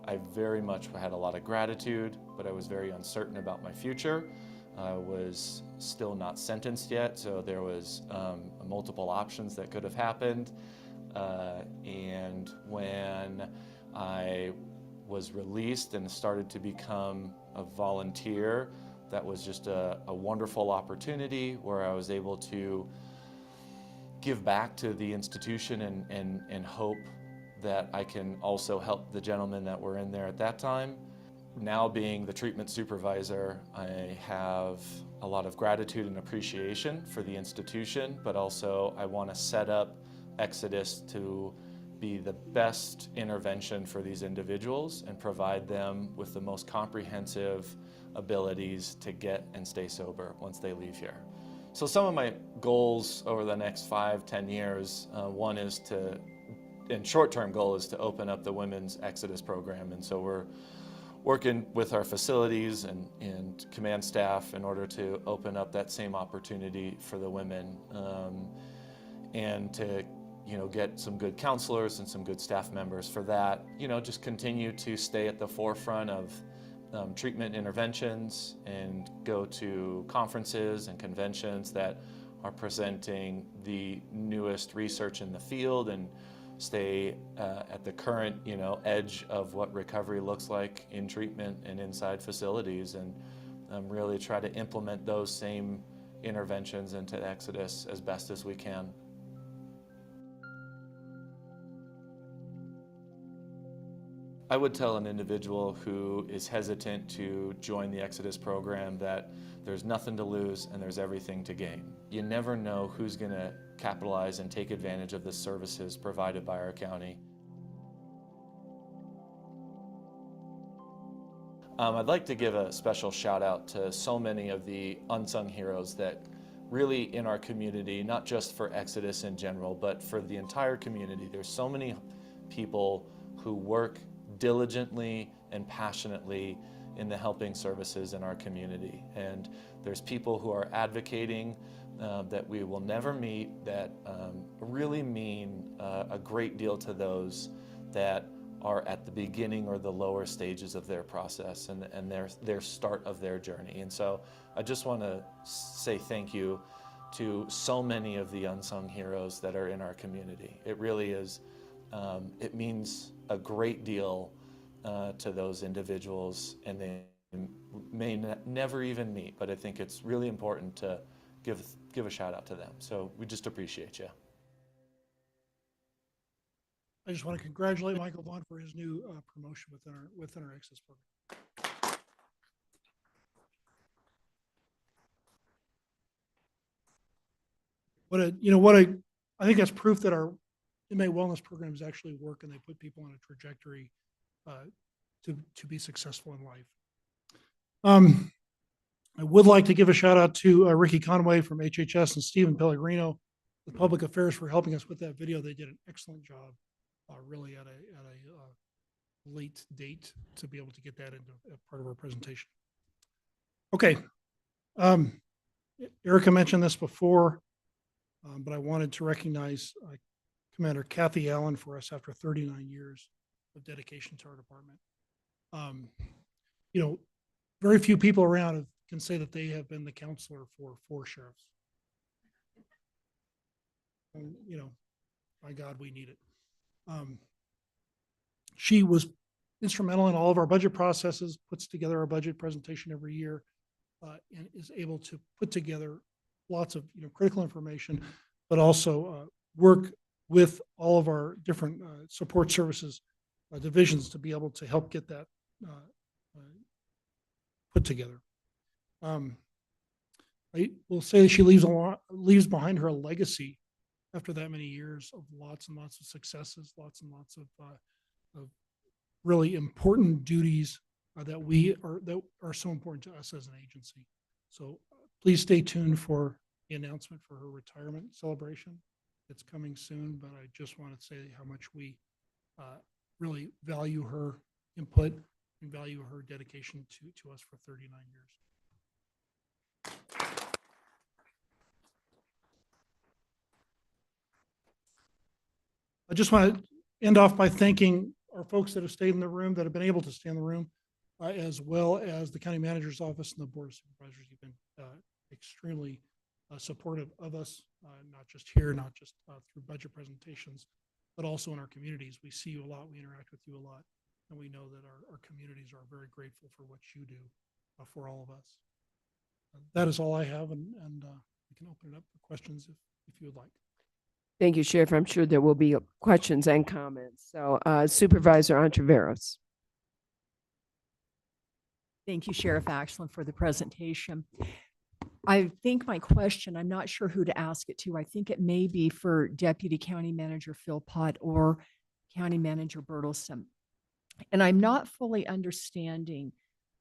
Speaker 16: I very much had a lot of gratitude, but I was very uncertain about my future. I was still not sentenced yet, so there was multiple options that could have happened. And when I was released and started to become a volunteer, that was just a wonderful opportunity where I was able to give back to the institution and hope that I can also help the gentlemen that were in there at that time. Now being the treatment supervisor, I have a lot of gratitude and appreciation for the institution, but also I want to set up Exodus to be the best intervention for these individuals and provide them with the most comprehensive abilities to get and stay sober once they leave here. So some of my goals over the next 5-10 years, one is to, and short-term goal is to open up the Women's Exodus program. And so we're working with our facilities and command staff in order to open up that same opportunity for the women, and to get some good counselors and some good staff members for that. Just continue to stay at the forefront of treatment interventions and go to conferences and conventions that are presenting the newest research in the field and stay at the current edge of what recovery looks like in treatment and inside facilities, and really try to implement those same interventions into Exodus as best as we can. I would tell an individual who is hesitant to join the Exodus program that there's nothing to lose and there's everything to gain. You never know who's going to capitalize and take advantage of the services provided by our county. I'd like to give a special shout out to so many of the unsung heroes that really in our community, not just for Exodus in general, but for the entire community. There's so many people who work diligently and passionately in the helping services in our community. And there's people who are advocating that we will never meet that really mean a great deal to those that are at the beginning or the lower stages of their process and their start of their journey. And so I just want to say thank you to so many of the unsung heroes that are in our community. It really is, it means a great deal to those individuals, and they may never even meet, but I think it's really important to give a shout out to them. So we just appreciate you.
Speaker 13: I just want to congratulate Michael Vaughn for his new promotion within our Access program. I think that's proof that our inmate wellness programs actually work and they put people on a trajectory to be successful in life. I would like to give a shout out to Ricky Conway from HHS and Stephen Pellegrino with Public Affairs for helping us with that video. They did an excellent job, really at a late date to be able to get that into part of our presentation. Okay. Erica mentioned this before, but I wanted to recognize Commander Kathy Allen for us after 39 years of dedication to our department. Very few people around can say that they have been the counselor for 4 sheriffs. And, by God, we need it. She was instrumental in all of our budget processes, puts together our budget presentation every year, and is able to put together lots of critical information, but also work with all of our different support services divisions to be able to help get that put together. I will say she leaves behind her a legacy after that many years of lots and lots of successes, lots and lots of really important duties that are so important to us as an agency. So please stay tuned for the announcement for her retirement celebration. It's coming soon, but I just want to say how much we really value her input and value her dedication to us for 39 years. I just want to end off by thanking our folks that have stayed in the room, that have been able to stay in the room, as well as the county manager's office and the board of supervisors. You've been extremely supportive of us, not just here, not just through budget presentations, but also in our communities. We see you a lot, we interact with you a lot, and we know that our communities are very grateful for what you do for all of us. That is all I have, and we can open it up for questions if you would like.
Speaker 1: Thank you, Sheriff. I'm sure there will be questions and comments. So Supervisor Ontiveros.
Speaker 10: Thank you, Sheriff Axland, for the presentation. I think my question, I'm not sure who to ask it to. I think it may be for Deputy County Manager Philpott or County Manager Bertelsen. And I'm not fully understanding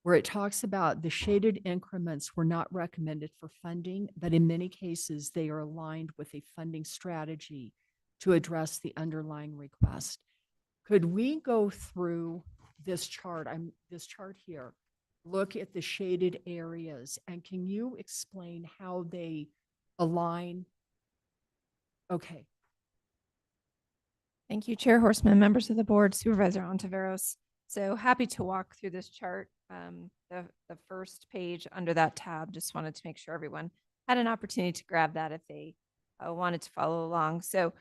Speaker 10: where it talks about the shaded increments were not recommended for funding, but in many cases, they are aligned with a funding strategy to address the underlying request. Could we go through this chart? This chart here, look at the shaded areas, and can you explain how they align? Okay.
Speaker 7: Thank you, Chair Horseman, members of the board, Supervisor Ontiveros. So happy to walk through this chart. The first page under that tab, just wanted to make sure everyone had an opportunity to grab that if they wanted to follow along. So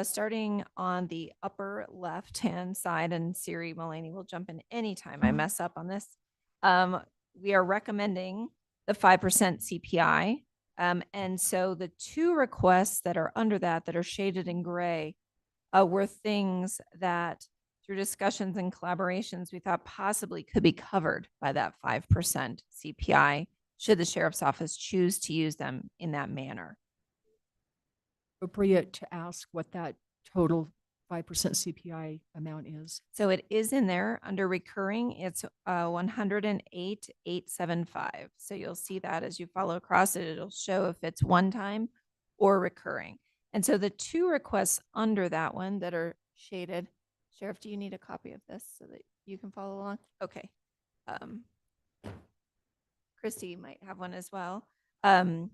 Speaker 7: starting on the upper left-hand side, and Siri Mulaney will jump in anytime I mess up on this. We are recommending the 5% CPI. And so the 2 requests that are under that are shaded in gray were things that through discussions and collaborations, we thought possibly could be covered by that 5% CPI should the sheriff's office choose to use them in that manner.
Speaker 10: Appropriate to ask what that total 5% CPI amount is.
Speaker 7: So it is in there under recurring. It's 108,875. So you'll see that as you follow across it, it'll show if it's one time or recurring. And so the 2 requests under that one that are shaded. Sheriff, do you need a copy of this so that you can follow along? Okay. Christy might have one as well. Are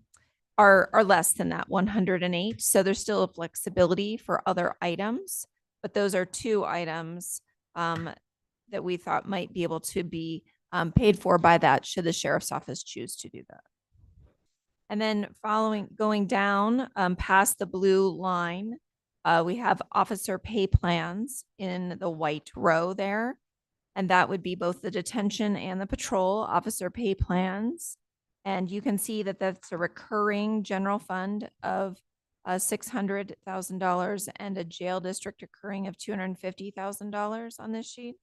Speaker 7: less than that 108. So there's still a flexibility for other items, but those are 2 items that we thought might be able to be paid for by that should the sheriff's office choose to do that. And then going down past the blue line, we have officer pay plans in the white row there. And that would be both the detention and the patrol officer pay plans. And you can see that that's a recurring general fund of $600,000 and a jail district recurring of $250,000 on this sheet.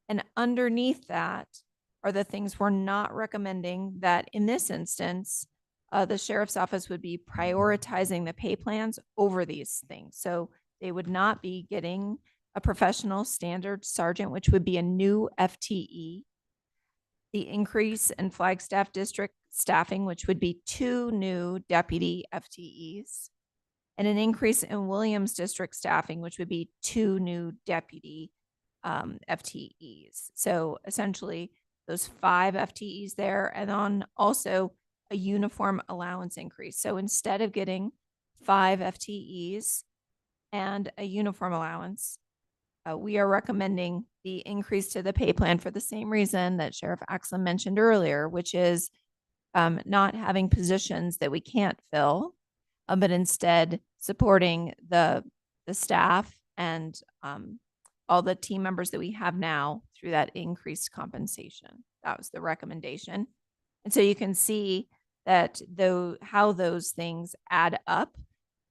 Speaker 7: And underneath that are the things we're not recommending that in this instance, the sheriff's office would be prioritizing the pay plans over these things. So they would not be getting a professional standard sergeant, which would be a new FTE. The increase in Flagstaff district staffing, which would be 2 new deputy FTEs, and an increase in Williams district staffing, which would be 2 new deputy FTEs. So essentially those 5 FTEs there, and on also a uniform allowance increase. So instead of getting 5 FTEs and a uniform allowance, we are recommending the increase to the pay plan for the same reason that Sheriff Axel mentioned earlier, which is not having positions that we can't fill, but instead supporting the staff and all the team members that we have now through that increased compensation. That was the recommendation. And so you can see that how those things add up.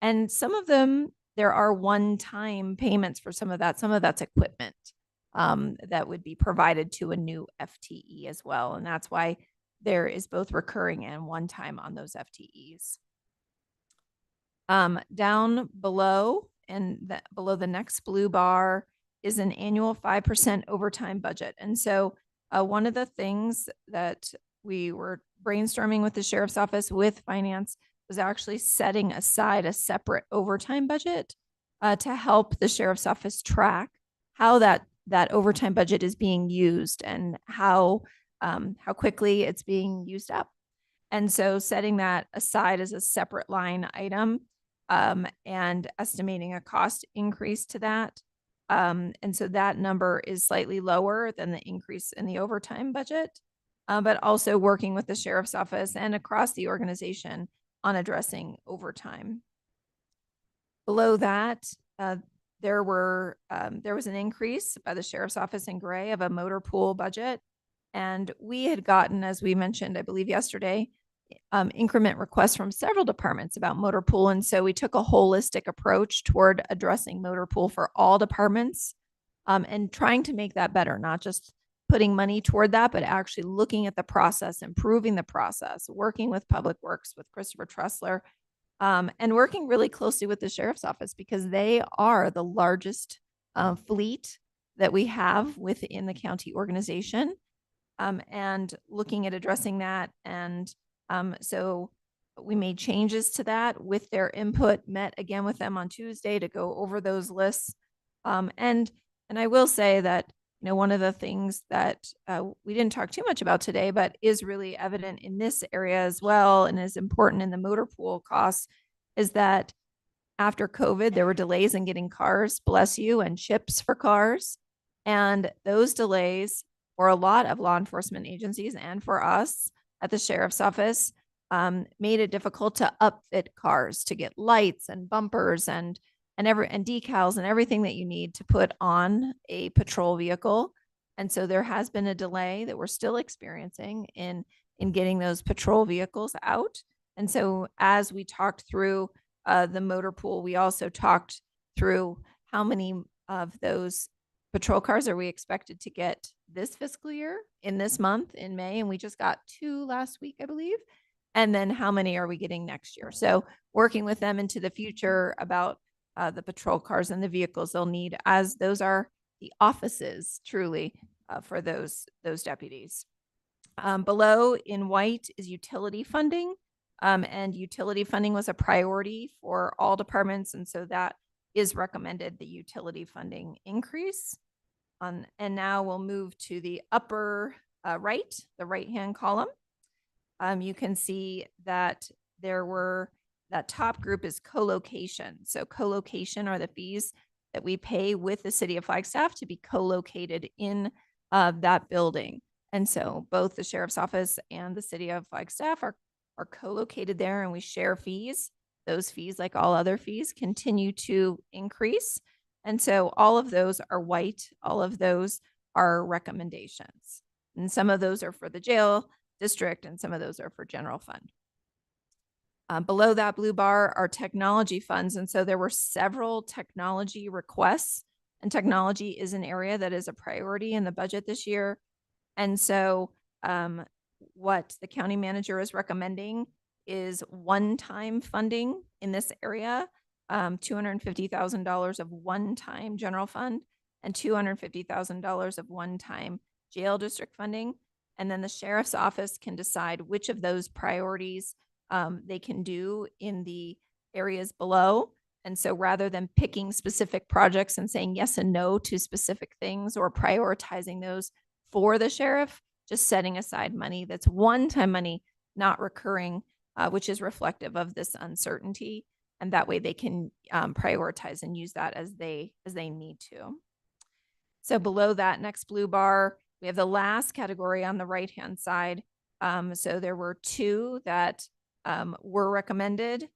Speaker 7: And some of them, there are one-time payments for some of that. Some of that's equipment that would be provided to a new FTE as well. And that's why there is both recurring and one-time on those FTEs. Down below and below the next blue bar is an annual 5% overtime budget. And so one of the things that we were brainstorming with the sheriff's office with finance was actually setting aside a separate overtime budget to help the sheriff's office track how that overtime budget is being used and how quickly it's being used up. And so setting that aside as a separate line item and estimating a cost increase to that. And so that number is slightly lower than the increase in the overtime budget, but also working with the sheriff's office and across the organization on addressing overtime. Below that, there was an increase by the sheriff's office in gray of a motor pool budget. And we had gotten, as we mentioned, I believe yesterday, increment requests from several departments about motor pool. And so we took a holistic approach toward addressing motor pool for all departments and trying to make that better, not just putting money toward that, but actually looking at the process, improving the process, working with Public Works, with Christopher Tressler, and working really closely with the sheriff's office because they are the largest fleet that we have within the county organization, and looking at addressing that. And so we made changes to that with their input, met again with them on Tuesday to go over those lists. And I will say that, you know, one of the things that we didn't talk too much about today, but is really evident in this area as well and is important in the motor pool costs, is that after COVID, there were delays in getting cars, bless you, and chips for cars. And those delays for a lot of law enforcement agencies and for us at the sheriff's office made it difficult to upfit cars, to get lights and bumpers and decals and everything that you need to put on a patrol vehicle. And so there has been a delay that we're still experiencing in getting those patrol vehicles out. And so as we talked through the motor pool, we also talked through how many of those patrol cars are we expected to get this fiscal year in this month in May. And we just got 2 last week, I believe. And then how many are we getting next year? So working with them into the future about the patrol cars and the vehicles they'll need, as those are the offices truly for those deputies. Below in white is utility funding, and utility funding was a priority for all departments. And so that is recommended, the utility funding increase. And now we'll move to the upper right, the right-hand column. You can see that that top group is co-location. So co-location are the fees that we pay with the city of Flagstaff to be co-located in that building. And so both the sheriff's office and the city of Flagstaff are are co-located there and we share fees. Those fees, like all other fees, continue to increase. And so all of those are white. All of those are recommendations. And some of those are for the jail district and some of those are for general fund. Below that blue bar are technology funds. And so there were several technology requests, and technology is an area that is a priority in the budget this year. And so what the county manager is recommending is one-time funding in this area, $250,000 of one-time general fund and $250,000 of one-time jail district funding. And then the sheriff's office can decide which of those priorities they can do in the areas below. And so rather than picking specific projects and saying yes and no to specific things or prioritizing those for the sheriff, just setting aside money that's one-time money, not recurring, which is reflective of this uncertainty. And that way they can prioritize and use that as they need to. So below that next blue bar, we have the last category on the right-hand side. So there were two that were recommended.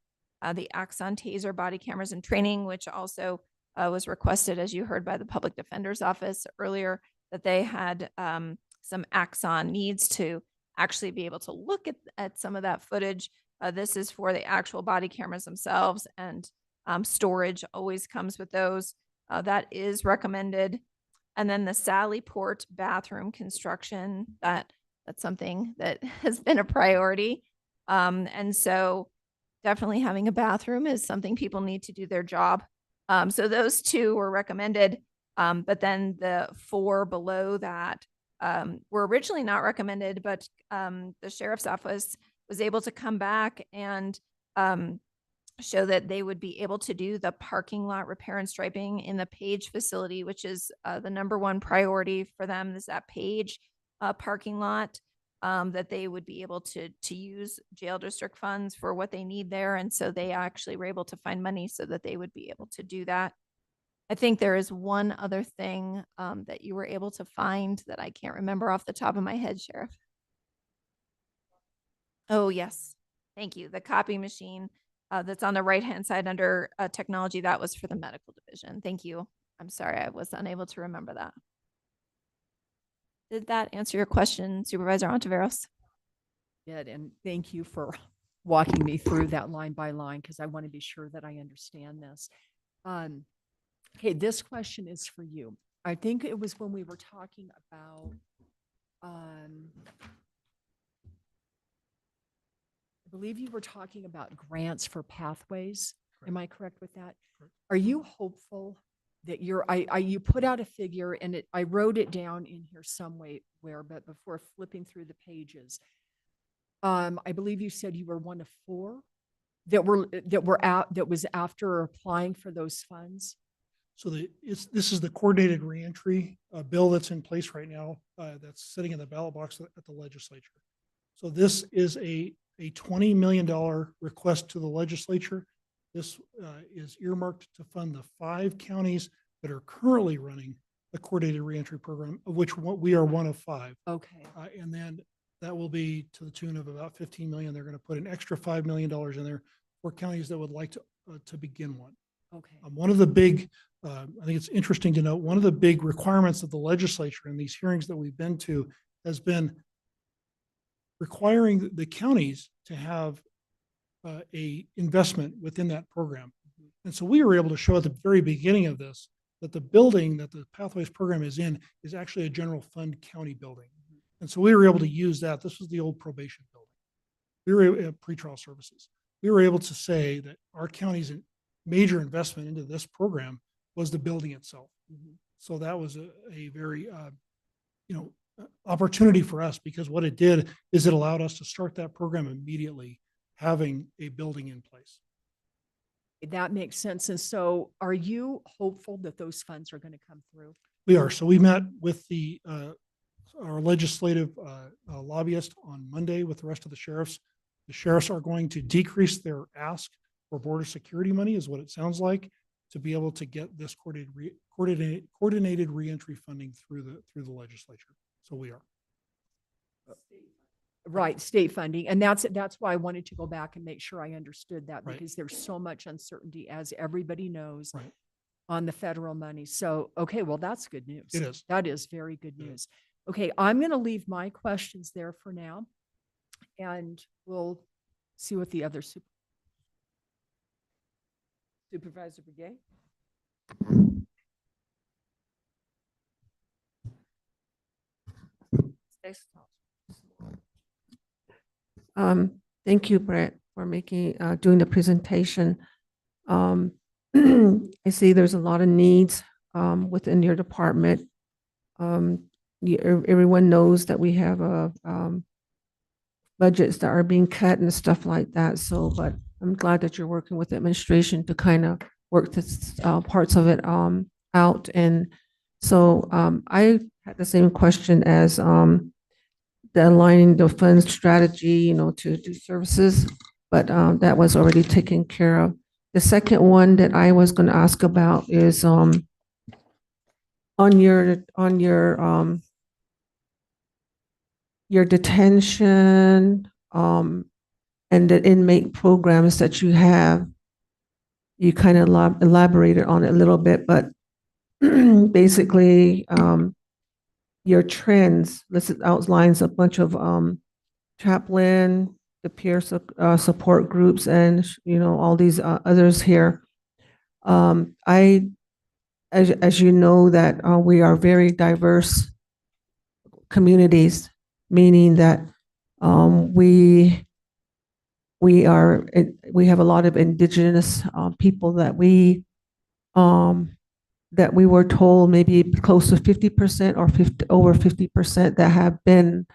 Speaker 7: The Axon Taser body cameras and training, which also was requested, as you heard, by the Public Defender's Office earlier, that they had some Axon needs to actually be able to look at some of that footage. This is for the actual body cameras themselves, and storage always comes with those. That is recommended. And then the Sally Port bathroom construction, that's something that has been a priority. And so definitely having a bathroom is something people need to do their job. So those two were recommended. But then the four below that were originally not recommended, but the sheriff's office was able to come back and show that they would be able to do the parking lot repair and striping in the Page facility, which is the number one priority for them, is that Page parking lot, that they would be able to use jail district funds for what they need there. And so they actually were able to find money so that they would be able to do that. I think there is one other thing that you were able to find that I can't remember off the top of my head, Sheriff. Oh, yes. Thank you. The copy machine that's on the right-hand side under technology, that was for the medical division. Thank you. I'm sorry, I was unable to remember that. Did that answer your question, Supervisor Ontiveros?
Speaker 10: Did, and thank you for walking me through that line by line, because I want to be sure that I understand this. Okay, this question is for you. I think it was when we were talking about I believe you were talking about grants for pathways.
Speaker 13: Correct.
Speaker 10: Am I correct with that?
Speaker 13: Correct.
Speaker 10: Are you hopeful that you put out a figure, and I wrote it down in here somewhere, but before flipping through the pages, I believe you said you were one of four that was after applying for those funds.
Speaker 13: So this is the coordinated reentry bill that's in place right now, that's sitting in the ballot box at the legislature. So this is a $20 million request to the legislature. This is earmarked to fund the 5 counties that are currently running the coordinated reentry program, of which we are one of 5.
Speaker 10: Okay.
Speaker 13: And then that will be to the tune of about 15 million. They're going to put an extra $5 million in there for counties that would like to begin one.
Speaker 10: Okay.
Speaker 13: One of the big, I think it's interesting to note, one of the big requirements of the legislature in these hearings that we've been to has been requiring the counties to have a investment within that program. And so we were able to show at the very beginning of this that the building that the Pathways program is in is actually a general fund county building. And so we were able to use that. This was the old probation building. We were at pretrial services. We were able to say that our county's major investment into this program was the building itself. So that was a very, opportunity for us, because what it did is it allowed us to start that program immediately, having a building in place.
Speaker 10: That makes sense. And so are you hopeful that those funds are going to come through?
Speaker 13: We are. So we met with our legislative lobbyist on Monday with the rest of the sheriffs. The sheriffs are going to decrease their ask for border security money, is what it sounds like, to be able to get this coordinated reentry funding through the legislature. So we are.
Speaker 10: Right, state funding. And that's why I wanted to go back and make sure I understood that
Speaker 13: Right.
Speaker 10: because there's so much uncertainty, as everybody knows,
Speaker 13: Right.
Speaker 10: on the federal money. So, okay, well, that's good news.
Speaker 13: It is.
Speaker 10: That is very good
Speaker 13: It is.
Speaker 10: news. Okay, I'm going to leave my questions there for now, and we'll see what the other
Speaker 1: Supervisor Begay?
Speaker 4: Thank you, Brett, for doing the presentation. I see there's a lot of needs within your department. Everyone knows that we have budgets that are being cut and stuff like that. So, but I'm glad that you're working with the administration to kind of work this parts of it out. And so I had the same question as the aligning the funds strategy, to do services, but that was already taken care of. The second one that I was going to ask about is on your detention and the inmate programs that you have. You kind of elaborated on it a little bit, but basically your trends outlines a bunch of chaplain, the peer support groups, and all these others here. As you know, that we are very diverse communities, meaning that we have a lot of indigenous people that we were told maybe close to 50% or over 50% that have been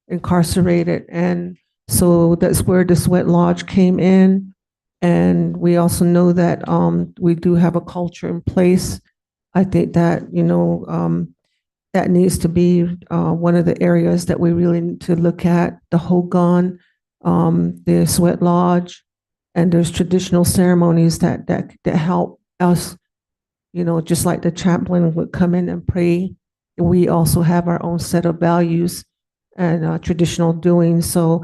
Speaker 4: incarcerated. And so that's where the sweat lodge came in. And we also know that we do have a culture in place. I think that, that needs to be one of the areas that we really need to look at, the Hogan, the sweat lodge, and there's traditional ceremonies that help us, just like the chaplain would come in and pray. We also have our own set of values and traditional doings. So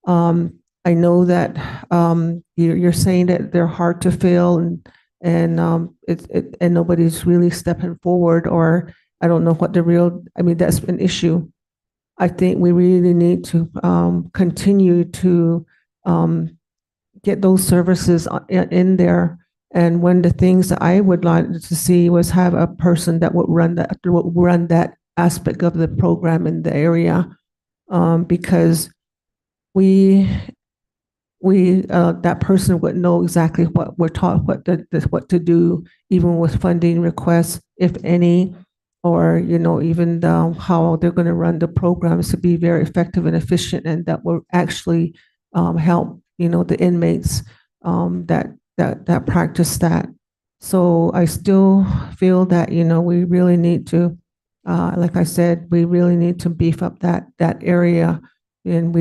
Speaker 4: I know that you're saying that they're hard to fill and nobody's really stepping forward, or I don't know what that's an issue. I think we really need to continue to get those services in there. And one of the things that I would like to see was have a person that would run that aspect of the program in the area, because that person would know exactly what we're taught, what to do, even with funding requests, if any, or even how they're going to run the programs to be very effective and efficient, and that will actually help the inmates that practice that. So I still feel that we really need to, like I said, we really need to beef up that area, and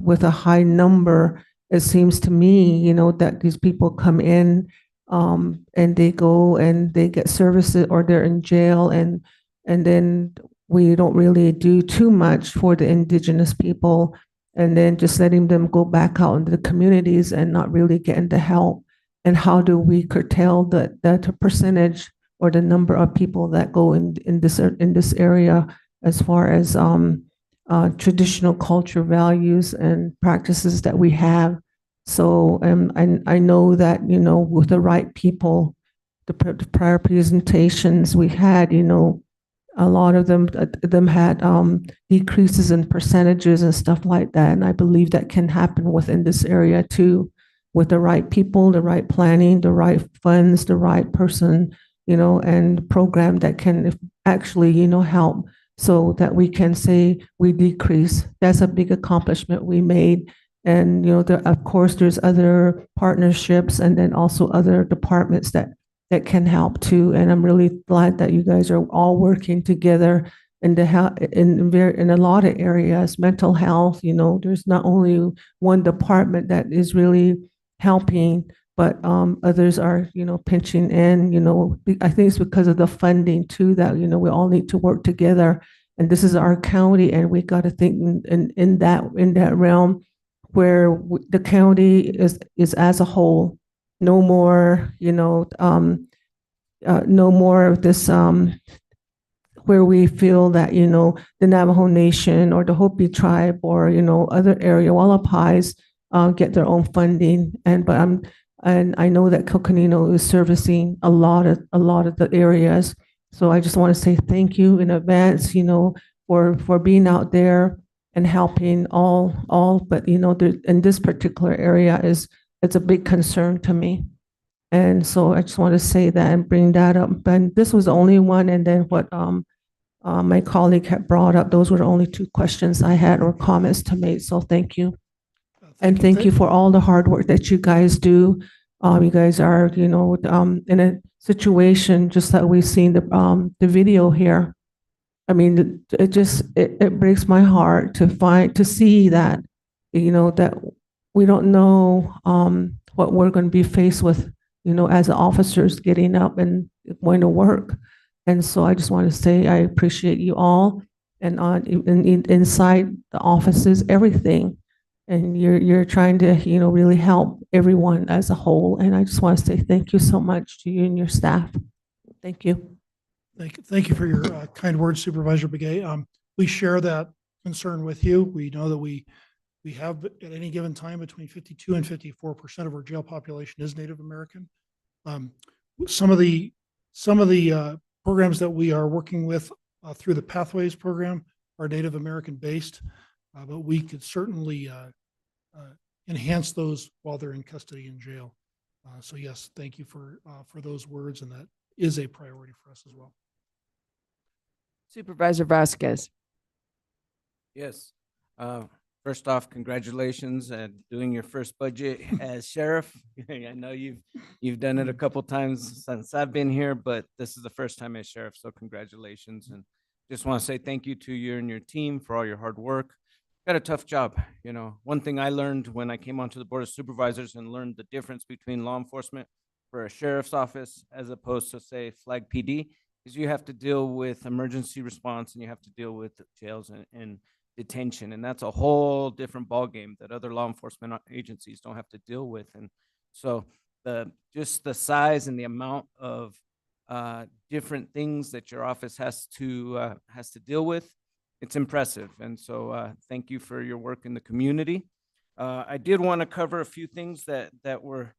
Speaker 4: with a high number. It seems to me, that these people come in and they go and they get services, or they're in jail, and then we don't really do too much for the indigenous people, and then just letting them go back out into the communities and not really getting the help. And how do we curtail the percentage or the number of people that go in this area as far as traditional culture, values, and practices that we have. So I know that, with the right people, the prior presentations we had, a lot of them had decreases in percentages and stuff like that. And I believe that can happen within this area too, with the right people, the right planning, the right funds, the right person, and program that can actually, help, so that we can say we decrease. That's a big accomplishment we made. And, of course, there's other partnerships and then also other departments that can help too. And I'm really glad that you guys are all working together in a lot of areas. Mental health, there's not only one department that is really helping, but others are, pinching in, I think it's because of the funding too, that, we all need to work together And this is our county, and we got to think in that realm where the county is as a whole. No more, no more of this where we feel that, the Navajo Nation or the Hopi tribe or, other area, Wallapais get their own funding. And I know that Coconino is servicing a lot of the areas. So I just want to say thank you in advance, for being out there and helping all, but, in this particular area it's a big concern to me. And so I just want to say that and bring that up. And this was the only one. And then what my colleague had brought up, those were the only two questions I had or comments to make. So thank you. And thank you for all the hard work that you guys do. You guys are, in a situation just like we've seen the video here. I mean, it breaks my heart to see that, that we don't know what we're going to be faced with, as officers getting up and going to work. And so I just want to say I appreciate you all, and inside the offices, everything. And you're trying to, really help everyone as a whole. And I just want to say thank you so much to you and your staff. Thank you.
Speaker 13: Thank you for your kind words, Supervisor Begay. We share that concern with you. We know that we have at any given time between 52 and 54% of our jail population is Native American. Some of the programs that we are working with through the Pathways program are Native American based, but we could certainly enhance those while they're in custody in jail. So yes, thank you for those words, and that is a priority for us as well.
Speaker 1: Supervisor Vasquez.
Speaker 2: Yes. First off, congratulations at doing your first budget as sheriff. I know you've done it a couple times since I've been here, but this is the first time as sheriff, so congratulations. And just want to say thank you to you and your team for all your hard work. Got a tough job. One thing I learned when I came onto the Board of Supervisors and learned the difference between law enforcement for a sheriff's office as opposed to, say, Flag PD, is you have to deal with emergency response and you have to deal with jails and detention. And that's a whole different ballgame that other law enforcement agencies don't have to deal with. And so just the size and the amount of different things that your office has to deal with, it's impressive. And so thank you for your work in the community. I did want to cover a few things that were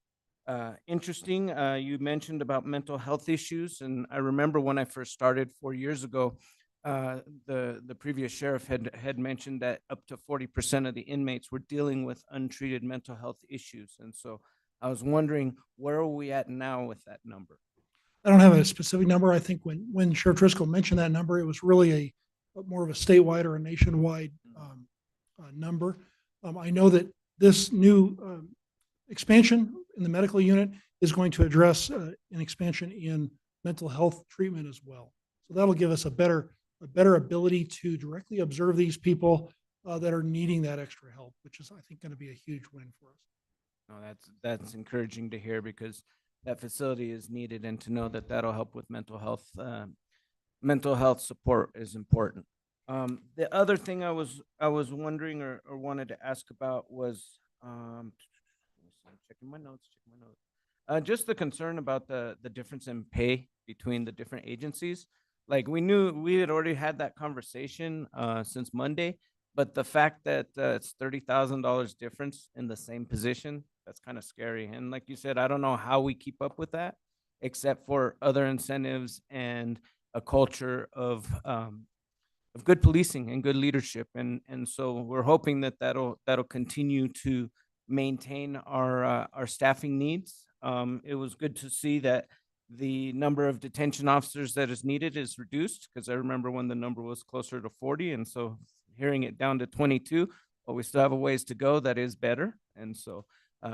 Speaker 2: interesting. You mentioned about mental health issues, and I remember when I first started 4 years ago, the previous sheriff had mentioned that up to 40% of the inmates were dealing with untreated mental health issues. And so I was wondering, where are we at now with that number?
Speaker 13: I don't have a specific number. I think when Sheriff Driscoll mentioned that number, it was really more of a statewide or a nationwide number. I know that this new expansion in the medical unit is going to address an expansion in mental health treatment as well. So that'll give us a better ability to directly observe these people that are needing that extra help, which is, I think, going to be a huge win for us.
Speaker 2: No, that's encouraging to hear, because that facility is needed, and to know that that'll help with mental health. Mental health support is important. The other thing I was wondering or wanted to ask about was checking my notes. Just the concern about the difference in pay between the different agencies. Like, we had already had that conversation since Monday, but the fact that it's $30,000 difference in the same position, that's kind of scary. And like you said, I don't know how we keep up with that, except for other incentives and a culture of good policing and good leadership. And so we're hoping that that'll continue to maintain our staffing needs. It was good to see that the number of detention officers that is needed is reduced, because I remember when the number was closer to 40. And so hearing it down to 22, but we still have a ways to go. That is better. And so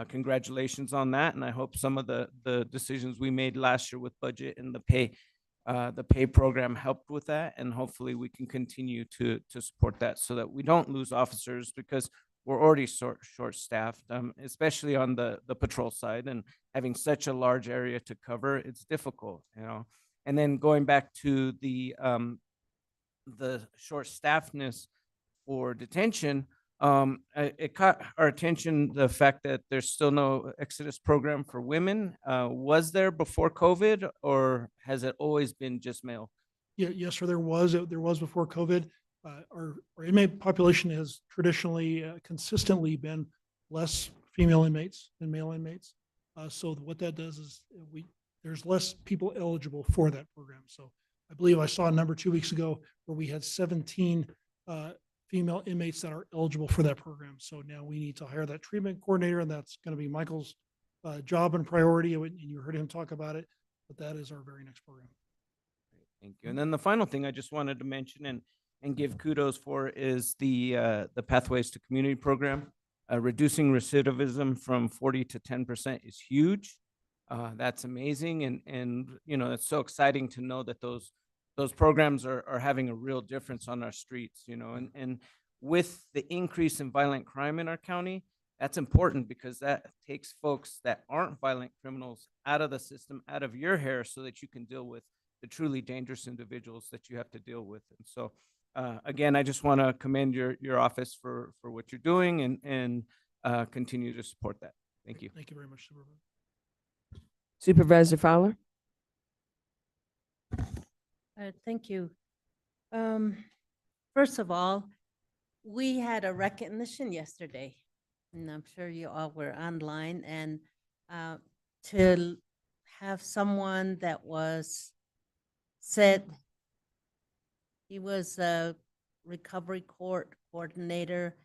Speaker 2: congratulations on that. And I hope some of the decisions we made last year with budget and the pay program helped with that. And hopefully we can continue to support that so that we don't lose officers, because we're already short-staffed, especially on the patrol side, and having such a large area to cover, it's difficult, And then going back to the the short staffness for detention, it caught our attention the fact that there's still no Exodus program for women. Was there before COVID, or has it always been just male?
Speaker 13: Yeah, yes, sir, there was before COVID. Our inmate population has traditionally, consistently been less female inmates than male inmates. So what that does is there's less people eligible for that program. So I believe I saw a number 2 weeks ago where we had 17 female inmates that are eligible for that program. So now we need to hire that treatment coordinator, and that's going to be Michael's job and priority. And you heard him talk about it, but that is our very next program.
Speaker 2: Thank you. And then the final thing I just wanted to mention and give kudos for is the Pathways to Community program. Reducing recidivism from 40 to 10% is huge. That's amazing, and you know, it's so exciting to know that those programs are having a real difference on our streets. You know, and with the increase in violent crime in our county, that's important because that takes folks that aren't violent criminals out of the system, out of your hair, so that you can deal with the truly dangerous individuals that you have to deal with. And so, again, I just want to commend your office for what you're doing, and continue to support that. Thank you.
Speaker 13: Thank you very much, Supervisor.
Speaker 1: Supervisor Fowler?
Speaker 5: Thank you. First of all, we had a recognition yesterday, and I'm sure you all were online, and to have someone that was said he was a recovery court coordinator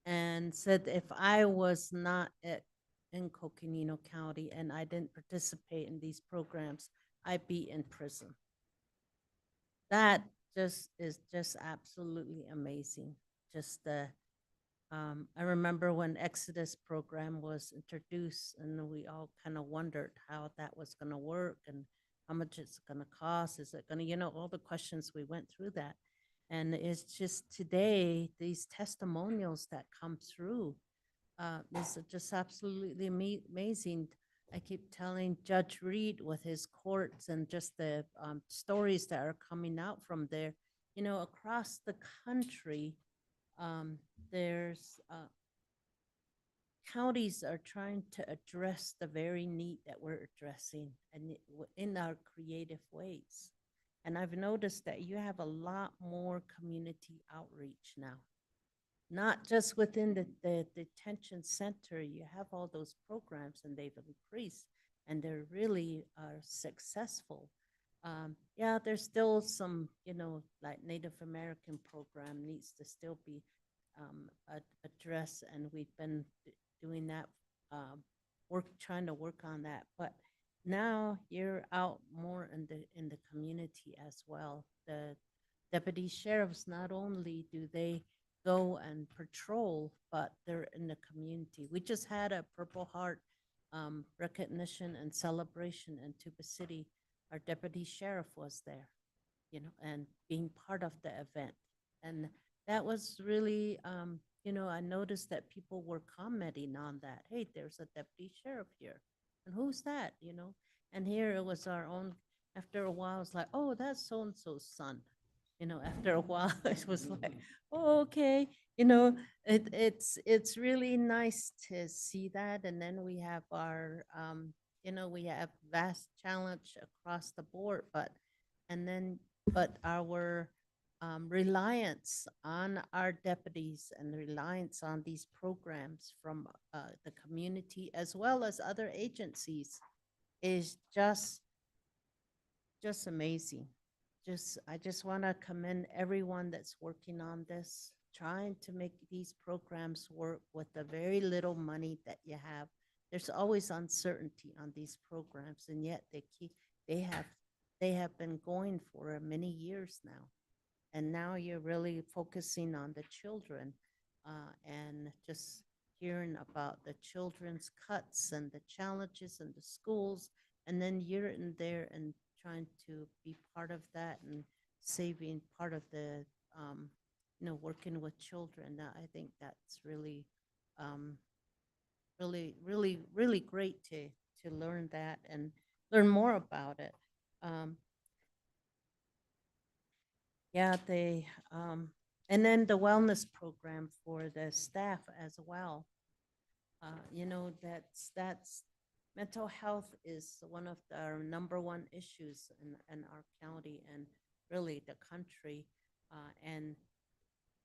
Speaker 5: and said if I was not in Coconino County and I didn't participate in these programs, I'd be in prison. That is just absolutely amazing. Just I remember when Exodus program was introduced, and we all kind of wondered how that was going to work and how much it's going to cost. Is it going to, you know, all the questions, we went through that. And it's just today, these testimonials that come through is just absolutely amazing. I keep telling Judge Reed with his courts and just the stories that are coming out from there. You know, across the country, there's counties are trying to address the very need that we're addressing, and in our creative ways. And I've noticed that you have a lot more community outreach now, not just within the detention center. You have all those programs, and they've increased, and they're really successful. Yeah, there's still some, you know, like Native American program needs to still be addressed, and we've been doing that trying to work on that. But now you're out more in the community as well. The deputy sheriffs, not only do they go and patrol, but they're in the community. We just had a Purple Heart recognition and celebration in Tuba City. Our deputy sheriff was there, you know, and being part of the event. And that was really, you know, I noticed that people were commenting on that. Hey, there's a deputy sheriff here. And who's that, you know? And here it was our own. After a while, it's like, oh, that's so-and-so's son. You know, after a while, it was like, oh, okay. You know, it's really nice to see that. And then we have our, you know, we have vast challenge across the board, but our reliance on our deputies and reliance on these programs from the community as well as other agencies is just amazing. I just want to commend everyone that's working on this, trying to make these programs work with the very little money that you have. There's always uncertainty on these programs, and yet they have been going for many years now. And now you're really focusing on the children, and just hearing about the children's cuts and the challenges in the schools. And then you're in there and trying to be part of that and saving part of the, you know, working with children. I think that's really, really great to learn that and learn more about it. Yeah, and then the wellness program for the staff as well. You know, that's mental health is one of our number one issues in our county and really the country. And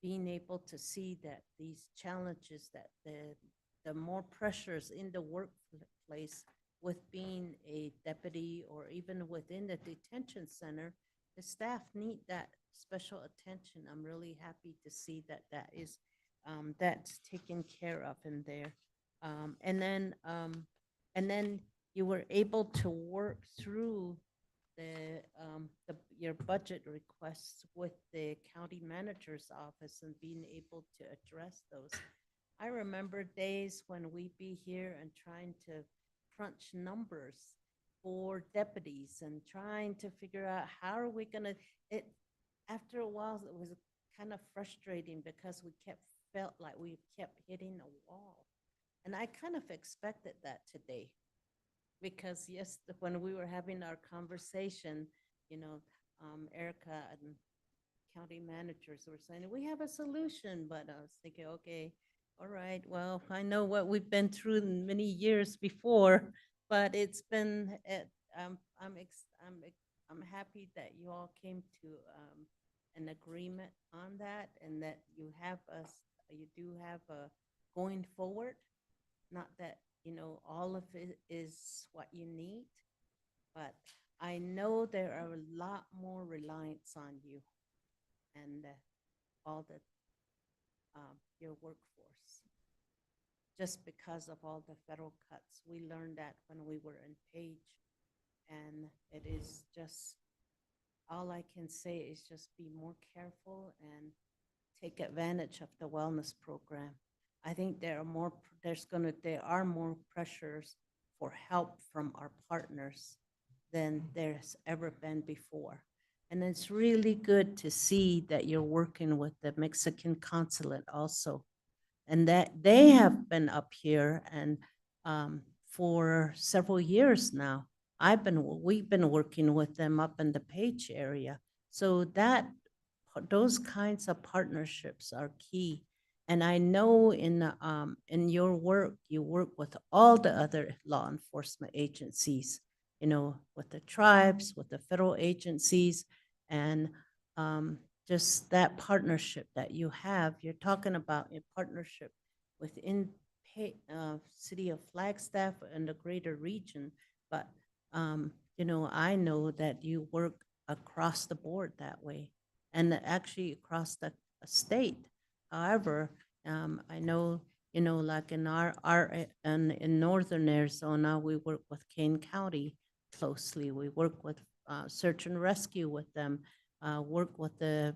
Speaker 5: being able to see that these challenges, that the more pressures in the workplace with being a deputy or even within the detention center, the staff need that special attention. I'm really happy to see that that's taken care of in there. And then you were able to work through your budget requests with the county manager's office and being able to address those. I remember days when we'd be here and trying to crunch numbers for deputies and trying to figure out how are we gonna, after a while, it was kind of frustrating because felt like we kept hitting a wall. And I kind of expected that today. Because yes, when we were having our conversation, Erica and county managers were saying, we have a solution, but I was thinking, okay, all right, well, I know what we've been through in many years before, but it's been, I'm happy that you all came to an agreement on that and that you do have a going forward, not that all of it is what you need, but I know there are a lot more reliance on you and all the your workforce, just because of all the federal cuts. We learned that when we were in Page, and it is just, all I can say is just be more careful and take advantage of the wellness program. I think there are more pressures for help from our partners than there's ever been before. And it's really good to see that you're working with the Mexican consulate also, and that they have been up here and for several years now. We've been working with them up in the Page area. So those kinds of partnerships are key. And I know in your work, you work with all the other law enforcement agencies, with the tribes, with the federal agencies, and just that partnership that you have. You're talking about a partnership within City of Flagstaff and the greater region, but I know that you work across the board that way, and actually across the state. However, I know, like in in northern Arizona, we work with Kane County closely. We work with search and rescue with them, work with the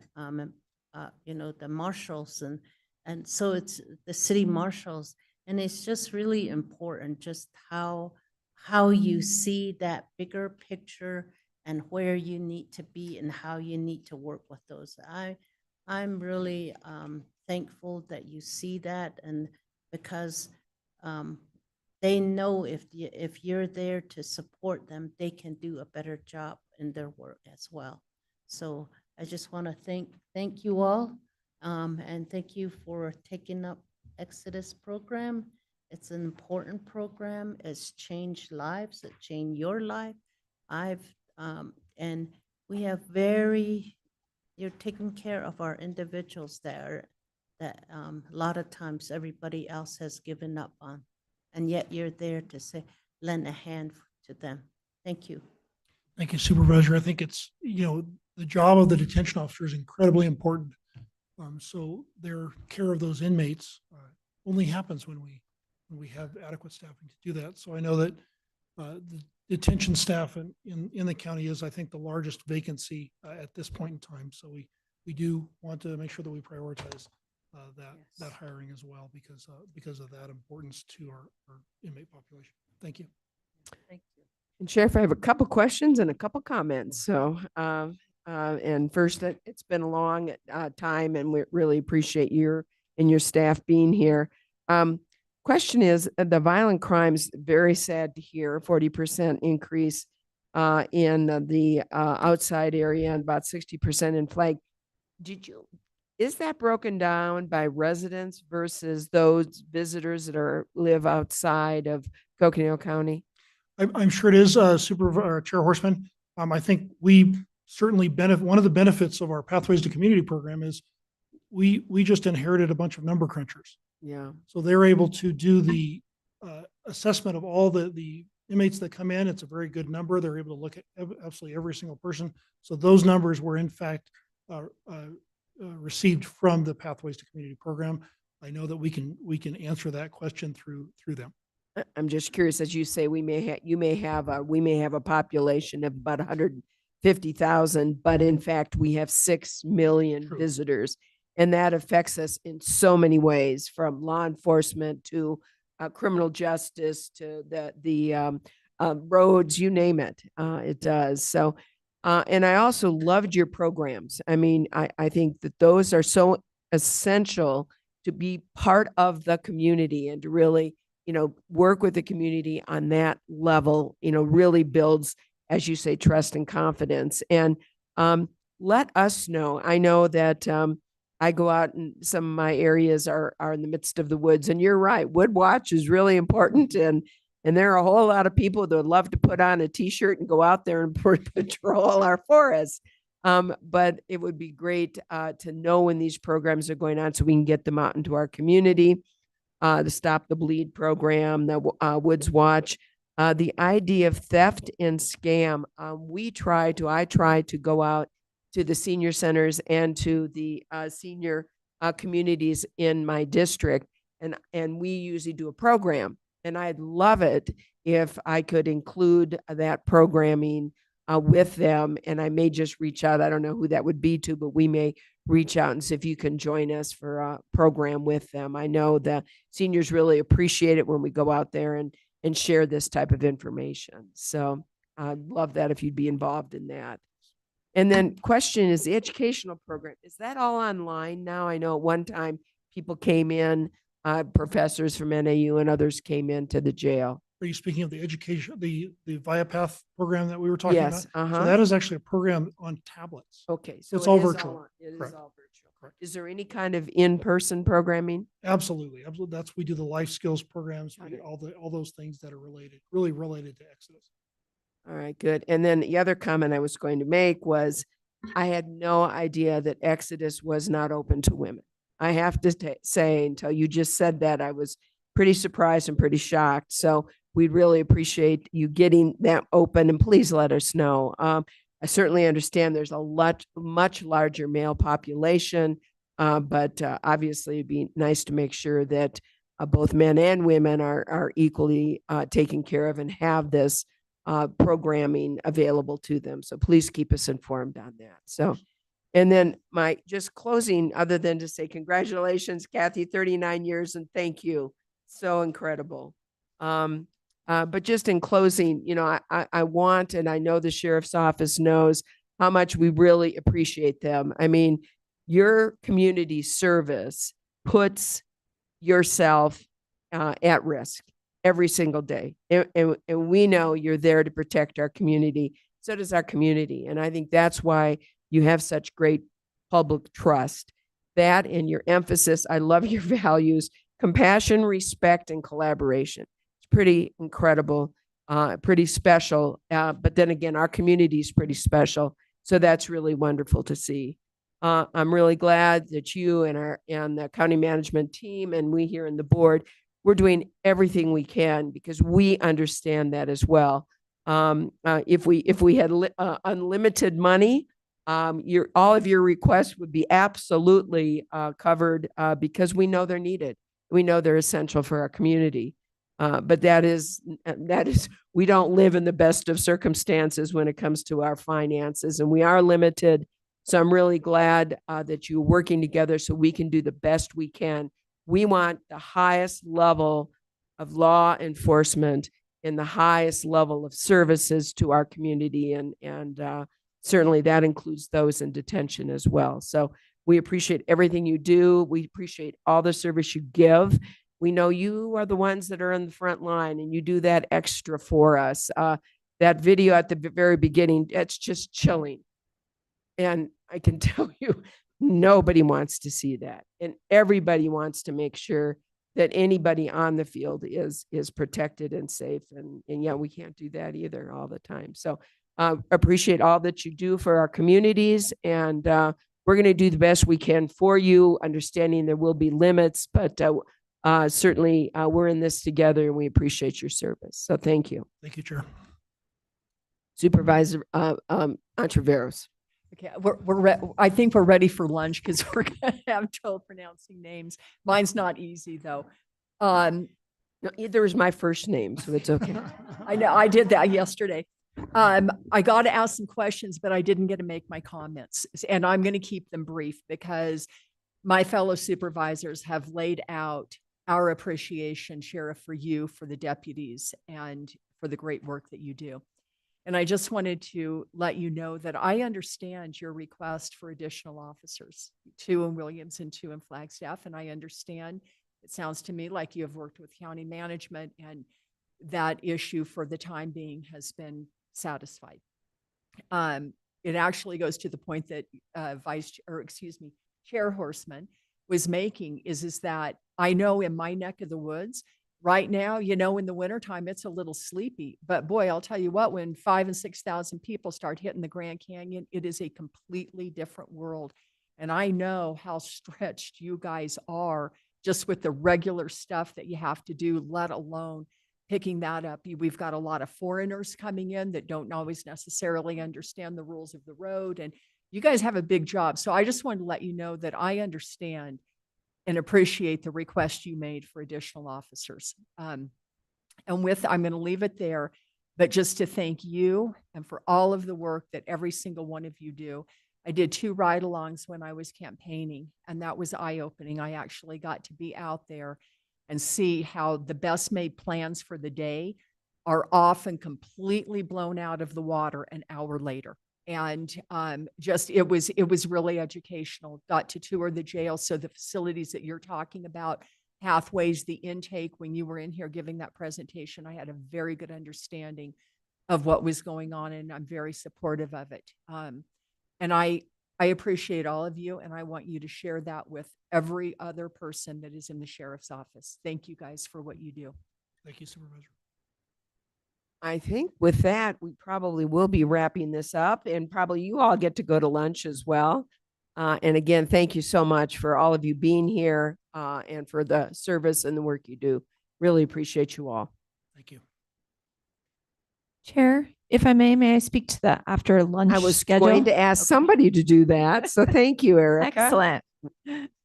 Speaker 5: marshals, and so it's the city marshals, and it's just really important just how you see that bigger picture and where you need to be and how you need to work with those. I'm really thankful that you see that, and because they know if you're there to support them, they can do a better job in their work as well. So I just want to thank you all, and thank you for taking up Exodus program. It's an important program. It's changed lives. It changed your life. And we have you're taking care of our individuals that a lot of times everybody else has given up on, and yet you're there to lend a hand to them. Thank you.
Speaker 13: Thank you, Supervisor. I think it's, the job of the detention officer is incredibly important. So their care of those inmates only happens when we have adequate staffing to do that. So I know that the detention staff in the county is, I think, the largest vacancy at this point in time. So we do want to make sure that we prioritize that hiring as well, because of that importance to our inmate population. Thank you.
Speaker 5: Thank you.
Speaker 1: And Sheriff, I have a couple questions and a couple comments. So, and first, it's been a long time, and we really appreciate your and your staff being here. Question is, the violent crimes, very sad to hear, 40% increase in the outside area and about 60% in Flag. is that broken down by residents versus those visitors that live outside of Coconino County?
Speaker 13: I'm sure it is, Chair Horseman. I think we certainly benefit, one of the benefits of our Pathways to Community program is we just inherited a bunch of number crunchers.
Speaker 1: Yeah.
Speaker 13: So they're able to do the assessment of all the inmates that come in. It's a very good number. They're able to look at absolutely every single person. So those numbers were in fact received from the Pathways to Community program. I know that we can answer that question through them.
Speaker 1: I'm just curious, as you say, we may have a population of about 150,000, but in fact, we have 6 million
Speaker 13: True.
Speaker 1: visitors. And that affects us in so many ways, from law enforcement to criminal justice to the roads, you name it. It does. So, and I also loved your programs. I mean, I think that those are so essential to be part of the community and to really, work with the community on that level, really builds, as you say, trust and confidence. And let us know. I know that I go out and some of my areas are in the midst of the woods, and you're right. Wood watch is really important. And there are a whole lot of people that would love to put on a t-shirt and go out there and patrol our forests. But it would be great to know when these programs are going on so we can get them out into our community. The Stop the Bleed program, the Woods Watch, the idea of theft and scam. I try to go out to the senior centers and to the senior communities in my district, and we usually do a program. And I'd love it if I could include that programming with them. And I may just reach out. I don't know who that would be to, but we may reach out and see if you can join us for a program with them. I know the seniors really appreciate it when we go out there and share this type of information. So I'd love that if you'd be involved in that. And then question is the educational program. Is that all online now? I know at one time people came in, professors from NAU and others came into the jail.
Speaker 13: Are you speaking of the education, the ViaPath program that we were talking
Speaker 1: Yes.
Speaker 13: about? So
Speaker 1: Uh-huh.
Speaker 13: that is actually a program on tablets.
Speaker 1: Okay.
Speaker 13: So it's
Speaker 1: it
Speaker 13: all
Speaker 1: is
Speaker 13: virtual.
Speaker 1: It is
Speaker 13: Correct.
Speaker 1: all virtual.
Speaker 13: Correct.
Speaker 1: Is there any kind of in-person programming?
Speaker 13: Absolutely. Absolutely. We do the life skills programs,
Speaker 1: Got it.
Speaker 13: all those things that are really related to Exodus.
Speaker 1: All right, good. And then the other comment I was going to make was I had no idea that Exodus was not open to women. I have to say, until you just said that, I was pretty surprised and pretty shocked. So we'd really appreciate you getting that open, and please let us know. I certainly understand there's a much larger male population, but obviously it'd be nice to make sure that both men and women are equally taken care of and have this programming available to them. So please keep us informed on that. So, and then my just closing, other than to say congratulations, Kathy, 39 years, and thank you. So incredible. But just in closing, I want, and I know the sheriff's office knows how much we really appreciate them. I mean, your community service puts yourself at risk every single day. And we know you're there to protect our community. So does our community. And I think that's why you have such great public trust. That and your emphasis, I love your values, compassion, respect, and collaboration. It's pretty incredible, pretty special. But then again, our community is pretty special. So that's really wonderful to see. I'm really glad that you and the county management team and we here in the board, we're doing everything we can because we understand that as well. If we had unlimited money, all of your requests would be absolutely covered because we know they're needed. We know they're essential for our community. But that is we don't live in the best of circumstances when it comes to our finances, and we are limited. So I'm really glad that you're working together so we can do the best we can. We want the highest level of law enforcement and the highest level of services to our community. And certainly that includes those in detention as well. So we appreciate everything you do. We appreciate all the service you give. We know you are the ones that are in the front line and you do that extra for us. That video at the very beginning, it's just chilling. And I can tell you, Nobody wants to see that. And everybody wants to make sure that anybody on the field is protected and safe. And yeah, we can't do that either all the time. So appreciate all that you do for our communities. And we're going to do the best we can for you, understanding there will be limits, but certainly we're in this together and we appreciate your service. So thank you.
Speaker 13: Thank you, Chair.
Speaker 1: Supervisor Ontiveros.
Speaker 10: Okay, I think we're ready for lunch because we're going to have trouble pronouncing names. Mine's not easy though.
Speaker 1: No, either is my first name, so it's okay.
Speaker 10: I know I did that yesterday. I got to ask some questions, but I didn't get to make my comments, and I'm going to keep them brief because my fellow supervisors have laid out our appreciation, Sheriff, for you, for the deputies, and for the great work that you do. And I just wanted to let you know that I understand your request for additional officers, 2 in Williams and 2 in Flagstaff. And I understand, it sounds to me like you have worked with county management and that issue for the time being has been satisfied. It actually goes to the point that Chair Horseman was making is that I know in my neck of the woods, right now, in the wintertime, it's a little sleepy. But boy, I'll tell you what, when 5,000 and 6,000 people start hitting the Grand Canyon, it is a completely different world. And I know how stretched you guys are just with the regular stuff that you have to do, let alone picking that up. We've got a lot of foreigners coming in that don't always necessarily understand the rules of the road. And you guys have a big job. So I just wanted to let you know that I understand and appreciate the request you made for additional officers. I'm going to leave it there, but just to thank you and for all of the work that every single one of you do. I did 2 ride-alongs when I was campaigning, and that was eye-opening. I actually got to be out there and see how the best made plans for the day are often completely blown out of the water an hour later. And it was really educational. Got to tour the jail. So the facilities that you're talking about, pathways, the intake, when you were in here giving that presentation, I had a very good understanding of what was going on, and I'm very supportive of it. And I appreciate all of you, and I want you to share that with every other person that is in the sheriff's office. Thank you guys for what you do.
Speaker 13: Thank you, Supervisor.
Speaker 1: I think with that, we probably will be wrapping this up, and probably you all get to go to lunch as well. And again, thank you so much for all of you being here and for the service and the work you do. Really appreciate you all.
Speaker 13: Thank you.
Speaker 7: Chair, if I may I speak to the after lunch
Speaker 1: I was
Speaker 7: schedule?
Speaker 1: going to ask somebody to do that. So thank you, Erica.
Speaker 7: Excellent.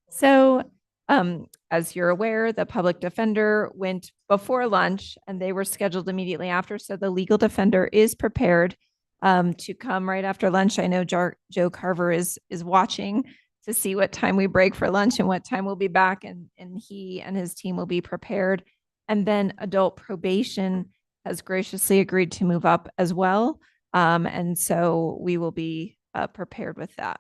Speaker 7: So, as you're aware, the public defender went before lunch and they were scheduled immediately after. So the legal defender is prepared to come right after lunch. I know Joe Carver is watching to see what time we break for lunch and what time we'll be back, and he and his team will be prepared. And then adult probation has graciously agreed to move up as well. And so we will be prepared with that.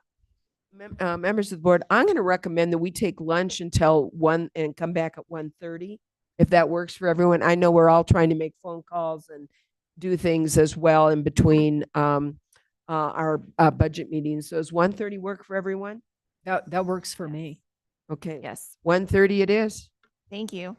Speaker 1: Members of the board, I'm going to recommend that we take lunch until 1 and come back at 1:30, if that works for everyone. I know we're all trying to make phone calls and do things as well in between our budget meetings. So does 1:30 work for everyone?
Speaker 10: That works for me.
Speaker 1: Okay.
Speaker 7: Yes.
Speaker 1: 1:30 it is.
Speaker 7: Thank you.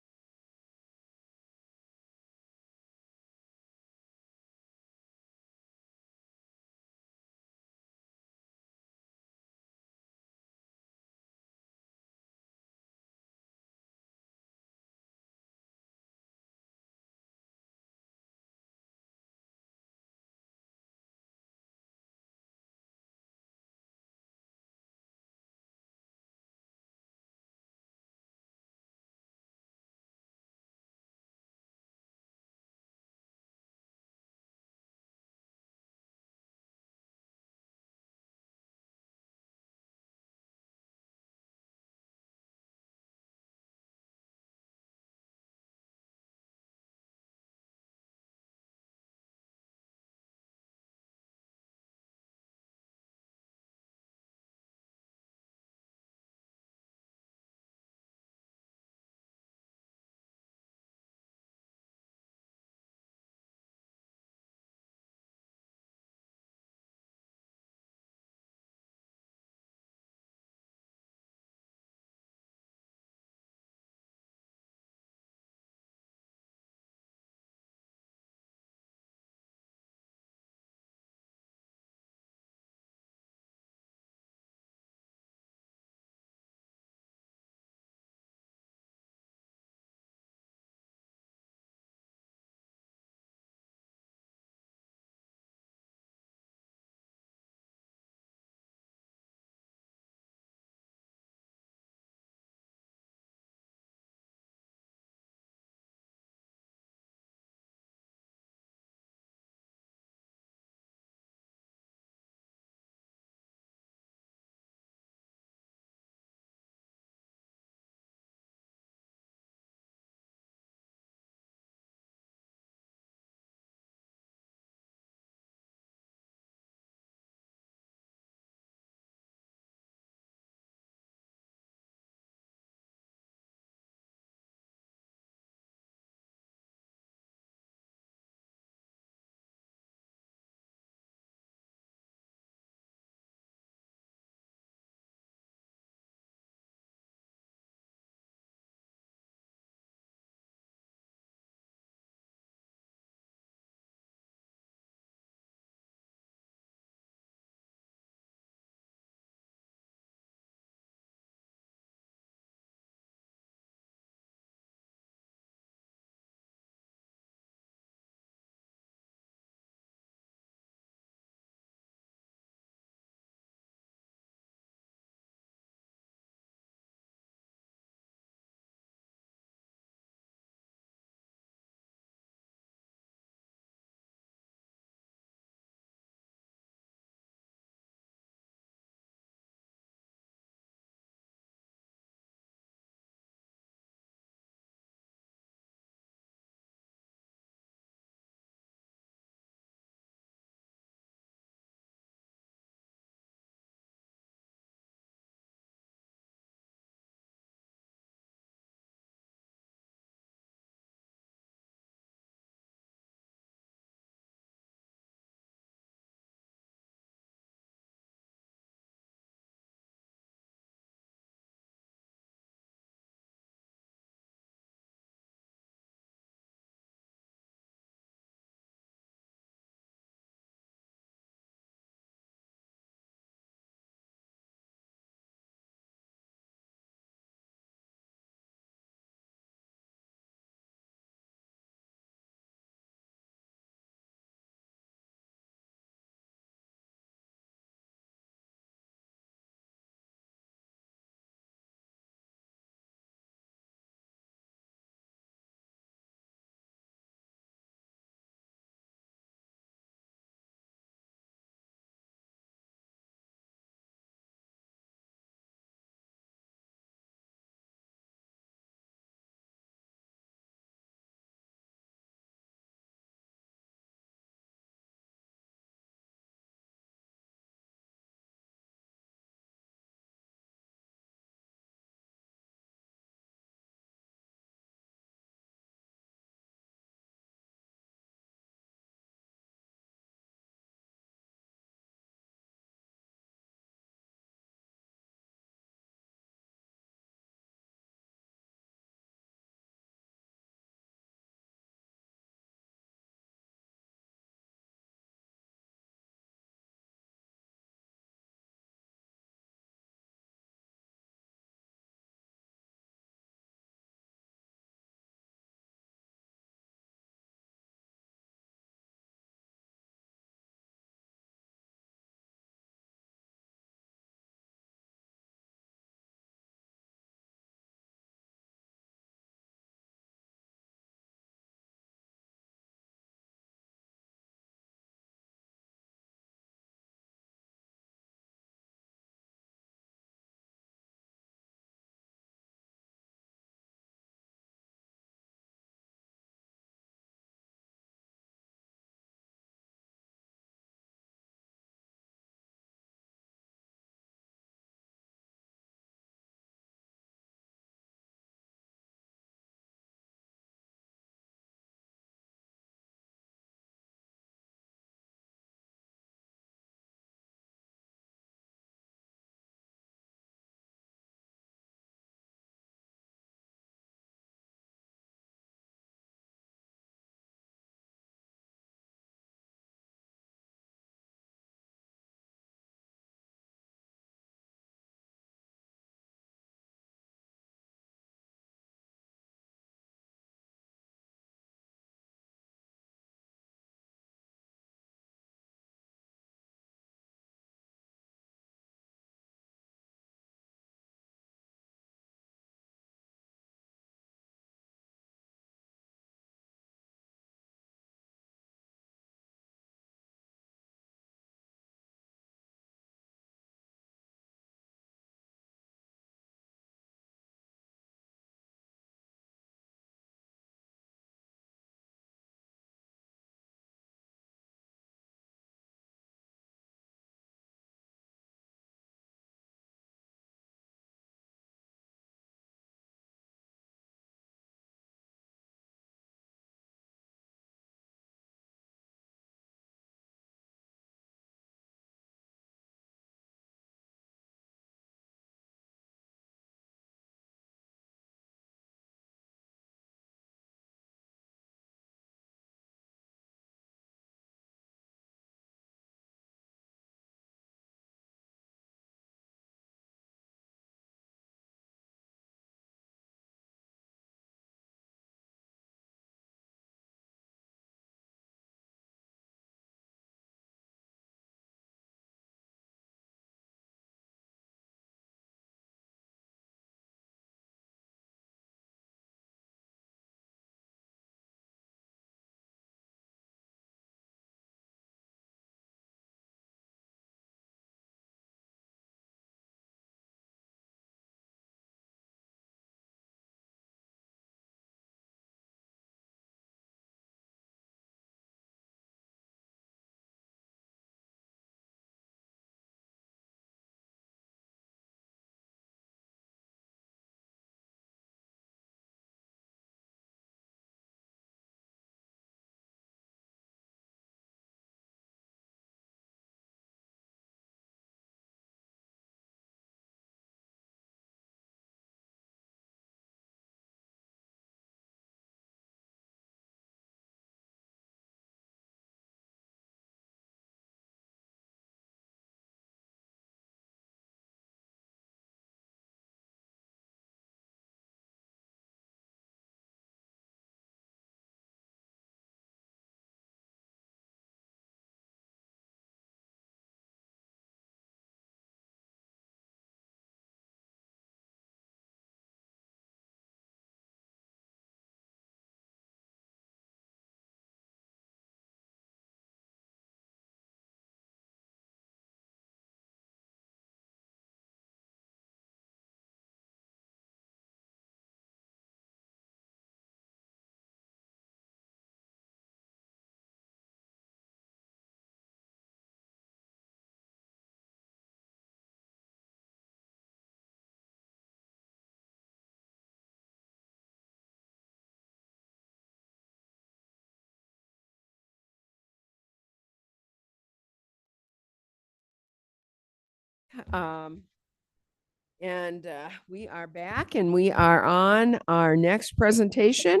Speaker 1: We are back and we are on our next presentation,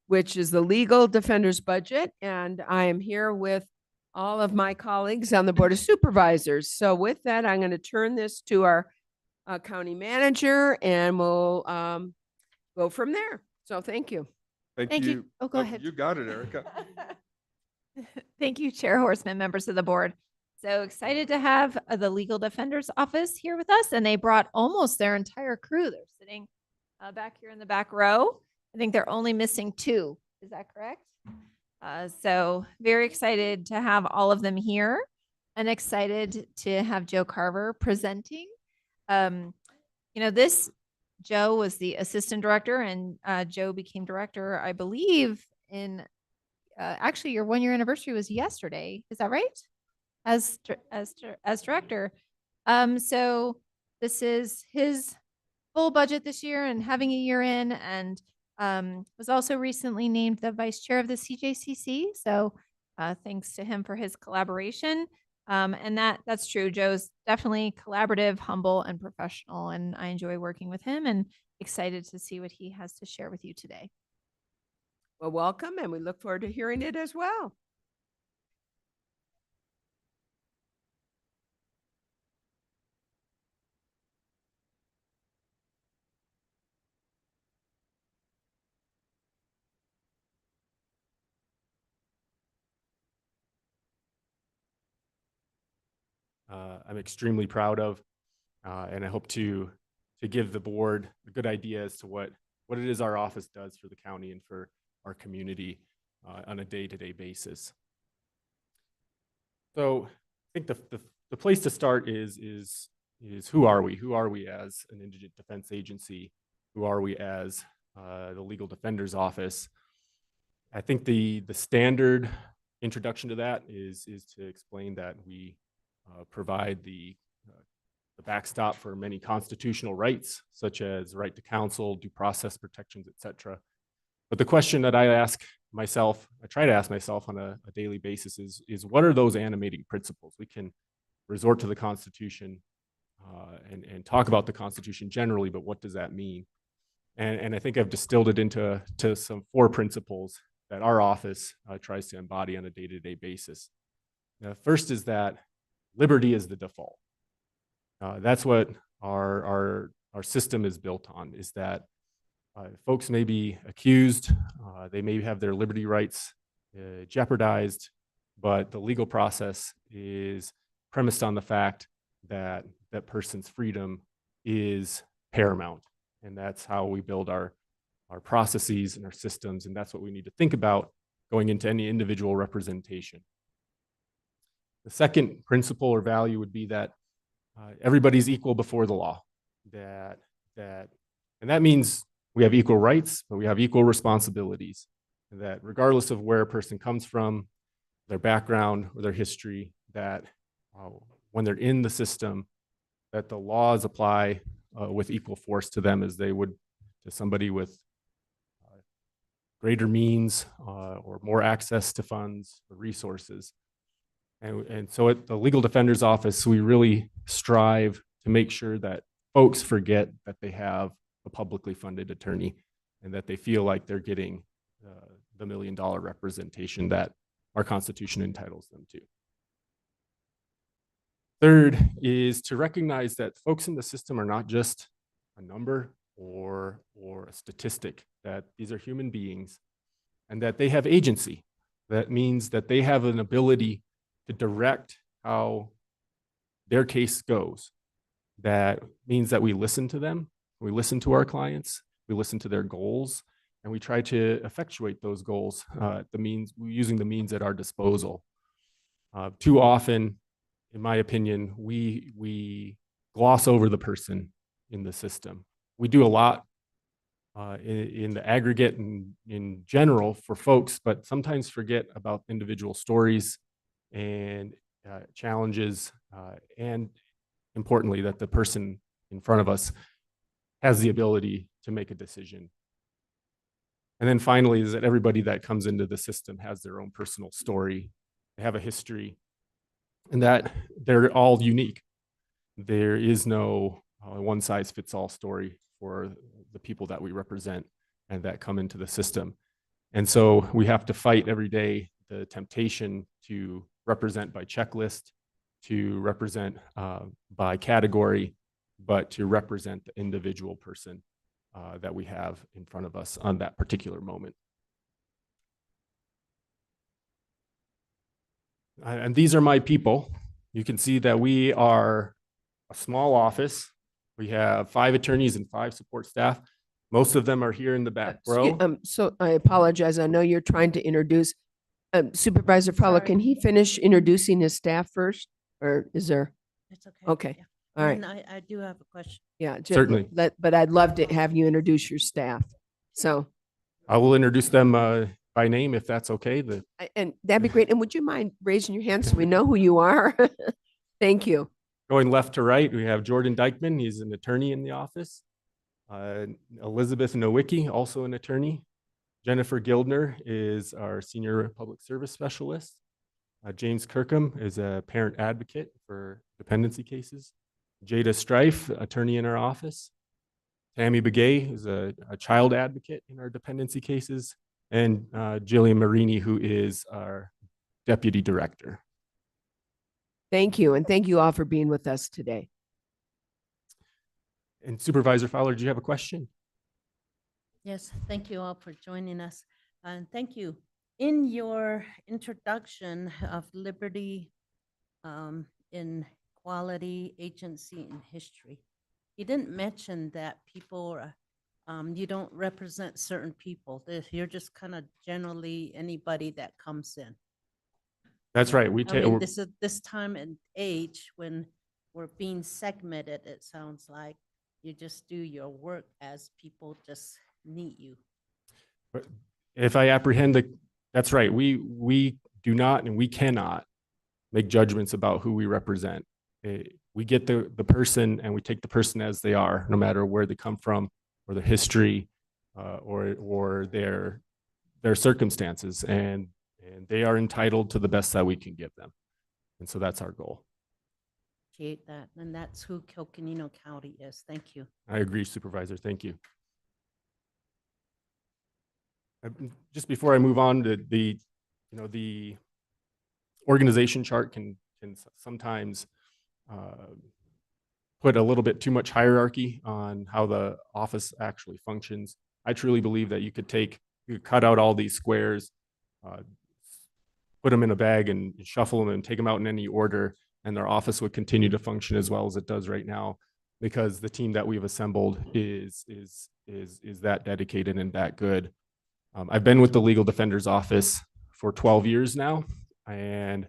Speaker 1: which is the legal defender's budget. And I am here with all of my colleagues on the Board of Supervisors. So with that, I'm going to turn this to our county manager and we'll go from there. So thank you.
Speaker 7: Thank you. Oh, go ahead.
Speaker 6: You got it, Erica.
Speaker 7: Thank you, Chair Horseman, members of the board. So excited to have the Legal Defender's Office here with us, and they brought almost their entire crew. They're sitting back here in the back row. I think they're only missing 2. Is that correct? So very excited to have all of them here, and excited to have Joe Carver presenting. This Joe was the assistant director, and Joe became director, I believe, in actually your 1-year anniversary was yesterday. Is that right? As director. So this is his full budget this year and having a year in, and was also recently named the vice chair of the CJCC. So thanks to him for his collaboration. And that's true. Joe's definitely collaborative, humble, and professional, and I enjoy working with him and excited to see what he has to share with you today.
Speaker 1: Well, welcome, and we look forward to hearing it as well.
Speaker 17: I'm extremely proud of, and I hope to give the board a good idea as to what it is our office does for the county and for our community on a day-to-day basis. So I think the place to start is who are we? Who are we as an indigent defense agency? Who are we as the Legal Defender's Office? I think the standard introduction to that is to explain that we provide the backstop for many constitutional rights, such as right to counsel, due process protections, etc. But the question that I try to ask myself on a daily basis is what are those animating principles? We can resort to the Constitution and talk about the Constitution generally, but what does that mean? And I think I've distilled it into some 4 principles that our office tries to embody on a day-to-day basis. The first is that liberty is the default. That's what our system is built on, is that folks may be accused, they may have their liberty rights jeopardized, but the legal process is premised on the fact that that person's freedom is paramount. And that's how we build our processes and our systems, and that's what we need to think about going into any individual representation. The second principle or value would be that everybody's equal before the law. And that means we have equal rights, but we have equal responsibilities. And that regardless of where a person comes from, their background or their history, that when they're in the system, that the laws apply with equal force to them as they would to somebody with greater means or more access to funds or resources. And so at the Legal Defender's Office, we really strive to make sure that folks forget that they have a publicly funded attorney and that they feel like they're getting the $1 million representation that our Constitution entitles them to. Third is to recognize that folks in the system are not just a number or a statistic, that these are human beings and that they have agency. That means that they have an ability to direct how their case goes. That means that we listen to them, we listen to our clients, we listen to their goals, and we try to effectuate those goals using the means at our disposal. Too often, in my opinion, we gloss over the person in the system. We do a lot in the aggregate and in general for folks, but sometimes forget about individual stories and challenges, and importantly, that the person in front of us has the ability to make a decision. And then finally is that everybody that comes into the system has their own personal story. They have a history, and that they're all unique. there is no one size fits all story for the people that we represent and that come into the system. And so we have to fight every day the temptation to represent by checklist, to represent by category, but to represent the individual person that we have in front of us on that particular moment. And these are my people. You can see that we are a small office. We have 5 attorneys and 5 support staff. Most of them are here in the back row.
Speaker 1: So I apologize. I know you're trying to introduce Supervisor Fowler.
Speaker 5: Sorry.
Speaker 1: Can he finish introducing his staff first, or is there?
Speaker 5: It's okay.
Speaker 1: Okay.
Speaker 5: Yeah.
Speaker 1: All right.
Speaker 5: And I do have a question.
Speaker 1: Yeah,
Speaker 17: Certainly.
Speaker 1: But I'd love to have you introduce your staff. So,
Speaker 17: I will introduce them by name if that's okay.
Speaker 1: and that'd be great. And would you mind raising your hand so we know who you are? Thank you.
Speaker 17: Going left to right, we have Jordan Dykeman. He's an attorney in the office. Elizabeth Nowicki, also an attorney. Jennifer Gildner is our senior public service specialist. James Kirkham is a parent advocate for dependency cases. Jada Strife, attorney in our office. Tammy Begay is a child advocate in our dependency cases. And Jillian Marini, who is our deputy director.
Speaker 1: Thank you. And thank you all for being with us today.
Speaker 17: And Supervisor Fowler, do you have a question?
Speaker 5: Yes, thank you all for joining us. And thank you. In your introduction of liberty in quality, agency, and history, you didn't mention that people, you don't represent certain people. You're just kind of generally anybody that comes in.
Speaker 17: That's right.
Speaker 5: I mean, this is this time and age when we're being segmented, it sounds like you just do your work as people just need you.
Speaker 17: If I apprehend that's right. We do not and we cannot make judgments about who we represent. We get the person and we take the person as they are, no matter where they come from or their history or their circumstances. And they are entitled to the best that we can give them. And so that's our goal.
Speaker 5: Appreciate that. And that's who Coconino County is. Thank you.
Speaker 17: I agree, Supervisor. Thank you. Just before I move on, the organization chart can sometimes put a little bit too much hierarchy on how the office actually functions. I truly believe that you could cut out all these squares, put them in a bag and shuffle them and take them out in any order, and their office would continue to function as well as it does right now, because the team that we've assembled is that dedicated and that good. I've been with the Legal Defender's Office for 12 years now, and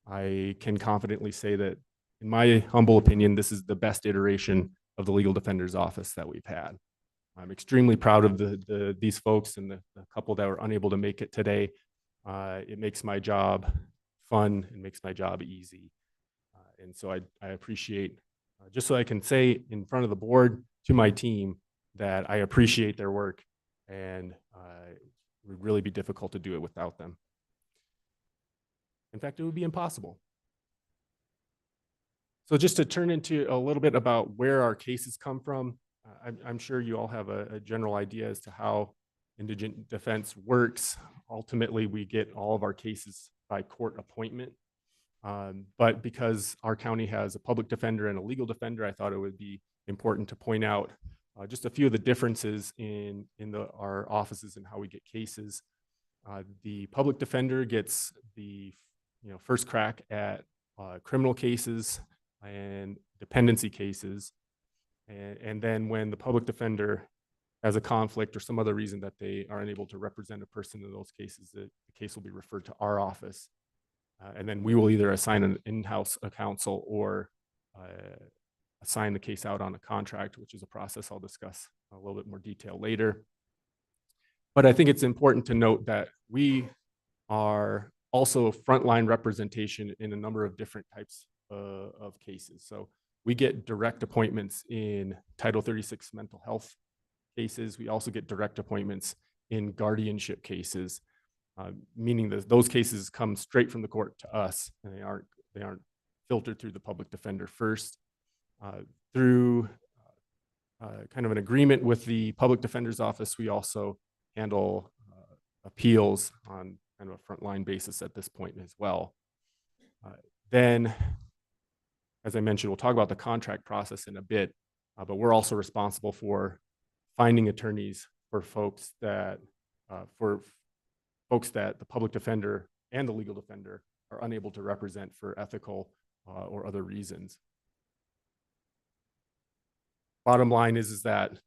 Speaker 17: I can confidently say that, in my humble opinion, this is the best iteration of the Legal Defender's Office that we've had. I'm extremely proud of these folks and the couple that were unable to make it today. It makes my job fun and makes my job easy. And so I appreciate, just so I can say in front of the board to my team that I appreciate their work, and it would really be difficult to do it without them. In fact, it would be impossible. So just to turn into a little bit about where our cases come from, I'm sure you all have a general idea as to how indigent defense works. Ultimately, we get all of our cases by court appointment. But because our county has a public defender and a legal defender, I thought it would be important to point out just a few of the differences in our offices and how we get cases. The public defender gets the first crack at criminal cases and dependency cases. And then when the public defender has a conflict or some other reason that they are unable to represent a person in those cases, the case will be referred to our office. And then we will either assign an in-house counsel or assign the case out on a contract, which is a process I'll discuss a little bit more detail later. But I think it's important to note that we are also frontline representation in a number of different types of cases. So we get direct appointments in Title 36 mental health cases. We also get direct appointments in guardianship cases, meaning that those cases come straight from the court to us, and they aren't filtered through the public defender first. Through kind of an agreement with the Public Defender's Office, we also handle appeals on kind of a frontline basis at this point as well. Then, as I mentioned, we'll talk about the contract process in a bit, but we're also responsible for finding attorneys for folks that the public defender and the legal defender are unable to represent for ethical or other reasons. Bottom line is that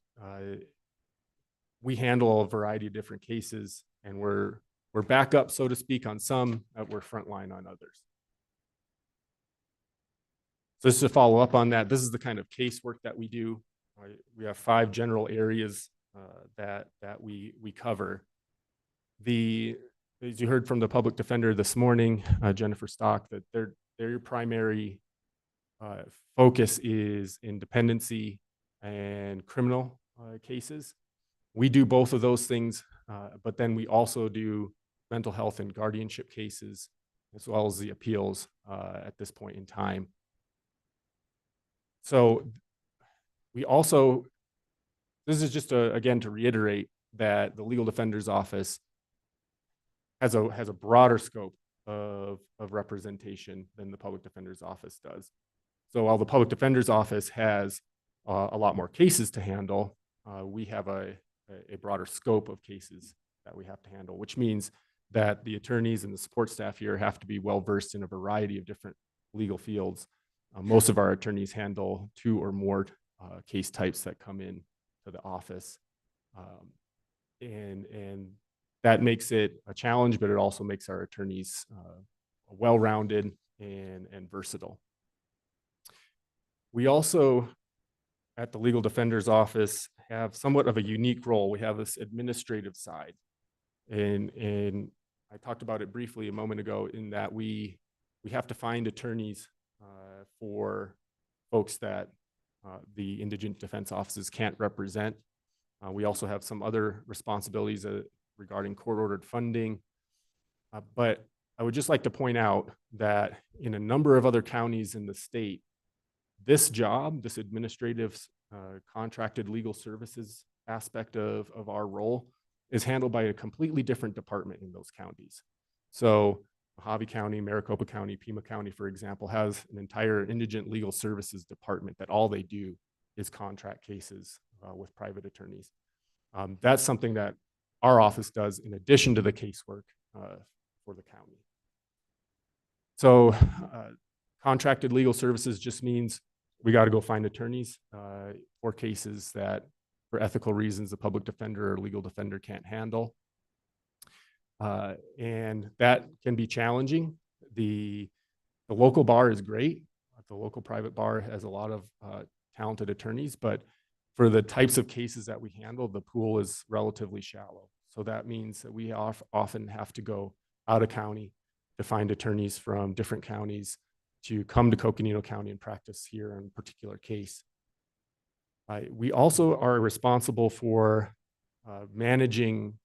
Speaker 17: we handle a variety of different cases, and we're backup, so to speak, on some, we're frontline on others. So just to follow up on that, this is the kind of casework that we do. We have 5 general areas that we cover. As you heard from the public defender this morning, Jennifer Stock, that their primary focus is in dependency and criminal cases. We do both of those things, but then we also do mental health and guardianship cases, as well as the appeals at this point in time. So we also, this is just again to reiterate that the Legal Defender's Office has a broader scope of representation than the Public Defender's Office does. So while the Public Defender's Office has a lot more cases to handle, we have a broader scope of cases that we have to handle, which means that the attorneys and the support staff here have to be well versed in a variety of different legal fields. Most of our attorneys handle 2 or more case types that come in to the office. And that makes it a challenge, but it also makes our attorneys well-rounded and versatile. We also, at the Legal Defender's Office, have somewhat of a unique role. We have this administrative side. And I talked about it briefly a moment ago, in that we have to find attorneys for folks that the indigent defense offices can't represent. We also have some other responsibilities regarding court-ordered funding. But I would just like to point out that in a number of other counties in the state, this job, this administrative contracted legal services aspect of our role, is handled by a completely different department in those counties. So Mojave County, Maricopa County, Pima County, for example, has an entire indigent legal services department that all they do is contract cases with private attorneys. That's something that our office does in addition to the casework for the county. So contracted legal services just means we got to go find attorneys for cases that, for ethical reasons, the public defender or legal defender can't handle. And that can be challenging. The local bar is great. The local private bar has a lot of talented attorneys, but for the types of cases that we handle, the pool is relatively shallow. So that means that we often have to go out of county to find attorneys from different counties to come to Coconino County and practice here on a particular case. We also are responsible for managing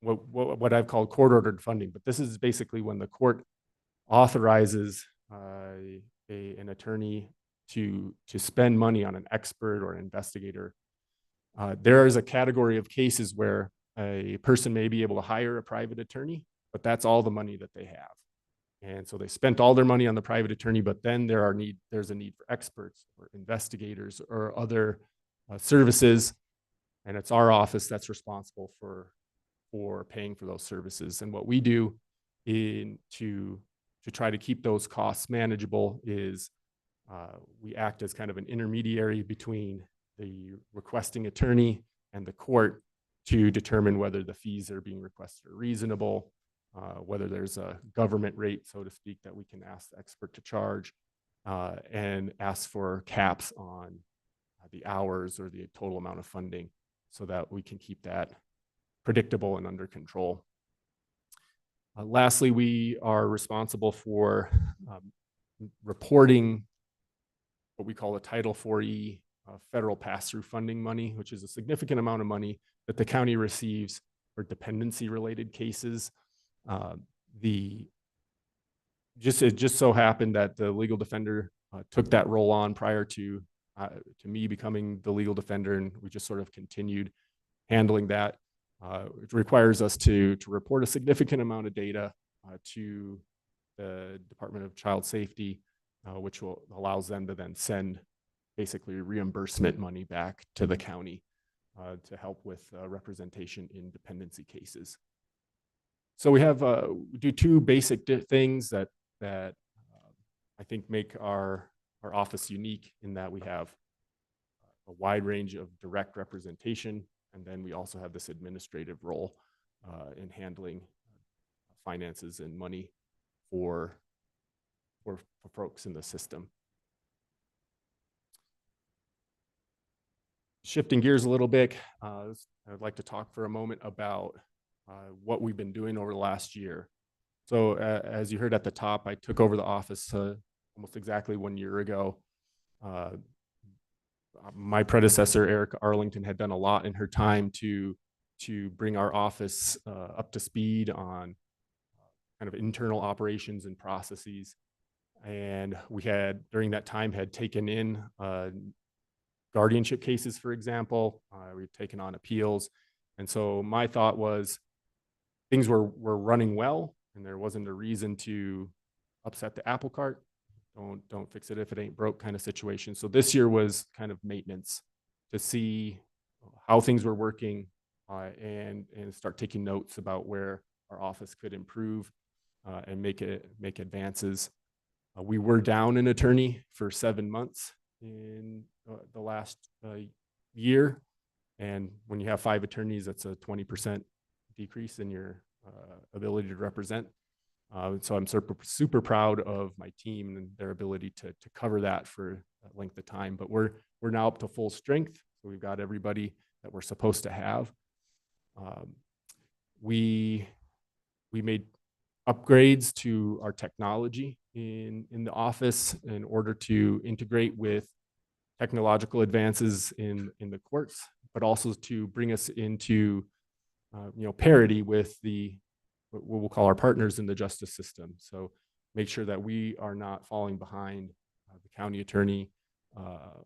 Speaker 17: what I've called court-ordered funding, but this is basically when the court authorizes an attorney to spend money on an expert or an investigator. There is a category of cases where a person may be able to hire a private attorney, but that's all the money that they have. And so they spent all their money on the private attorney, but then there's a need for experts or investigators or other services. And it's our office that's responsible for paying for those services. And what we do to try to keep those costs manageable is we act as kind of an intermediary between the requesting attorney and the court to determine whether the fees that are being requested are reasonable, whether there's a government rate, so to speak, that we can ask the expert to charge, and ask for caps on the hours or the total amount of funding so that we can keep that predictable and under control. Lastly, we are responsible for reporting what we call the Title 4E federal pass-through funding money, which is a significant amount of money that the county receives for dependency-related cases. It just so happened that the legal defender took that role on prior to me becoming the legal defender, and we just sort of continued handling that. It requires us to report a significant amount of data to the Department of Child Safety, which allows them to then send basically reimbursement money back to the county to help with representation in dependency cases. So we do two basic things that I think make our office unique, in that we have a wide range of direct representation, and then we also have this administrative role in handling finances and money for folks in the system. Shifting gears a little bit, I'd like to talk for a moment about what we've been doing over the last year. So as you heard at the top, I took over the office almost exactly 1 year ago. My predecessor, Erica Arlington, had done a lot in her time to bring our office up to speed on kind of internal operations and processes. And we had, during that time, had taken in guardianship cases, for example. We've taken on appeals. And so my thought was things were running well, and there wasn't a reason to upset the apple cart. Don't fix it if it ain't broke kind of situation. So this year was kind of maintenance to see how things were working and start taking notes about where our office could improve and make advances. We were down an attorney for 7 months in the last year. And when you have 5 attorneys, that's a 20% decrease in your ability to represent. So I'm super proud of my team and their ability to cover that for that length of time. But we're now up to full strength. So we've got everybody that we're supposed to have. We made upgrades to our technology in the office in order to integrate with technological advances in the courts, but also to bring us into parity with what we'll call our partners in the justice system. So make sure that we are not falling behind the county attorney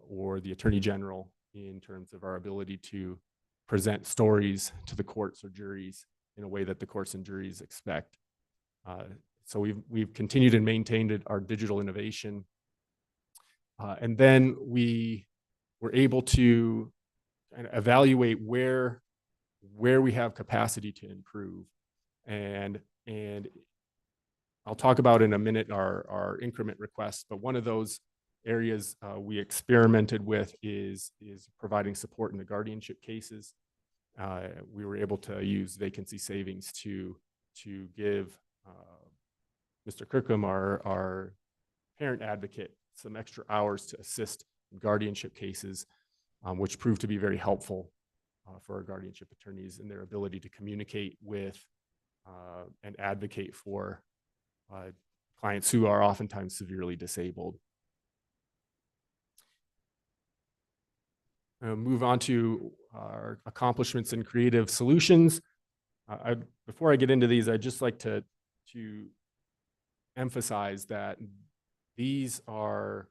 Speaker 17: or the attorney general in terms of our ability to present stories to the courts or juries in a way that the courts and juries expect. So we've continued and maintained our digital innovation. And then we were able to evaluate where we have capacity to improve. And I'll talk about in a minute our increment requests, but one of those areas we experimented with is providing support in the guardianship cases. We were able to use vacancy savings to give Mr. Kirkham, our parent advocate, some extra hours to assist in guardianship cases, which proved to be very helpful for our guardianship attorneys in their ability to communicate with and advocate for clients who are oftentimes severely disabled. Move on to our accomplishments in creative solutions. Before I get into these, I'd just like to emphasize that these are,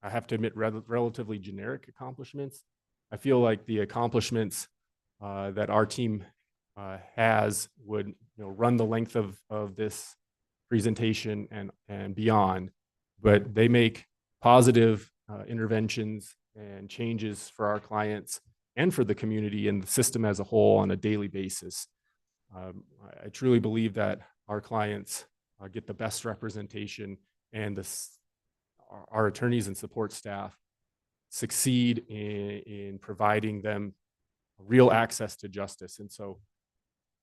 Speaker 17: I have to admit, relatively generic accomplishments. I feel like the accomplishments that our team has would run the length of this presentation and beyond, but they make positive interventions and changes for our clients and for the community and the system as a whole on a daily basis. I truly believe that our clients get the best representation, and our attorneys and support staff succeed in providing them real access to justice. And so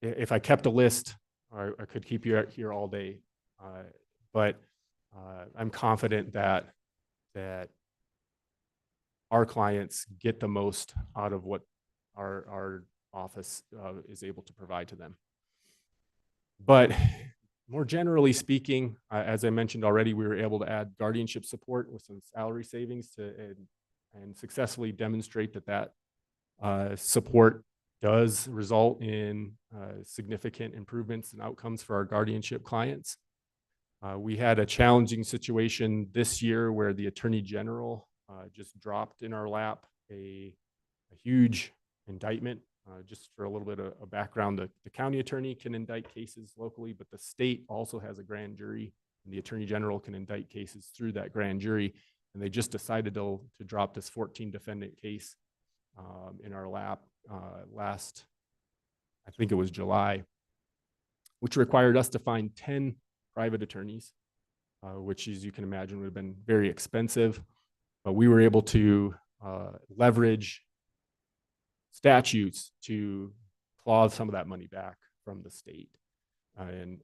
Speaker 17: if I kept a list, I could keep you here all day, but I'm confident that our clients get the most out of what our office is able to provide to them. But more generally speaking, as I mentioned already, we were able to add guardianship support with some salary savings and successfully demonstrate that support does result in significant improvements and outcomes for our guardianship clients. We had a challenging situation this year where the Attorney General just dropped in our lap a huge indictment. Just for a little bit of background, the county attorney can indict cases locally, but the state also has a grand jury, and the Attorney General can indict cases through that grand jury. And they just decided to drop this 14 defendant case in our lap last, I think it was July, which required us to find 10 private attorneys, which, as you can imagine, would have been very expensive. But we were able to leverage statutes to claw some of that money back from the state. And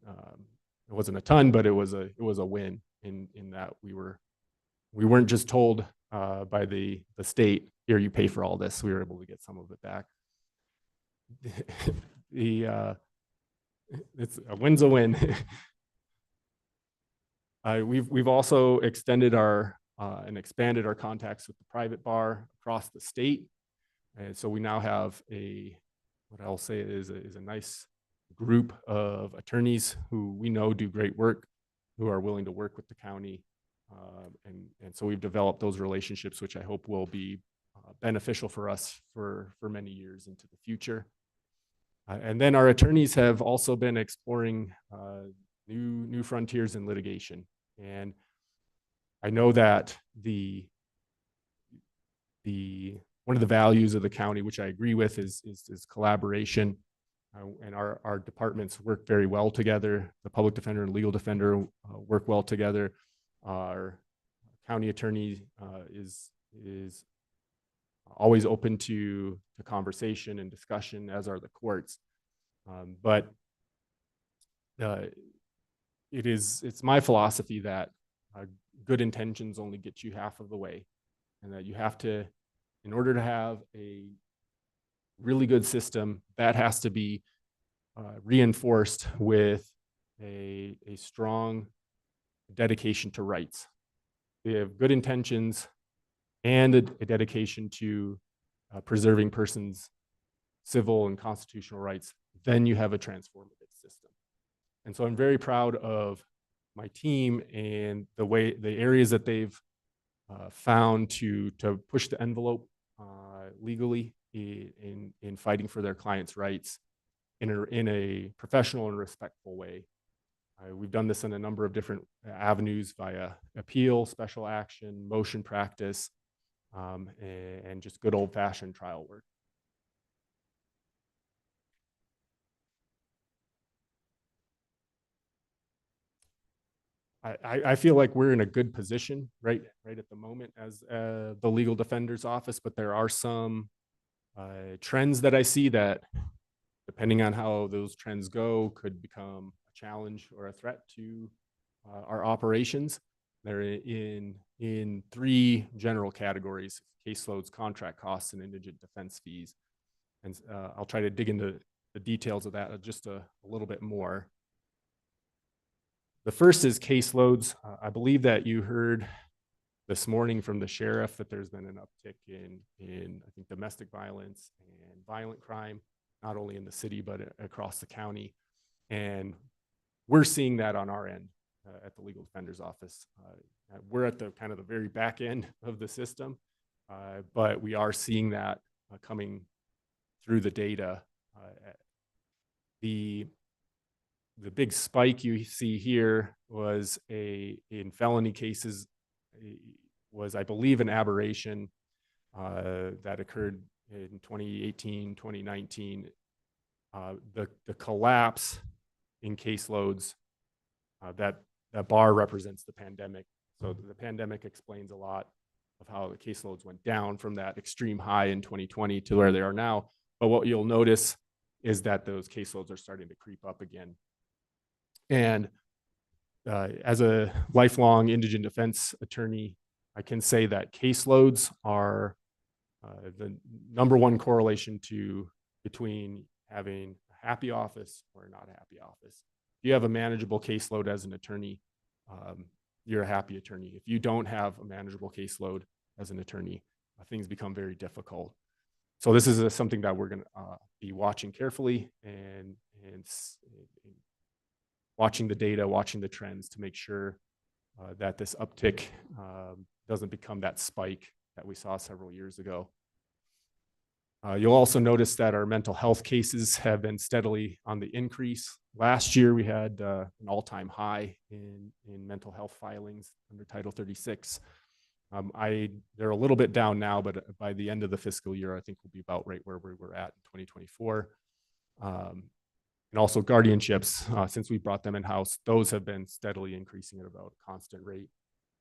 Speaker 17: it wasn't a ton, but it was a win in that we weren't just told by the state, here, you pay for all this. We were able to get some of it back. It's a win's a win. We've also extended and expanded our contacts with the private bar across the state. And so we now have what I'll say is a nice group of attorneys who we know do great work, who are willing to work with the county. And so we've developed those relationships, which I hope will be beneficial for us for many years into the future. And then our attorneys have also been exploring new frontiers in litigation. And I know that one of the values of the county, which I agree with, is collaboration. And our departments work very well together. The public defender and legal defender work well together. Our county attorney is always open to conversation and discussion, as are the courts. But it's my philosophy that good intentions only get you half of the way, and that you have to, in order to have a really good system, that has to be reinforced with a strong dedication to rights. They have good intentions and a dedication to preserving persons' civil and constitutional rights, then you have a transformative system. And so I'm very proud of my team and the areas that they've found to push the envelope legally in fighting for their clients' rights in a professional and respectful way. We've done this in a number of different avenues via appeal, special action, motion practice, and just good old-fashioned trial work. I feel like we're in a good position right at the moment as the legal defender's office, but there are some trends that I see that, depending on how those trends go, could become a challenge or a threat to our operations. They're in three general categories: caseloads, contract costs, and indigent defense fees. And I'll try to dig into the details of that just a little bit more. The first is caseloads. I believe that you heard this morning from the sheriff that there's been an uptick in I think, domestic violence and violent crime, not only in the city, but across the county. And we're seeing that on our end at the legal defender's office. We're at the kind of the very back end of the system, but we are seeing that coming through the data. The big spike you see here was in felony cases, was, I believe, an aberration that occurred in 2018, 2019. The collapse in caseloads, that bar represents the pandemic. So the pandemic explains a lot of how the caseloads went down from that extreme high in 2020 to where they are now. But what you'll notice is that those caseloads are starting to creep up again. And as a lifelong indigent defense attorney, I can say that caseloads are the number one correlation between having a happy office or not a happy office. If you have a manageable caseload as an attorney, you're a happy attorney. If you don't have a manageable caseload as an attorney, things become very difficult. So this is something that we're going to be watching carefully and watching the data, watching the trends to make sure that this uptick doesn't become that spike that we saw several years ago. You'll also notice that our mental health cases have been steadily on the increase. Last year, we had an all-time high in mental health filings under Title 36. They're a little bit down now, but by the end of the fiscal year, I think we'll be about right where we were at in 2024. And also guardianships, since we brought them in-house, those have been steadily increasing at about a constant rate.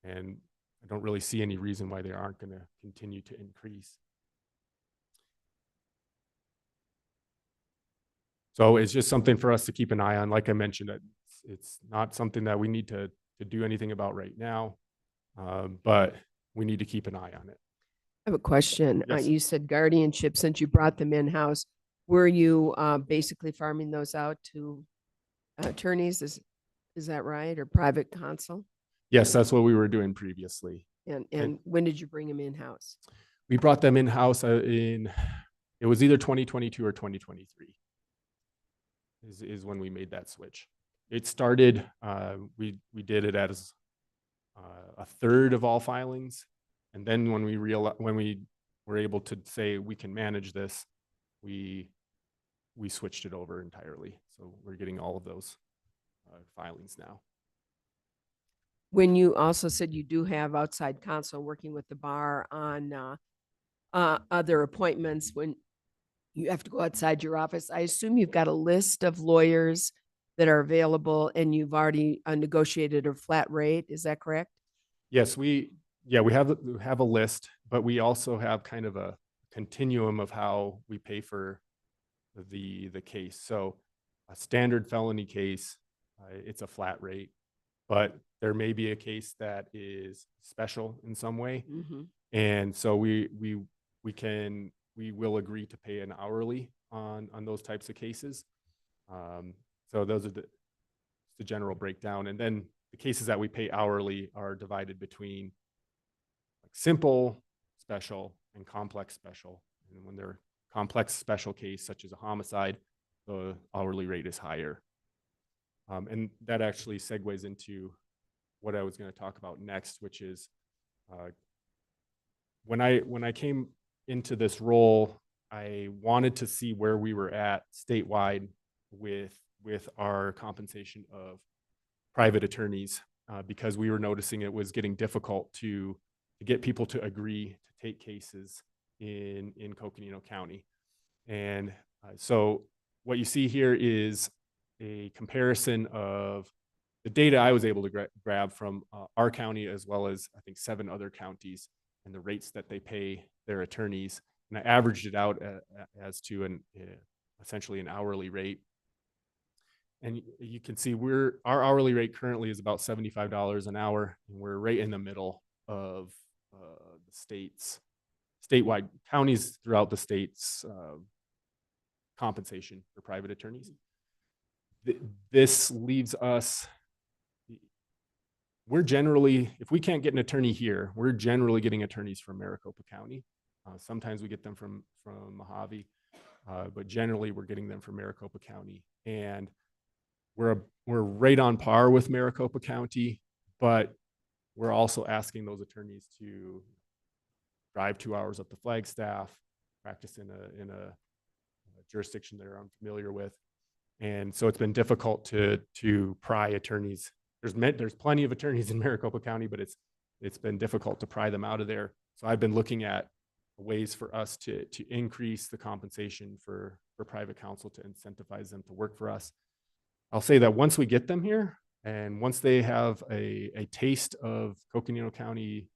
Speaker 17: And I don't really see any reason why they aren't going to continue to increase. So it's just something for us to keep an eye on. Like I mentioned, it's not something that we need to do anything about right now, but we need to keep an eye on it.
Speaker 1: I have a question.
Speaker 17: Yes.
Speaker 1: You said guardianship, since you brought them in-house, were you basically farming those out to attorneys? Is that right? Or private counsel?
Speaker 17: Yes, that's what we were doing previously.
Speaker 1: And when did you bring them in-house?
Speaker 17: We brought them in-house it was either 2022 or 2023 is when we made that switch. It started, we did it as a third of all filings. And then when we were able to say we can manage this, we switched it over entirely. So we're getting all of those filings now.
Speaker 1: When you also said you do have outside counsel working with the bar on other appointments when you have to go outside your office, I assume you've got a list of lawyers that are available and you've already negotiated a flat rate. Is that correct?
Speaker 17: Yes, we have a list, but we also have kind of a continuum of how we pay for the case. So a standard felony case, it's a flat rate, but there may be a case that is special in some way.
Speaker 1: Mm-hmm.
Speaker 17: And so we will agree to pay an hourly on those types of cases. So those are the general breakdown. And then the cases that we pay hourly are divided between like simple, special, and complex special. And when they're complex special case, such as a homicide, the hourly rate is higher. And that actually segues into what I was going to talk about next, which is when I came into this role, I wanted to see where we were at statewide with our compensation of private attorneys, because we were noticing it was getting difficult to get people to agree to take cases in Coconino County. And so what you see here is a comparison of the data I was able to grab from our county, as well as I think 7 other counties, and the rates that they pay their attorneys. And I averaged it out as to essentially an hourly rate. And you can see our hourly rate currently is about $75 an hour, and we're right in the middle of the statewide counties throughout the state's compensation for private attorneys. This leaves us, if we can't get an attorney here, we're generally getting attorneys from Maricopa County. Sometimes we get them from Mojave, but generally we're getting them from Maricopa County. And we're right on par with Maricopa County, but we're also asking those attorneys to drive 2 hours up to Flagstaff, practice in a jurisdiction they're unfamiliar with. And so it's been difficult to pry attorneys. There's plenty of attorneys in Maricopa County, but it's been difficult to pry them out of there. So I've been looking at ways for us to increase the compensation for private counsel to incentivize them to work for us. I'll say that once we get them here, and once they have a taste of Coconino County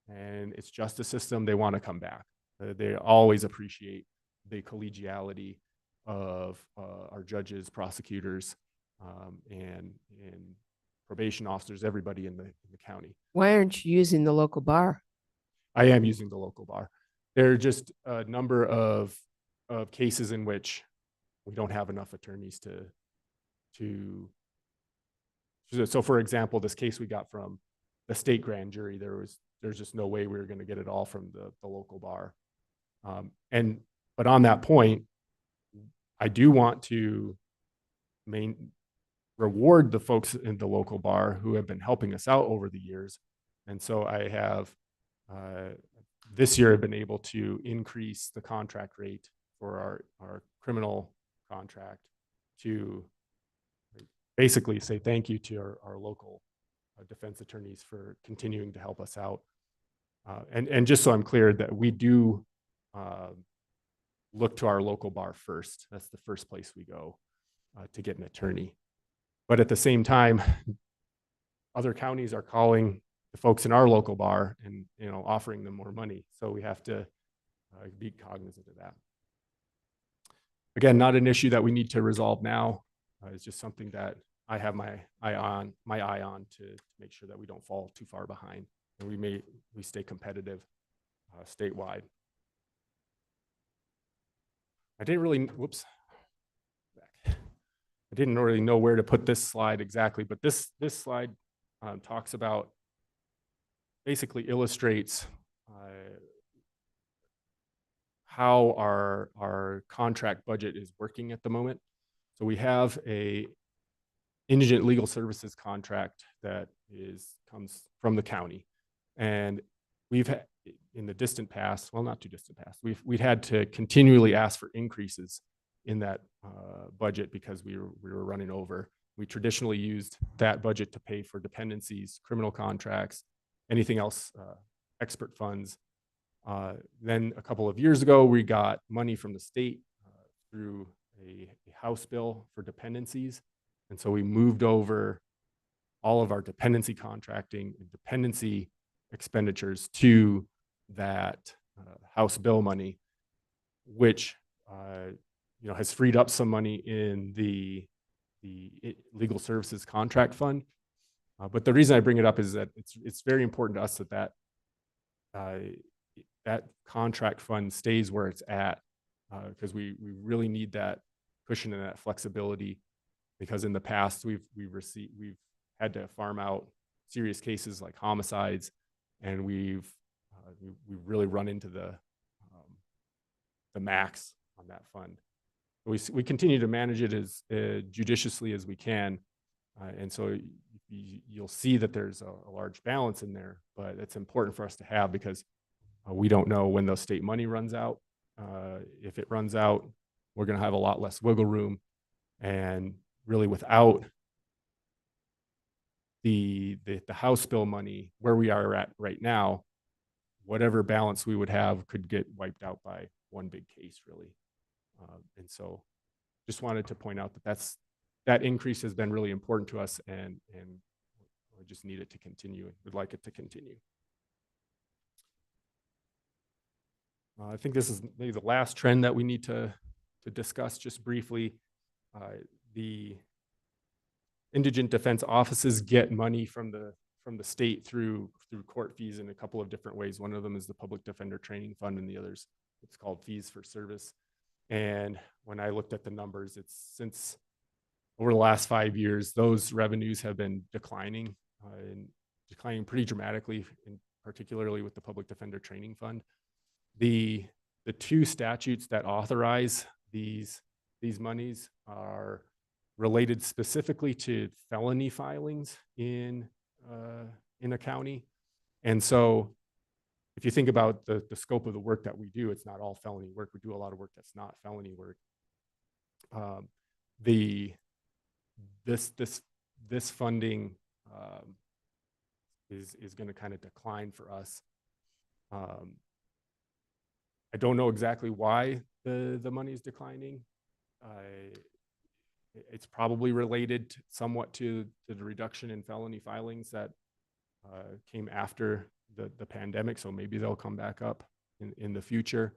Speaker 17: and its justice system, they want to come back. They always appreciate the collegiality of our judges, prosecutors, and probation officers, everybody in the county.
Speaker 1: Why aren't you using the local bar?
Speaker 17: I am using the local bar. There are just a number of cases in which we don't have enough attorneys so for example, this case we got from the state grand jury, there's just no way we were going to get it all from the local bar. But on that point, I do want to reward the folks in the local bar who have been helping us out over the years. And so I have this year I've been able to increase the contract rate for our criminal contract to basically say thank you to our local defense attorneys for continuing to help us out. And just so I'm clear that we do look to our local bar first. That's the first place we go to get an attorney. But at the same time, other counties are calling the folks in our local bar and offering them more money. So we have to be cognizant of that. Again, not an issue that we need to resolve now. It's just something that I have my eye on to make sure that we don't fall too far behind and we stay competitive statewide. I didn't really, I didn't really know where to put this slide exactly, but this slide talks about, basically illustrates how our contract budget is working at the moment. So we have a indigent legal services contract that comes from the county, and we've had in the distant past, well, not too distant past, we'd had to continually ask for increases in that budget because we were running over. We traditionally used that budget to pay for dependencies, criminal contracts, anything else, expert funds. Then a couple of years ago, we got money from the state through a House bill for dependencies. And so we moved over all of our dependency contracting and dependency expenditures to that House bill money, which has freed up some money in the legal services contract fund. But the reason I bring it up is that it's very important to us that contract fund stays where it's at, because we really need that cushion and that flexibility, because in the past we've had to farm out serious cases like homicides, and we've really run into the max on that fund. We continue to manage it as judiciously as we can, and so you'll see that there's a large balance in there, but it's important for us to have because we don't know when the state money runs out. If it runs out, we're going to have a lot less wiggle room, and really without the House bill money where we are at right now, whatever balance we would have could get wiped out by one big case, really. And so just wanted to point out that increase has been really important to us, and we just need it to continue. We'd like it to continue. I think this is maybe the last trend that we need to discuss just briefly. The indigent defense offices get money from the state through court fees in a couple of different ways. One of them is the Public Defender Training Fund, and the other's it's called fees for service. And when I looked at the numbers, it's since over the last 5 years, those revenues have been declining and declining pretty dramatically, particularly with the Public Defender Training Fund. The two statutes that authorize these monies are related specifically to felony filings in a county. And so if you think about the scope of the work that we do, it's not all felony work. We do a lot of work that's not felony work. This funding is going to kind of decline for us. I don't know exactly why the money is declining. It's probably related somewhat to the reduction in felony filings that came after the pandemic. So maybe they'll come back up in the future.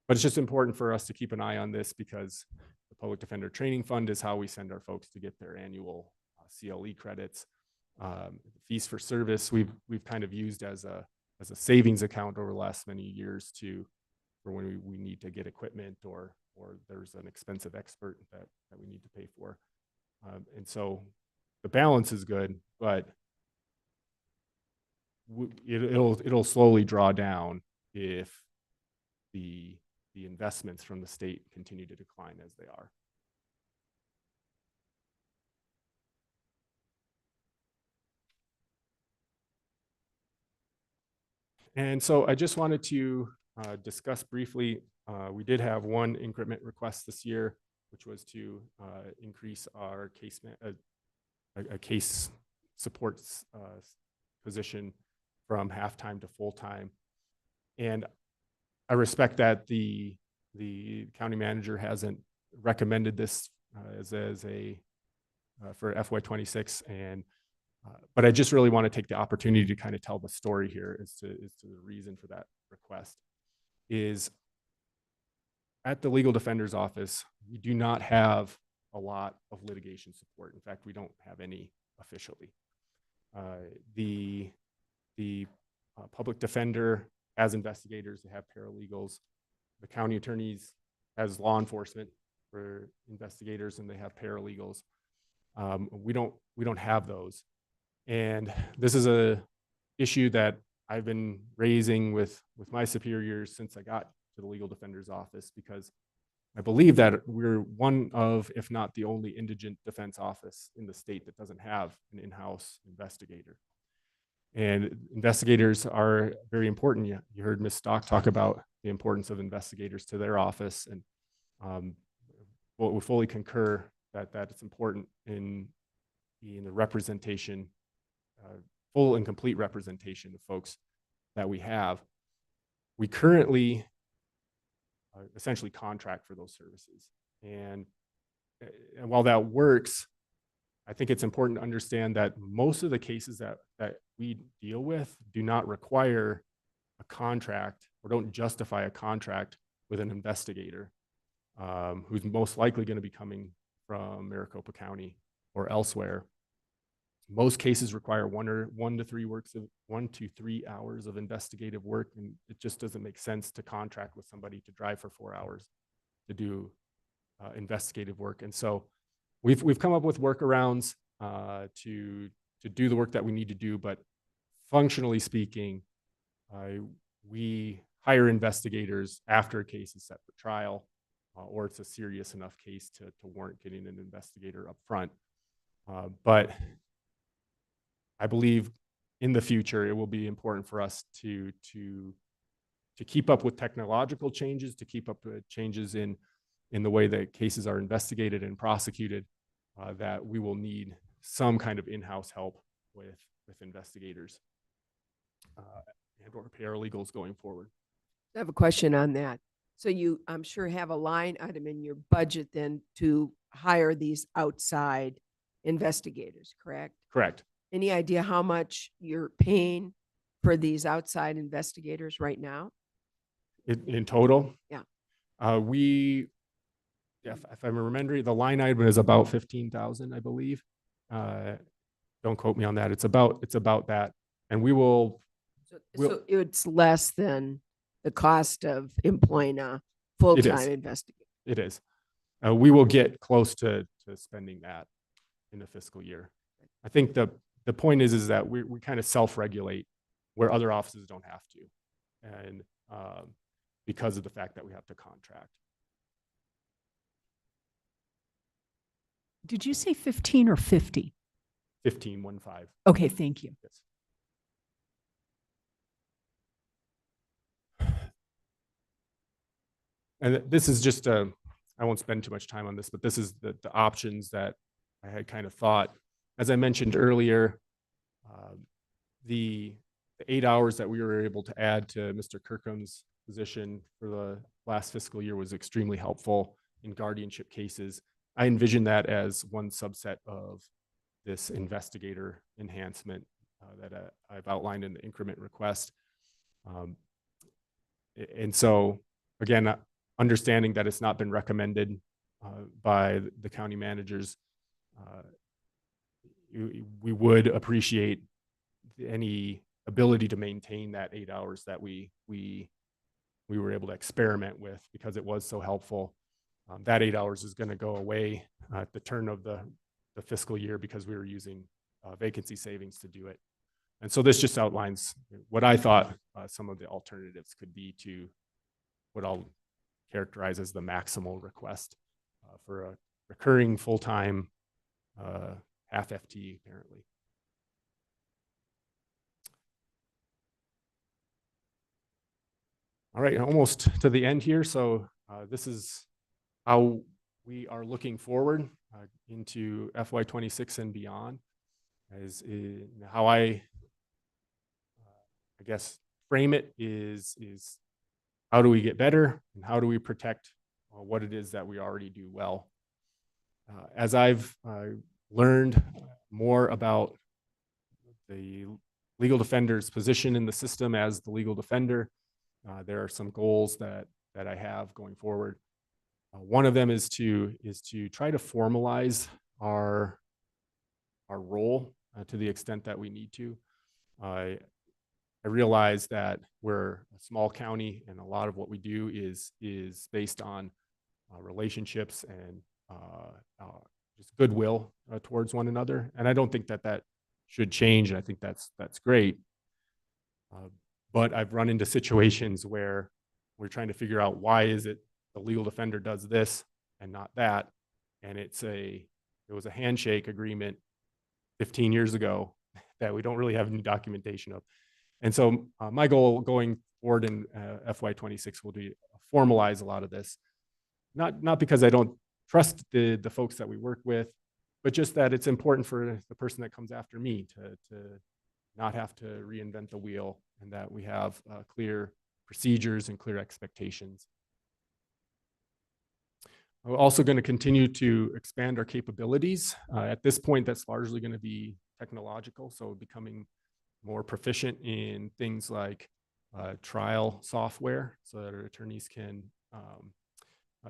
Speaker 17: But it's just important for us to keep an eye on this, because the Public Defender Training Fund is how we send our folks to get their annual CLE credits. Fees for service, we've kind of used as a savings account over the last many years for when we need to get equipment or there's an expensive expert that we need to pay for. And so the balance is good, but it'll slowly draw down if the investments from the state continue to decline as they are. And so I just wanted to discuss briefly, we did have one increment request this year, which was to increase our a case support position from half-time to full-time. And I respect that the county manager hasn't recommended this as a for FY26, and but I just really want to take the opportunity to kind of tell the story here as to the reason for that request. Is at the legal defender's office, we do not have a lot of litigation support. In fact, we don't have any officially. The public defender has investigators, they have paralegals. The county attorneys has law enforcement for investigators, and they have paralegals. We don't have those. And this is a issue that I've been raising with my superiors since I got to the legal defender's office, because I believe that we're one of, if not the only, indigent defense office in the state that doesn't have an in-house investigator. And investigators are very important. You heard Ms. Stock talk about the importance of investigators to their office, and we fully concur that it's important in the representation, full and complete representation of folks that we have. We currently essentially contract for those services. And while that works, I think it's important to understand that most of the cases that we deal with do not require a contract or don't justify a contract with an investigator who's most likely going to be coming from Maricopa County or elsewhere. Most cases require 1 to 3 hours of investigative work, and it just doesn't make sense to contract with somebody to drive for 4 hours to do investigative work. And so we've come up with workarounds to do the work that we need to do, but functionally speaking, we hire investigators after a case is set for trial, or it's a serious enough case to warrant getting an investigator up front. But I believe in the future, it will be important for us to keep up with technological changes, to keep up with changes in the way that cases are investigated and prosecuted, that we will need some kind of in-house help with investigators and or paralegals going forward.
Speaker 1: I have a question on that. So you, I'm sure, have a line item in your budget then to hire these outside investigators, correct?
Speaker 17: Correct.
Speaker 1: Any idea how much you're paying for these outside investigators right now?
Speaker 17: In total?
Speaker 1: Yeah.
Speaker 17: If I'm remembering, the line item is about 15,000, I believe. Don't quote me on that. It's about that. And we will.
Speaker 1: So it's less than the cost of employing a full-time investigator.
Speaker 17: It is. We will get close to spending that in the fiscal year. I think the point is that we kind of self-regulate where other offices don't have to, and because of the fact that we have to contract.
Speaker 10: Did you say 15 or 50?
Speaker 17: 15.
Speaker 10: Okay, thank you.
Speaker 17: Yes. And this is just I won't spend too much time on this, but this is the options that I had kind of thought. As I mentioned earlier, the 8 hours that we were able to add to Mr. Kirkham's position for the last fiscal year was extremely helpful in guardianship cases. I envision that as one subset of this investigator enhancement that I've outlined in the increment request. And so, again, understanding that it's not been recommended by the county managers, we would appreciate any ability to maintain that 8 hours that we were able to experiment with, because it was so helpful. That 8 hours is going to go away at the turn of the fiscal year because we were using vacancy savings to do it. And so this just outlines what I thought some of the alternatives could be to what I'll characterize as the maximal request for a recurring full-time half FTE, apparently. All right, almost to the end here. So this is how we are looking forward into FY26 and beyond. As how I guess frame it is how do we get better and how do we protect what it is that we already do well. As I've learned more about the legal defender's position in the system as the legal defender, there are some goals that I have going forward. One of them is to try to formalize our role to the extent that we need to. I realize that we're a small county, and a lot of what we do is based on relationships and just goodwill towards one another. And I don't think that should change. And I think that's great. But I've run into situations where we're trying to figure out why is it the legal defender does this and not that. And it was a handshake agreement 15 years ago that we don't really have any documentation of. And so my goal going forward in FY26 will be formalize a lot of this, not because I don't trust the folks that we work with, but just that it's important for the person that comes after me to not have to reinvent the wheel, and that we have clear procedures and clear expectations. We're also going to continue to expand our capabilities. At this point, that's largely going to be technological, so becoming more proficient in things like trial software so that our attorneys can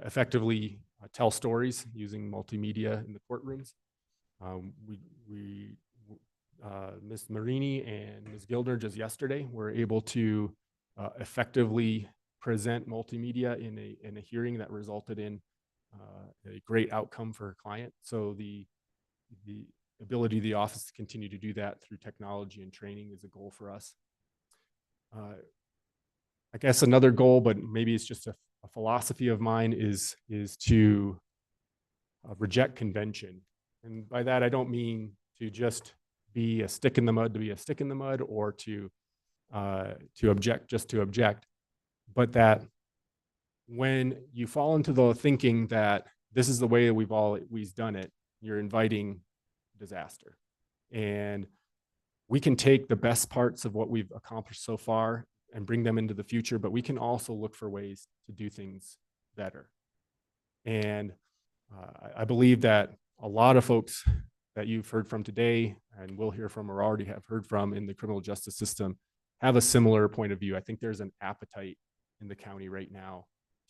Speaker 17: effectively tell stories using multimedia in the courtrooms. Ms. Marini and Ms. Gildner just yesterday were able to effectively present multimedia in a hearing that resulted in a great outcome for her client. So the ability of the office to continue to do that through technology and training is a goal for us. I guess another goal, but maybe it's just a philosophy of mine, is to reject convention. And by that, I don't mean to just be a stick in the mud to be a stick in the mud, or to object just to object, but that when you fall into the thinking that this is the way we've always done it, you're inviting disaster. And we can take the best parts of what we've accomplished so far and bring them into the future, but we can also look for ways to do things better. And I believe that a lot of folks that you've heard from today and will hear from or already have heard from in the criminal justice system have a similar point of view. I think there's an appetite in the county right now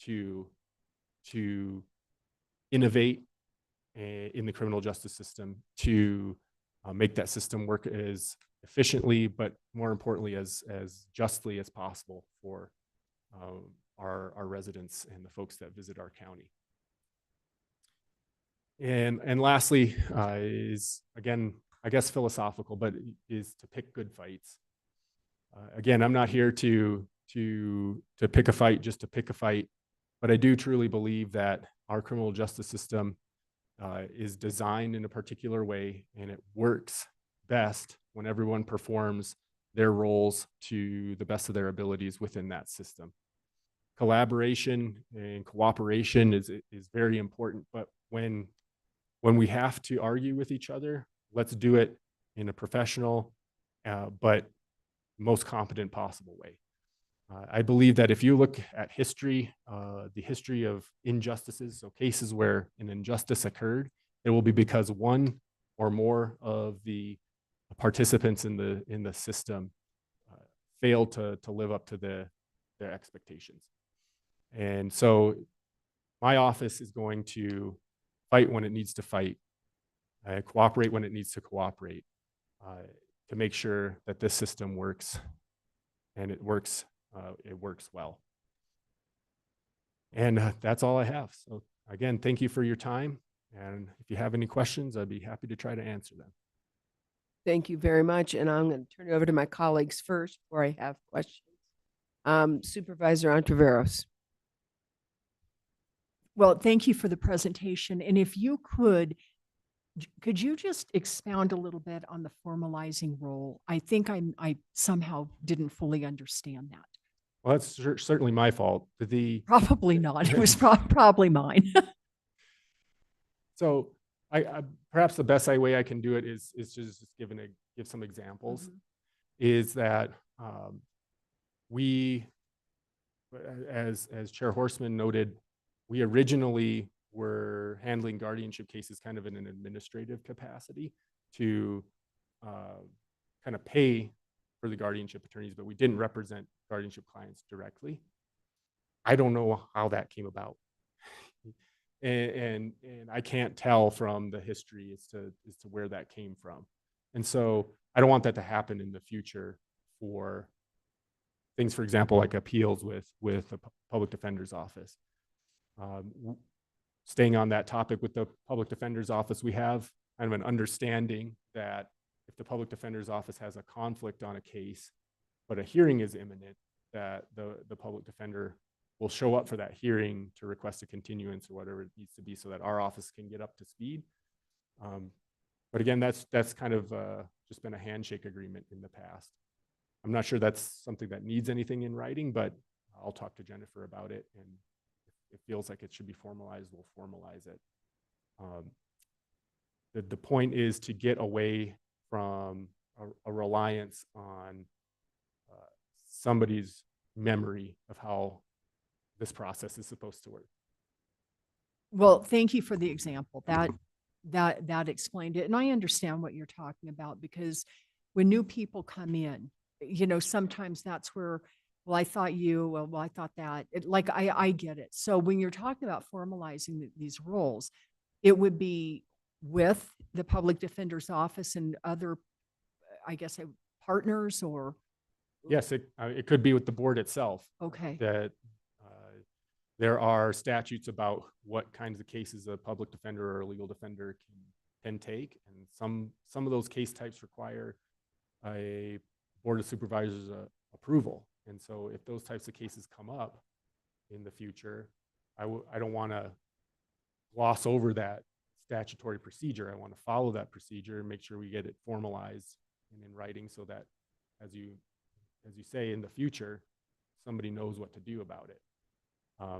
Speaker 17: to innovate in the criminal justice system, to make that system work as efficiently, but more importantly, as justly as possible for our residents and the folks that visit our county. And lastly, is, again, I guess philosophical, but is to pick good fights. Again, I'm not here to pick a fight just to pick a fight, but I do truly believe that our criminal justice system is designed in a particular way, and it works best when everyone performs their roles to the best of their abilities within that system. Collaboration and cooperation is very important, but when we have to argue with each other, let's do it in a professional but most competent possible way. I believe that if you look at history, the history of injustices, so cases where an injustice occurred, it will be because one or more of the participants in the system failed to live up to their expectations. And so my office is going to fight when it needs to fight, cooperate when it needs to cooperate, to make sure that this system works, and it works well. And that's all I have. So again, thank you for your time. And if you have any questions, I'd be happy to try to answer them.
Speaker 1: Thank you very much. And I'm going to turn it over to my colleagues first before I have questions. Supervisor Ontiveros.
Speaker 10: Well, thank you for the presentation. And if you could you just expound a little bit on the formalizing role? I think I somehow didn't fully understand that.
Speaker 17: Well, that's certainly my fault.
Speaker 10: Probably not. It was probably mine.
Speaker 17: So I perhaps the best way I can do it is to just give some examples. Is that we, as Chair Horseman noted, we originally were handling guardianship cases kind of in an administrative capacity to kind of pay for the guardianship attorneys, but we didn't represent guardianship clients directly. I don't know how that came about. And I can't tell from the history as to where that came from. And so I don't want that to happen in the future for things, for example, like appeals with the public defender's office. Staying on that topic with the public defender's office, we have kind of an understanding that if the public defender's office has a conflict on a case, but a hearing is imminent, that the public defender will show up for that hearing to request a continuance or whatever it needs to be so that our office can get up to speed. But again, that's kind of just been a handshake agreement in the past. I'm not sure that's something that needs anything in writing, but I'll talk to Jennifer about it. And if it feels like it should be formalized, we'll formalize it. The point is to get away from a reliance on somebody's memory of how this process is supposed to work.
Speaker 10: Well, thank you for the example. That explained it. And I understand what you're talking about, because when new people come in, sometimes that's where, well, I thought I thought that. I get it. So when you're talking about formalizing these roles, it would be with the public defender's office and other, I guess, partners, or?
Speaker 17: Yes, it could be with the board itself.
Speaker 10: Okay.
Speaker 17: That there are statutes about what kinds of cases a public defender or a legal defender can take, and some of those case types require a board of supervisors approval. And so if those types of cases come up in the future, I don't want to gloss over that statutory procedure. I want to follow that procedure and make sure we get it formalized and in writing, so that as you say, in the future, somebody knows what to do about it.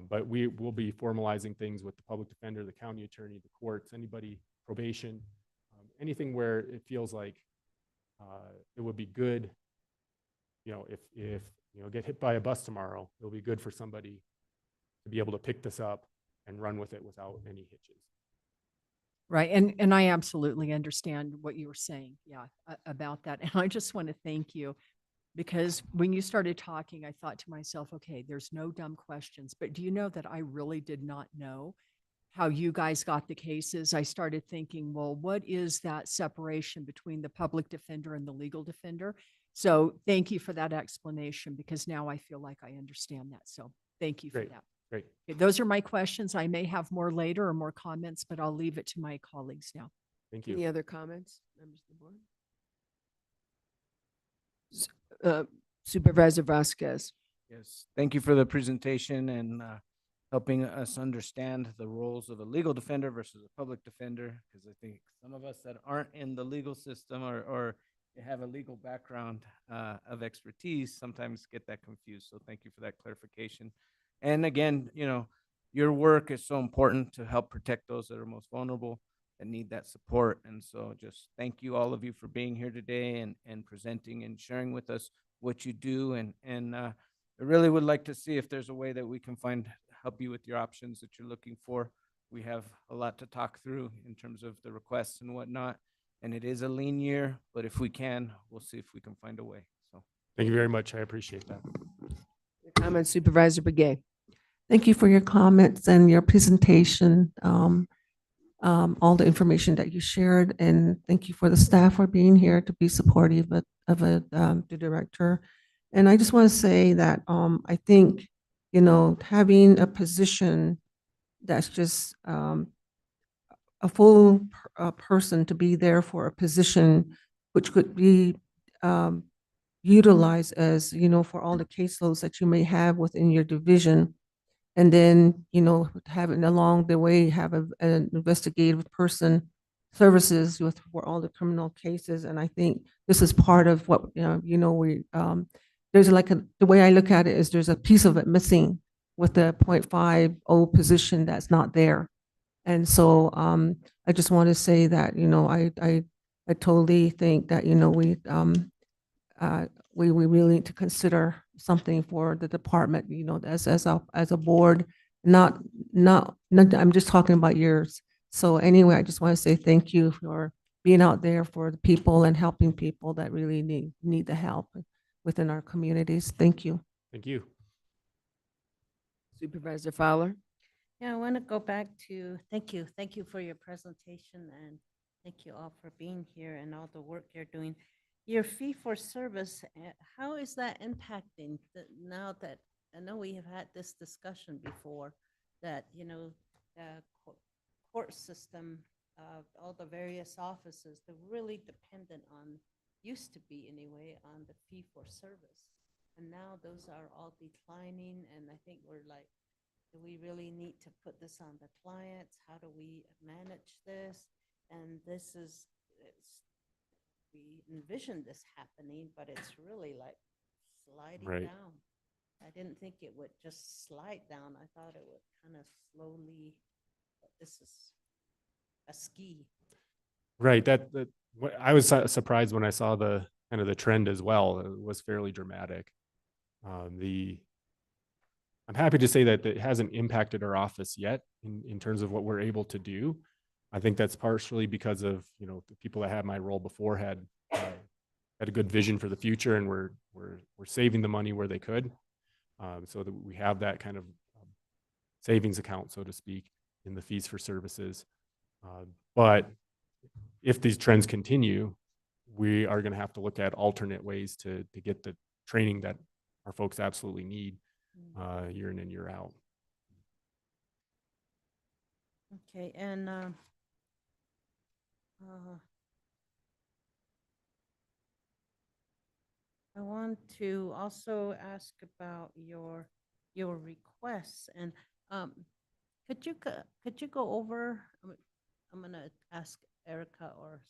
Speaker 17: But we will be formalizing things with the public defender, the county attorney, the courts, anybody, probation, anything where it feels like it would be good. If get hit by a bus tomorrow, it'll be good for somebody to be able to pick this up and run with it without any hitches.
Speaker 10: Right. And I absolutely understand what you were saying. Yeah, about that. And I just want to thank you, because when you started talking, I thought to myself, okay, there's no dumb questions. But do you know that I really did not know how you guys got the cases? I started thinking, well, what is that separation between the public defender and the legal defender? So thank you for that explanation, because now I feel like I understand that. So thank you for that.
Speaker 17: Great.
Speaker 10: Okay, those are my questions. I may have more later or more comments, but I'll leave it to my colleagues now.
Speaker 17: Thank you.
Speaker 1: Any other comments, members of the board? Supervisor Vasquez.
Speaker 2: Yes, thank you for the presentation and helping us understand the roles of a legal defender versus a public defender, because I think some of us that aren't in the legal system or have a legal background of expertise sometimes get that confused. So thank you for that clarification. And again, your work is so important to help protect those that are most vulnerable and need that support. And so just thank you, all of you, for being here today and presenting and sharing with us what you do. And I really would like to see if there's a way that we can help you with your options that you're looking for. We have a lot to talk through in terms of the requests and whatnot. And it is a lean year, but if we can, we'll see if we can find a way. So
Speaker 17: thank you very much. I appreciate that.
Speaker 1: Your comments, Supervisor Begay.
Speaker 4: Thank you for your comments and your presentation, all the information that you shared, and thank you for the staff for being here to be supportive of the director. And I just want to say that I think, having a position that's just a full person to be there for a position which could be utilized as, for all the caseloads that you may have within your division. And then, having along the way, have an investigative person services for all the criminal cases. And I think this is part of what, we there's like the way I look at it is there's a piece of it missing with the 0.50 position that's not there. And so I just want to say that, I totally think that, we really need to consider something for the department, as a board, not, I'm just talking about yours. So anyway, I just want to say thank you for being out there for the people and helping people that really need the help within our communities. Thank you.
Speaker 17: Thank you.
Speaker 1: Supervisor Fowler?
Speaker 5: Yeah, I want to go back to, thank you. Thank you for your presentation and thank you all for being here and all the work you're doing. Your fee for service, how is that impacting now that, I know we have had this discussion before, that, the court system, all the various offices, they're really dependent on, used to be anyway, on the fee for service. And now those are all declining, and I think we're like, do we really need to put this on the clients? How do we manage this? And this is, we envisioned this happening, but it's really like sliding
Speaker 17: Right.
Speaker 5: down. I didn't think it would just slide down. I thought it would kind of slowly, but this is a ski.
Speaker 17: Right. What I was surprised when I saw the kind of the trend as well. It was fairly dramatic. I'm happy to say that it hasn't impacted our office yet in terms of what we're able to do. I think that's partially because of, the people that had my role before had a good vision for the future, and we're saving the money where they could, so that we have that kind of savings account, so to speak, in the fees for services. But if these trends continue, we are going to have to look at alternate ways to get the training that our folks absolutely need year in and year out.
Speaker 5: Okay, and I want to also ask about your requests, and could you go over? I'm gonna ask Erica or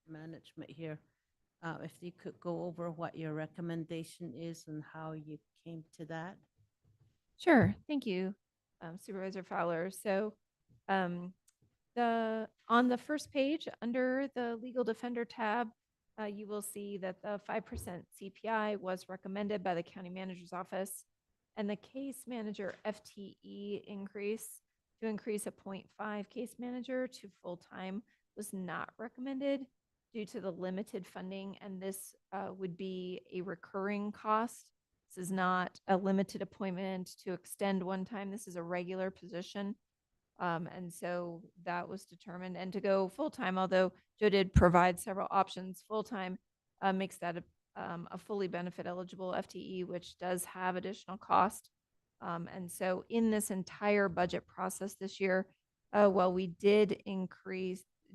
Speaker 5: management here if you could go over what your recommendation is and how you came to that.
Speaker 7: Sure. Thank you, Supervisor Fowler. So on the first page under the legal defender tab, you will see that the 5% CPI was recommended by the county manager's office, and the case manager FTE increase to increase a 0.5 case manager to full-time was not recommended due to the limited funding, and this would be a recurring cost. This is not a limited appointment to extend one time. This is a regular position. And so that was determined. And to go full-time, although Joe did provide several options, full-time makes that a fully benefit eligible FTE, which does have additional cost. And so in this entire budget process this year, while we did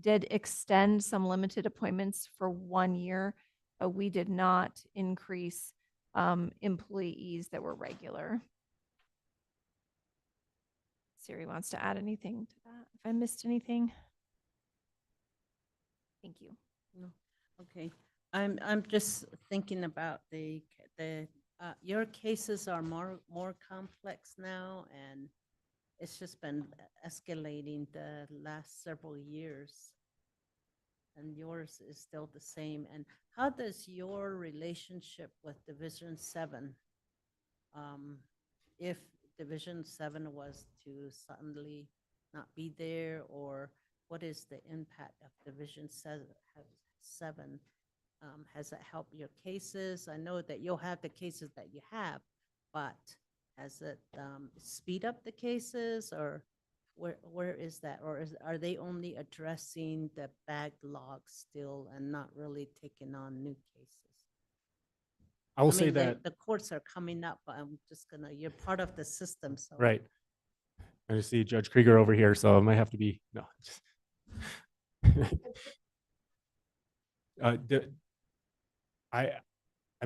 Speaker 7: extend some limited appointments for 1 year, we did not increase employees that were regular. Siri wants to add anything to that. If I missed anything. Thank you.
Speaker 5: No. Okay. I'm just thinking about your cases are more complex now, and it's just been escalating the last several years. And yours is still the same. And how does your relationship with Division 7, if Division 7 was to suddenly not be there, or what is the impact of Division 7? Has it helped your cases? I know that you'll have the cases that you have, but has it speed up the cases, or where is that? Or are they only addressing the backlog still and not really taking on new cases?
Speaker 17: I will say that
Speaker 5: the courts are coming up, but I'm just you're part of the system. So.
Speaker 17: Right. I just see Judge Krieger over here, so it might have to be, no. I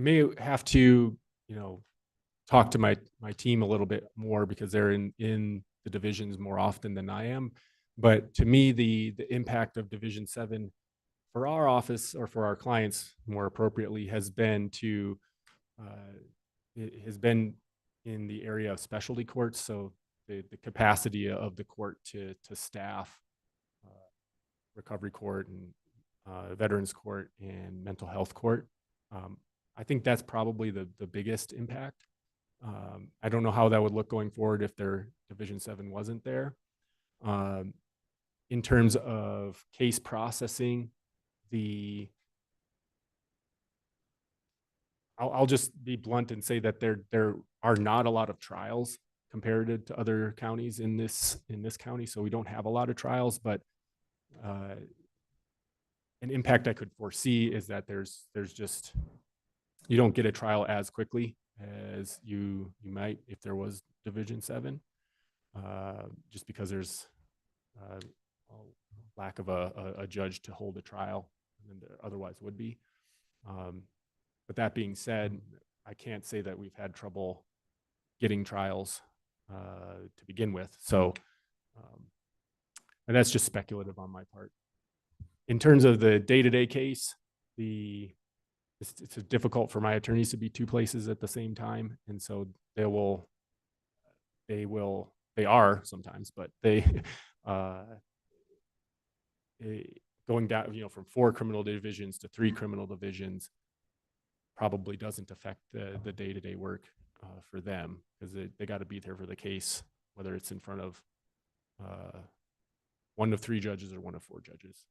Speaker 17: may have to, talk to my team a little bit more, because they're in the divisions more often than I am. But to me, the impact of Division 7 for our office, or for our clients more appropriately, has been to it has been in the area of specialty courts. So the capacity of the court to staff recovery court and veterans court and mental health court. I think that's probably the biggest impact. I don't know how that would look going forward if their Division 7 wasn't there. In terms of case processing, I'll just be blunt and say that there are not a lot of trials compared to other counties in this county. So we don't have a lot of trials, but an impact I could foresee is that there's just, you don't get a trial as quickly as you might if there was Division 7, just because there's a lack of a judge to hold a trial than there otherwise would be. But that being said, I can't say that we've had trouble getting trials to begin with. So, and that's just speculative on my part. In terms of the day-to-day case, it's difficult for my attorneys to be two places at the same time, and so they are sometimes, but going down, from 4 criminal divisions to 3 criminal divisions probably doesn't affect the day-to-day work for them, because they got to be there for the case, whether it's in front of 1 of 3 judges or 1 of 4 judges.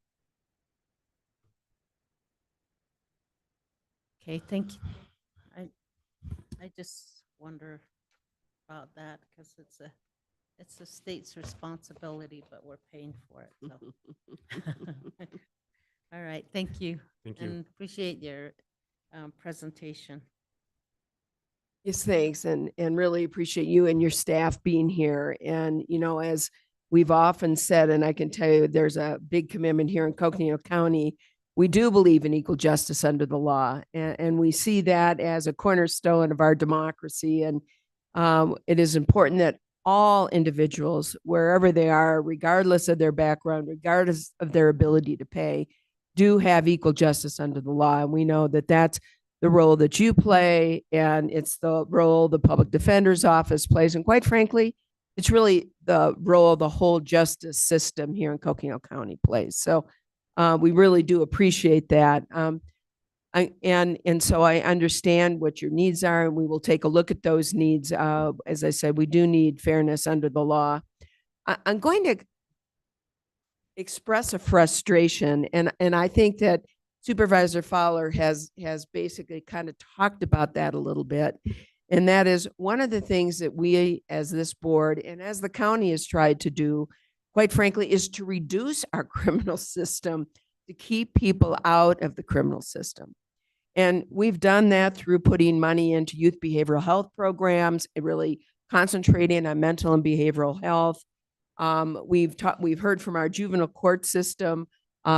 Speaker 5: Okay, thank you. I just wonder about that because it's the state's responsibility, but we're paying for it. So. All right, thank you.
Speaker 17: Thank you.
Speaker 5: And appreciate your presentation.
Speaker 1: Yes, thanks. And really appreciate you and your staff being here. And, as we've often said, and I can tell you there's a big commitment here in Coconino County, we do believe in equal justice under the law. And we see that as a cornerstone of our democracy. And it is important that all individuals, wherever they are, regardless of their background, regardless of their ability to pay, do have equal justice under the law. And we know that that's the role that you play, and it's the role the public defender's office plays. And quite frankly, it's really the role the whole justice system here in Coconino County plays. So we really do appreciate that. And so I understand what your needs are, and we will take a look at those needs. As I said, we do need fairness under the law. I'm going to express a frustration, and I think that Supervisor Fowler has basically kind of talked about that a little bit. And that is one of the things that we as this board and as the county has tried to do, quite frankly, is to reduce our criminal system, to keep people out of the criminal system. And we've done that through putting money into youth behavioral health programs and really concentrating on mental and behavioral health. We've heard from our juvenile court system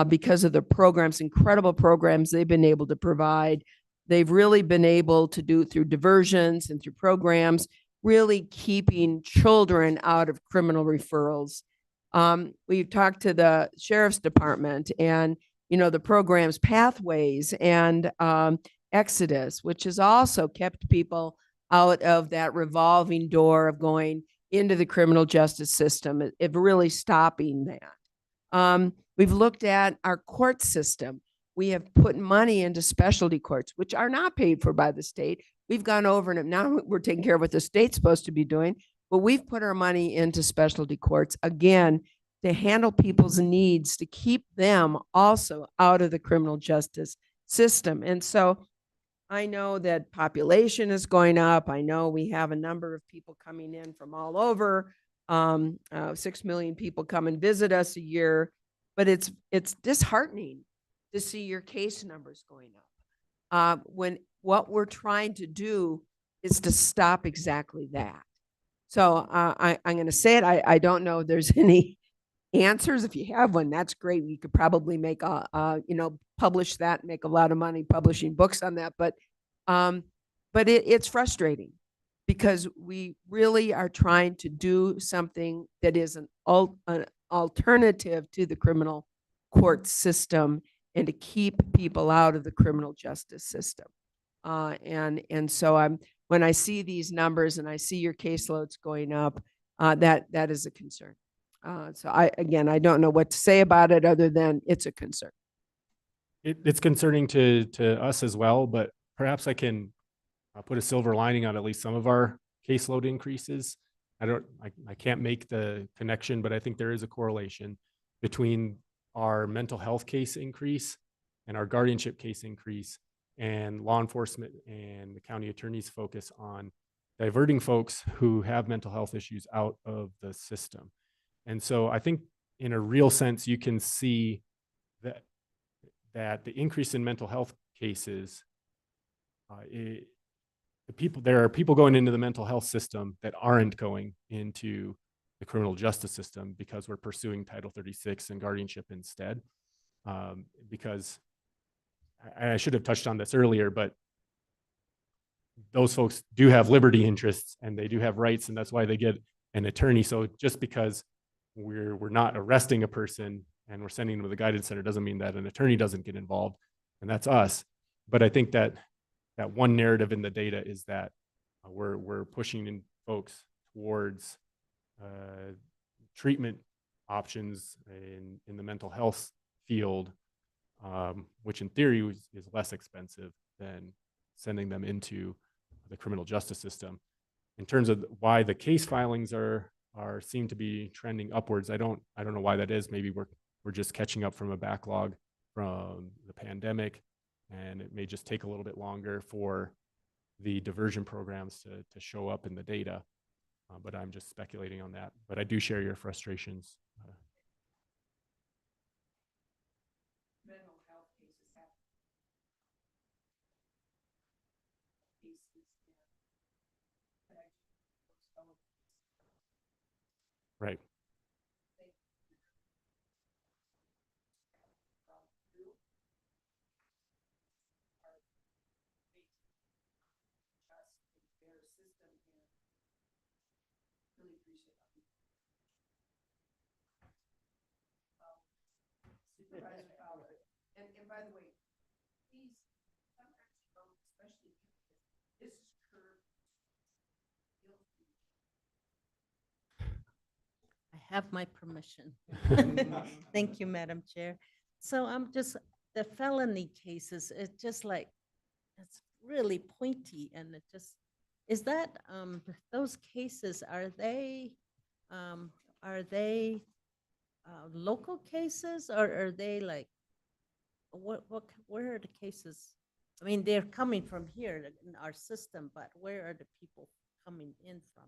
Speaker 1: because of the programs, incredible programs they've been able to provide. They've really been able to do through diversions and through programs, really keeping children out of criminal referrals. We've talked to the sheriff's department and, the programs Pathways and Exodus, which has also kept people out of that revolving door of going into the criminal justice system, of really stopping that. We've looked at our court system. We have put money into specialty courts, which are not paid for by the state. We've gone over and now we're taking care of what the state's supposed to be doing, but we've put our money into specialty courts, again, to handle people's needs, to keep them also out of the criminal justice system. And so I know that population is going up. I know we have a number of people coming in from all over. 6 million people come and visit us a year, but it's disheartening to see your case numbers going up. When what we're trying to do is to stop exactly that. So I'm going to say it. I don't know if there's any answers. If you have one, that's great. You could probably make publish that, make a lot of money publishing books on that. But it's frustrating because we really are trying to do something that is an alternative to the criminal court system and to keep people out of the criminal justice system. And so when I see these numbers and I see your caseloads going up, that is a concern. So I don't know what to say about it other than it's a concern.
Speaker 17: It's concerning to us as well, but perhaps I can put a silver lining on at least some of our caseload increases. I can't make the connection, but I think there is a correlation between our mental health case increase and our guardianship case increase, and law enforcement and the county attorney's focus on diverting folks who have mental health issues out of the system. And so I think in a real sense, you can see that the increase in mental health cases, there are people going into the mental health system that aren't going into the criminal justice system because we're pursuing Title 36 and guardianship instead. Because I should have touched on this earlier, but those folks do have liberty interests and they do have rights, and that's why they get an attorney. So just because we're not arresting a person and we're sending them to the guidance center doesn't mean that an attorney doesn't get involved, and that's us. But I think that one narrative in the data is that we're pushing in folks towards treatment options in the mental health field, which in theory is less expensive than sending them into the criminal justice system. In terms of why the case filings seem to be trending upwards, I don't know why that is. Maybe we're just catching up from a backlog from the pandemic, and it may just take a little bit longer for the diversion programs to show up in the data. But I'm just speculating on that. But I do share your frustrations. Right.
Speaker 1: And by the way, please, sometimes you don't, especially this is curved.
Speaker 5: I have my permission. Thank you, Madam Chair. So the felony cases, it's just like, it's really pointy, and it just, is that, those cases, are they local cases, or are they like, where are the cases? I mean, they're coming from here in our system, but where are the people coming in from?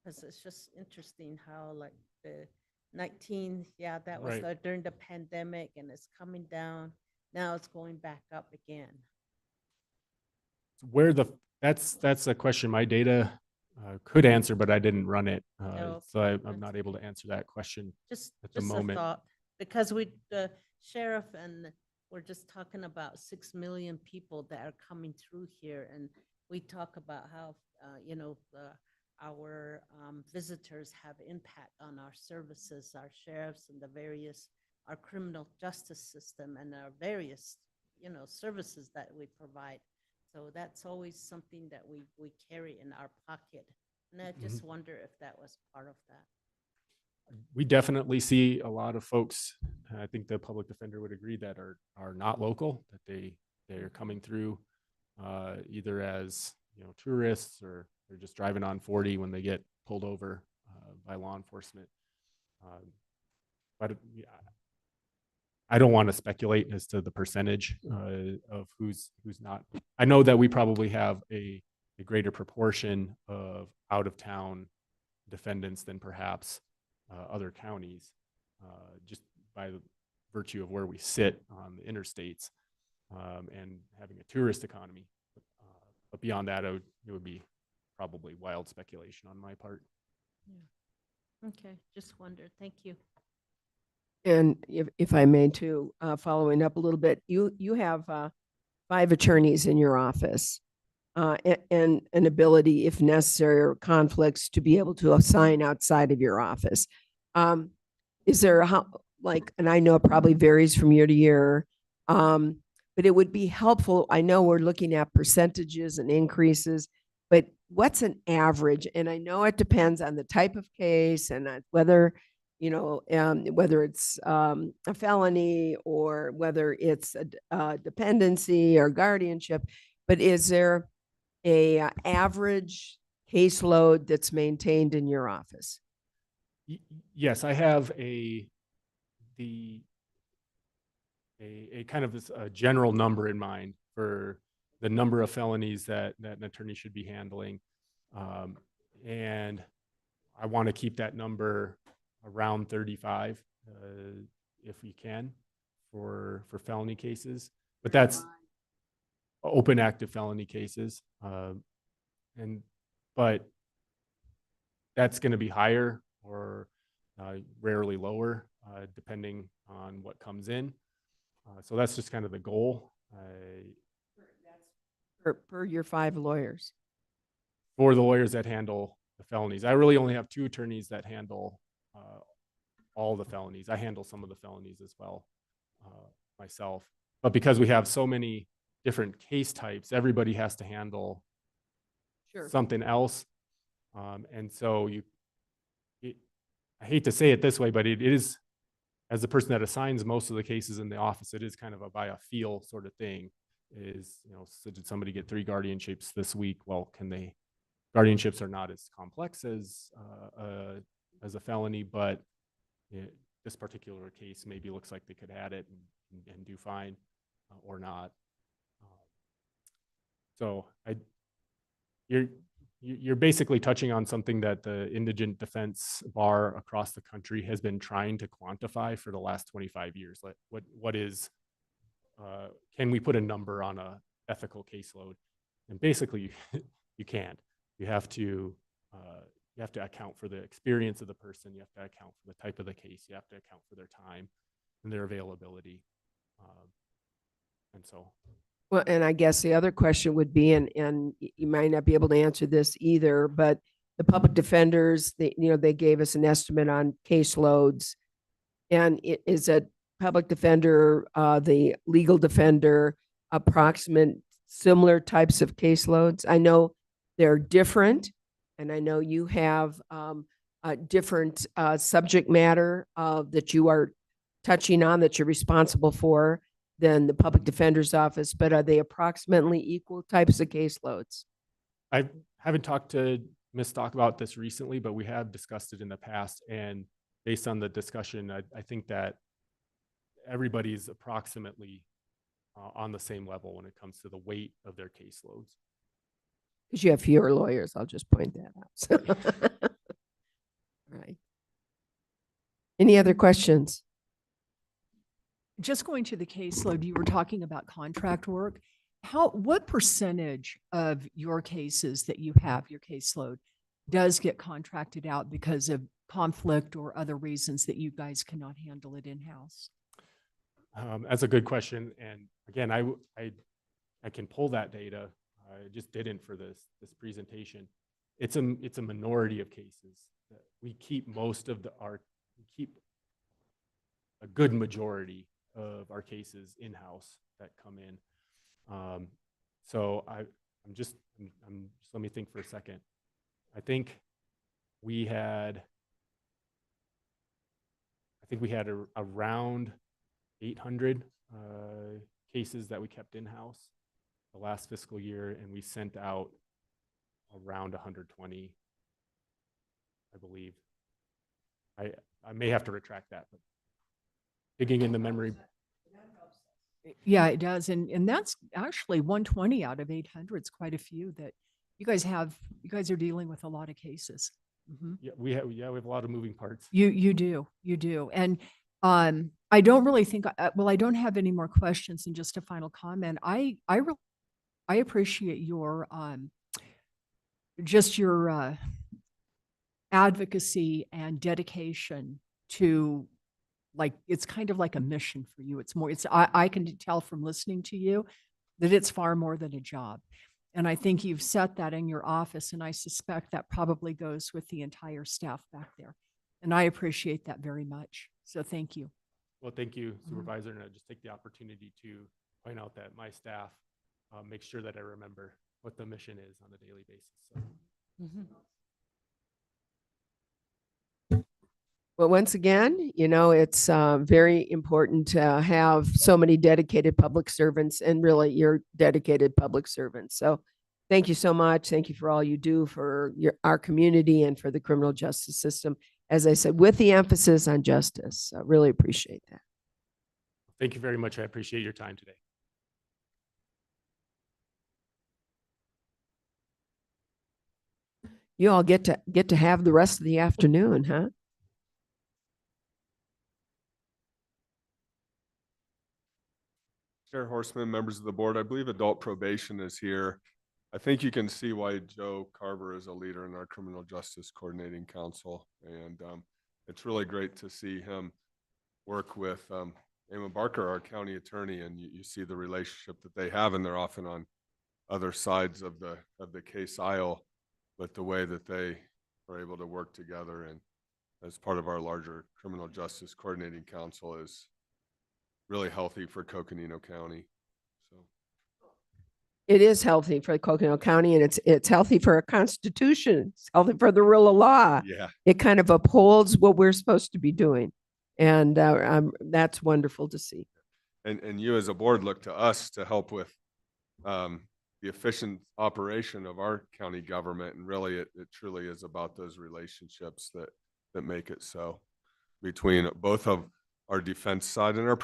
Speaker 5: Because it's just interesting how like the 19, that was
Speaker 17: Right.
Speaker 5: during the pandemic, and it's coming down. Now it's going back up again.
Speaker 17: That's a question my data could answer, but I didn't run it.
Speaker 5: No,
Speaker 17: So I'm
Speaker 5: that's
Speaker 17: not able to answer that question
Speaker 5: Just
Speaker 17: at the
Speaker 5: a
Speaker 17: moment.
Speaker 5: thought, because the sheriff and we're just talking about 6 million people that are coming through here, and we talk about how our visitors have impact on our services, our sheriffs and our criminal justice system, and our various services that we provide. So that's always something that we carry in our pocket, and I just wonder if that was part of that.
Speaker 17: We definitely see a lot of folks, I think the public defender would agree, that are not local, that they're coming through either as tourists, or they're just driving on 40 when they get pulled over by law enforcement. But I don't want to speculate as to the percentage of who's not. I know that we probably have a greater proportion of out-of-town defendants than perhaps other counties, just by the virtue of where we sit on the interstates and having a tourist economy. But beyond that, it would be probably wild speculation on my part.
Speaker 5: Yeah. Okay, just wondered. Thank you.
Speaker 1: And if I may too, following up a little bit, you have 5 attorneys in your office, and an ability, if necessary, or conflicts, to be able to assign outside of your office. Is there and I know it probably varies from year to year, but it would be helpful. I know we're looking at percentages and increases, but what's an average? And I know it depends on the type of case and whether, whether it's a felony or whether it's a dependency or guardianship, but is there a average caseload that's maintained in your office?
Speaker 17: Yes, I have a kind of a general number in mind for the number of felonies that an attorney should be handling. And I want to keep that number around 35 if we can for felony cases, but that's open active felony cases. But that's going to be higher or rarely lower, depending on what comes in. So that's just kind of the goal.
Speaker 1: Per your 5 lawyers.
Speaker 17: For the lawyers that handle the felonies. I really only have 2 attorneys that handle all the felonies. I handle some of the felonies as well myself. But because we have so many different case types, everybody has to handle something else. And so I hate to say it this way, but it is, as the person that assigns most of the cases in the office, it is kind of a by a feel sort of thing. Is, so did somebody get 3 guardianships this week? Well, guardianships are not as complex as a felony, but this particular case maybe looks like they could add it and do fine or not. So you're basically touching on something that the indigent defense bar across the country has been trying to quantify for the last 25 years. Like what is, can we put a number on a ethical caseload? And basically you can't. You have to account for the experience of the person. You have to account for the type of the case. You have to account for their time and their availability. And so.
Speaker 1: Well, and I guess the other question would be, and you might not be able to answer this either, but the public defenders, they gave us an estimate on caseloads. And is a public defender, the legal defender, approximate similar types of caseloads? I know they're different, and I know you have a different subject matter that you are touching on that you're responsible for than the public defender's office, but are they approximately equal types of caseloads?
Speaker 17: I haven't talked to Ms. Stock about this recently, but we have discussed it in the past. And based on the discussion, I think that everybody's approximately on the same level when it comes to the weight of their caseloads.
Speaker 1: Because you have fewer lawyers, I'll just point that out. Right. Any other questions?
Speaker 10: Just going to the caseload, you were talking about contract work. What percentage of your cases that you have, your caseload, does get contracted out because of conflict or other reasons that you guys cannot handle it in-house?
Speaker 17: That's a good question. And again, I can pull that data. I just didn't for this presentation. It's a minority of cases. We keep we keep a good majority of our cases in-house that come in. So let me think for a second. I think we had around 800 cases that we kept in-house the last fiscal year, and we sent out around 120, I believe. I may have to retract that, but digging in the memory.
Speaker 10: Yeah, it does. And that's actually 120 out of 800. It's quite a few that you guys are dealing with a lot of cases. Mm-hmm.
Speaker 17: Yeah, we have a lot of moving parts.
Speaker 10: You do. And I don't really think, I don't have any more questions. And just a final comment. I appreciate your, just your advocacy and dedication to, like, it's kind of like a mission for you. I can tell from listening to you that it's far more than a job. And I think you've set that in your office, and I suspect that probably goes with the entire staff back there. And I appreciate that very much. So thank you.
Speaker 17: Well, thank you, Supervisor. And I just take the opportunity to point out that my staff makes sure that I remember what the mission is on a daily basis. So.
Speaker 1: Well, once again, it's very important to have so many dedicated public servants, and really you're dedicated public servants. So thank you so much. Thank you for all you do for our community and for the criminal justice system. As I said, with the emphasis on justice, I really appreciate that.
Speaker 17: Thank you very much. I appreciate your time today.
Speaker 1: You all get to have the rest of the afternoon, huh?
Speaker 6: Chair Horseman, members of the board, I believe adult probation is here. I think you can see why Joe Carver is a leader in our Criminal Justice Coordinating Council. And it's really great to see him work with Eamon Barker, our county attorney, and you see the relationship that they have, and they're often on other sides of the case aisle, but the way that they are able to work together and as part of our larger Criminal Justice Coordinating Council is really healthy for Coconino County. So
Speaker 1: It is healthy for Coconino County, and it's healthy for our constitution. It's healthy for the rule of law.
Speaker 6: yeah,
Speaker 1: It kind of upholds what we're supposed to be doing, and that's wonderful to see.
Speaker 6: and you as a board look to us to help with the efficient operation of our county government, and really it truly is about those relationships that make it so between both of our defense side and our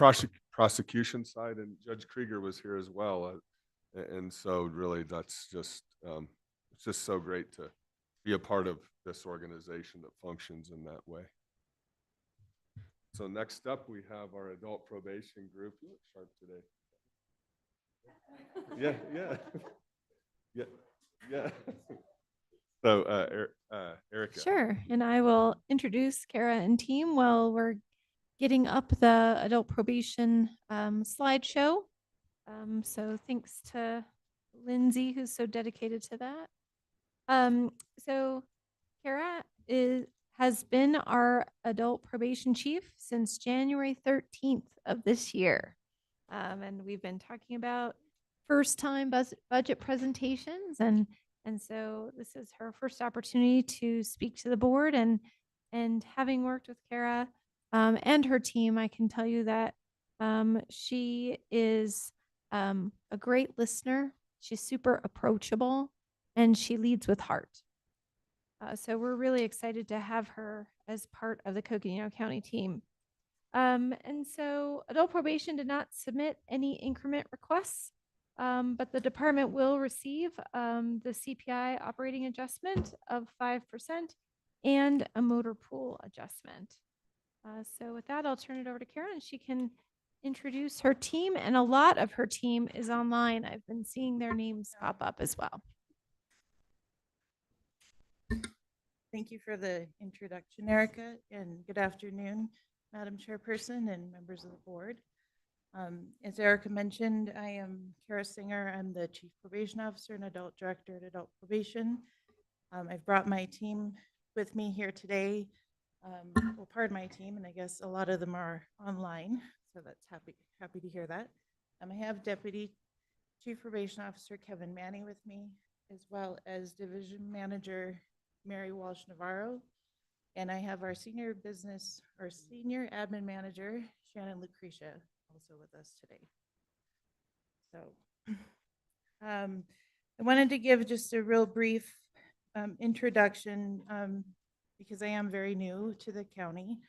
Speaker 6: prosecution side, and Judge Krieger was here as well. And so really that's just, it's just so great to be a part of this organization that functions in that way. So next up, we have our adult probation group. You look sharp today. Yeah. So Erica.
Speaker 7: Sure. And I will introduce Kara and team while we're getting up the adult probation slideshow. So thanks to Lindsay, who's so dedicated to that. So Kara has been our adult probation chief since January 13th of this year. And we've been talking about first time budget presentations, and so this is her first opportunity to speak to the board, and having worked with Kara and her team, I can tell you that she is a great listener. She's super approachable, and she leads with heart. So we're really excited to have her as part of the Coconino County team. And so adult probation did not submit any increment requests, but the department will receive the CPI operating adjustment of 5% and a motor pool adjustment. So with that, I'll turn it over to Karen, and she can introduce her team, and a lot of her team is online. I've been seeing their names pop up as well.
Speaker 18: Thank you for the introduction, Erica, and good afternoon, Madam Chairperson and members of the board. As Erica mentioned, I am Kara Singer. I'm the Chief Probation Officer and Adult Director at Adult Probation. I've brought my team with me here today. Well, part of my team, and I guess a lot of them are online, so that's happy to hear that. I have Deputy Chief Probation Officer Kevin Manny with me, as well as Division Manager Mary Walsh Navarro, and I have our Senior Admin Manager Shannon Lucretia also with us today. So I wanted to give just a real brief introduction because I am very new to the county.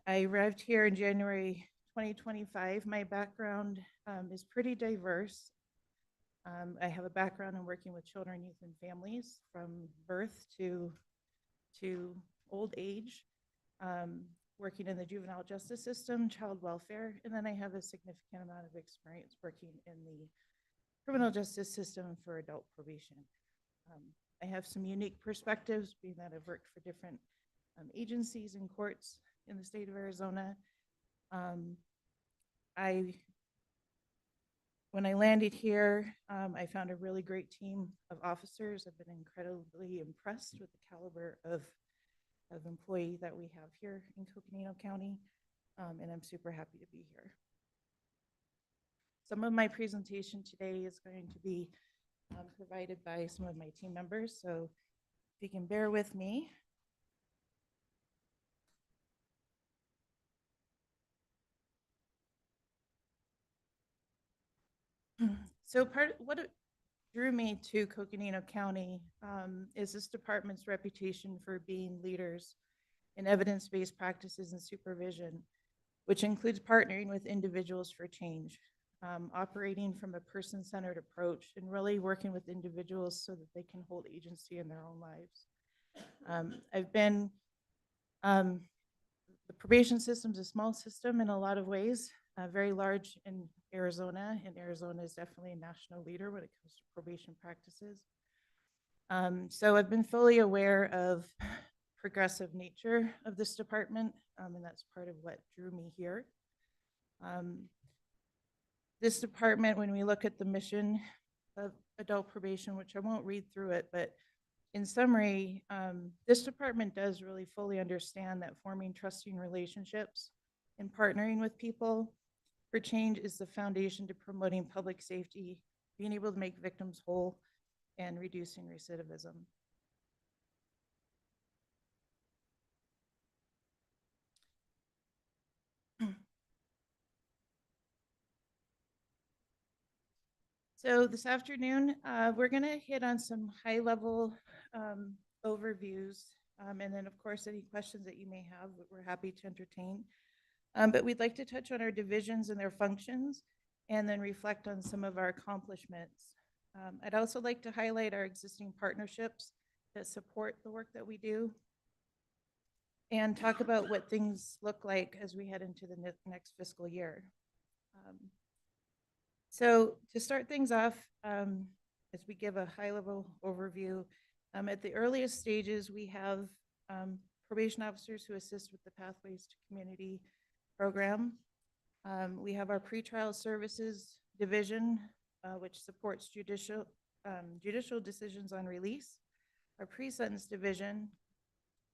Speaker 18: I arrived here in January 2025. My background is pretty diverse. I have a background in working with children, youth, and families from birth to old age, working in the juvenile justice system, child welfare, and then I have a significant amount of experience working in the criminal justice system for adult probation. I have some unique perspectives, being that I've worked for different agencies and courts in the state of Arizona. When I landed here, I found a really great team of officers. I've been incredibly impressed with the caliber of employee that we have here in Coconino County, and I'm super happy to be here. Some of my presentation today is going to be provided by some of my team members, so if you can bear with me. So what drew me to Coconino County is this department's reputation for being leaders in evidence-based practices and supervision, which includes partnering with individuals for change, operating from a person-centered approach, and really working with individuals so that they can hold agency in their own lives. I've been, the probation system is a small system in a lot of ways, very large in Arizona, and Arizona is definitely a national leader when it comes to probation practices. So I've been fully aware of progressive nature of this department, and that's part of what drew me here. This department, when we look at the mission of adult probation, which I won't read through it, but in summary, this department does really fully understand that forming trusting relationships and partnering with people for change is the foundation to promoting public safety, being able to make victims whole, and reducing recidivism. So this afternoon, we're going to hit on some high-level overviews, and then, of course, any questions that you may have, we're happy to entertain. But we'd like to touch on our divisions and their functions, and then reflect on some of our accomplishments. I'd also like to highlight our existing partnerships that support the work that we do, and talk about what things look like as we head into the next fiscal year. So to start things off, as we give a high-level overview, at the earliest stages, we have probation officers who assist with the Pathways to Community program. We have our pretrial services division, which supports judicial decisions on release. Our pre-sentence division,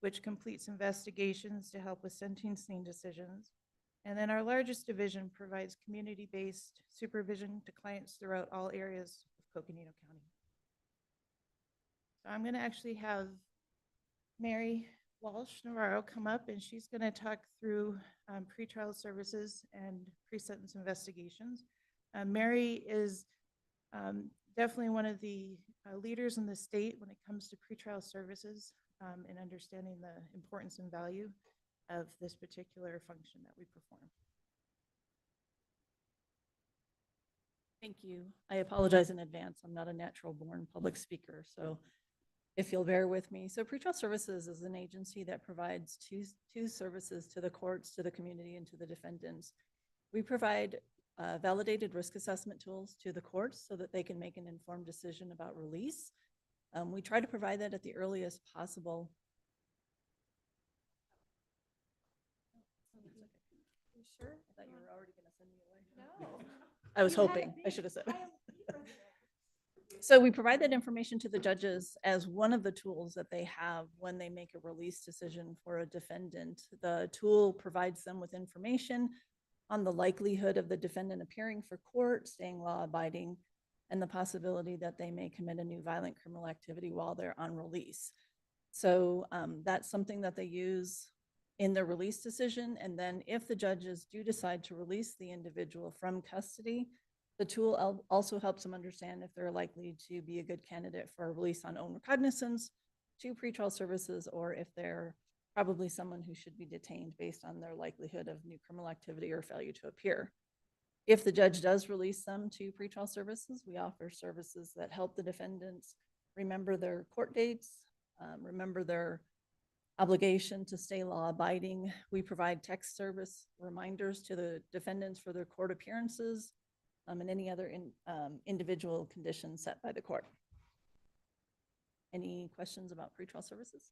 Speaker 18: which completes investigations to help with sentencing decisions. And then our largest division provides community-based supervision to clients throughout all areas of Coconino County. So I'm going to actually have Mary Walsh Navarro come up, and she's going to talk through pretrial services and pre-sentence investigations. Mary is definitely one of the leaders in the state when it comes to pretrial services and understanding the importance and value of this particular function that we perform.
Speaker 19: Thank you. I apologize in advance. I'm not a natural born public speaker, so if you'll bear with me. So pretrial services is an agency that provides two services to the courts, to the community, and to the defendants. We provide validated risk assessment tools to the courts so that they can make an informed decision about release. We try to provide that at the earliest possible. You sure? I thought you were already going to send me away. No. I was hoping. I should have said. So we provide that information to the judges as one of the tools that they have when they make a release decision for a defendant. The tool provides them with information on the likelihood of the defendant appearing for court, staying law-abiding, and the possibility that they may commit a new violent criminal activity while they're on release. So that's something that they use in their release decision. And then if the judges do decide to release the individual from custody, the tool also helps them understand if they're likely to be a good candidate for a release on own recognizance to pretrial services, or if they're probably someone who should be detained based on their likelihood of new criminal activity or failure to appear. If the judge does release them to pretrial services, we offer services that help the defendants remember their court dates, remember their obligation to stay law-abiding. We provide text service reminders to the defendants for their court appearances and any other individual conditions set by the court. Any questions about pretrial services?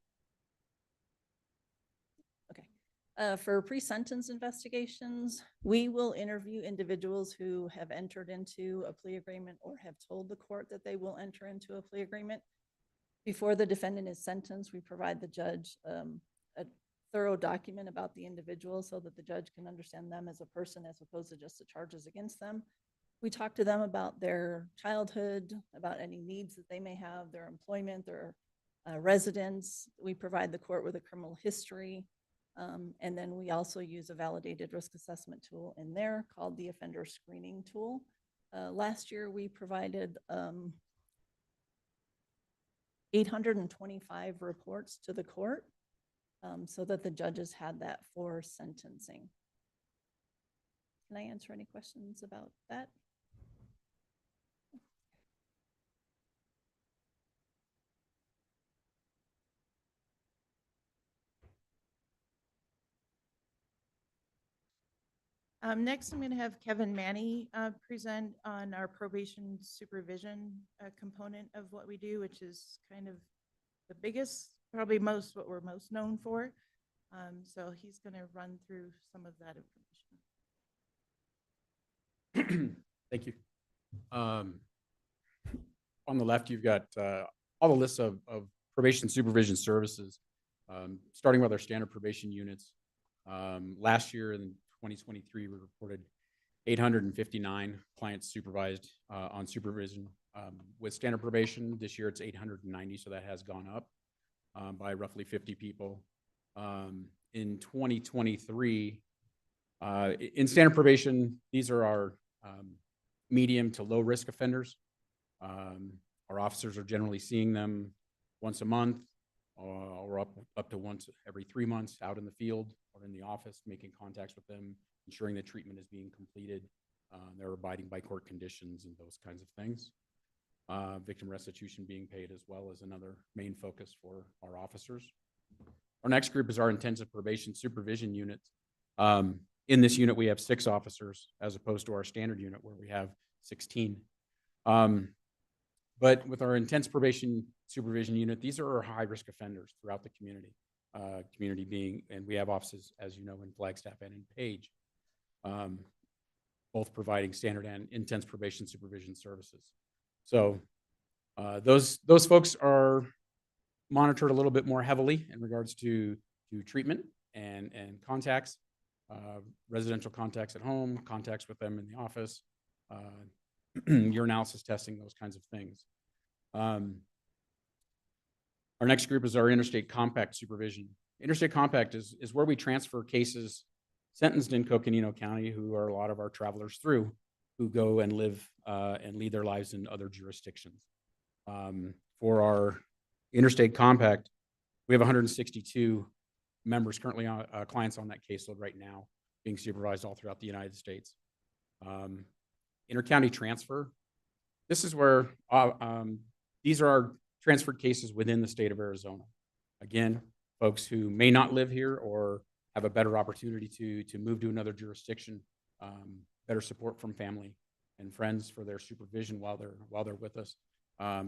Speaker 19: Okay. For pre-sentence investigations, we will interview individuals who have entered into a plea agreement or have told the court that they will enter into a plea agreement. Before the defendant is sentenced, we provide the judge a thorough document about the individual so that the judge can understand them as a person as opposed to just the charges against them. We talk to them about their childhood, about any needs that they may have, their employment, their residence. We provide the court with a criminal history. And then we also use a validated risk assessment tool in there called the offender screening tool. Last year, we provided 825 reports to the court so that the judges had that for sentencing. Can I answer any questions about that? Next, I'm going to have Kevin Manny present on our probation supervision component of what we do, which is kind of the biggest, probably what we're most known for. So he's going to run through some of that information.
Speaker 20: Thank you. On the left, you've got all the lists of probation supervision services, starting with our standard probation units. Last year in 2023, we reported 859 clients supervised on supervision. With standard probation, this year it's 890, so that has gone up by roughly 50 people. In 2023, in standard probation, these are our medium to low risk offenders. Our officers are generally seeing them once a month or up to once every 3 months out in the field or in the office, making contacts with them, ensuring that treatment is being completed. They're abiding by court conditions and those kinds of things. Victim restitution being paid as well as another main focus for our officers. Our next group is our intensive probation supervision unit. In this unit, we have 6 officers as opposed to our standard unit where we have 16. But with our intense probation supervision unit, these are our high-risk offenders throughout the community. Community being, and we have offices, as you know, in Flagstaff and in Page, both providing standard and intense probation supervision services. So those folks are monitored a little bit more heavily in regards to treatment and contacts, residential contacts at home, contacts with them in the office, urinalysis testing, those kinds of things. Our next group is our interstate compact supervision. Interstate compact is where we transfer cases sentenced in Coconino County, who are a lot of our travelers through, who go and live and lead their lives in other jurisdictions. For our interstate compact, we have 162 members currently on clients on that caseload right now, being supervised all throughout the United States. Intercounty transfer, this is where these are our transferred cases within the state of Arizona. Again, folks who may not live here or have a better opportunity to move to another jurisdiction, better support from family and friends for their supervision while they're with us.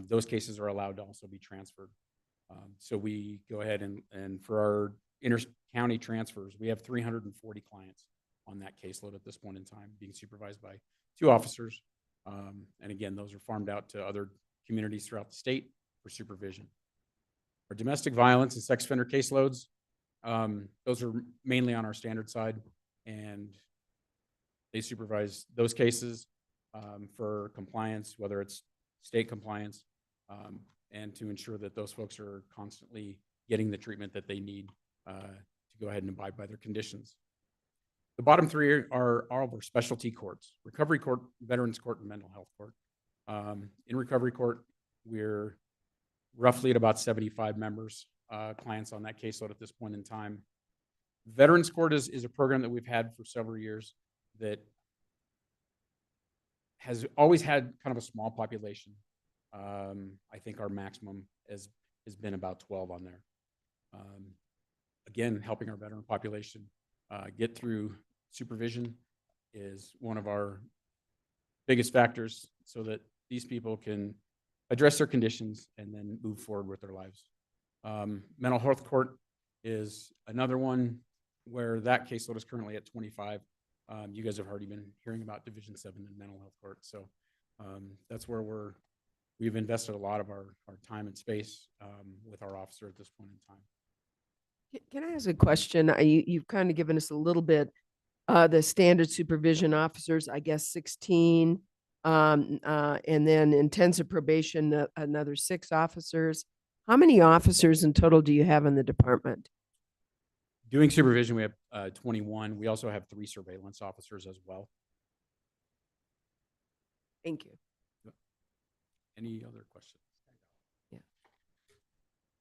Speaker 20: Those cases are allowed to also be transferred. So we go ahead and for our inter-county transfers, we have 340 clients on that caseload at this point in time, being supervised by 2 officers. And again, those are farmed out to other communities throughout the state for supervision. Our domestic violence and sex offender caseloads, those are mainly on our standard side, and they supervise those cases for compliance, whether it's state compliance, and to ensure that those folks are constantly getting the treatment that they need to go ahead and abide by their conditions. The bottom 3 are all of our specialty courts: recovery court, veterans court, and mental health court. In recovery court, we're roughly at about 75 members, clients on that caseload at this point in time. Veterans court is a program that we've had for several years that has always had kind of a small population. I think our maximum has been about 12 on there. Again, helping our veteran population get through supervision is one of our biggest factors so that these people can address their conditions and then move forward with their lives. Mental health court is another one where that caseload is currently at 25. You guys have already been hearing about Division 7 in mental health court. So that's where we've invested a lot of our time and space with our officer at this point in time.
Speaker 1: Can I ask a question? You've kind of given us a little bit, the standard supervision officers, I guess 16, And then intensive probation, another 6 officers. How many officers in total do you have in the department?
Speaker 20: Doing supervision, we have 21. We also have 3 surveillance officers as well.
Speaker 1: Thank you.
Speaker 20: Any other questions?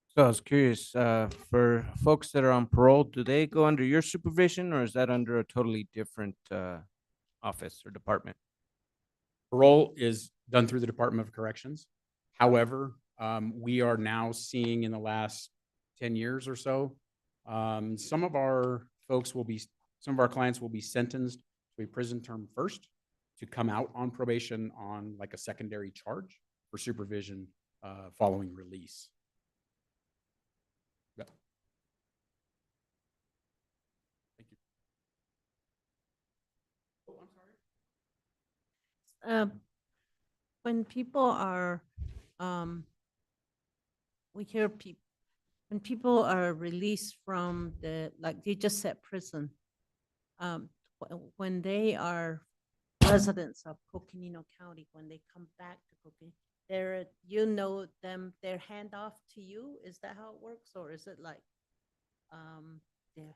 Speaker 2: So I was curious, for folks that are on parole, do they go under your supervision or is that under a totally different office or department?
Speaker 20: Parole is done through the Department of Corrections. However, we are now seeing in the last 10 years or so, some of our clients will be sentenced to a prison term first to come out on probation on like a secondary charge for supervision following release. Yeah. Thank you. Oh, I'm sorry.
Speaker 5: When people are, we hear people, when people are released from like they just said prison, when they are residents of Coconino County, when they come back to Coconino, they're hand off to you? Is that how it works? Or is it like, yeah,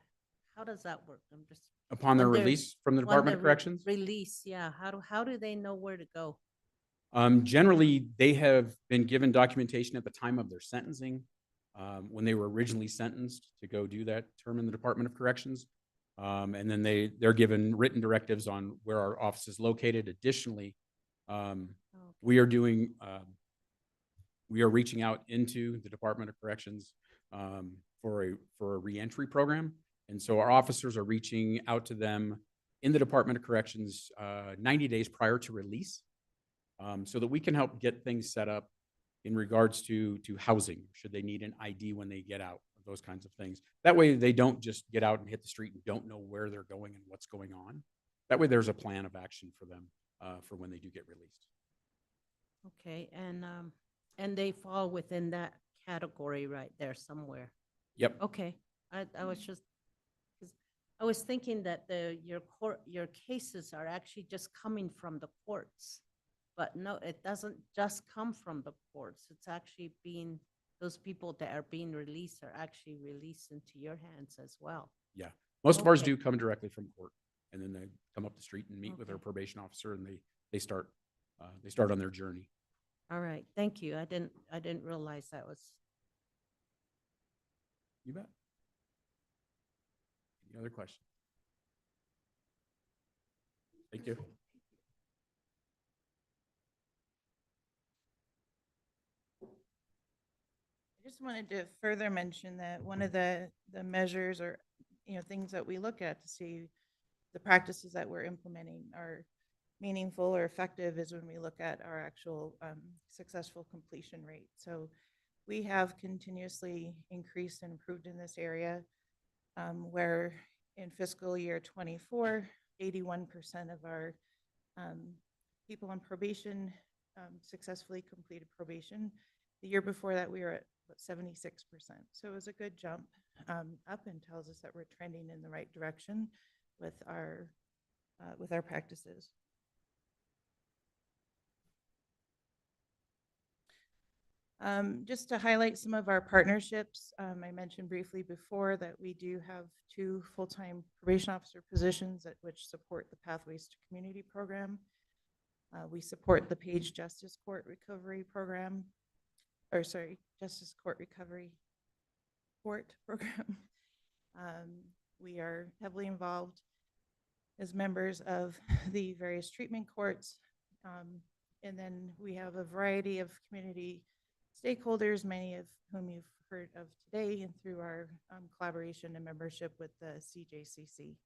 Speaker 5: how does that work? I'm just.
Speaker 20: Upon their release from the Department of Corrections?
Speaker 5: Release, yeah. How do they know where to go?
Speaker 20: Generally, they have been given documentation at the time of their sentencing, when they were originally sentenced to go do that term in the Department of Corrections. And then they're given written directives on where our office is located. Additionally, we are reaching out into the Department of Corrections for a reentry program. And so our officers are reaching out to them in the Department of Corrections 90 days prior to release, so that we can help get things set up in regards to housing. Should they need an ID when they get out, those kinds of things. That way they don't just get out and hit the street and don't know where they're going and what's going on. That way there's a plan of action for them for when they do get released.
Speaker 5: Okay, and they fall within that category right there somewhere.
Speaker 20: Yep.
Speaker 5: Okay, I was just, 'cause I was thinking that your cases are actually just coming from the courts, but no, it doesn't just come from the courts. It's actually those people that are being released are actually released into your hands as well.
Speaker 20: Yeah, most of ours do come directly from court, and then they come up the street and meet with their probation officer, and they start on their journey.
Speaker 5: All right, thank you. I didn't realize that was.
Speaker 20: You bet. Any other questions? Thank you.
Speaker 18: I just wanted to further mention that one of the measures or things that we look at to see the practices that we're implementing are meaningful or effective is when we look at our actual successful completion rate. So we have continuously increased and improved in this area, where in fiscal year 24, 81% of our people on probation successfully completed probation. The year before that, we were at 76%. So it was a good jump up and tells us that we're trending in the right direction with our practices. Just to highlight some of our partnerships, I mentioned briefly before that we do have 2 full-time probation officer positions which support the Pathways to Community program. We support the Page Justice Court Recovery program, Justice Court Recovery Court program. We are heavily involved as members of the various treatment courts. And then we have a variety of community stakeholders, many of whom you've heard of today, and through our collaboration and membership with the CJCC.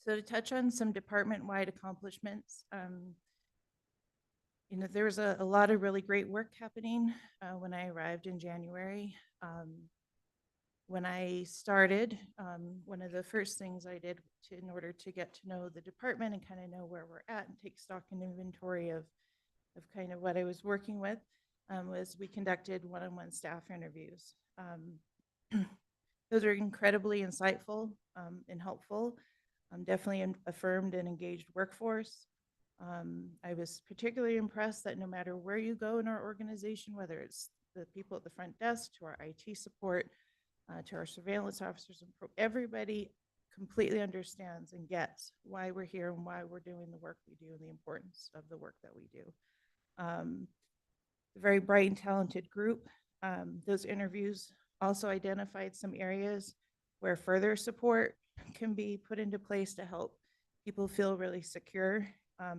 Speaker 18: So to touch on some department-wide accomplishments, You know, there was a lot of really great work happening when I arrived in January. When I started, one of the first things I did in order to get to know the department and kind of know where we're at and take stock and inventory of kind of what I was working with was we conducted one-on-one staff interviews. Those are incredibly insightful and helpful. Definitely affirmed an engaged workforce. I was particularly impressed that no matter where you go in our organization, whether it's the people at the front desk to our IT support, to our surveillance officers, everybody completely understands and gets why we're here and why we're doing the work we do and the importance of the work that we do. A very bright and talented group. Those interviews also identified some areas where further support can be put into place to help people feel really secure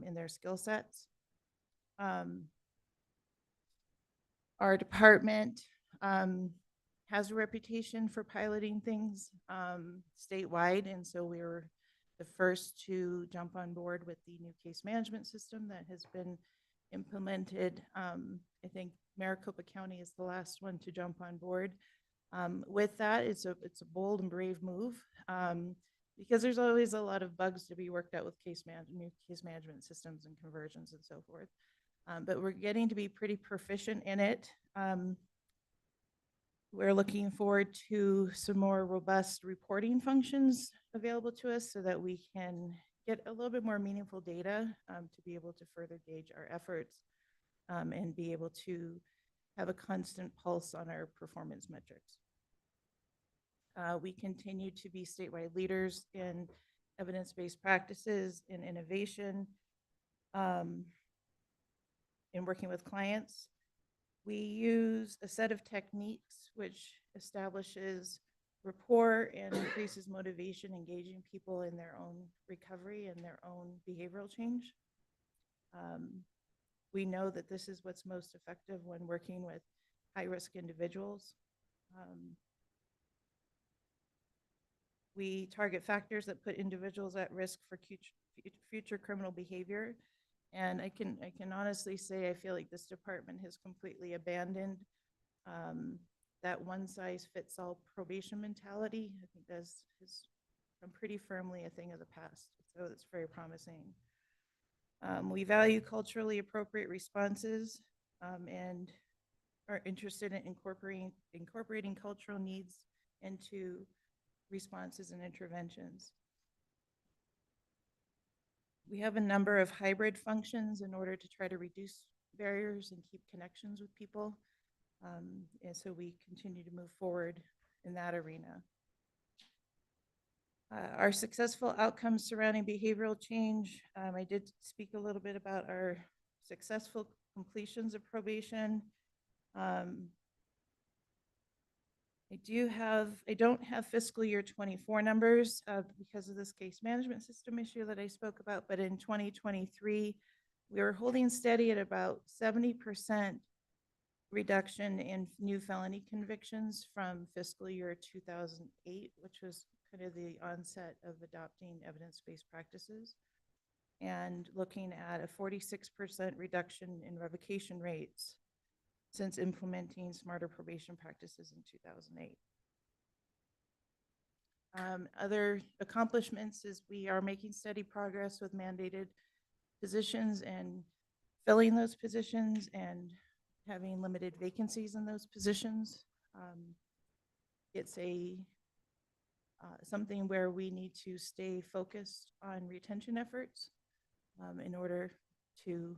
Speaker 18: in their skill sets. Our department has a reputation for piloting things statewide, and so we were the first to jump on board with the new case management system that has been implemented. I think Maricopa County is the last one to jump on board. With that, it's a bold and brave move because there's always a lot of bugs to be worked out with new case management systems and conversions and so forth. But we're getting to be pretty proficient in it. We're looking forward to some more robust reporting functions available to us so that we can get a little bit more meaningful data to be able to further gauge our efforts and be able to have a constant pulse on our performance metrics. We continue to be statewide leaders in evidence-based practices, in innovation, in working with clients. We use a set of techniques which establishes rapport and increases motivation, engaging people in their own recovery and their own behavioral change. We know that this is what's most effective when working with high-risk individuals. We target factors that put individuals at risk for future criminal behavior. And I can honestly say I feel like this department has completely abandoned that one-size-fits-all probation mentality. I think that's become pretty firmly a thing of the past. So it's very promising. We value culturally appropriate responses and are interested in incorporating cultural needs into responses and interventions. We have a number of hybrid functions in order to try to reduce barriers and keep connections with people. And so we continue to move forward in that arena. Our successful outcomes surrounding behavioral change. I did speak a little bit about our successful completions of probation. I don't have fiscal year 24 numbers because of this case management system issue that I spoke about, but in 2023, we were holding steady at about 70% reduction in new felony convictions from fiscal year 2008, which was kind of the onset of adopting evidence-based practices, and looking at a 46% reduction in revocation rates since implementing smarter probation practices in 2008. Other accomplishments is we are making steady progress with mandated positions and filling those positions and having limited vacancies in those positions. It's something where we need to stay focused on retention efforts in order to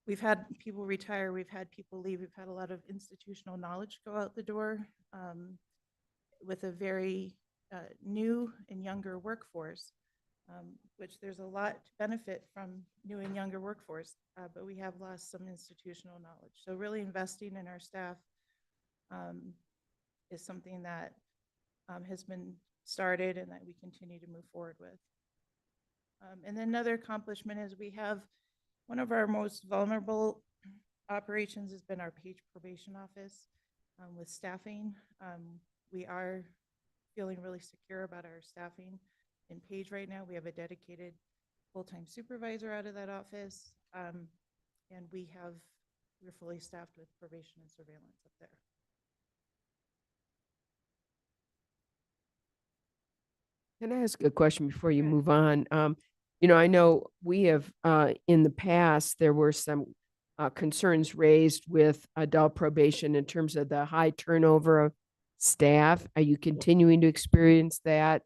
Speaker 18: we've had people retire, we've had people leave, we've had a lot of institutional knowledge go out the door with a very new and younger workforce, which there's a lot to benefit from new and younger workforce, but we have lost some institutional knowledge. So really investing in our staff is something that has been started and that we continue to move forward with. And then another accomplishment is we have one of our most vulnerable operations has been our Page Probation Office with staffing. We are feeling really secure about our staffing in Page right now. We have a dedicated full-time supervisor out of that office. And we're fully staffed with probation and surveillance up there.
Speaker 1: Can I ask a question before you move on? I know we have, in the past, there were some concerns raised with adult probation in terms of the high turnover of staff. Are you continuing to experience that?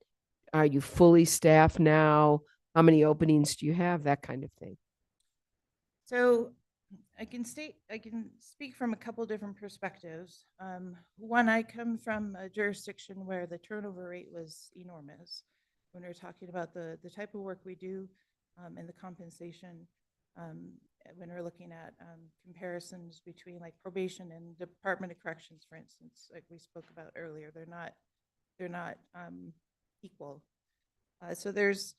Speaker 1: Are you fully staffed now? How many openings do you have? That kind of thing.
Speaker 18: So I can speak from a couple different perspectives. One, I come from a jurisdiction where the turnover rate was enormous. When we're talking about the type of work we do and the compensation, when we're looking at comparisons between like probation and Department of Corrections, for instance, like we spoke about earlier, they're not equal. So there's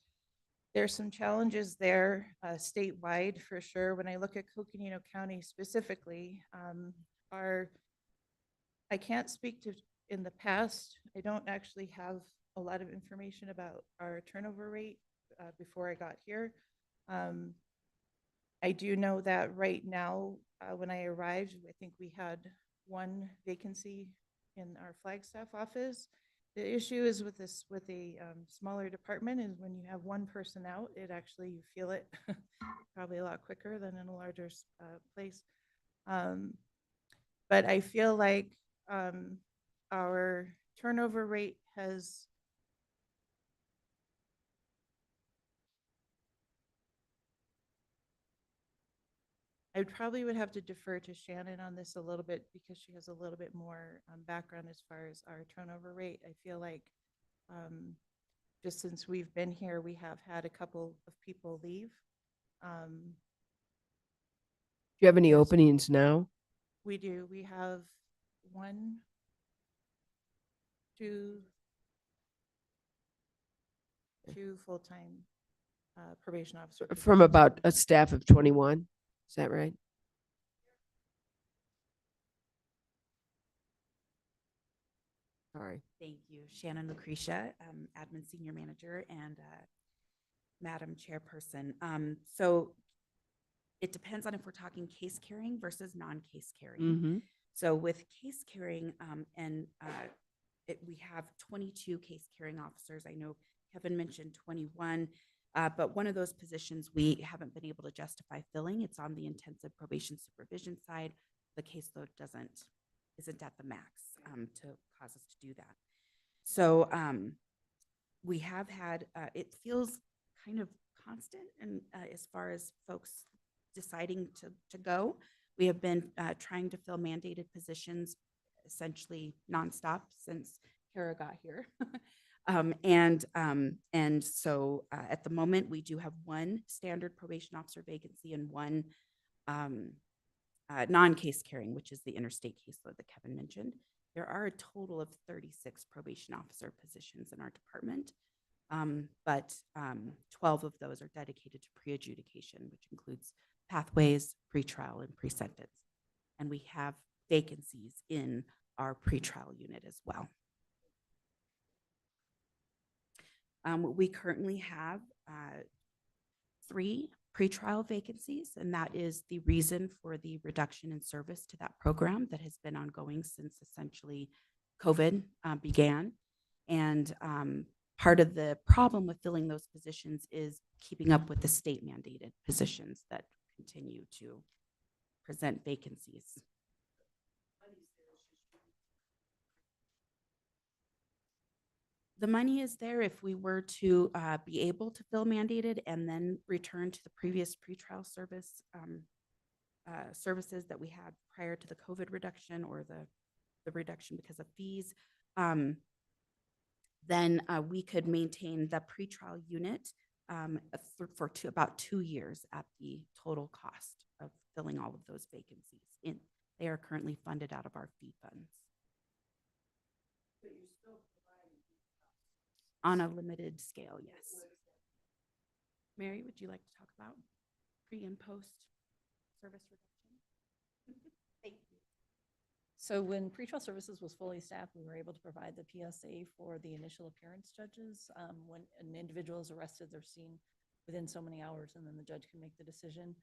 Speaker 18: some challenges there statewide for sure. When I look at Coconino County specifically, I can't speak to in the past. I don't actually have a lot of information about our turnover rate before I got here. I do know that right now, when I arrived, I think we had one vacancy in our Flagstaff office. The issue is with a smaller department is when you have one person out, you feel it probably a lot quicker than in a larger place. But I feel like our turnover rate has I probably would have to defer to Shannon on this a little bit because she has a little bit more background as far as our turnover rate. I feel like just since we've been here, we have had a couple of people leave.
Speaker 1: Do you have any openings now?
Speaker 18: We do. We have 1, 2 full-time probation officers.
Speaker 1: From about a staff of 21. Is that right? Sorry.
Speaker 21: Thank you. Shannon Lucretia, Admin Senior Manager and Madam Chairperson. So it depends on if we're talking case carrying versus non-case carrying.
Speaker 1: Mm-hmm.
Speaker 21: So with case carrying, we have 22 case carrying officers. I know Kevin mentioned 21. But one of those positions we haven't been able to justify filling. It's on the intensive probation supervision side. The caseload isn't at the max to cause us to do that. So we have had, it feels kind of constant and as far as folks deciding to go. We have been trying to fill mandated positions essentially nonstop since Kara got here. And so at the moment, we do have one standard probation officer vacancy and one non-case carrying, which is the interstate caseload that Kevin mentioned. There are a total of 36 probation officer positions in our department, but 12 of those are dedicated to pre-adjudication, which includes pathways, pretrial, and pre-sentence. And we have vacancies in our pretrial unit as well. We currently have 3 pretrial vacancies, and that is the reason for the reduction in service to that program that has been ongoing since essentially COVID began. And part of the problem with filling those positions is keeping up with the state mandated positions that continue to present vacancies. The money is there if we were to be able to fill mandated and then return to the previous pretrial service services that we had prior to the COVID reduction or the reduction because of fees. Then we could maintain the pretrial unit for about 2 years at the total cost of filling all of those vacancies. They are currently funded out of our fee funds. On a limited scale, yes. Mary, would you like to talk about pre and post service reduction? Thank you.
Speaker 19: So when pretrial services was fully staffed, we were able to provide the PSA for the initial appearance judges. When an individual is arrested, they're seen within so many hours, and then the judge can make the decision.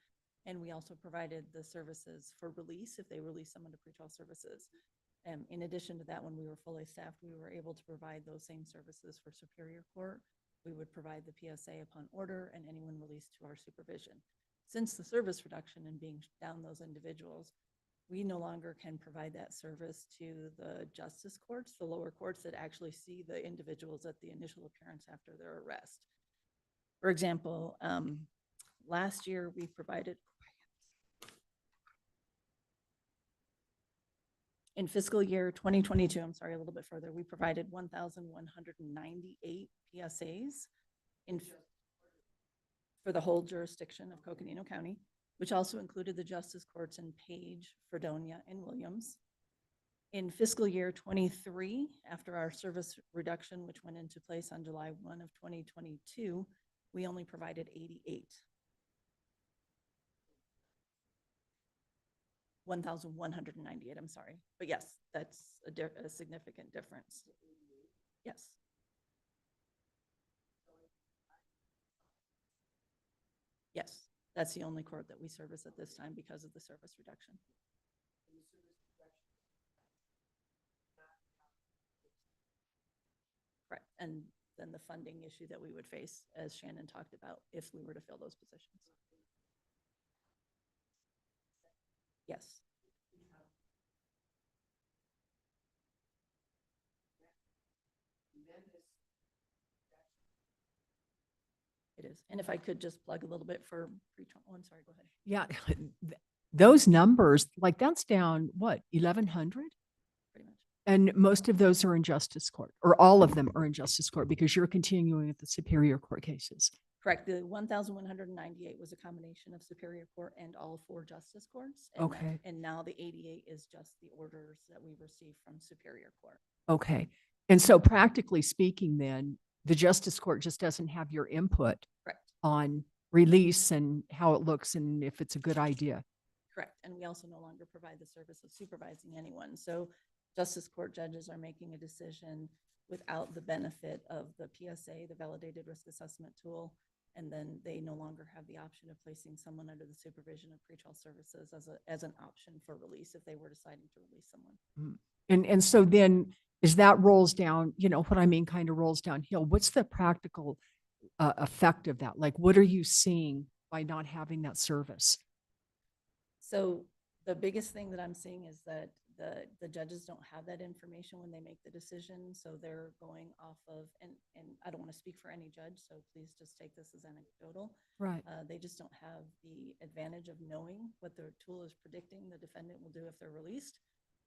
Speaker 19: And we also provided the services for release if they release someone to pretrial services. In addition to that, when we were fully staffed, we were able to provide those same services for Superior Court. We would provide the PSA upon order and anyone released to our supervision. Since the service reduction and being down those individuals, we no longer can provide that service to the justice courts, the lower courts that actually see the individuals at the initial appearance after their arrest. For example, last year we provided, in fiscal year 2022, I'm sorry, a little bit further, we provided 1,198 PSAs for the whole jurisdiction of Coconino County, which also included the justice courts in Page, Fredonia, and Williams. In fiscal year 23, after our service reduction, which went into place on July 1 of 2022, we only provided 88. 1,198, I'm sorry. But yes, that's a significant difference. Yes. Yes, that's the only court that we service at this time because of the service reduction. Correct. And then the funding issue that we would face, as Shannon talked about, if we were to fill those positions. Yes. It is. And if I could just plug a little bit for pretrial, oh, I'm sorry, go ahead.
Speaker 10: Yeah, those numbers, like that's down, what, 1,100?
Speaker 19: Pretty much.
Speaker 10: And most of those are in justice court, or all of them are in justice court because you're continuing with the Superior Court cases.
Speaker 19: Correct. The 1,198 was a combination of Superior Court and all 4 justice courts. And
Speaker 10: Okay.
Speaker 19: And now the 88 is just the orders that we received from Superior Court.
Speaker 10: Okay. And so practically speaking, then the justice court just doesn't have your input
Speaker 19: Correct.
Speaker 10: on release and how it looks and if it's a good idea.
Speaker 19: Correct. And we also no longer provide the service of supervising anyone. So justice court judges are making a decision without the benefit of the PSA, the validated risk assessment tool. And then they no longer have the option of placing someone under the supervision of pretrial services as an option for release if they were deciding to release someone.
Speaker 10: And so then as that rolls down, you know, what I mean, kind of rolls downhill, what's the practical effect of that? Like, what are you seeing by not having that service?
Speaker 19: So the biggest thing that I'm seeing is that the judges don't have that information when they make the decision. So they're going off of, and I don't want to speak for any judge, so please just take this as anecdotal.
Speaker 10: Right.
Speaker 19: They just don't have the advantage of knowing what the tool is predicting the defendant will do if they're released.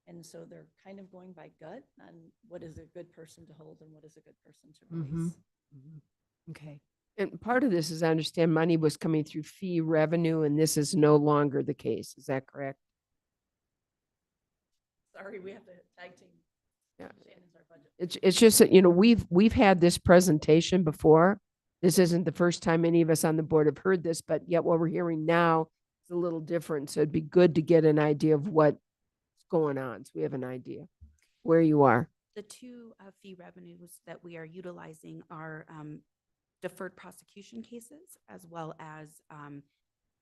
Speaker 19: And so they're kind of going by gut on what is a good person to hold and what is a good person to release.
Speaker 10: Okay.
Speaker 1: And part of this is I understand money was coming through fee revenue, and this is no longer the case. Is that correct?
Speaker 19: Sorry, we have to tag team.
Speaker 1: Yeah.
Speaker 19: Shannon's our budget.
Speaker 1: It's just that, you know, we've had this presentation before. This isn't the first time any of us on the board have heard this, but yet what we're hearing now is a little different. So it'd be good to get an idea of what's going on. So we have an idea where you are.
Speaker 21: The 2 fee revenues that we are utilizing are deferred prosecution cases, as well as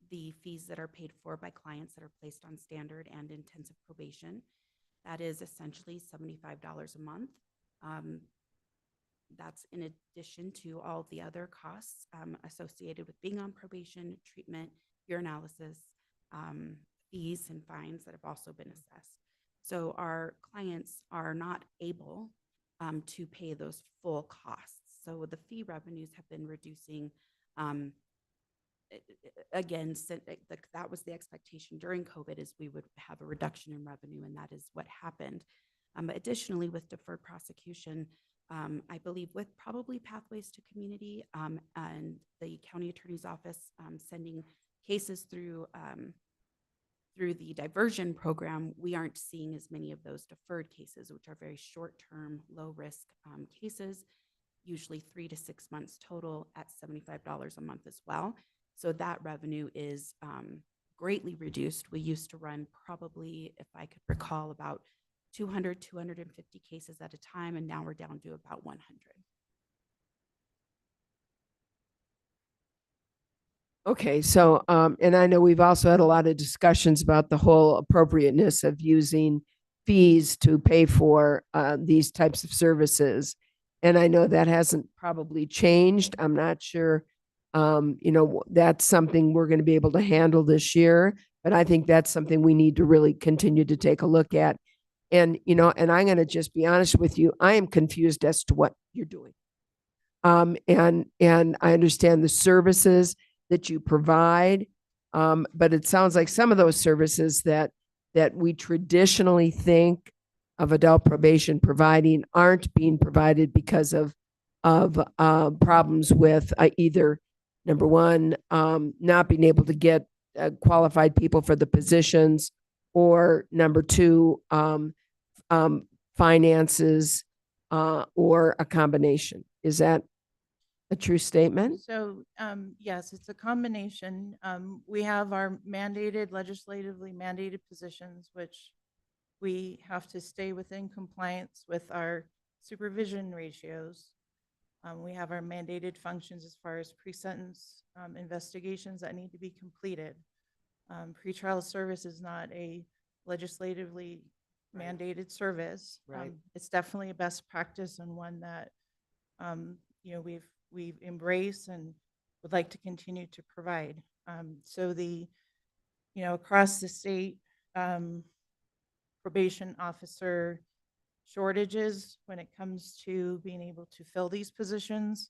Speaker 21: the fees that are paid for by clients that are placed on standard and intensive probation. That is essentially $75 a month. That's in addition to all the other costs associated with being on probation, treatment, urinalysis, fees and fines that have also been assessed. So our clients are not able to pay those full costs. So the fee revenues have been reducing. Again, that was the expectation during COVID, is we would have a reduction in revenue, and that is what happened. Additionally, with deferred prosecution, I believe with probably Pathways to Community and the county attorney's office sending cases through the diversion program, we aren't seeing as many of those deferred cases, which are very short-term, low-risk cases, usually 3 to 6 months total at $75 a month as well. So that revenue is greatly reduced. We used to run probably, if I could recall, about 200, 250 cases at a time, and now we're down to about 100.
Speaker 1: Okay, so, and I know we've also had a lot of discussions about the whole appropriateness of using fees to pay for these types of services. And I know that hasn't probably changed. I'm not sure, that's something we're going to be able to handle this year. But I think that's something we need to really continue to take a look at. And, and I'm going to just be honest with you, I am confused as to what you're doing. And I understand the services that you provide. But it sounds like some of those services that we traditionally think of adult probation providing aren't being provided because of problems with either, number one, not being able to get qualified people for the positions, or number two, finances, or a combination. Is that a true statement?
Speaker 18: So, yes, it's a combination. We have our legislatively mandated positions, which we have to stay within compliance with our supervision ratios. We have our mandated functions as far as pre-sentence investigations that need to be completed. Pretrial service is not a legislatively mandated service.
Speaker 1: Right.
Speaker 18: It's definitely a best practice, and one that we've embraced and would like to continue to provide. So across the state, probation officer shortages when it comes to being able to fill these positions.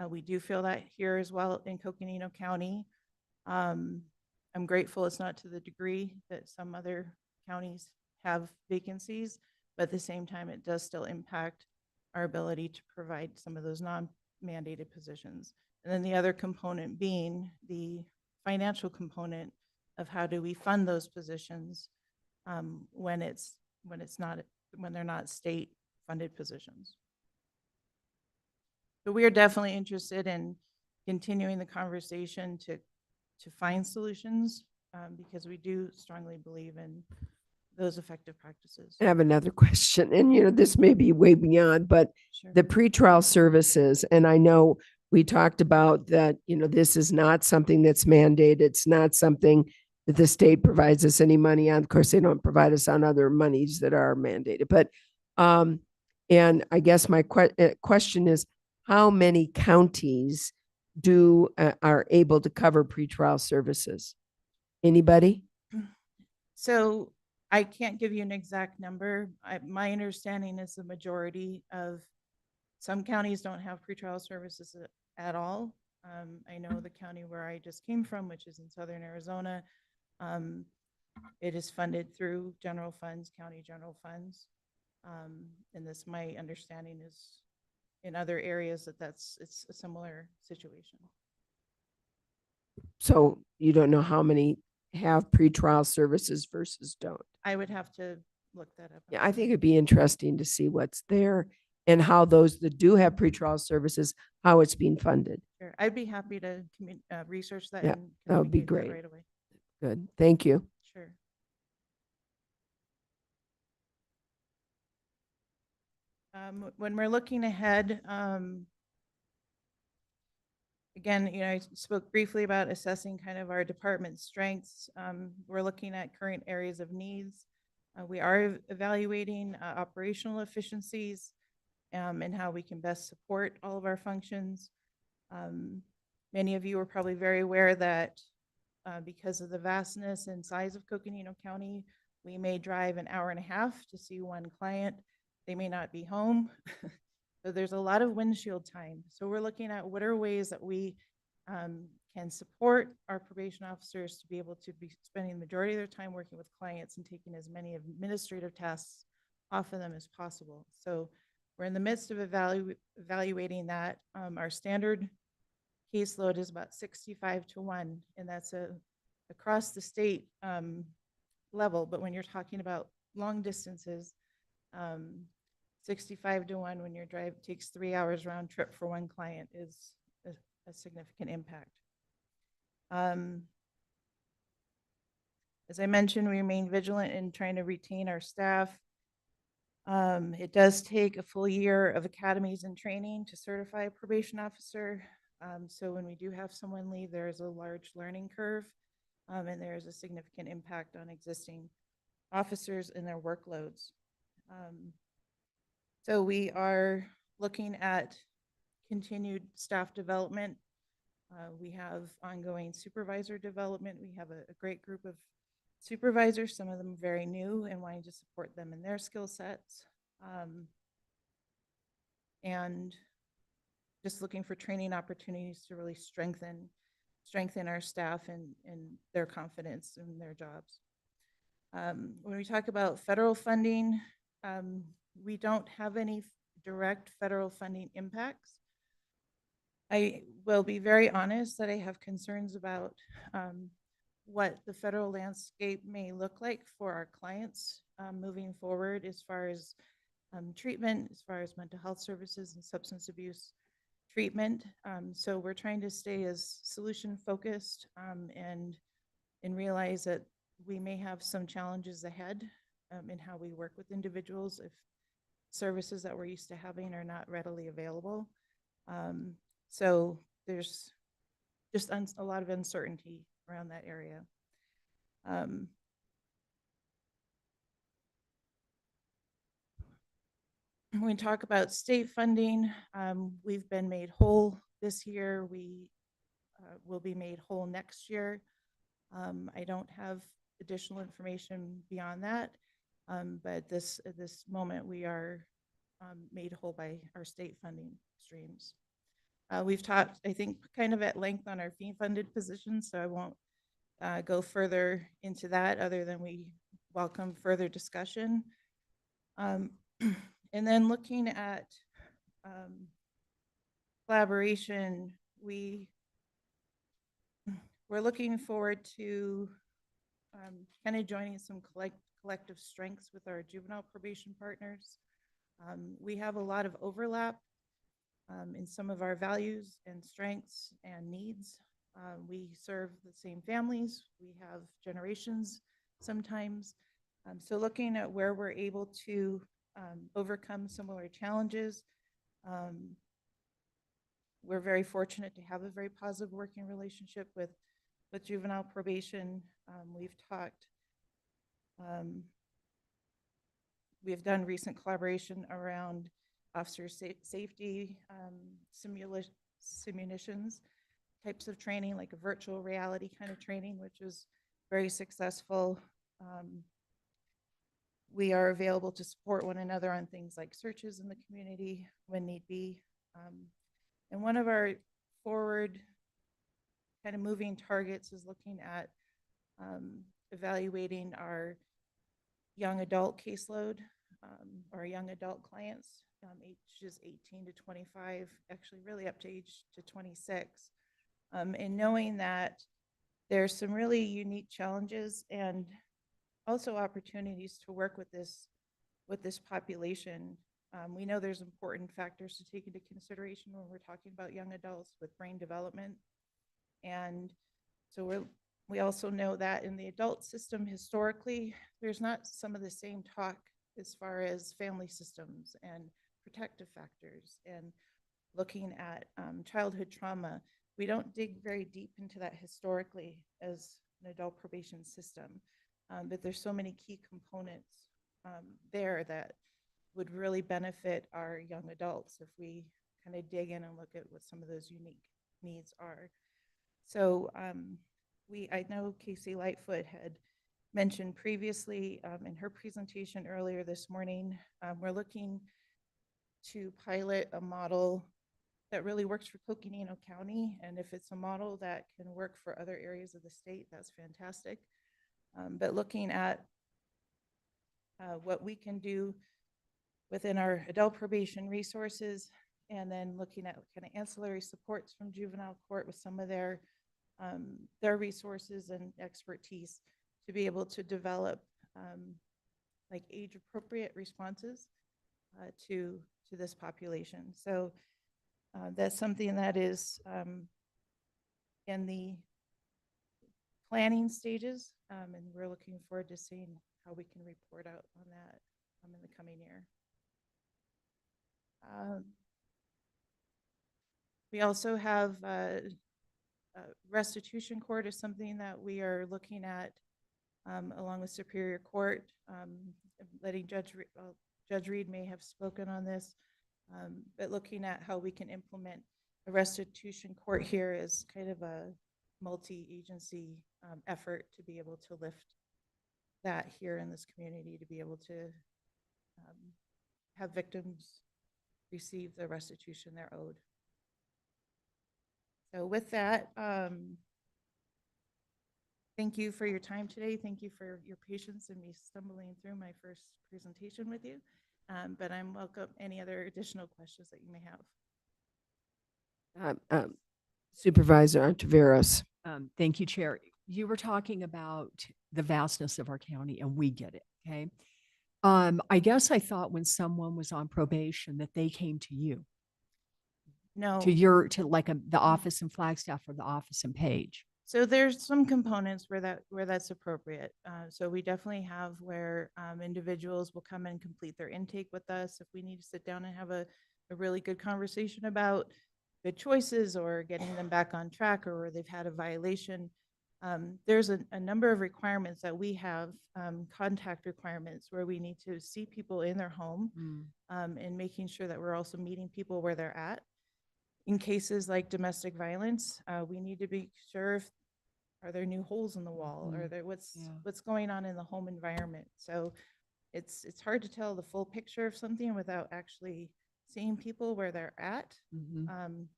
Speaker 18: We do feel that here as well in Coconino County. I'm grateful it's not to the degree that some other counties have vacancies, but at the same time, it does still impact our ability to provide some of those non-mandated positions. And then the other component being the financial component of how do we fund those positions when they're not state funded positions. So we are definitely interested in continuing the conversation to find solutions because we do strongly believe in those effective practices.
Speaker 1: I have another question, and this may be way beyond, but
Speaker 18: Sure.
Speaker 1: the pretrial services, and I know we talked about that, this is not something that's mandated. It's not something that the state provides us any money on. Of course, they don't provide us on other monies that are mandated. But, and I guess my question is, how many counties are able to cover pretrial services? Anybody?
Speaker 18: So I can't give you an exact number. My understanding is the majority of some counties don't have pretrial services at all. I know the county where I just came from, which is in southern Arizona, it is funded through general funds, county general funds. And this, my understanding is in other areas it's a similar situation.
Speaker 1: So you don't know how many have pretrial services versus don't?
Speaker 18: I would have to look that up.
Speaker 1: Yeah, I think it'd be interesting to see what's there and how those that do have pretrial services, how it's being funded.
Speaker 18: Sure. I'd be happy to research that.
Speaker 1: Yeah,
Speaker 18: and
Speaker 1: that would be
Speaker 18: communicate
Speaker 1: great.
Speaker 18: right away.
Speaker 1: Good. Thank you.
Speaker 18: Sure. When we're looking ahead, again, I spoke briefly about assessing kind of our department strengths. We're looking at current areas of needs. We are evaluating operational efficiencies and how we can best support all of our functions. Many of you are probably very aware that because of the vastness and size of Coconino County, we may drive an hour and a half to see one client. They may not be home. So there's a lot of windshield time. So we're looking at what are ways that we can support our probation officers to be able to be spending the majority of their time working with clients and taking as many administrative tasks off of them as possible. So we're in the midst of evaluating that. Our standard caseload is about 65-1, and that's across the state level. But when you're talking about long distances, 65-1 when your drive takes 3 hours round trip for one client is a significant impact. As I mentioned, we remain vigilant in trying to retain our staff. It does take a full year of academies and training to certify a probation officer. So when we do have someone leave, there is a large learning curve, and there is a significant impact on existing officers and their workloads. So we are looking at continued staff development. We have ongoing supervisor development. We have a great group of supervisors, some of them very new, and wanting to support them in their skill sets. And just looking for training opportunities to really strengthen our staff and their confidence in their jobs. When we talk about federal funding, we don't have any direct federal funding impacts. I will be very honest that I have concerns about what the federal landscape may look like for our clients moving forward as far as treatment, as far as mental health services and substance abuse treatment. So we're trying to stay as solution focused and realize that we may have some challenges ahead in how we work with individuals if services that we're used to having are not readily available. So there's just a lot of uncertainty around that area. When we talk about state funding, we've been made whole this year. We will be made whole next year. I don't have additional information beyond that, but at this moment, we are made whole by our state funding streams. We've talked, I think, kind of at length on our fee-funded positions, so I won't go further into that other than we welcome further discussion. And then looking at collaboration, we're looking forward to kind of joining some collective strengths with our juvenile probation partners. We have a lot of overlap in some of our values and strengths and needs. We serve the same families. We have generations sometimes. So looking at where we're able to overcome similar challenges. We're very fortunate to have a very positive working relationship with juvenile probation. We've talked, we've done recent collaboration around officer safety simulations types of training, like a virtual reality kind of training, which was very successful. We are available to support one another on things like searches in the community when need be. And one of our forward kind of moving targets is looking at evaluating our young adult caseload, our young adult clients, ages 18 to 25, actually really up to age to 26. And knowing that there's some really unique challenges and also opportunities to work with this population. We know there's important factors to take into consideration when we're talking about young adults with brain development. And so we also know that in the adult system historically, there's not some of the same talk as far as family systems and protective factors and looking at childhood trauma. We don't dig very deep into that historically as an adult probation system, but there's so many key components there that would really benefit our young adults if we kind of dig in and look at what some of those unique needs are. So I know Casey Lightfoot had mentioned previously in her presentation earlier this morning, we're looking to pilot a model that really works for Coconino County. And if it's a model that can work for other areas of the state, that's fantastic. But looking at what we can do within our adult probation resources, and then looking at kind of ancillary supports from juvenile court with some of their resources and expertise to be able to develop like age appropriate responses to this population. So that's something that is in the planning stages, and we're looking forward to seeing how we can report out on that in the coming year. We also have restitution court is something that we are looking at along with Superior Court. Letting Judge Reed may have spoken on this, but looking at how we can implement a restitution court here is kind of a multi-agency effort to be able to lift that here in this community, to be able to have victims receive the restitution they're owed. So with that, thank you for your time today. Thank you for your patience in me stumbling through my first presentation with you. But I'm welcome any other additional questions that you may have.
Speaker 1: Supervisor Ontiveros.
Speaker 10: Thank you, Chair. You were talking about the vastness of our county, and we get it, okay? I guess I thought when someone was on probation that they came to you.
Speaker 18: No.
Speaker 10: To like the office in Flagstaff or the office in Page.
Speaker 18: So there's some components where that's appropriate. So we definitely have where individuals will come and complete their intake with us. If we need to sit down and have a really good conversation about good choices or getting them back on track, or where they've had a violation, there's a number of requirements that we have, contact requirements, where we need to see people in their home and making sure that we're also meeting people where they're at. In cases like domestic violence, we need to be sure if are there new holes in the wall, or there what's going on in the home environment. So it's hard to tell the full picture of something without actually seeing people where they're at,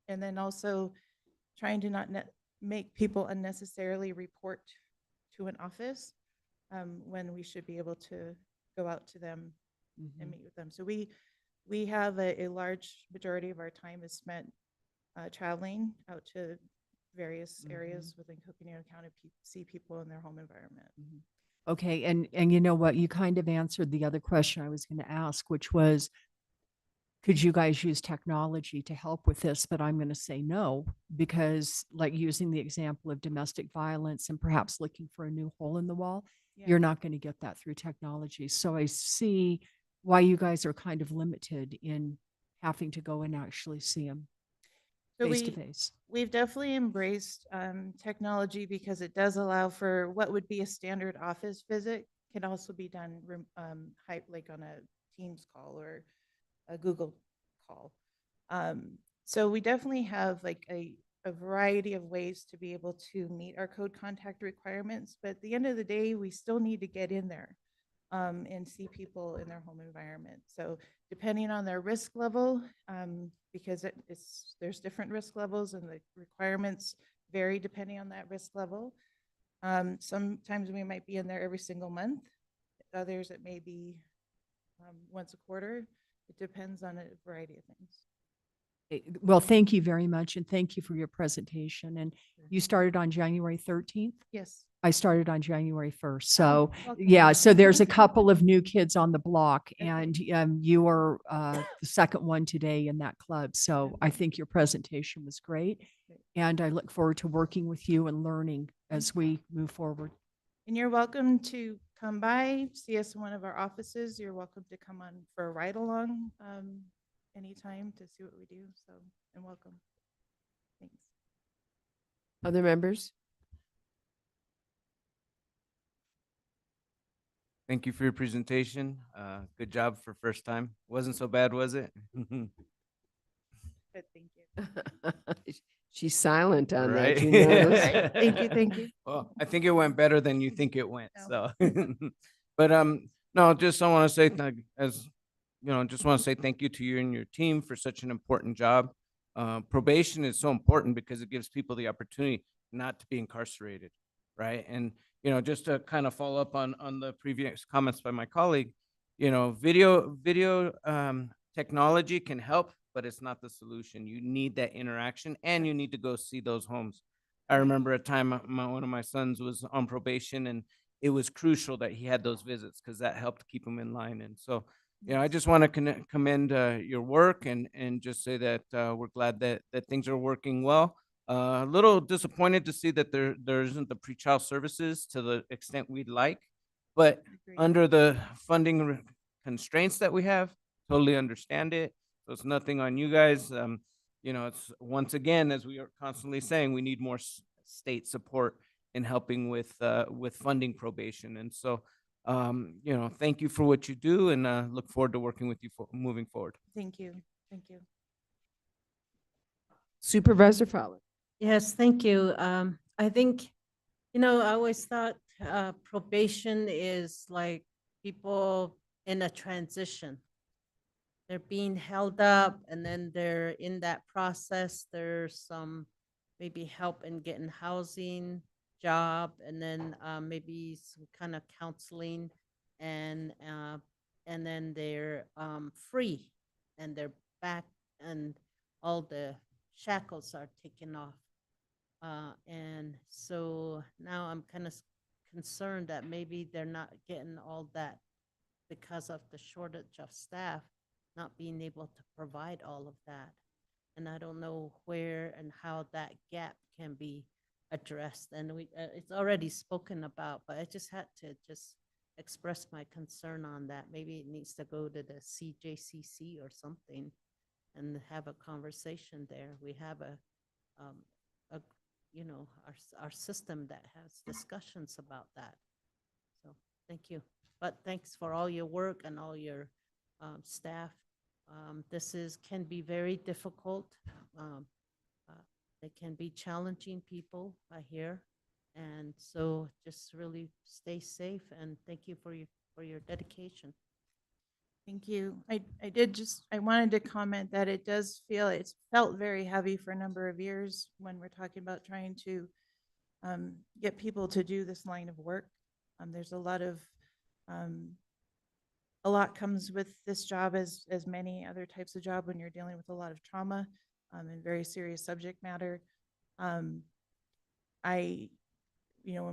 Speaker 18: and then also trying to not make people unnecessarily report to an office when we should be able to go out to them and meet with them. So we have a large majority of our time is spent traveling out to various areas within Coconino County, see people in their home environment.
Speaker 10: Okay, and you know what? You kind of answered the other question I was going to ask, which was, could you guys use technology to help with this? But I'm going to say no, because like using the example of domestic violence and perhaps looking for a new hole in the wall, you're not going to get that through technology. So I see why you guys are kind of limited in having to go and actually see them face to face.
Speaker 18: We've definitely embraced technology because it does allow for what would be a standard office visit can also be done like on a Teams call or a Google call. So we definitely have like a variety of ways to be able to meet our code contact requirements, but at the end of the day, we still need to get in there and see people in their home environment. So depending on their risk level, because there's different risk levels and the requirements vary depending on that risk level. Sometimes we might be in there every single month. Others it may be once a quarter. It depends on a variety of things.
Speaker 10: Well, thank you very much, and thank you for your presentation. And you started on January 13th?
Speaker 18: Yes.
Speaker 10: I started on January 1st. So yeah, so there's a couple of new kids on the block, and you are the second one today in that club. So I think your presentation was great, and I look forward to working with you and learning as we move forward.
Speaker 18: And you're welcome to come by, see us in one of our offices. You're welcome to come on for a ride along anytime to see what we do. So, and welcome. Thanks.
Speaker 1: Other members?
Speaker 2: Thank you for your presentation. Good job for first time. Wasn't so bad, was it?
Speaker 18: Good, thank you.
Speaker 1: She's silent on
Speaker 2: Right?
Speaker 1: that. You notice?
Speaker 18: Right. Thank you, thank you.
Speaker 2: Well, I think it went better than you think it went. So, but no, just I want to say just want to say thank you to you and your team for such an important job. Probation is so important because it gives people the opportunity not to be incarcerated, right? And just to kind of follow up on the previous comments by my colleague, video technology can help, but it's not the solution. You need that interaction, and you need to go see those homes. I remember a time one of my sons was on probation, and it was crucial that he had those visits because that helped keep him in line. And so, I just want to commend your work and just say that we're glad that things are working well. A little disappointed to see that there isn't the pretrial services to the extent we'd like, but under the funding constraints that we have, totally understand it. So it's nothing on you guys. it's once again, as we are constantly saying, we need more state support in helping with funding probation. And so, thank you for what you do, and look forward to working with you moving forward.
Speaker 18: Thank you. Thank you.
Speaker 1: Supervisor Fowler.
Speaker 5: Yes, thank you. I think, I always thought probation is like people in a transition. They're being held up and then they're in that process. There's some maybe help in getting housing, job, and then maybe some kind of counseling, and then they're free and they're back and all the shackles are taken off. And so now I'm kind of concerned that maybe they're not getting all that because of the shortage of staff, not being able to provide all of that. And I don't know where and how that gap can be addressed. And it's already spoken about, but I just had to just express my concern on that. Maybe it needs to go to the CJCC or something and have a conversation there. We have our system that has discussions about that. So thank you. But thanks for all your work and all your staff. This can be very difficult. They can be challenging people, I hear. And so just really stay safe, and thank you for your dedication.
Speaker 18: Thank you. I wanted to comment that it's felt very heavy for a number of years when we're talking about trying to get people to do this line of work. There's a lot comes with this job, as many other types of job, when you're dealing with a lot of trauma and very serious subject matter. When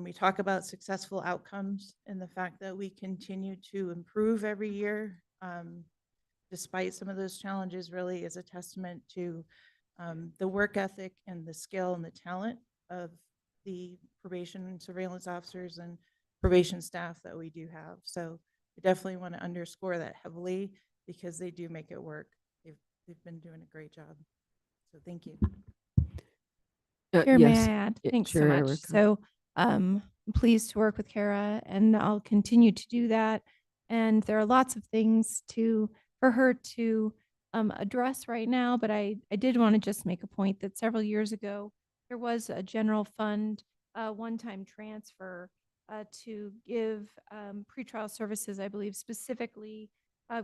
Speaker 18: we talk about successful outcomes and the fact that we continue to improve every year, despite some of those challenges, really is a testament to the work ethic and the skill and the talent of the probation and surveillance officers and probation staff that we do have. So I definitely want to underscore that heavily, because they do make it work. They've been doing a great job. So thank you.
Speaker 7: Chair, may
Speaker 1: Yes.
Speaker 7: I add? Thanks
Speaker 1: Sure,
Speaker 7: so much.
Speaker 1: Erica.
Speaker 7: So I'm pleased to work with Kara, and I'll continue to do that. And there are lots of things for her to address right now, but I did want to just make a point that several years ago, there was a general fund one-time transfer to give pretrial services, I believe, specifically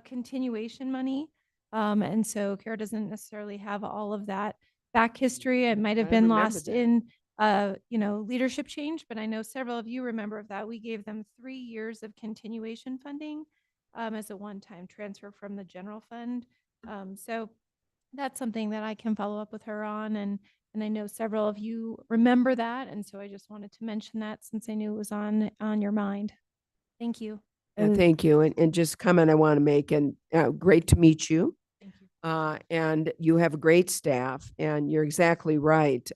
Speaker 7: continuation money. And so Kara doesn't necessarily have all of that back history. It might have
Speaker 1: I
Speaker 7: been
Speaker 1: remember
Speaker 7: lost
Speaker 1: that.
Speaker 7: in leadership change, but I know several of you remember of that. We gave them 3 years of continuation funding as a one-time transfer from the general fund. So that's something that I can follow up with her on, and I know several of you remember that, and so I just wanted to mention that since I knew it was on your mind. Thank you.
Speaker 1: Thank you. And just comment I want to make, and great to meet you.
Speaker 18: Thank you.
Speaker 1: And you have a great staff, and you're exactly right.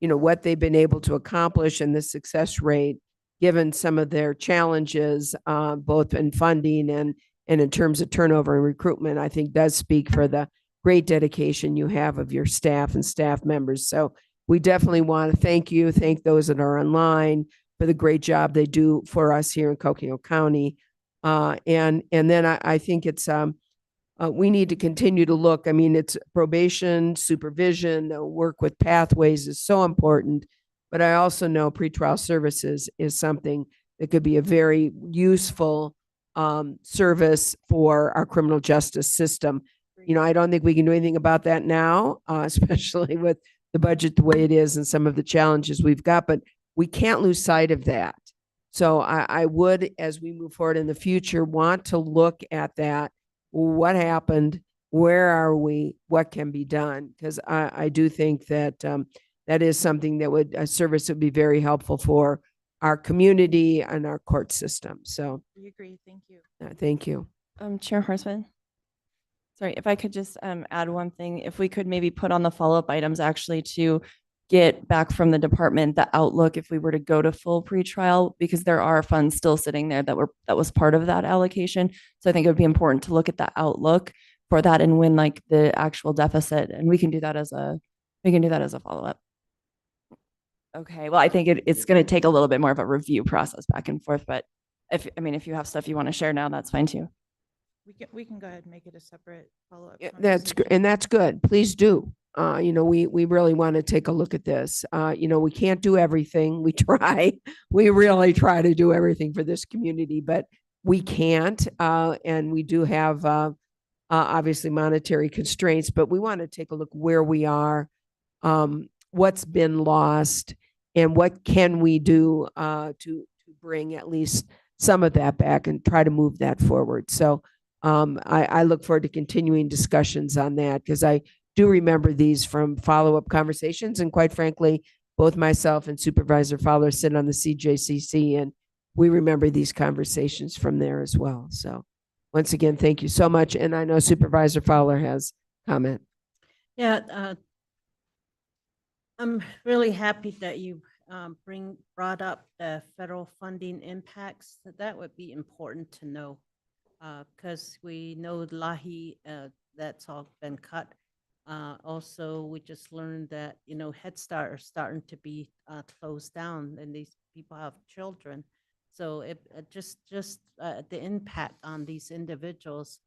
Speaker 1: What they've been able to accomplish and the success rate, given some of their challenges, both in funding and in terms of turnover and recruitment, I think does speak for the great dedication you have of your staff and staff members. So we definitely want to thank those that are online for the great job they do for us here in Coconino County. And then I think it's we need to continue to look. I mean, it's probation, supervision, work with pathways is so important. But I also know pretrial services is something that could be a very useful service for our criminal justice system. I don't think we can do anything about that now, especially with the budget the way it is and some of the challenges we've got, but we can't lose sight of that. So I would, as we move forward in the future, want to look at that. What happened? Where are we? What can be done? Because I do think that that is something that a service would be very helpful for our community and our court system. So
Speaker 18: We agree. Thank you.
Speaker 1: thank you.
Speaker 8: Chair Horseman. Sorry, if I could just add one thing, if we could maybe put on the follow-up items actually to get back from the department, the outlook, if we were to go to full pretrial, because there are funds still sitting there that was part of that allocation. So I think it would be important to look at the outlook for that and when like the actual deficit, and we can do that as a follow-up. Okay, well, I think it's going to take a little bit more of a review process back and forth, but if you have stuff you want to share now, that's fine too.
Speaker 18: We can go ahead and make it a separate follow-up.
Speaker 1: That's good. And that's good. Please do. We really want to take a look at this. We can't do everything. We try. We really try to do everything for this community, but we can't. And we do have obviously monetary constraints, but we want to take a look where we are, what's been lost, and what can we do to bring at least some of that back and try to move that forward. So I look forward to continuing discussions on that, because I do remember these from follow-up conversations. And quite frankly, both myself and Supervisor Fowler sit on the CJCC, and we remember these conversations from there as well. So once again, thank you so much. And I know Supervisor Fowler has comment.
Speaker 5: Yeah, I'm really happy that you brought up the federal funding impacts. That would be important to know, because we know LAHI, that's all been cut. Also, we just learned that, Head Start are starting to be closed down, and these people have children. So it just the impact on these individuals,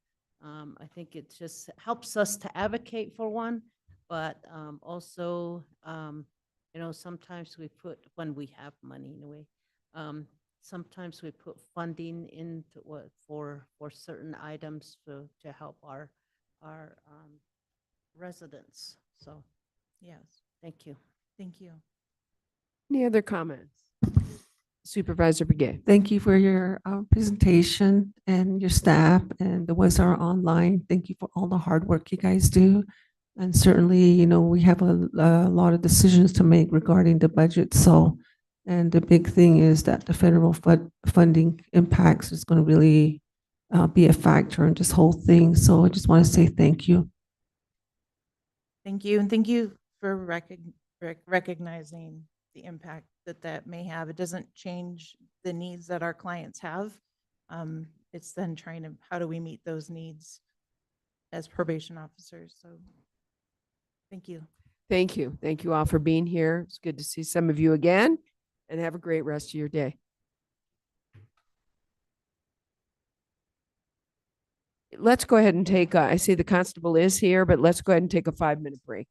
Speaker 5: I think it just helps us to advocate for one, but also, sometimes we put, when we have money anyway, sometimes we put funding into for certain items to help our residents. So, yes, thank you.
Speaker 18: Thank you.
Speaker 1: Any other comments? Supervisor Begay.
Speaker 4: Thank you for your presentation, and your staff and the ones that are online. Thank you for all the hard work you guys do. And certainly, we have a lot of decisions to make regarding the budget. So, and the big thing is that the federal funding impacts is going to really be a factor in this whole thing. So I just want to say thank you.
Speaker 18: Thank you. And thank you for recognizing the impact that may have. It doesn't change the needs that our clients have. It's then trying to, how do we meet those needs as probation officers? So thank you.
Speaker 1: Thank you. Thank you all for being here. It's good to see some of you again, and have a great rest of your day. Let's go ahead and take, I see the constable is here, but let's go ahead and take a 5-minute break.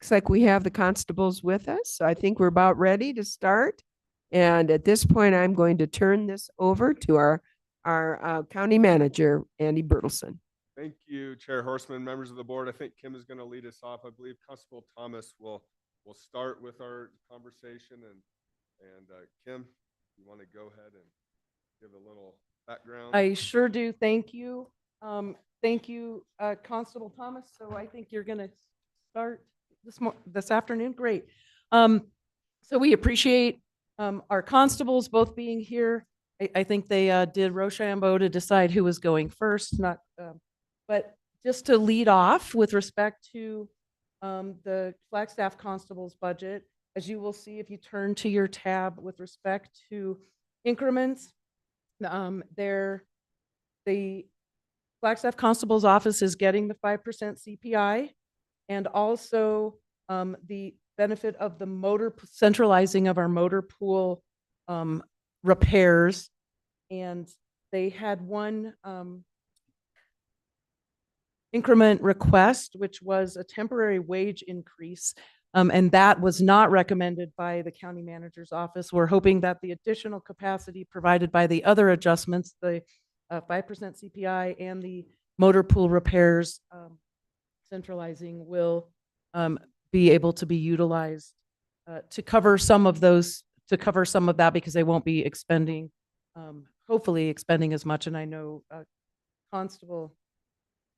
Speaker 1: Looks like we have the constables with us, so I think we're about ready to start. And at this point, I'm going to turn this over to our county manager, Andy Bertelson.
Speaker 6: Thank you, Chair Horstman, members of the board. I think Kim is going to lead us off. I believe Constable Thomas will start with our conversation. And Kim, you want to go ahead and give a little background?
Speaker 9: I sure do. Thank you. Thank you, Constable Thomas. So I think you're going to start this afternoon. Great. So we appreciate our constables both being here. I think they did Rochambeau to decide who was going first, but just to lead off with respect to the Flagstaff Constable's budget, as you will see if you turn to your tab with respect to increments, the Flagstaff Constable's office is getting the 5% CPI, and also the benefit of the centralizing of our motor pool repairs. And they had one increment request, which was a temporary wage increase. And that was not recommended by the county manager's office. We're hoping that the additional capacity provided by the other adjustments, the 5% CPI and the motor pool repairs centralizing, will be able to be utilized to cover some of that, because they won't be hopefully expending as much. And I know Constable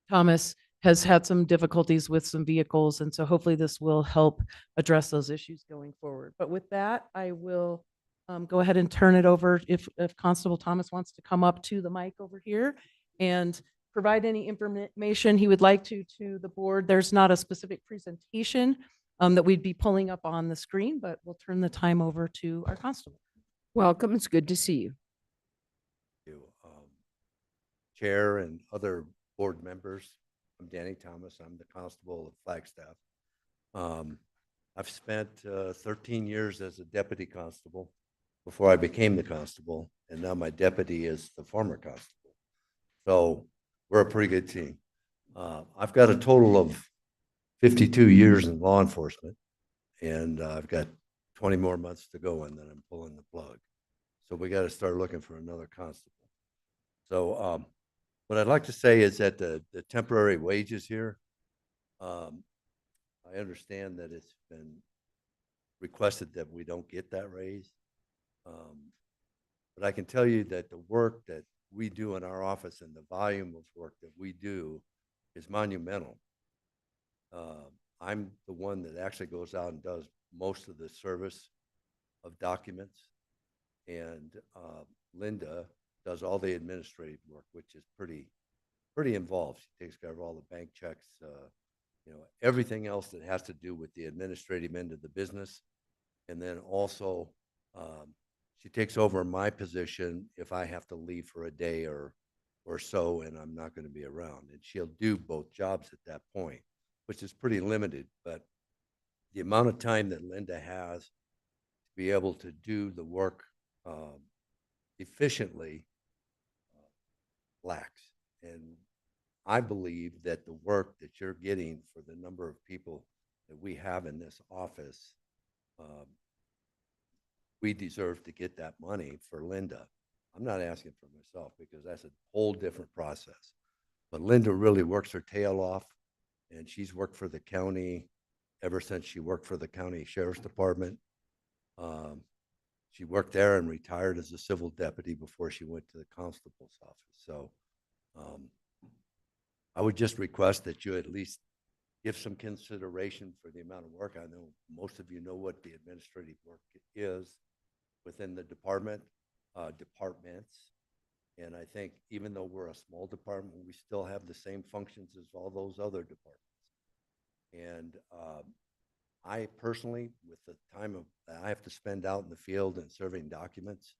Speaker 9: Thomas has had some difficulties with some vehicles, and so hopefully this will help address those issues going forward. But with that, I will go ahead and turn it over if Constable Thomas wants to come up to the mic over here and provide any information he would like to the board. There's not a specific presentation that we'd be pulling up on the screen, but we'll turn the time over to our constable.
Speaker 1: Welcome. It's good to see you.
Speaker 22: Chair and other board members, I'm Danny Thomas. I'm the constable of Flagstaff. I've spent 13 years as a deputy constable before I became the constable, and now my deputy is the former constable. So we're a pretty good team. I've got a total of 52 years in law enforcement, and I've got 20 more months to go, and then I'm pulling the plug. So we got to start looking for another constable. So what I'd like to say is that the temporary wages here, I understand that it's been requested that we don't get that raise. But I can tell you that the work that we do in our office and the volume of work that we do is monumental. I'm the one that actually goes out and does most of the service of documents, and Linda does all the administrative work, which is pretty involved. She takes care of all the bank checks, everything else that has to do with the administrative end of the business. And then also she takes over my position if I have to leave for a day or so and I'm not going to be around. And she'll do both jobs at that point, which is pretty limited. But the amount of time that Linda has to be able to do the work efficiently lacks. And I believe that the work that you're getting for the number of people that we have in this office, we deserve to get that money for Linda. I'm not asking for myself because that's a whole different process. But Linda really works her tail off, and she's worked for the county ever since she worked for the county sheriff's department. She worked there and retired as a civil deputy before she went to the constable's office. So I would just request that you at least give some consideration for the amount of work. I know most of you know what the administrative work is within the departments. And I think even though we're a small department, we still have the same functions as all those other departments. And I personally, with the time that I have to spend out in the field and serving documents,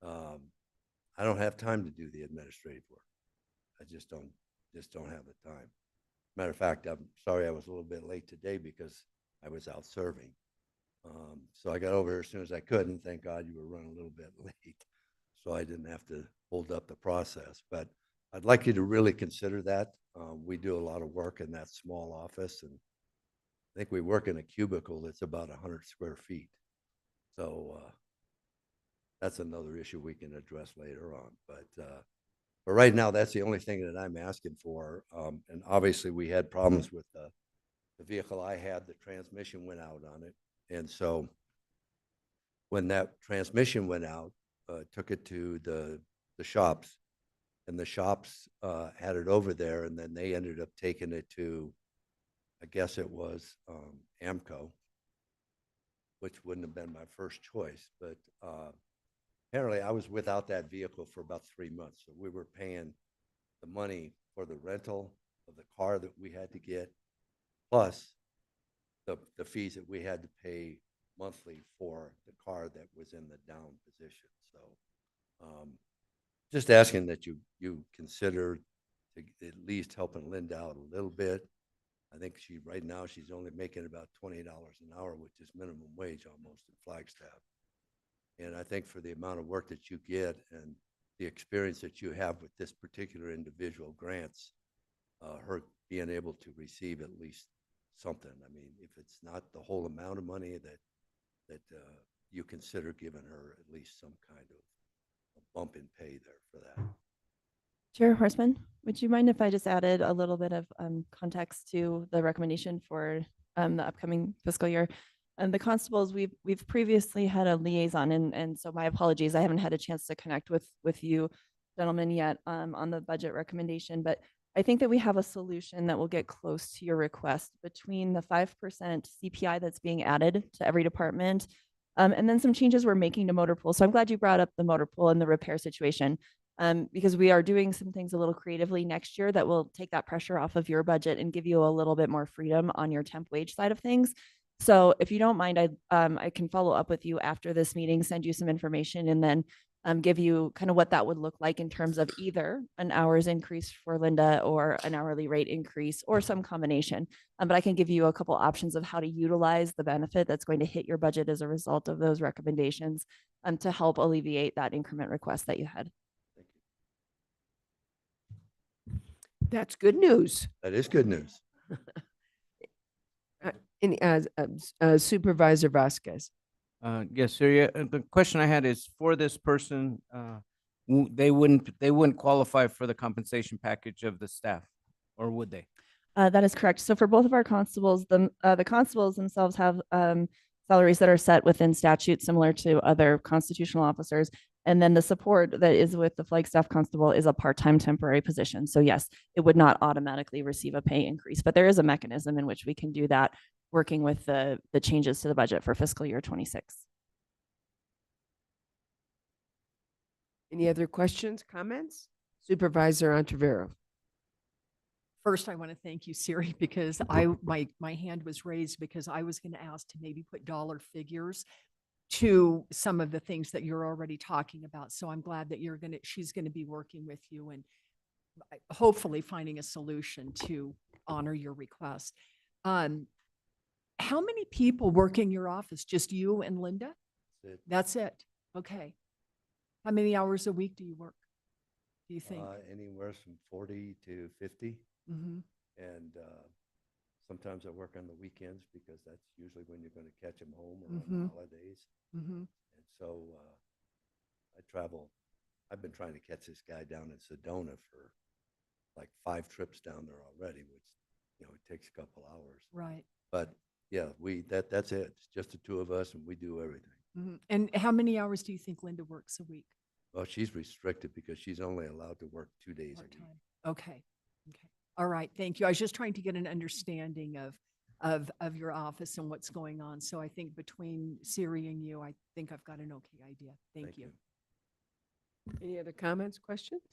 Speaker 22: I don't have time to do the administrative work. I just don't have the time. Matter of fact, I'm sorry I was a little bit late today because I was out serving. So I got over here as soon as I could, and thank God you were running a little bit late, so I didn't have to hold up the process. But I'd like you to really consider that. We do a lot of work in that small office, and I think we work in a cubicle that's about 100 square feet. So that's another issue we can address later on. But right now, that's the only thing that I'm asking for. And obviously, we had problems with the vehicle I had. The transmission went out on it. And so when that transmission went out, took it to the shops, and the shops had it over there, and then they ended up taking it to, I guess it was AMCO, which wouldn't have been my first choice. But apparently I was without that vehicle for about 3 months. So we were paying the money for the rental of the car that we had to get, plus the fees that we had to pay monthly for the car that was in the down position. So just asking that you consider at least helping Linda out a little bit. I think right now she's only making about $20 an hour, which is minimum wage almost in Flagstaff. And I think for the amount of work that you get and the experience that you have with this particular individual grants, her being able to receive at least something. I mean, if it's not the whole amount of money that you consider giving her at least some kind of a bump in pay there for that.
Speaker 8: Chair Horstman, would you mind if I just added a little bit of context to the recommendation for the upcoming fiscal year? And the constables, we've previously had a liaison, and so my apologies, I haven't had a chance to connect with you gentlemen yet on the budget recommendation, but I think that we have a solution that will get close to your request between the 5% CPI that's being added to every department, and then some changes we're making to motor pool. So I'm glad you brought up the motor pool and the repair situation, because we are doing some things a little creatively next year that will take that pressure off of your budget and give you a little bit more freedom on your temp wage side of things. So if you don't mind, I can follow up with you after this meeting, send you some information, and then give you kind of what that would look like in terms of either an hours increase for Linda or an hourly rate increase or some combination. But I can give you a couple options of how to utilize the benefit that's going to hit your budget as a result of those recommendations to help alleviate that increment request that you had.
Speaker 1: That's good news.
Speaker 22: That is good news.
Speaker 1: Supervisor Vasquez.
Speaker 2: Yes, sir. Yeah, the question I had is for this person, they wouldn't qualify for the compensation package of the staff, or would they?
Speaker 8: That is correct. So for both of our constables, the constables themselves have salaries that are set within statute, similar to other constitutional officers. And then the support that is with the Flagstaff constable is a part-time temporary position. So yes, it would not automatically receive a pay increase, but there is a mechanism in which we can do that, working with the changes to the budget for fiscal year 26.
Speaker 1: Any other questions, comments? Supervisor Ontivero.
Speaker 10: First, I want to thank you, Siri, because my hand was raised because I was going to ask to maybe put dollar figures to some of the things that you're already talking about. So I'm glad that she's going to be working with you and hopefully finding a solution to honor your request. How many people work in your office? Just you and Linda? That's it. Okay. How many hours a week do you work, do you think?
Speaker 22: Anywhere from 40 to 50.
Speaker 10: Mm-hmm.
Speaker 22: And sometimes I work on the weekends because that's usually when you're going to catch them home or on the holidays.
Speaker 10: Mm-hmm.
Speaker 22: And so I travel. I've been trying to catch this guy down in Sedona for like 5 trips down there already, which, it takes a couple hours.
Speaker 10: Right.
Speaker 22: But yeah, that's it. It's just the two of us and we do everything.
Speaker 10: Mm-hmm. And how many hours do you think Linda works a week?
Speaker 22: Well, she's restricted because she's only allowed to work 2 days a week.
Speaker 10: Okay. Okay. All right. Thank you. I was just trying to get an understanding of your office and what's going on. So I think between Siri and you, I think I've got an okay idea. Thank you.
Speaker 1: Any other comments, questions?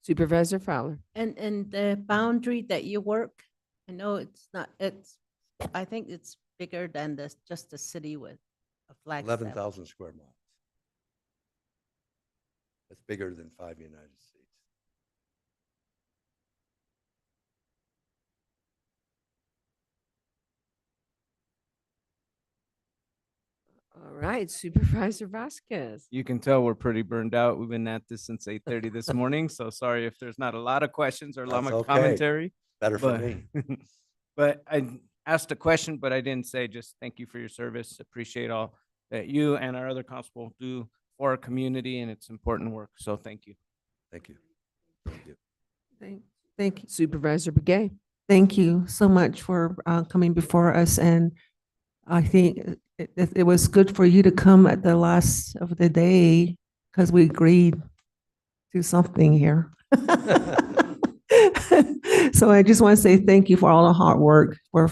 Speaker 1: Supervisor Fowler.
Speaker 5: And the boundary that you work, I know I think it's bigger than just the city with a flag.
Speaker 22: 11,000 square miles. That's bigger than 5 United States.
Speaker 1: All right, Supervisor Vasquez.
Speaker 2: You can tell we're pretty burned out. We've been at this since 8:30 this morning. So sorry if there's not a lot of questions or a lot
Speaker 22: That's
Speaker 2: of
Speaker 22: okay.
Speaker 2: commentary.
Speaker 22: Better for me.
Speaker 2: But asked a question, but I didn't say just thank you for your service. Appreciate all that you and our other constable do for our community, and it's important work. So thank you.
Speaker 22: Thank you. Thank you.
Speaker 4: Thank you.
Speaker 1: Supervisor Begay.
Speaker 4: Thank you so much for coming before us. And I think it was good for you to come at the last of the day because we agreed to something here. So I just want to say thank you for all the hard work for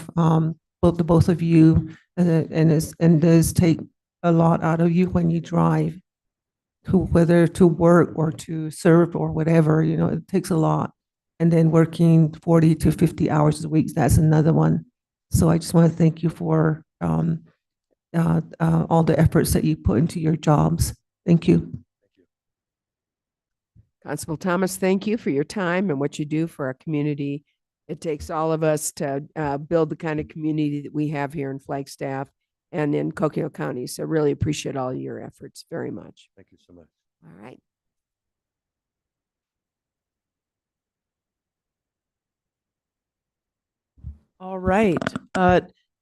Speaker 4: both of you. And does take a lot out of you when you drive, to whether to work or to serve or whatever, it takes a lot. And then working 40 to 50 hours a week, that's another one. So I just want to thank you for all the efforts that you put into your jobs. Thank you.
Speaker 1: Constable Thomas, thank you for your time and what you do for our community. It takes all of us to build the kind of community that we have here in Flagstaff and in Coconino County. So really appreciate all your efforts very much.
Speaker 22: Thank you so much.
Speaker 1: All right.
Speaker 9: All right.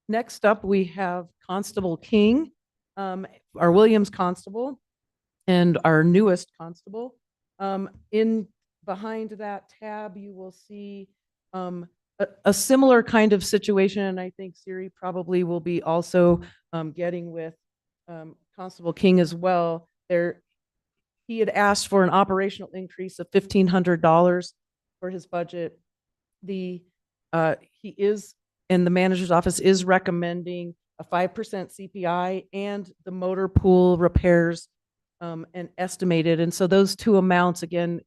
Speaker 9: Next up, we have Constable King, our Williams Constable, and our newest constable. In behind that tab, you will see a similar kind of situation, and I think Siri probably will be also getting with Constable King as well. He had asked for an operational increase of $1,500 for his budget. He is, and the manager's office is recommending a 5% CPI and the motor pool repairs and estimated. And so those two amounts, again,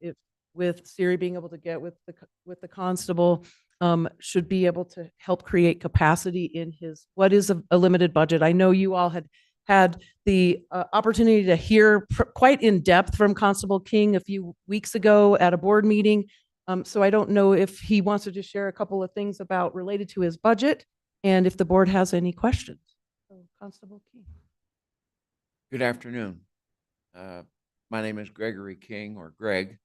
Speaker 9: with Siri being able to get with the constable, should be able to help create capacity in his, what is a limited budget. I know you all had the opportunity to hear quite in depth from Constable King a few weeks ago at a board meeting. So I don't know if he wants to just share a couple of things about related to his budget and if the board has any questions. So Constable King.
Speaker 3: Good afternoon. My name is Gregory King, or Greg.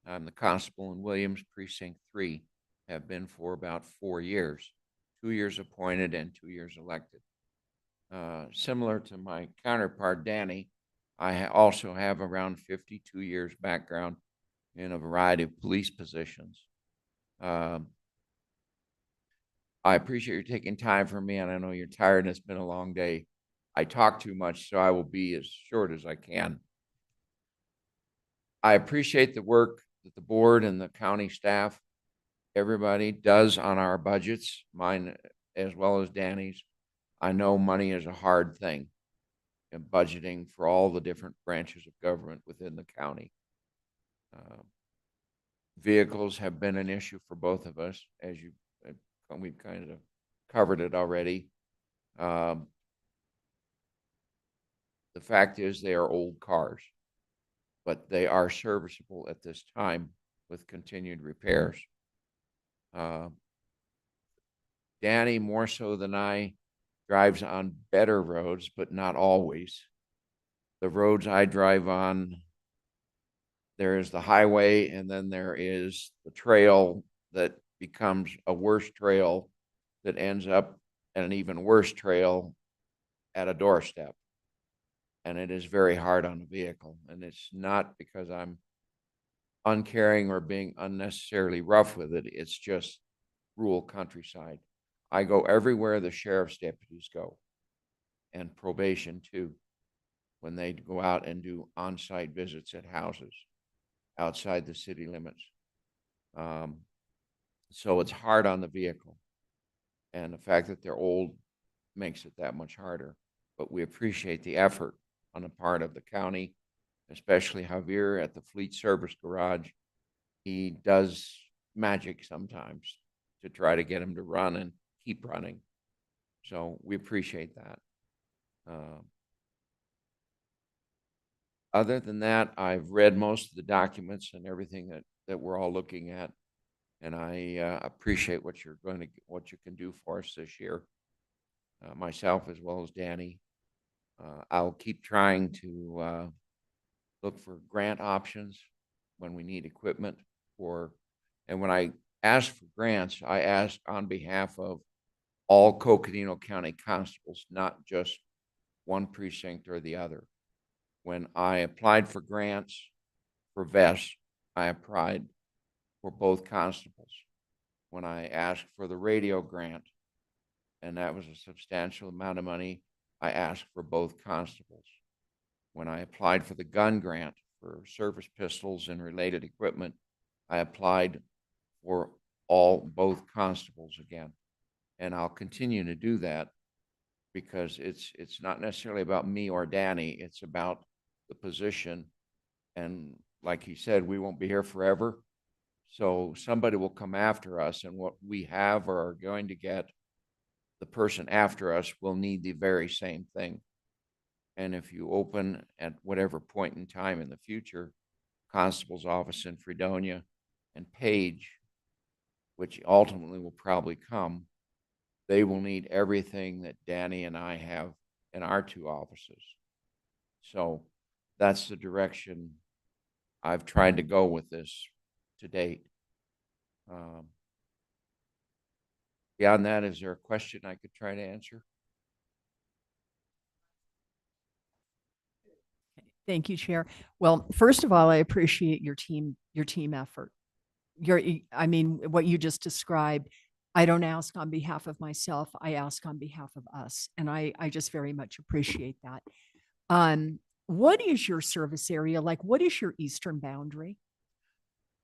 Speaker 3: I'm the constable in Williams Precinct 3. Have been for about 4 years, 2 years appointed and 2 years elected. Similar to my counterpart, Danny, I also have around 52 years background in a variety of police positions. I appreciate you taking time for me, and I know you're tired and it's been a long day. I talk too much, so I will be as short as I can. I appreciate the work that the board and the county staff, everybody does on our budgets, mine as well as Danny's. I know money is a hard thing in budgeting for all the different branches of government within the county. Vehicles have been an issue for both of us, as we've kind of covered it already. The fact is they are old cars, but they are serviceable at this time with continued repairs. Danny, more so than I, drives on better roads, but not always. The roads I drive on, there is the highway, and then there is the trail that becomes a worse trail that ends up at an even worse trail at a doorstep. And it is very hard on the vehicle. And it's not because I'm uncaring or being unnecessarily rough with it. It's just rural countryside. I go everywhere the sheriff's deputies go, and probation too, when they go out and do on-site visits at houses outside the city limits. So it's hard on the vehicle. And the fact that they're old makes it that much harder. But we appreciate the effort on the part of the county, especially Javier at the Fleet Service Garage. He does magic sometimes to try to get them to run and keep running. So we appreciate that. Other than that, I've read most of the documents and everything that we're all looking at, and I appreciate what you can do for us this year. Myself as well as Danny. I'll keep trying to look for grant options when we need equipment and when I ask for grants, I ask on behalf of all Coconino County constables, not just one precinct or the other. When I applied for grants for vests, I applied for both constables. When I asked for the radio grant, and that was a substantial amount of money, I asked for both constables. When I applied for the gun grant for service pistols and related equipment, I applied for both constables again. And I'll continue to do that because it's not necessarily about me or Danny, it's about the position. And like he said, we won't be here forever. So somebody will come after us, and what we have or are going to get, the person after us will need the very same thing. And if you open at whatever point in time in the future, constable's office in Fredonia and Page, which ultimately will probably come, they will need everything that Danny and I have in our two offices. So that's the direction I've tried to go with this to date. Beyond that, is there a question I could try to answer?
Speaker 10: Thank you, Chair. Well, first of all, I appreciate your team effort. I mean, what you just described, I don't ask on behalf of myself, I ask on behalf of us. And I just very much appreciate that. What is your service area like? What is your eastern boundary?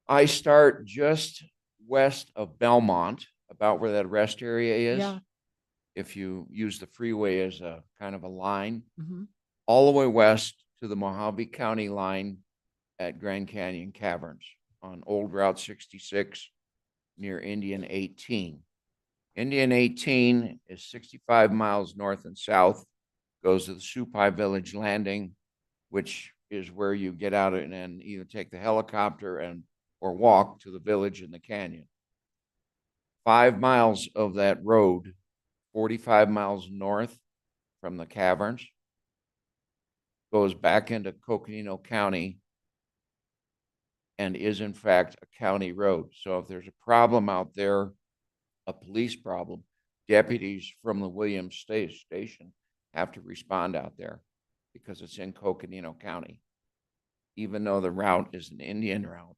Speaker 3: I start just west of Belmont, about where that rest area is.
Speaker 10: Yeah.
Speaker 3: If you use the freeway as a kind of a line,
Speaker 10: Mhm.
Speaker 3: all the way west to the Mojave County line at Grand Canyon Caverns on Old Route 66 near Indian 18. Indian 18 is 65 miles north and south, goes to the Supai Village Landing, which is where you get out and either take the helicopter or walk to the village in the canyon. 5 miles of that road, 45 miles north from the caverns, goes back into Coconino County and is in fact a county road. So if there's a problem out there, a police problem, deputies from the Williams Station have to respond out there because it's in Coconino County, even though the route is an Indian route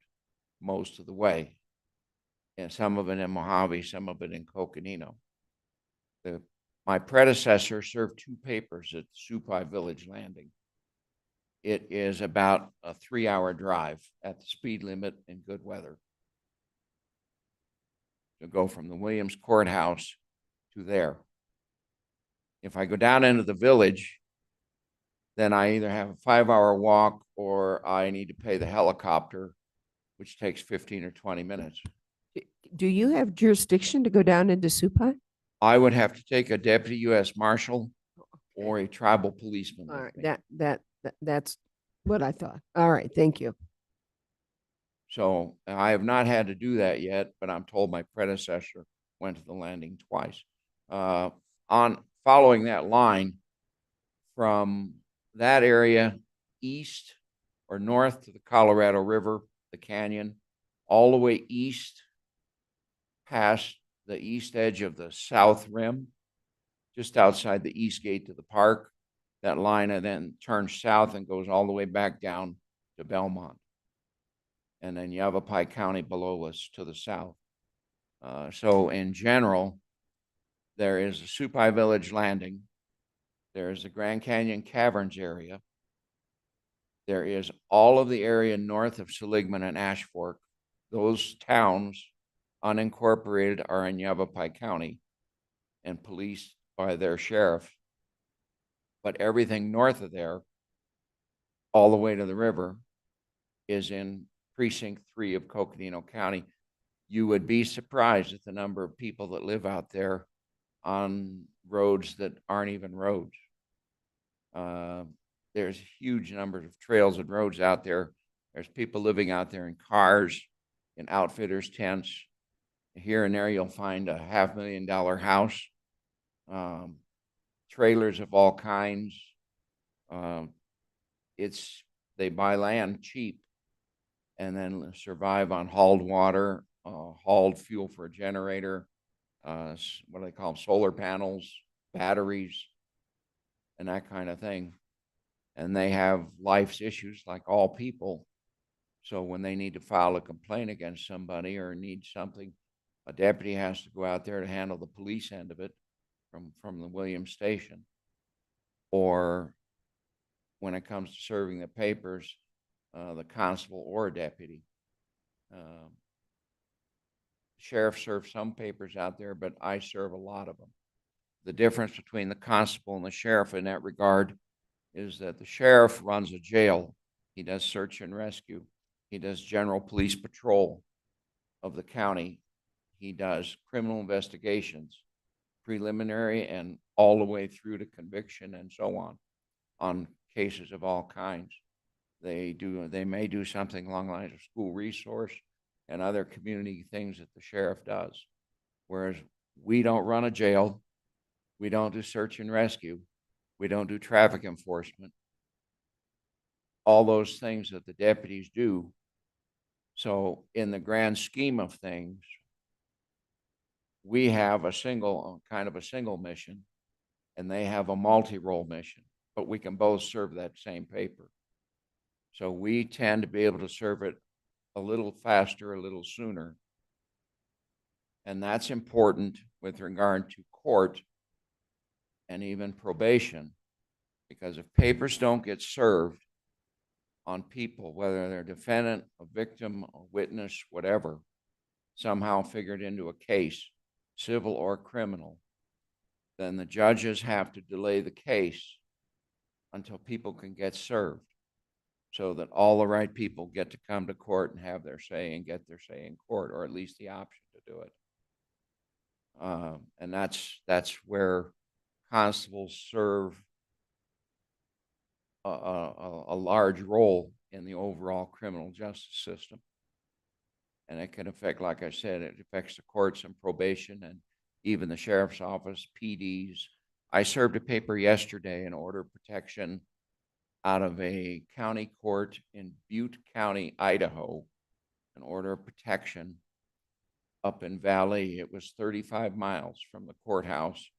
Speaker 3: most of the way. And some of it in Mojave, some of it in Coconino. My predecessor served 2 papers at Supai Village Landing. It is about a 3-hour drive at the speed limit in good weather to go from the Williams Courthouse to there. If I go down into the village, then I either have a 5-hour walk or I need to pay the helicopter, which takes 15 or 20 minutes.
Speaker 1: Do you have jurisdiction to go down into Supai?
Speaker 3: I would have to take a deputy U.S. Marshal or a tribal policeman.
Speaker 1: All
Speaker 3: with
Speaker 1: right,
Speaker 3: me.
Speaker 1: that's what I thought. All right, thank you.
Speaker 3: So I have not had to do that yet, but I'm told my predecessor went to the landing twice. On following that line from that area east or north to the Colorado River, the canyon, all the way east past the east edge of the south rim, just outside the east gate to the park. That line and then turns south and goes all the way back down to Belmont. And then Yavapai County below us to the south. So in general, there is a Supai Village Landing. There is the Grand Canyon Caverns area. There is all of the area north of Seligman and Ash Fork. Those towns, unincorporated, are in Yavapai County and policed by their sheriff. But everything north of there, all the way to the river, is in Precinct 3 of Coconino County. You would be surprised at the number of people that live out there on roads that aren't even roads. There's huge numbers of trails and roads out there. There's people living out there in cars, in outfitters' tents. Here and there, you'll find a $500,000 house, trailers of all kinds. They buy land cheap and then survive on hauled water, hauled fuel for a generator, what do they call them, solar panels, batteries, and that kind of thing. And they have life's issues like all people. So when they need to file a complaint against somebody or need something, a deputy has to go out there to handle the police end of it from the Williams station. Or when it comes to serving the papers, the constable or a deputy. Sheriff serves some papers out there, but I serve a lot of them. The difference between the constable and the sheriff in that regard is that the sheriff runs a jail. He does search and rescue. He does general police patrol of the county. He does criminal investigations, preliminary and all the way through to conviction and so on cases of all kinds. They may do something along the lines of school resource and other community things that the sheriff does. Whereas we don't run a jail. We don't do search and rescue. We don't do traffic enforcement. All those things that the deputies do. So in the grand scheme of things, we have a single mission, and they have a multi-role mission, but we can both serve that same paper. So we tend to be able to serve it a little faster, a little sooner. And that's important with regard to court and even probation, because if papers don't get served on people, whether they're a defendant, a victim, a witness, whatever, somehow figured into a case, civil or criminal, then the judges have to delay the case until people can get served, so that all the right people get to come to court and have their say and get their say in court, or at least the option to do it. And that's where constables serve a large role in the overall criminal justice system. And it can affect, like I said, it affects the courts and probation and even the sheriff's office, PDs. I served a paper yesterday, an order of protection out of a county court in Butte County, Idaho, an order of protection up in Valley. It was 35 miles from the courthouse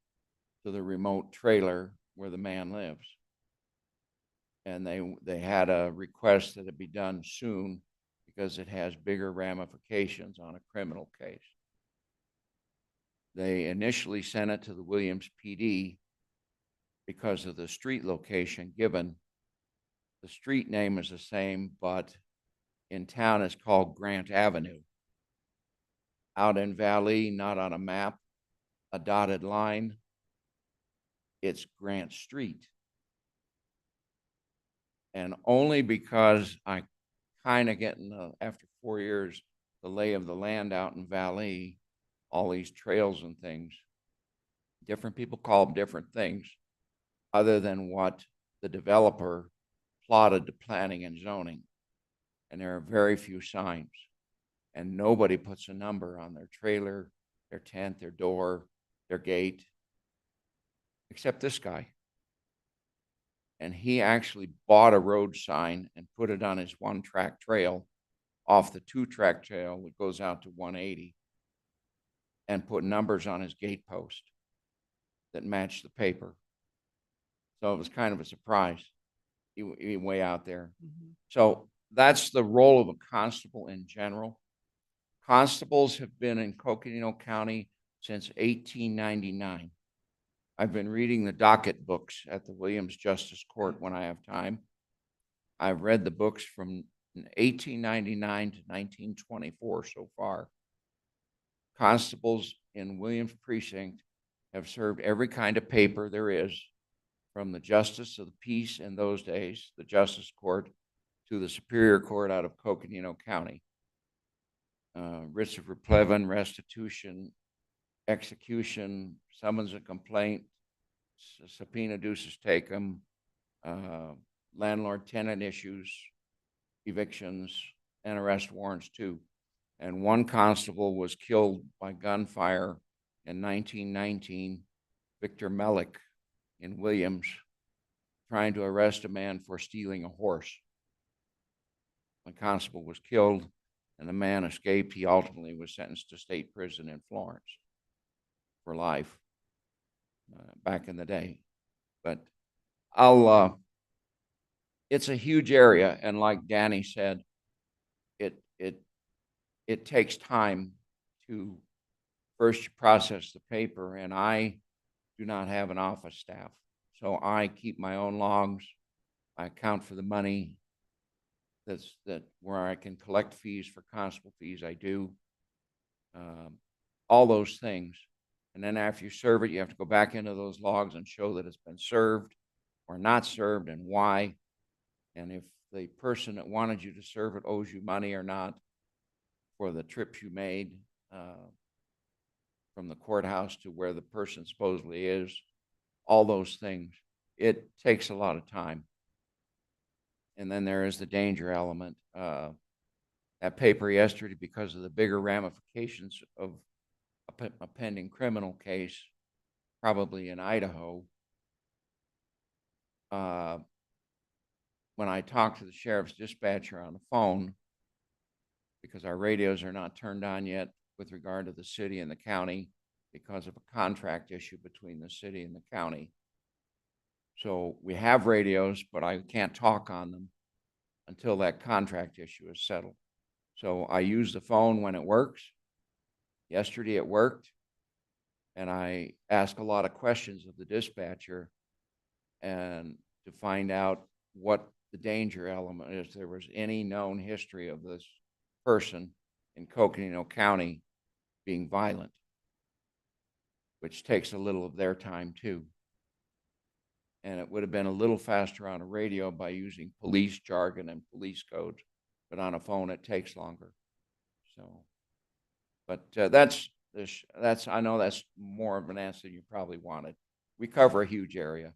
Speaker 3: to the remote trailer where the man lives. And they had a request that it be done soon because it has bigger ramifications on a criminal case. They initially sent it to the Williams PD because of the street location given. The street name is the same, but in town it's called Grant Avenue. Out in Valley, not on a map, a dotted line, it's Grant Street. And only because I kind of getting, after 4 years, the lay of the land out in Valley, all these trails and things, different people call them different things other than what the developer plotted to planning and zoning. And there are very few signs, and nobody puts a number on their trailer, their tent, their door, their gate, except this guy. And he actually bought a road sign and put it on his 1-track trail off the 2-track trail that goes out to 180, and put numbers on his gate post that matched the paper. So it was kind of a surprise. He way out there. So that's the role of a constable in general. Constables have been in Coconino County since 1899. I've been reading the docket books at the Williams Justice Court when I have time. I've read the books from 1899 to 1924 so far. Constables in Williams Precinct have served every kind of paper there is, from the Justice of the Peace in those days, the Justice Court, to the Superior Court out of Coconino County. Writs of replevin, restitution, execution, summons a complaint, subpoena duces tecum, landlord-tenant issues, evictions, and arrest warrants too. And one constable was killed by gunfire in 1919, Victor Mellick in Williams, trying to arrest a man for stealing a horse. The constable was killed and the man escaped. He ultimately was sentenced to state prison in Florence. for life back in the day. But it's a huge area, and like Danny said, it takes time to first process the paper, and I do not have an office staff. So I keep my own logs. I account for the money that where I can collect fees for constable fees, I do. All those things. And then after you serve it, you have to go back into those logs and show that it's been served or not served and why. And if the person that wanted you to serve it owes you money or not for the trips you made from the courthouse to where the person supposedly is, all those things. It takes a lot of time. And then there is the danger element. That paper yesterday, because of the bigger ramifications of a pending criminal case, probably in Idaho, when I talked to the sheriff's dispatcher on the phone, because our radios are not turned on yet with regard to the city and the county because of a contract issue between the city and the county. So we have radios, but I can't talk on them until that contract issue is settled. So I use the phone when it works. Yesterday it worked, and I ask a lot of questions of the dispatcher and to find out what the danger element is. There was any known history of this person in Coconino County being violent, which takes a little of their time too. And it would have been a little faster on a radio by using police jargon and police codes, but on a phone it takes longer. So, but I know that's more of an answer than you probably wanted. We cover a huge area.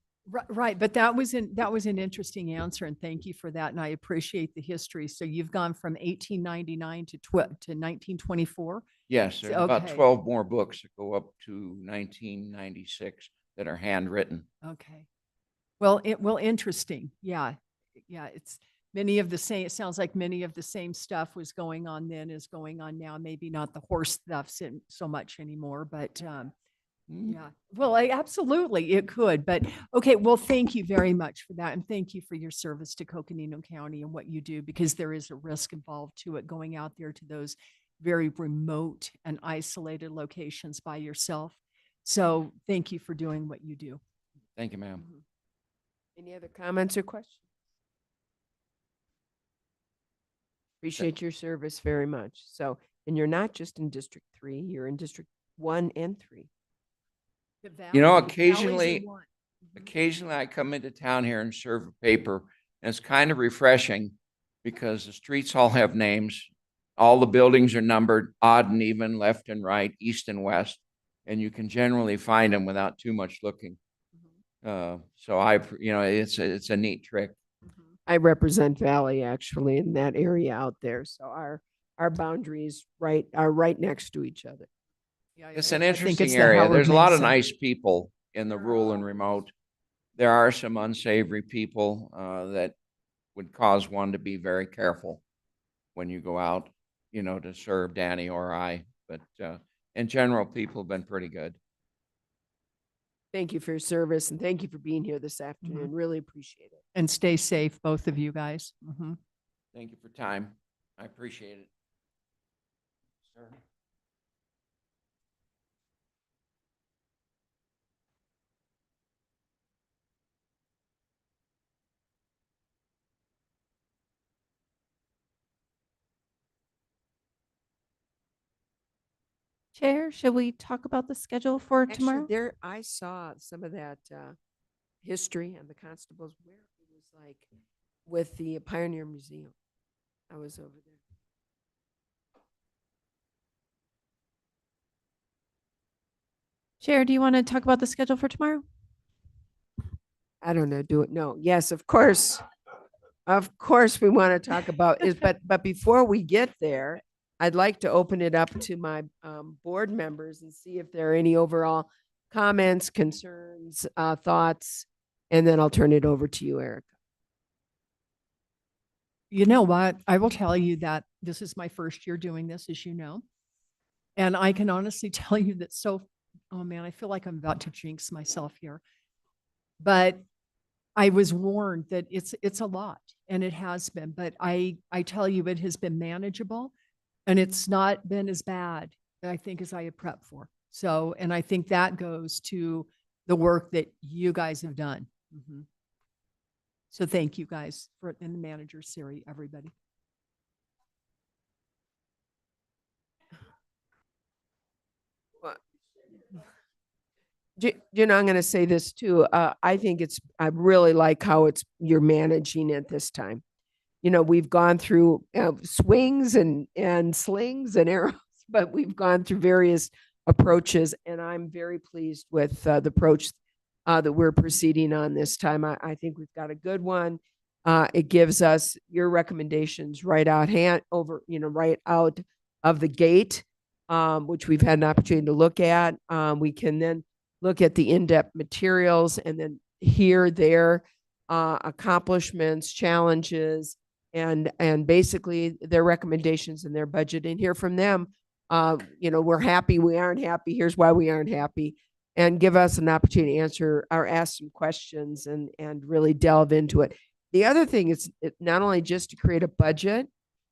Speaker 10: Right, but that was an interesting answer, and thank you for that. And I appreciate the history. So you've gone from 1899 to 1924.
Speaker 3: Yes, there's about 12 more books that go up to 1996 that are handwritten.
Speaker 10: Okay. Well, interesting. Yeah. It's many of the same. It sounds like many of the same stuff was going on then is going on now. Maybe not the horse stuff so much anymore, but yeah. Well, absolutely it could. But okay. Well, thank you very much for that, and thank you for your service to Coconino County and what you do, because there is a risk involved to it, going out there to those very remote and isolated locations by yourself. So thank you for doing what you do.
Speaker 3: Thank you, ma'am.
Speaker 1: Any other comments or questions? Appreciate your service very much. So, and you're not just in District 3, you're in District 1 and 3.
Speaker 3: You know, occasionally I come into town here and serve a paper, and it's kind of refreshing because the streets all have names. All the buildings are numbered, odd and even, left and right, east and west, and you can generally find them without too much looking. So it's a neat trick.
Speaker 1: I represent Valley actually in that area out there. So our boundaries are right next to each other.
Speaker 10: Yeah,
Speaker 3: It's an interesting area. There's a lot of nice people in the rural and remote. There are some unsavory people that would cause one to be very careful when you go out, to serve Danny or I. But in general, people have been pretty good.
Speaker 1: Thank you for your service, and thank you for being here this afternoon. Really appreciate it.
Speaker 10: And stay safe, both of you guys.
Speaker 3: Thank you for time. I appreciate it. Sir.
Speaker 7: Chair, should we talk about the schedule for tomorrow?
Speaker 1: Actually, I saw some of that history on the constables where it was like with the Pioneer Museum. I was over there.
Speaker 7: Chair, do you want to talk about the schedule for tomorrow?
Speaker 1: I don't know. Do it. No. Yes, of course. Of course, we want to talk about it. But before we get there, I'd like to open it up to my board members and see if there are any overall comments, concerns, thoughts, and then I'll turn it over to you, Erica.
Speaker 10: You know what? I will tell you that this is my first year doing this, as you know. And I can honestly tell you that so oh man, I feel like I'm about to jinx myself here. But I was warned that it's a lot, and it has been, but I tell you, it has been manageable, and it's not been as bad, I think, as I had prepped for. So, and I think that goes to the work that you guys have done. So thank you guys for, and the manager, Siri, everybody.
Speaker 1: You know, I'm going to say this too. I think I really like how you're managing it this time. You know, we've gone through swings and slings and arrows, but we've gone through various approaches, and I'm very pleased with the approach that we're proceeding on this time. I think we've got a good one. It gives us your recommendations right out right out of the gate, which we've had an opportunity to look at. We can then look at the in-depth materials and then hear their accomplishments, challenges, and basically their recommendations and their budget, and hear from them. We're happy, we aren't happy, here's why we aren't happy, and give us an opportunity to answer or ask some questions and really delve into it. The other thing is not only just to create a budget,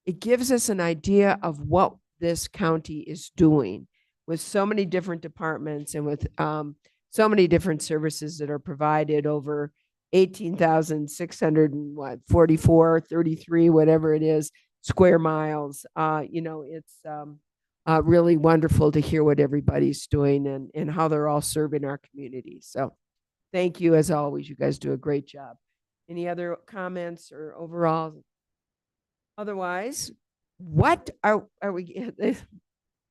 Speaker 1: it gives us an idea of what this county is doing with so many different departments and with so many different services that are provided over 18,644, 33, whatever it is, square miles. It's really wonderful to hear what everybody's doing and how they're all serving our community. So thank you as always. You guys do a great job. Any other comments or overall? Otherwise, what are we?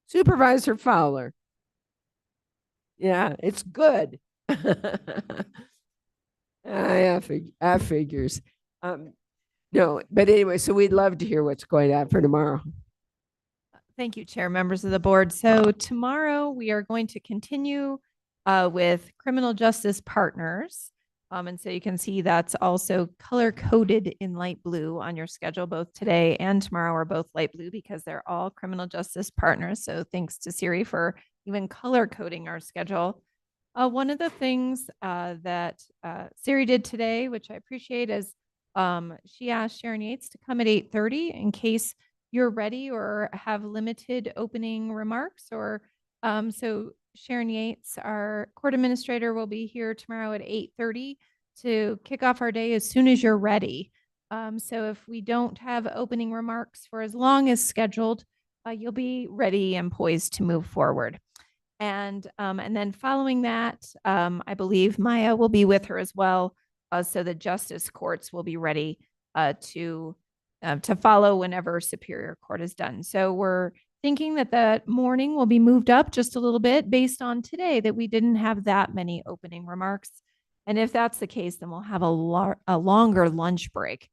Speaker 1: Supervisor Fowler. Yeah, it's good. I figures. No, but anyway, so we'd love to hear what's going on for tomorrow.
Speaker 7: Thank you, Chair, members of the board. So tomorrow we are going to continue with criminal justice partners. And so you can see that's also color coded in light blue on your schedule. Both today and tomorrow are both light blue because they're all criminal justice partners. So thanks to Siri for even color coding our schedule. One of the things that Siri did today, which I appreciate, is she asked Sharon Yates to come at 8:30 in case you're ready or have limited opening remarks. Or so Sharon Yates, our court administrator, will be here tomorrow at 8:30 to kick off our day as soon as you're ready. So if we don't have opening remarks for as long as scheduled, you'll be ready and poised to move forward. And then following that, I believe Maya will be with her as well. So the justice courts will be ready to follow whenever Superior Court is done. So we're thinking that morning will be moved up just a little bit based on today that we didn't have that many opening remarks. And if that's the case, then we'll have a longer lunch break,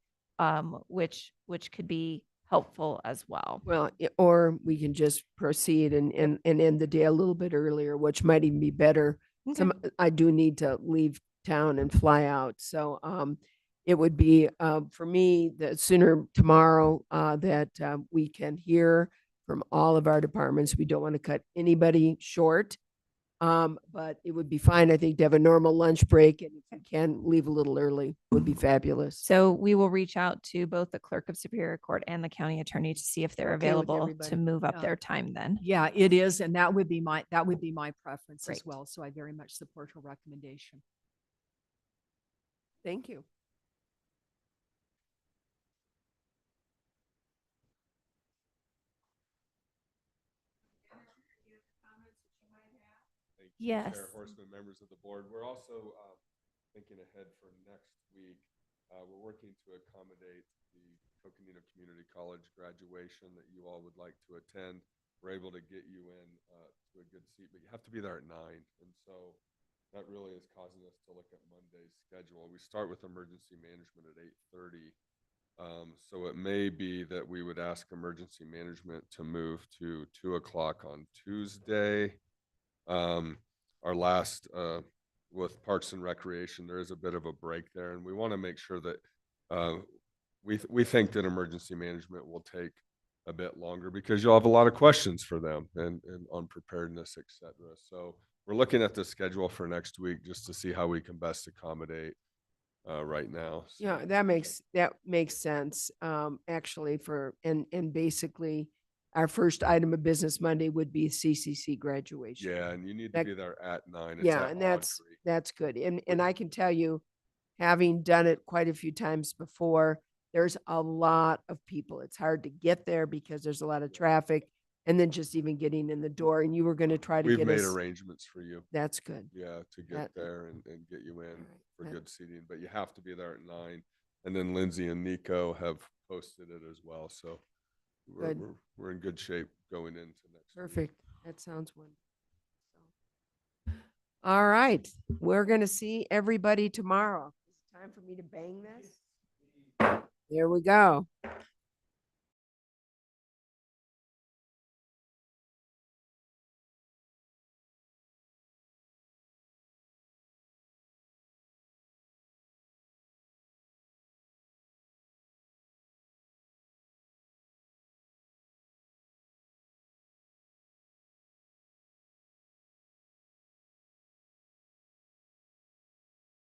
Speaker 7: which could be helpful as well.
Speaker 1: Well, or we can just proceed and end the day a little bit earlier, which might even be better.
Speaker 7: Okay.
Speaker 1: I do need to leave town and fly out. So it would be for me the sooner tomorrow that we can hear from all of our departments. We don't want to cut anybody short. But it would be fine, I think, to have a normal lunch break, and if you can leave a little early, would be fabulous.
Speaker 7: So we will reach out to both the clerk of Superior Court and the county attorney to see if they're
Speaker 1: Okay with
Speaker 7: available
Speaker 1: everybody.
Speaker 7: to move up their time then.
Speaker 10: Yeah, it is. And that would be my preference
Speaker 7: Great.
Speaker 10: as well. So I very much support her recommendation.
Speaker 1: Thank you.
Speaker 6: Thank you,
Speaker 7: Yes.
Speaker 6: Chair Horseman, members of the board. We're also thinking ahead for next week. We're working to accommodate the Coconino Community College graduation that you all would like to attend. We're able to get you in to a good seat, but you have to be there at 9. And so that really is causing us to look at Monday's schedule. We start with emergency management at 8:30. So it may be that we would ask emergency management to move to 2 o'clock on Tuesday. Our last with Parks and Recreation, there is a bit of a break there, and we want to make sure that we think that emergency management will take a bit longer because you'll have a lot of questions for them and on preparedness, et cetera. So we're looking at the schedule for next week just to see how we can best accommodate right now. So,
Speaker 1: Yeah, that makes sense. Actually and basically our first item of business Monday would be CCC graduation.
Speaker 6: yeah, and you need to
Speaker 1: That-
Speaker 6: be there at 9. It's
Speaker 1: Yeah,
Speaker 6: at
Speaker 1: and that's
Speaker 6: Audrey.
Speaker 1: good. And I can tell you, having done it quite a few times before, there's a lot of people. It's hard to get there because there's a lot of traffic, and then just even getting in the door. And you were going to try to
Speaker 6: We've
Speaker 1: get
Speaker 6: made
Speaker 1: us.
Speaker 6: arrangements for you.
Speaker 1: That's good.
Speaker 6: Yeah, to get
Speaker 1: That-
Speaker 6: there and get you in for
Speaker 1: that-
Speaker 6: good seating, but you have to be there at 9. And then Lindsay and Nico have posted it as well, so
Speaker 1: Good.
Speaker 6: we're in good shape going into next week.
Speaker 1: Perfect. That sounds wonderful. All right, we're going to see everybody tomorrow. Is it time for me to bang this? There we go.